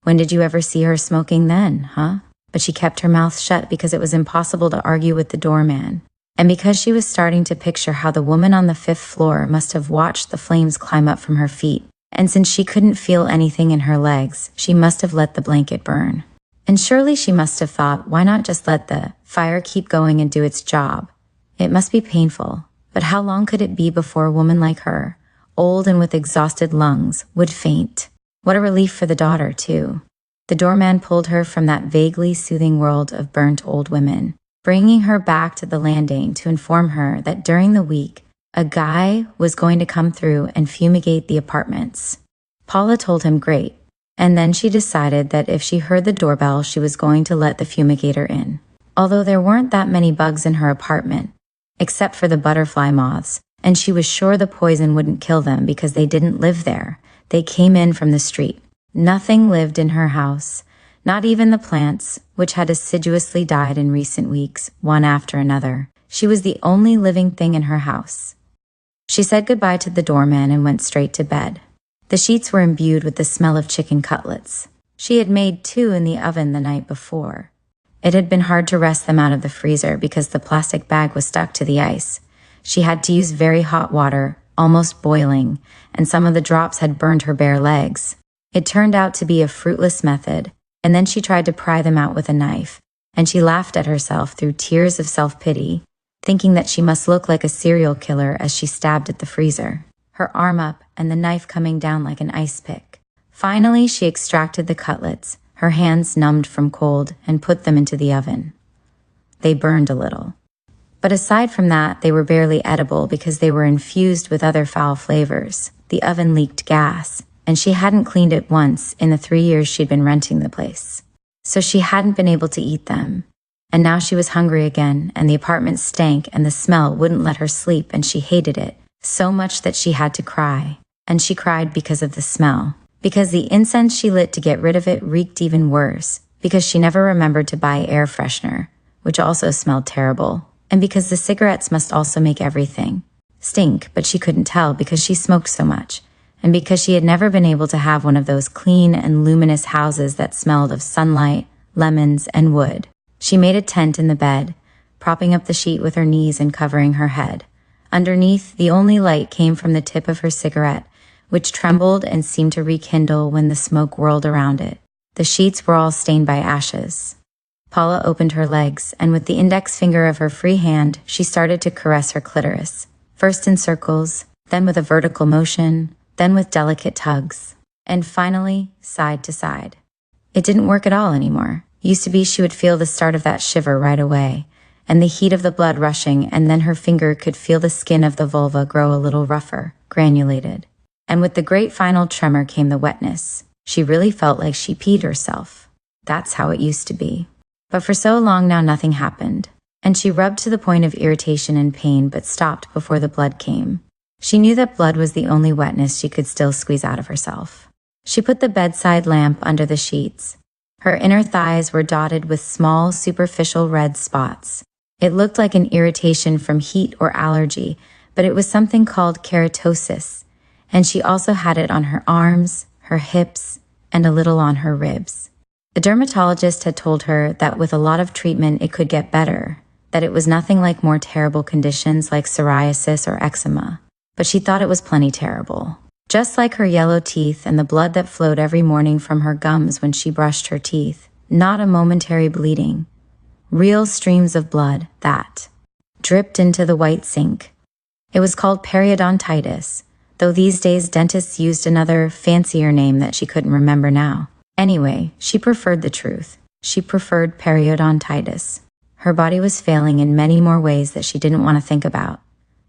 When did you ever see her smoking then, huh?" But she kept her mouth shut because it was impossible to argue with the doorman, and because she was starting to picture how the woman on the fifth floor must have watched the flames climb up from her feet, and since she couldn't feel anything in her legs, she must have let the blanket burn. And surely she must have thought, why not just let the fire keep going and do its job? It must be painful, but how long could it be before a woman like her, old and with exhausted lungs, would faint? What a relief for the daughter, too. The doorman pulled her from that vaguely soothing world of burnt old women, bringing her back to the landing to inform her that during the week, a guy was going to come through and fumigate the apartments. Paula told him great, and then she decided that if she heard the doorbell, she was going to let the fumigator in. Although there weren't that many bugs in her apartment, except for the butterfly moths, and she was sure the poison wouldn't kill them because they didn't live there. They came in from the street. Nothing lived in her house, not even the plants, which had assiduously died in recent weeks, one after another. She was the only living thing in her house. She said goodbye to the doorman and went straight to bed. The sheets were imbued with the smell of chicken cutlets. She had made 2 in the oven the night before. It had been hard to wrest them out of the freezer because the plastic bag was stuck to the ice. She had to use very hot water, almost boiling, and some of the drops had burned her bare legs. It turned out to be a fruitless method, and then she tried to pry them out with a knife, and she laughed at herself through tears of self-pity, thinking that she must look like a serial killer as she stabbed at the freezer, her arm up and the knife coming down like an ice pick. Finally, she extracted the cutlets, her hands numbed from cold, and put them into the oven. They burned a little. But aside from that, they were barely edible because they were infused with other foul flavors. The oven leaked gas, and she hadn't cleaned it once in the 3 years she'd been renting the place. So she hadn't been able to eat them. And now she was hungry again, and the apartment stank, and the smell wouldn't let her sleep, and she hated it so much that she had to cry. And she cried because of the smell, because the incense she lit to get rid of it reeked even worse, because she never remembered to buy air freshener, which also smelled terrible, and because the cigarettes must also make everything stink, but she couldn't tell because she smoked so much, and because she had never been able to have one of those clean and luminous houses that smelled of sunlight, lemons, and wood. She made a tent in the bed, propping up the sheet with her knees and covering her head. Underneath, the only light came from the tip of her cigarette, which trembled and seemed to rekindle when the smoke whirled around it. The sheets were all stained by ashes. Paula opened her legs, and with the index finger of her free hand, she started to caress her clitoris, first in circles, then with a vertical motion, then with delicate tugs, and finally, side to side. It didn't work at all anymore. Used to be she would feel the start of that shiver right away, and the heat of the blood rushing, and then her finger could feel the skin of the vulva grow a little rougher, granulated. And with the great final tremor came the wetness. She really felt like she peed herself. That's how it used to be. But for so long now nothing happened, and she rubbed to the point of irritation and pain but stopped before the blood came. She knew that blood was the only wetness she could still squeeze out of herself. She put the bedside lamp under the sheets. Her inner thighs were dotted with small, superficial red spots. It looked like an irritation from heat or allergy, but it was something called keratosis, and she also had it on her arms, her hips, and a little on her ribs. The dermatologist had told her that with a lot of treatment it could get better, that it was nothing like more terrible conditions like psoriasis or eczema, but she thought it was plenty terrible. Just like her yellow teeth and the blood that flowed every morning from her gums when she brushed her teeth. Not a momentary bleeding. Real streams of blood, that dripped into the white sink. It was called periodontitis, though these days dentists used another, fancier name that she couldn't remember now. Anyway, she preferred the truth. She preferred periodontitis. Her body was failing in many more ways that she didn't want to think about.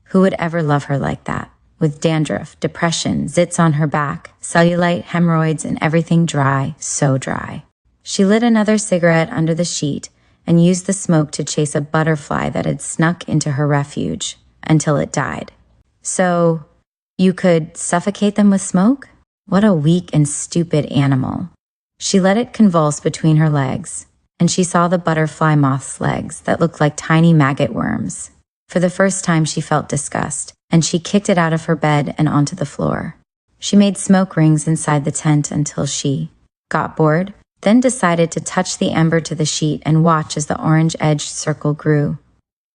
Who would ever love her like that? With dandruff, depression, zits on her back, cellulite, hemorrhoids, and everything dry, so dry. She lit another cigarette under the sheet and used the smoke to chase a butterfly that had snuck into her refuge until it died. So, you could suffocate them with smoke? What a weak and stupid animal. She let it convulse between her legs, and she saw the butterfly moth's legs that looked like tiny maggot worms. For the first time she felt disgust, and she kicked it out of her bed and onto the floor. She made smoke rings inside the tent until she got bored, then decided to touch the ember to the sheet and watch as the orange-edged circle grew,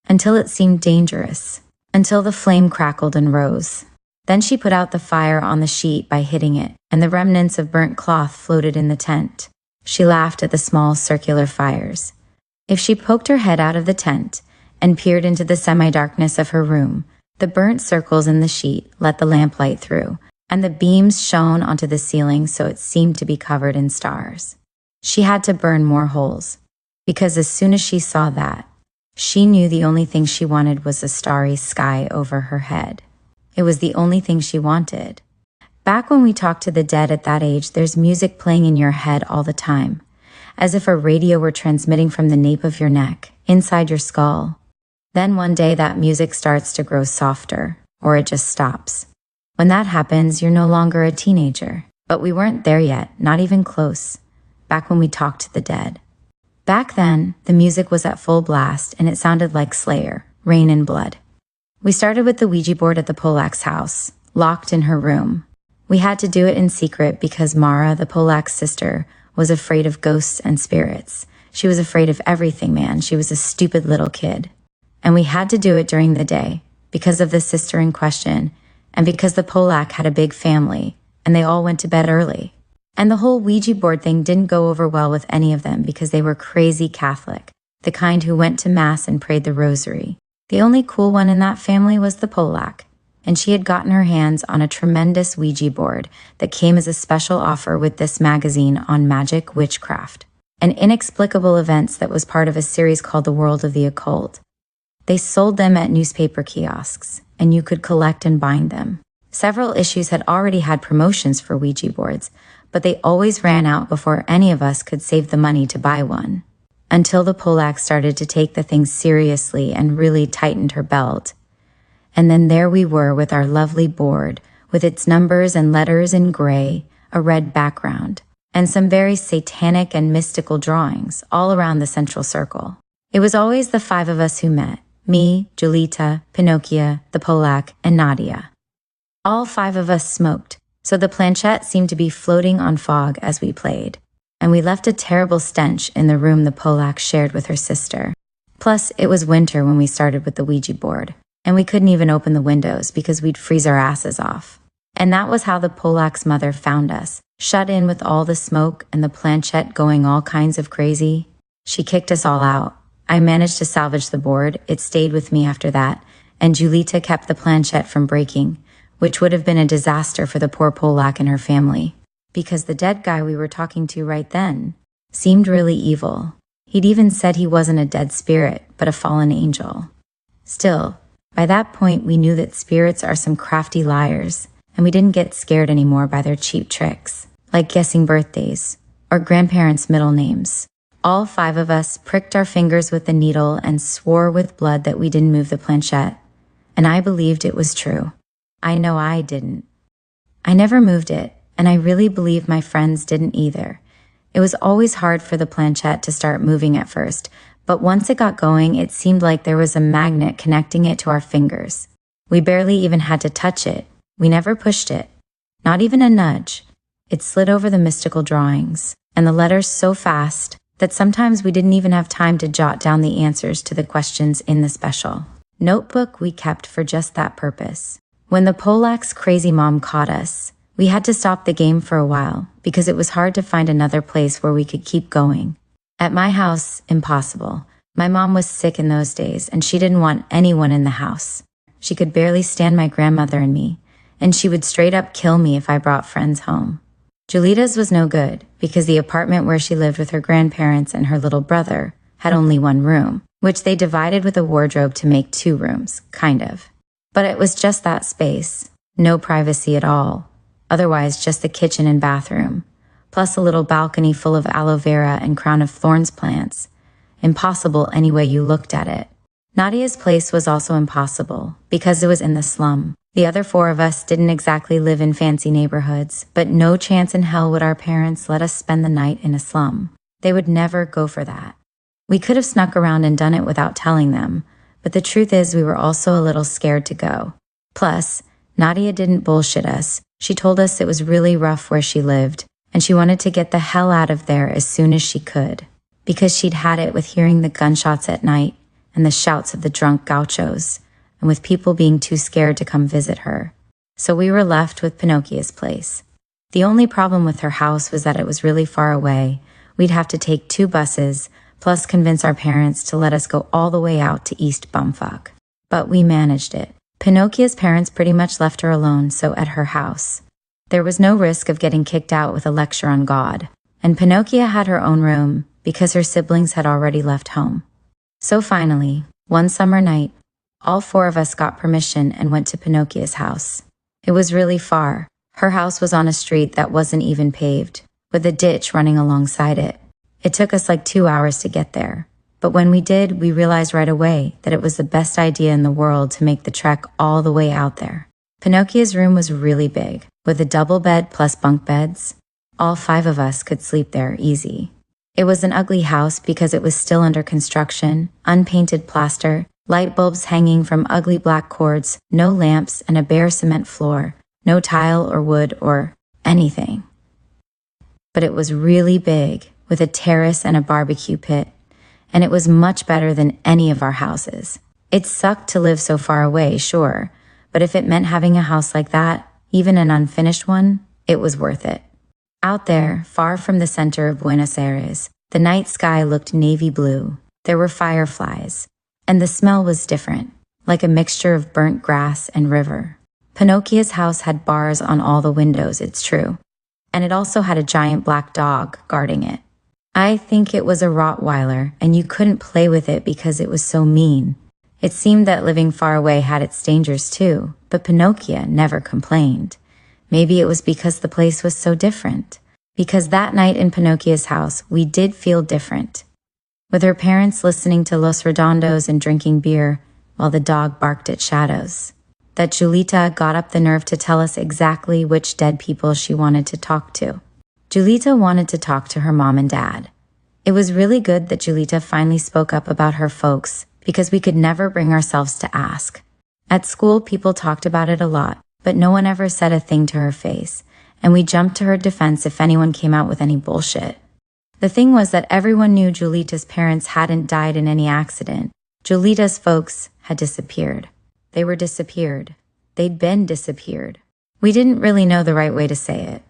until it seemed dangerous, until the flame crackled and rose. Then she put out the fire on the sheet by hitting it, and the remnants of burnt cloth floated in the tent. She laughed at the small circular fires. If she poked her head out of the tent and peered into the semi-darkness of her room, the burnt circles in the sheet let the lamplight through, and the beams shone onto the ceiling so it seemed to be covered in stars. She had to burn more holes, because as soon as she saw that, she knew the only thing she wanted was a starry sky over her head. It was the only thing she wanted. Back when we talked to the dead at that age, there's music playing in your head all the time, as if a radio were transmitting from the nape of your neck, inside your skull. Then one day that music starts to grow softer, or it just stops. When that happens, you're no longer a teenager. But we weren't there yet, not even close. Back when we talked to the dead. Back then, the music was at full blast and it sounded like Slayer, Rain and Blood. We started with the Ouija board at the Polak's house, locked in her room. We had to do it in secret because Mara, the Polak's sister, was afraid of ghosts and spirits. She was afraid of everything, man. She was a stupid little kid. And we had to do it during the day because of the sister in question and because the Polak had a big family and they all went to bed early. And the whole Ouija board thing didn't go over well with any of them because they were crazy Catholic, the kind who went to Mass and prayed the rosary. The only cool one in that family was the Polak, and she had gotten her hands on a tremendous Ouija board that came as a special offer with this magazine on magic witchcraft, and inexplicable events that was part of a series called The World of the Occult. They sold them at newspaper kiosks, and you could collect and bind them. Several issues had already had promotions for Ouija boards, but they always ran out before any of us could save the money to buy one. Until the Polak started to take the thing seriously and really tightened her belt. And then there we were with our lovely board, with its numbers and letters in gray, a red background, and some very satanic and mystical drawings all around the central circle. It was always the 5 of us who met, me, Julita, Pinocchio, the Polak, and Nadia. All 5 of us smoked, so the planchette seemed to be floating on fog as we played, and we left a terrible stench in the room the Polak shared with her sister. Plus, it was winter when we started with the Ouija board, and we couldn't even open the windows because we'd freeze our asses off. And that was how the Polak's mother found us, shut in with all the smoke and the planchette going all kinds of crazy. She kicked us all out. I managed to salvage the board. It stayed with me after that, and Julita kept the planchette from breaking, which would have been a disaster for the poor Polak and her family, because the dead guy we were talking to right then seemed really evil. He'd even said he wasn't a dead spirit, but a fallen angel. Still, by that point we knew that spirits are some crafty liars, and we didn't get scared anymore by their cheap tricks, like guessing birthdays or grandparents' middle names. All 5 of us pricked our fingers with the needle and swore with blood that we didn't move the planchette, and I believed it was true. I know I didn't. I never moved it, and I really believe my friends didn't either. It was always hard for the planchette to start moving at first, but once it got going, it seemed like there was a magnet connecting it to our fingers. We barely even had to touch it. We never pushed it. Not even a nudge. It slid over the mystical drawings, and the letters so fast that sometimes we didn't even have time to jot down the answers to the questions in the special notebook we kept for just that purpose. When the Polak's crazy mom caught us, we had to stop the game for a while because it was hard to find another place where we could keep going. At my house, impossible. My mom was sick in those days and she didn't want anyone in the house. She could barely stand my grandmother and me, and she would straight up kill me if I brought friends home. Julita's was no good because the apartment where she lived with her grandparents and her little brother had only 1 room, which they divided with a wardrobe to make 2 rooms, kind of. But it was just that space, no privacy at all, otherwise just the kitchen and bathroom, plus a little balcony full of aloe vera and crown of thorns plants. Impossible any way you looked at it. Nadia's place was also impossible because it was in the slum. The other 4 of us didn't exactly live in fancy neighborhoods, but no chance in hell would our parents let us spend the night in a slum. They would never go for that. We could have snuck around and done it without telling them, but the truth is we were also a little scared to go. Plus, Nadia didn't bullshit us. She told us it was really rough where she lived, and she wanted to get the hell out of there as soon as she could, because she'd had it with hearing the gunshots at night and the shouts of the drunk gauchos, and with people being too scared to come visit her. So we were left with Pinocchio's place. The only problem with her house was that it was really far away. We'd have to take 2 buses, plus convince our parents to let us go all the way out to East Bumfuck. But we managed it. Pinocchio's parents pretty much left her alone, so at her house. There was no risk of getting kicked out with a lecture on God, and Pinocchio had her own room because her siblings had already left home. So finally, one summer night, all 4 of us got permission and went to Pinocchio's house. It was really far. Her house was on a street that wasn't even paved, with a ditch running alongside it. It took us like 2 hours to get there, But when we did, we realized right away that it was the best idea in the world to make the trek all the way out there. Pinocchio's room was really big, with a double bed plus bunk beds. All 5 of us could sleep there easy. It was an ugly house because it was still under construction, unpainted plaster, light bulbs hanging from ugly black cords, no lamps, and a bare cement floor, no tile or wood or anything. But it was really big, with a terrace and a barbecue pit, and it was much better than any of our houses. It sucked to live so far away, sure, but if it meant having a house like that, even an unfinished one, it was worth it. Out there, far from the center of Buenos Aires, the night sky looked navy blue. There were fireflies, and the smell was different, like a mixture of burnt grass and river. Pinocchio's house had bars on all the windows, it's true, and it also had a giant black dog guarding it. I think it was a Rottweiler, and you couldn't play with it because it was so mean. It seemed that living far away had its dangers too, but Pinocchio never complained. Maybe it was because the place was so different. Because that night in Pinocchio's house, we did feel different. With her parents listening to Los Redondos and drinking beer while the dog barked at shadows. That Julita got up the nerve to tell us exactly which dead people she wanted to talk to. Julita wanted to talk to her mom and dad. It was really good that Julita finally spoke up about her folks because we could never bring ourselves to ask. At school, people talked about it a lot, but no one ever said a thing to her face, and we jumped to her defense if anyone came out with any bullshit. The thing was that everyone knew Julita's parents hadn't died in any accident. Julita's folks had disappeared. They were disappeared. They'd been disappeared. We didn't really know the right way to say it.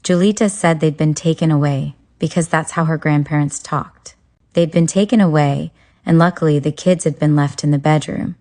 Julita said they'd been taken away, because that's how her grandparents talked. They'd been taken away, and luckily the kids had been left in the bedroom.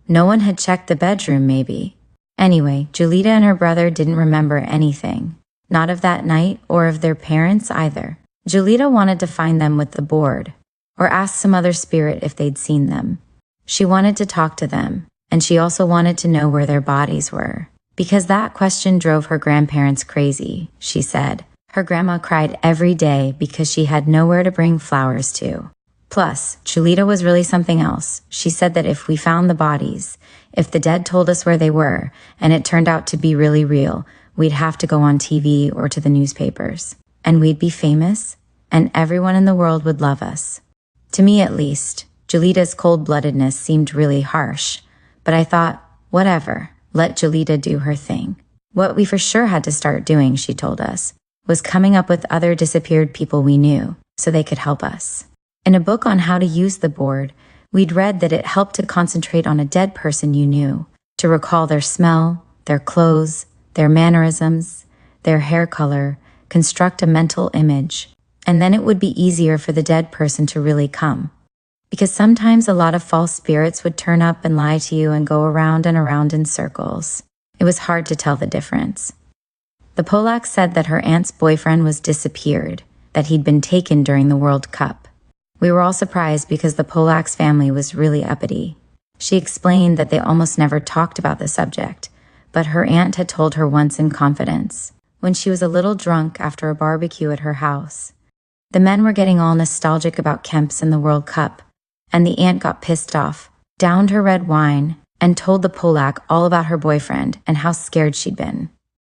No one had checked the bedroom, maybe. Anyway, Julita and her brother didn't remember anything. Not of that night or of their parents either. Julita wanted to find them with the board, or ask some other spirit if they'd seen them. She wanted to talk to them, and she also wanted to know where their bodies were. Because that question drove her grandparents crazy, she said. Her grandma cried every day because she had nowhere to bring flowers to. Plus, Julita was really something else. She said that if we found the bodies, if the dead told us where they were, and it turned out to be really real, we'd have to go on TV or to the newspapers. And we'd be famous, and everyone in the world would love us. To me at least, Julita's cold-bloodedness seemed really harsh, but I thought, whatever, let Julita do her thing. What we for sure had to start doing, she told us, was coming up with other disappeared people we knew, so they could help us. In a book on how to use the board, we'd read that it helped to concentrate on a dead person you knew, to recall their smell, their clothes, their mannerisms, their hair color, construct a mental image, and then it would be easier for the dead person to really come. Because sometimes a lot of false spirits would turn up and lie to you and go around and around in circles. It was hard to tell the difference. The Polak said that her aunt's boyfriend was disappeared, that he'd been taken during the World Cup. We were all surprised because the Polak's family was really uppity. She explained that they almost never talked about the subject, but her aunt had told her once in confidence, when she was a little drunk after a barbecue at her house. The men were getting all nostalgic about Kemp's and the World Cup, and the aunt got pissed off, downed her red wine, and told the Polak all about her boyfriend and how scared she'd been.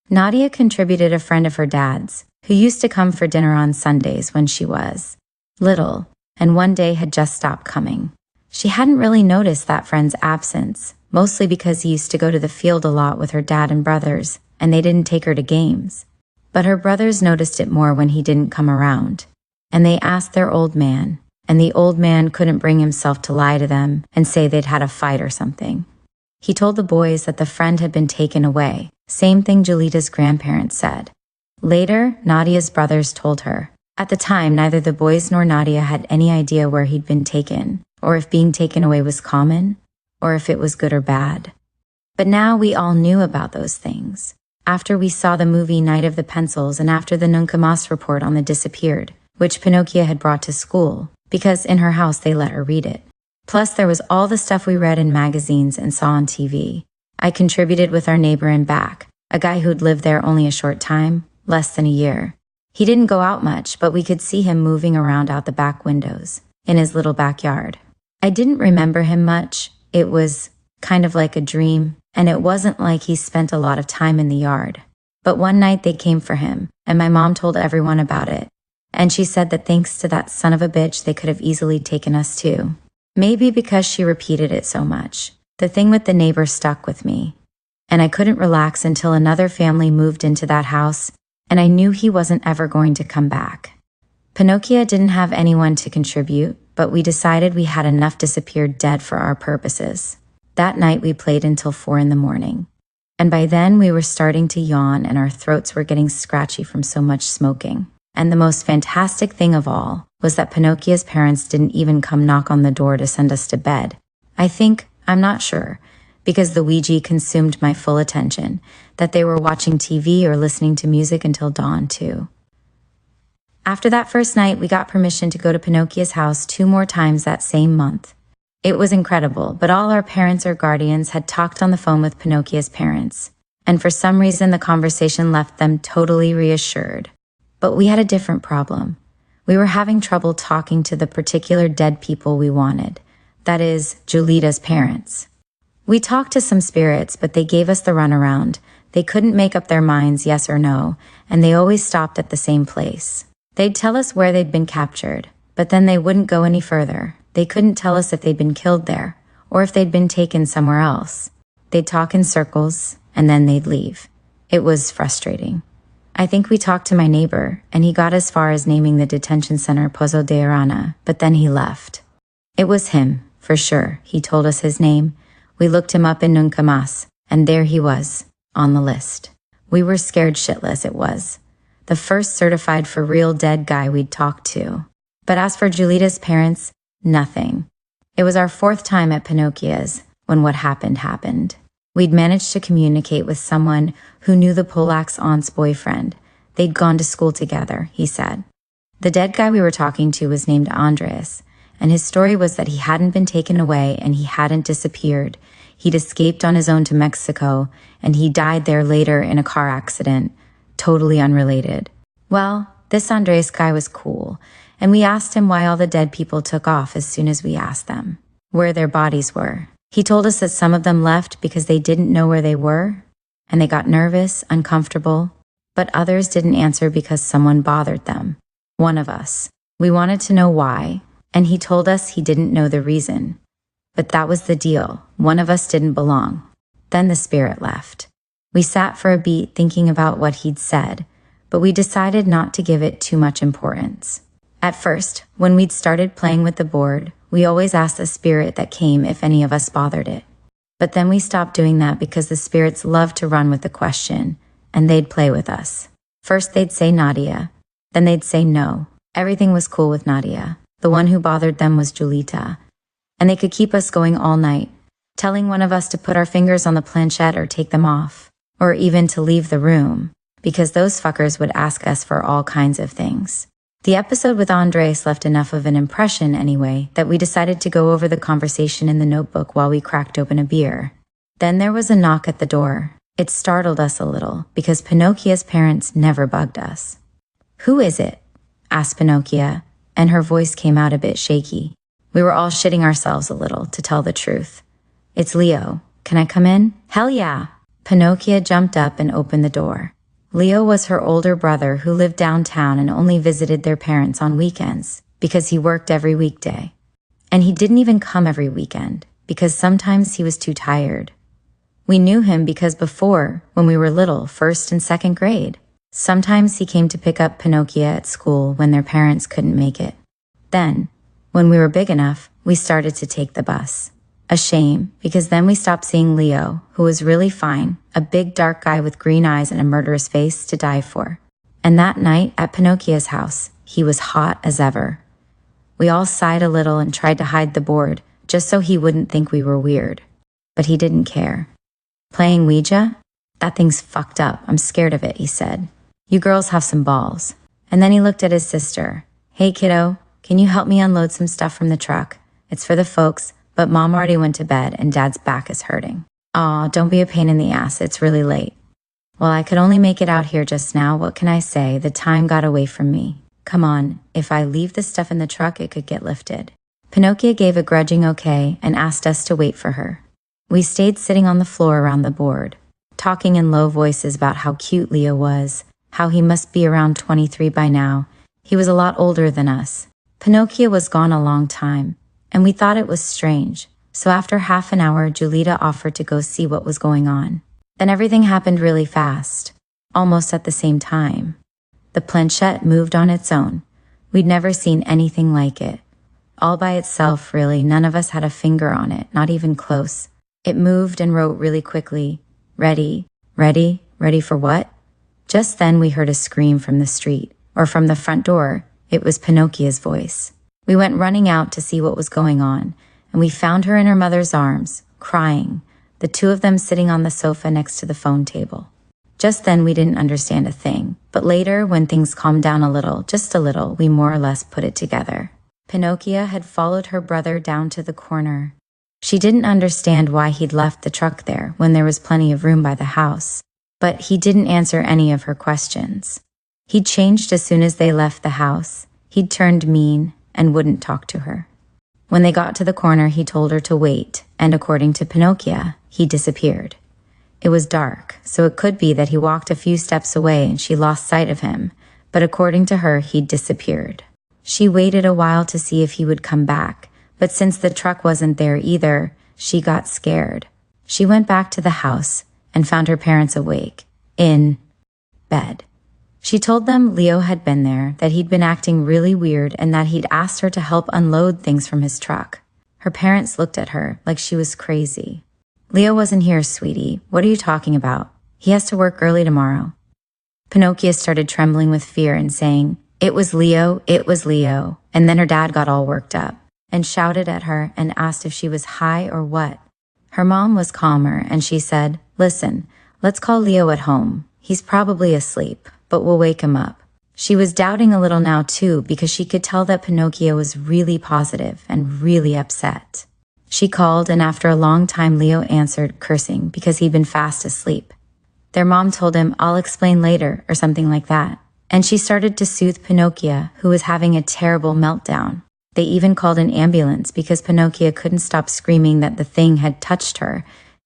Nadia contributed a friend of her dad's, who used to come for dinner on Sundays when she was little, and one day had just stopped coming. She hadn't really noticed that friend's absence, mostly because he used to go to the field a lot with her dad and brothers, and they didn't take her to games. But her brothers noticed it more when he didn't come around, and they asked their old man, and the old man couldn't bring himself to lie to them and say they'd had a fight or something. He told the boys that the friend had been taken away, same thing Julita's grandparents said. Later, Nadia's brothers told her. At the time, neither the boys nor Nadia had any idea where he'd been taken, or if being taken away was common, or if it was good or bad. But now we all knew about those things. After we saw the movie Night of the Pencils and after the Nunca Mas report on the disappeared, which Pinocchio had brought to school, because in her house they let her read it. Plus there was all the stuff we read in magazines and saw on TV. I contributed with our neighbor in back, a guy who'd lived there only a short time, less than a year. He didn't go out much, but we could see him moving around out the back windows. in his little backyard. I didn't remember him much. It was kind of like a dream, and it wasn't like he spent a lot of time in the yard. But one night they came for him, and my mom told everyone about it. And she said that thanks to that son of a bitch, they could have easily taken us too. Maybe because she repeated it so much. The thing with the neighbor stuck with me. And I couldn't relax until another family moved into that house, and I knew he wasn't ever going to come back. Pinocchio didn't have anyone to contribute, but we decided we had enough disappeared dead for our purposes. That night we played until 4 a.m. And by then we were starting to yawn and our throats were getting scratchy from so much smoking. And the most fantastic thing of all was that Pinocchio's parents didn't even come knock on the door to send us to bed. I'm not sure, because the Ouija consumed my full attention, that they were watching TV or listening to music until dawn too. After that first night, we got permission to go to Pinocchio's house 2 more times that same month. It was incredible, but all our parents or guardians had talked on the phone with Pinocchio's parents, and for some reason the conversation left them totally reassured. But we had a different problem. We were having trouble talking to the particular dead people we wanted, that is, Julita's parents. We talked to some spirits, but they gave us the runaround. They couldn't make up their minds yes or no, and they always stopped at the same place. They'd tell us where they'd been captured, but then they wouldn't go any further. They couldn't tell us if they'd been killed there, or if they'd been taken somewhere else. They'd talk in circles, and then they'd leave. It was frustrating. I think we talked to my neighbor, and he got as far as naming the detention center Pozo de Arana, but then he left. It was him, for sure. He told us his name. We looked him up in Nunca Mas, and there he was, on the list. We were scared shitless, it was. The first certified for real dead guy we'd talked to. But as for Julita's parents, nothing. It was our 4th time at Pinocchio's when what happened. We'd managed to communicate with someone who knew the Polak's aunt's boyfriend. They'd gone to school together, he said. The dead guy we were talking to was named Andres, and his story was that he hadn't been taken away and he hadn't disappeared. He'd escaped on his own to Mexico, and he died there later in a car accident, totally unrelated. Well, this Andres guy was cool, and we asked him why all the dead people took off as soon as we asked them where their bodies were. He told us that some of them left because they didn't know where they were, and they got nervous, uncomfortable, but others didn't answer because someone bothered them. One of us. We wanted to know why, and he told us he didn't know the reason. But that was the deal. One of us didn't belong. Then the spirit left. We sat for a beat thinking about what he'd said, but we decided not to give it too much importance. At first, when we'd started playing with the board, we always asked the spirit that came if any of us bothered it. But then we stopped doing that because the spirits loved to run with the question, and they'd play with us. First they'd say Nadia, then they'd say no. Everything was cool with Nadia. The one who bothered them was Julita. And they could keep us going all night, telling one of us to put our fingers on the planchette or take them off, or even to leave the room, because those fuckers would ask us for all kinds of things. The episode with Andres left enough of an impression anyway that we decided to go over the conversation in the notebook while we cracked open a beer. Then there was a knock at the door. It startled us a little because Pinocchio's parents never bugged us. "Who is it?" asked Pinocchio, and her voice came out a bit shaky. We were all shitting ourselves a little, to tell the truth. "It's Leo. Can I come in?" "Hell yeah!" Pinocchio jumped up and opened the door. Leo was her older brother who lived downtown and only visited their parents on weekends because he worked every weekday. And he didn't even come every weekend because sometimes he was too tired. We knew him because before, when we were little, 1st and 2nd grade, sometimes he came to pick up Pinocchio at school when their parents couldn't make it. Then, when we were big enough, we started to take the bus. A shame, because then we stopped seeing Leo, who was really fine, a big dark guy with green eyes and a murderous face to die for. And that night at Pinocchio's house, he was hot as ever. We all sighed a little and tried to hide the board, just so he wouldn't think we were weird. But he didn't care. "Playing Ouija? That thing's fucked up. I'm scared of it," he said. "You girls have some balls." And then he looked at his sister. "Hey kiddo, can you help me unload some stuff from the truck? It's for the folks, but Mom already went to bed and Dad's back is hurting." "Aw, don't be a pain in the ass. It's really late." "Well, I could only make it out here just now. What can I say? The time got away from me." Come on, if I leave this stuff in the truck, it could get lifted. Pinocchio gave a grudging okay and asked us to wait for her. We stayed sitting on the floor around the board, talking in low voices about how cute Leo was, how he must be around 23 by now. He was a lot older than us. Pinocchio was gone a long time, and we thought it was strange. So after half an hour, Julita offered to go see what was going on. Then everything happened really fast, almost at the same time. The planchette moved on its own. We'd never seen anything like it. All by itself, really. None of us had a finger on it, not even close. It moved and wrote really quickly, "Ready, ready, ready for what?" Just then we heard a scream from the street, or from the front door. It was Pinocchio's voice. We went running out to see what was going on, and we found her in her mother's arms, crying, the two of them sitting on the sofa next to the phone table. Just then we didn't understand a thing, but later, when things calmed down a little, just a little, we more or less put it together. Pinocchio had followed her brother down to the corner. She didn't understand why he'd left the truck there when there was plenty of room by the house, but he didn't answer any of her questions. He'd changed as soon as they left the house. He'd turned mean and wouldn't talk to her. When they got to the corner, he told her to wait, and according to Pinocchio, he disappeared. It was dark, so it could be that he walked a few steps away and she lost sight of him, but according to her, he'd disappeared. She waited a while to see if he would come back, but since the truck wasn't there either, she got scared. She went back to the house and found her parents awake, in bed. She told them Leo had been there, that he'd been acting really weird, and that he'd asked her to help unload things from his truck. Her parents looked at her like she was crazy. "Leo wasn't here, sweetie. What are you talking about? He has to work early tomorrow." Pinocchio started trembling with fear and saying, "It was Leo, it was Leo." And then her dad got all worked up and shouted at her and asked if she was high or what. Her mom was calmer and she said, "Listen, let's call Leo at home. He's probably asleep, but we'll wake him up." She was doubting a little now too, because she could tell that Pinocchio was really positive and really upset. She called, and after a long time Leo answered, cursing because he'd been fast asleep. Their mom told him, "I'll explain later," or something like that. And she started to soothe Pinocchio, who was having a terrible meltdown. They even called an ambulance because Pinocchio couldn't stop screaming that the thing had touched her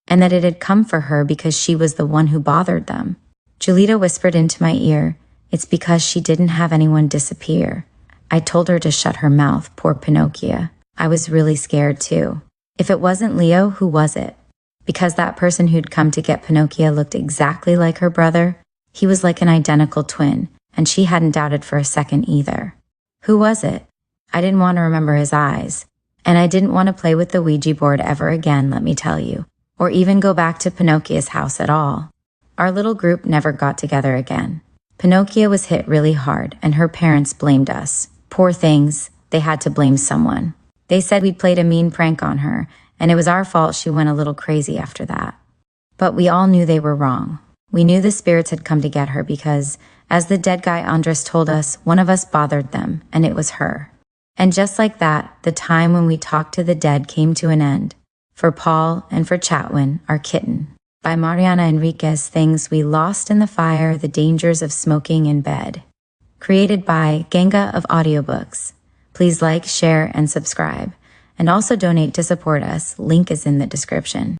and that it had come for her because she was the one who bothered them. Julita whispered into my ear, "It's because she didn't have anyone disappear." I told her to shut her mouth, poor Pinocchio. I was really scared too. If it wasn't Leo, who was it? Because that person who'd come to get Pinocchio looked exactly like her brother. He was like an identical twin, and she hadn't doubted for a second either. Who was it? I didn't want to remember his eyes, and I didn't want to play with the Ouija board ever again, let me tell you, or even go back to Pinocchio's house at all. Our little group never got together again. Pinocchio was hit really hard, and her parents blamed us. Poor things, they had to blame someone. They said we'd played a mean prank on her, and it was our fault she went a little crazy after that. But we all knew they were wrong. We knew the spirits had come to get her because, as the dead guy Andres told us, one of us bothered them, and it was her. And just like that, the time when we talked to the dead came to an end. For Paul and for Chatwin, our kitten. By Mariana Enriquez, Things We Lost in the Fire, The Dangers of Smoking in Bed. Created by Ganga of Audiobooks. Please like, share, and subscribe. And also donate to support us. Link is in the description.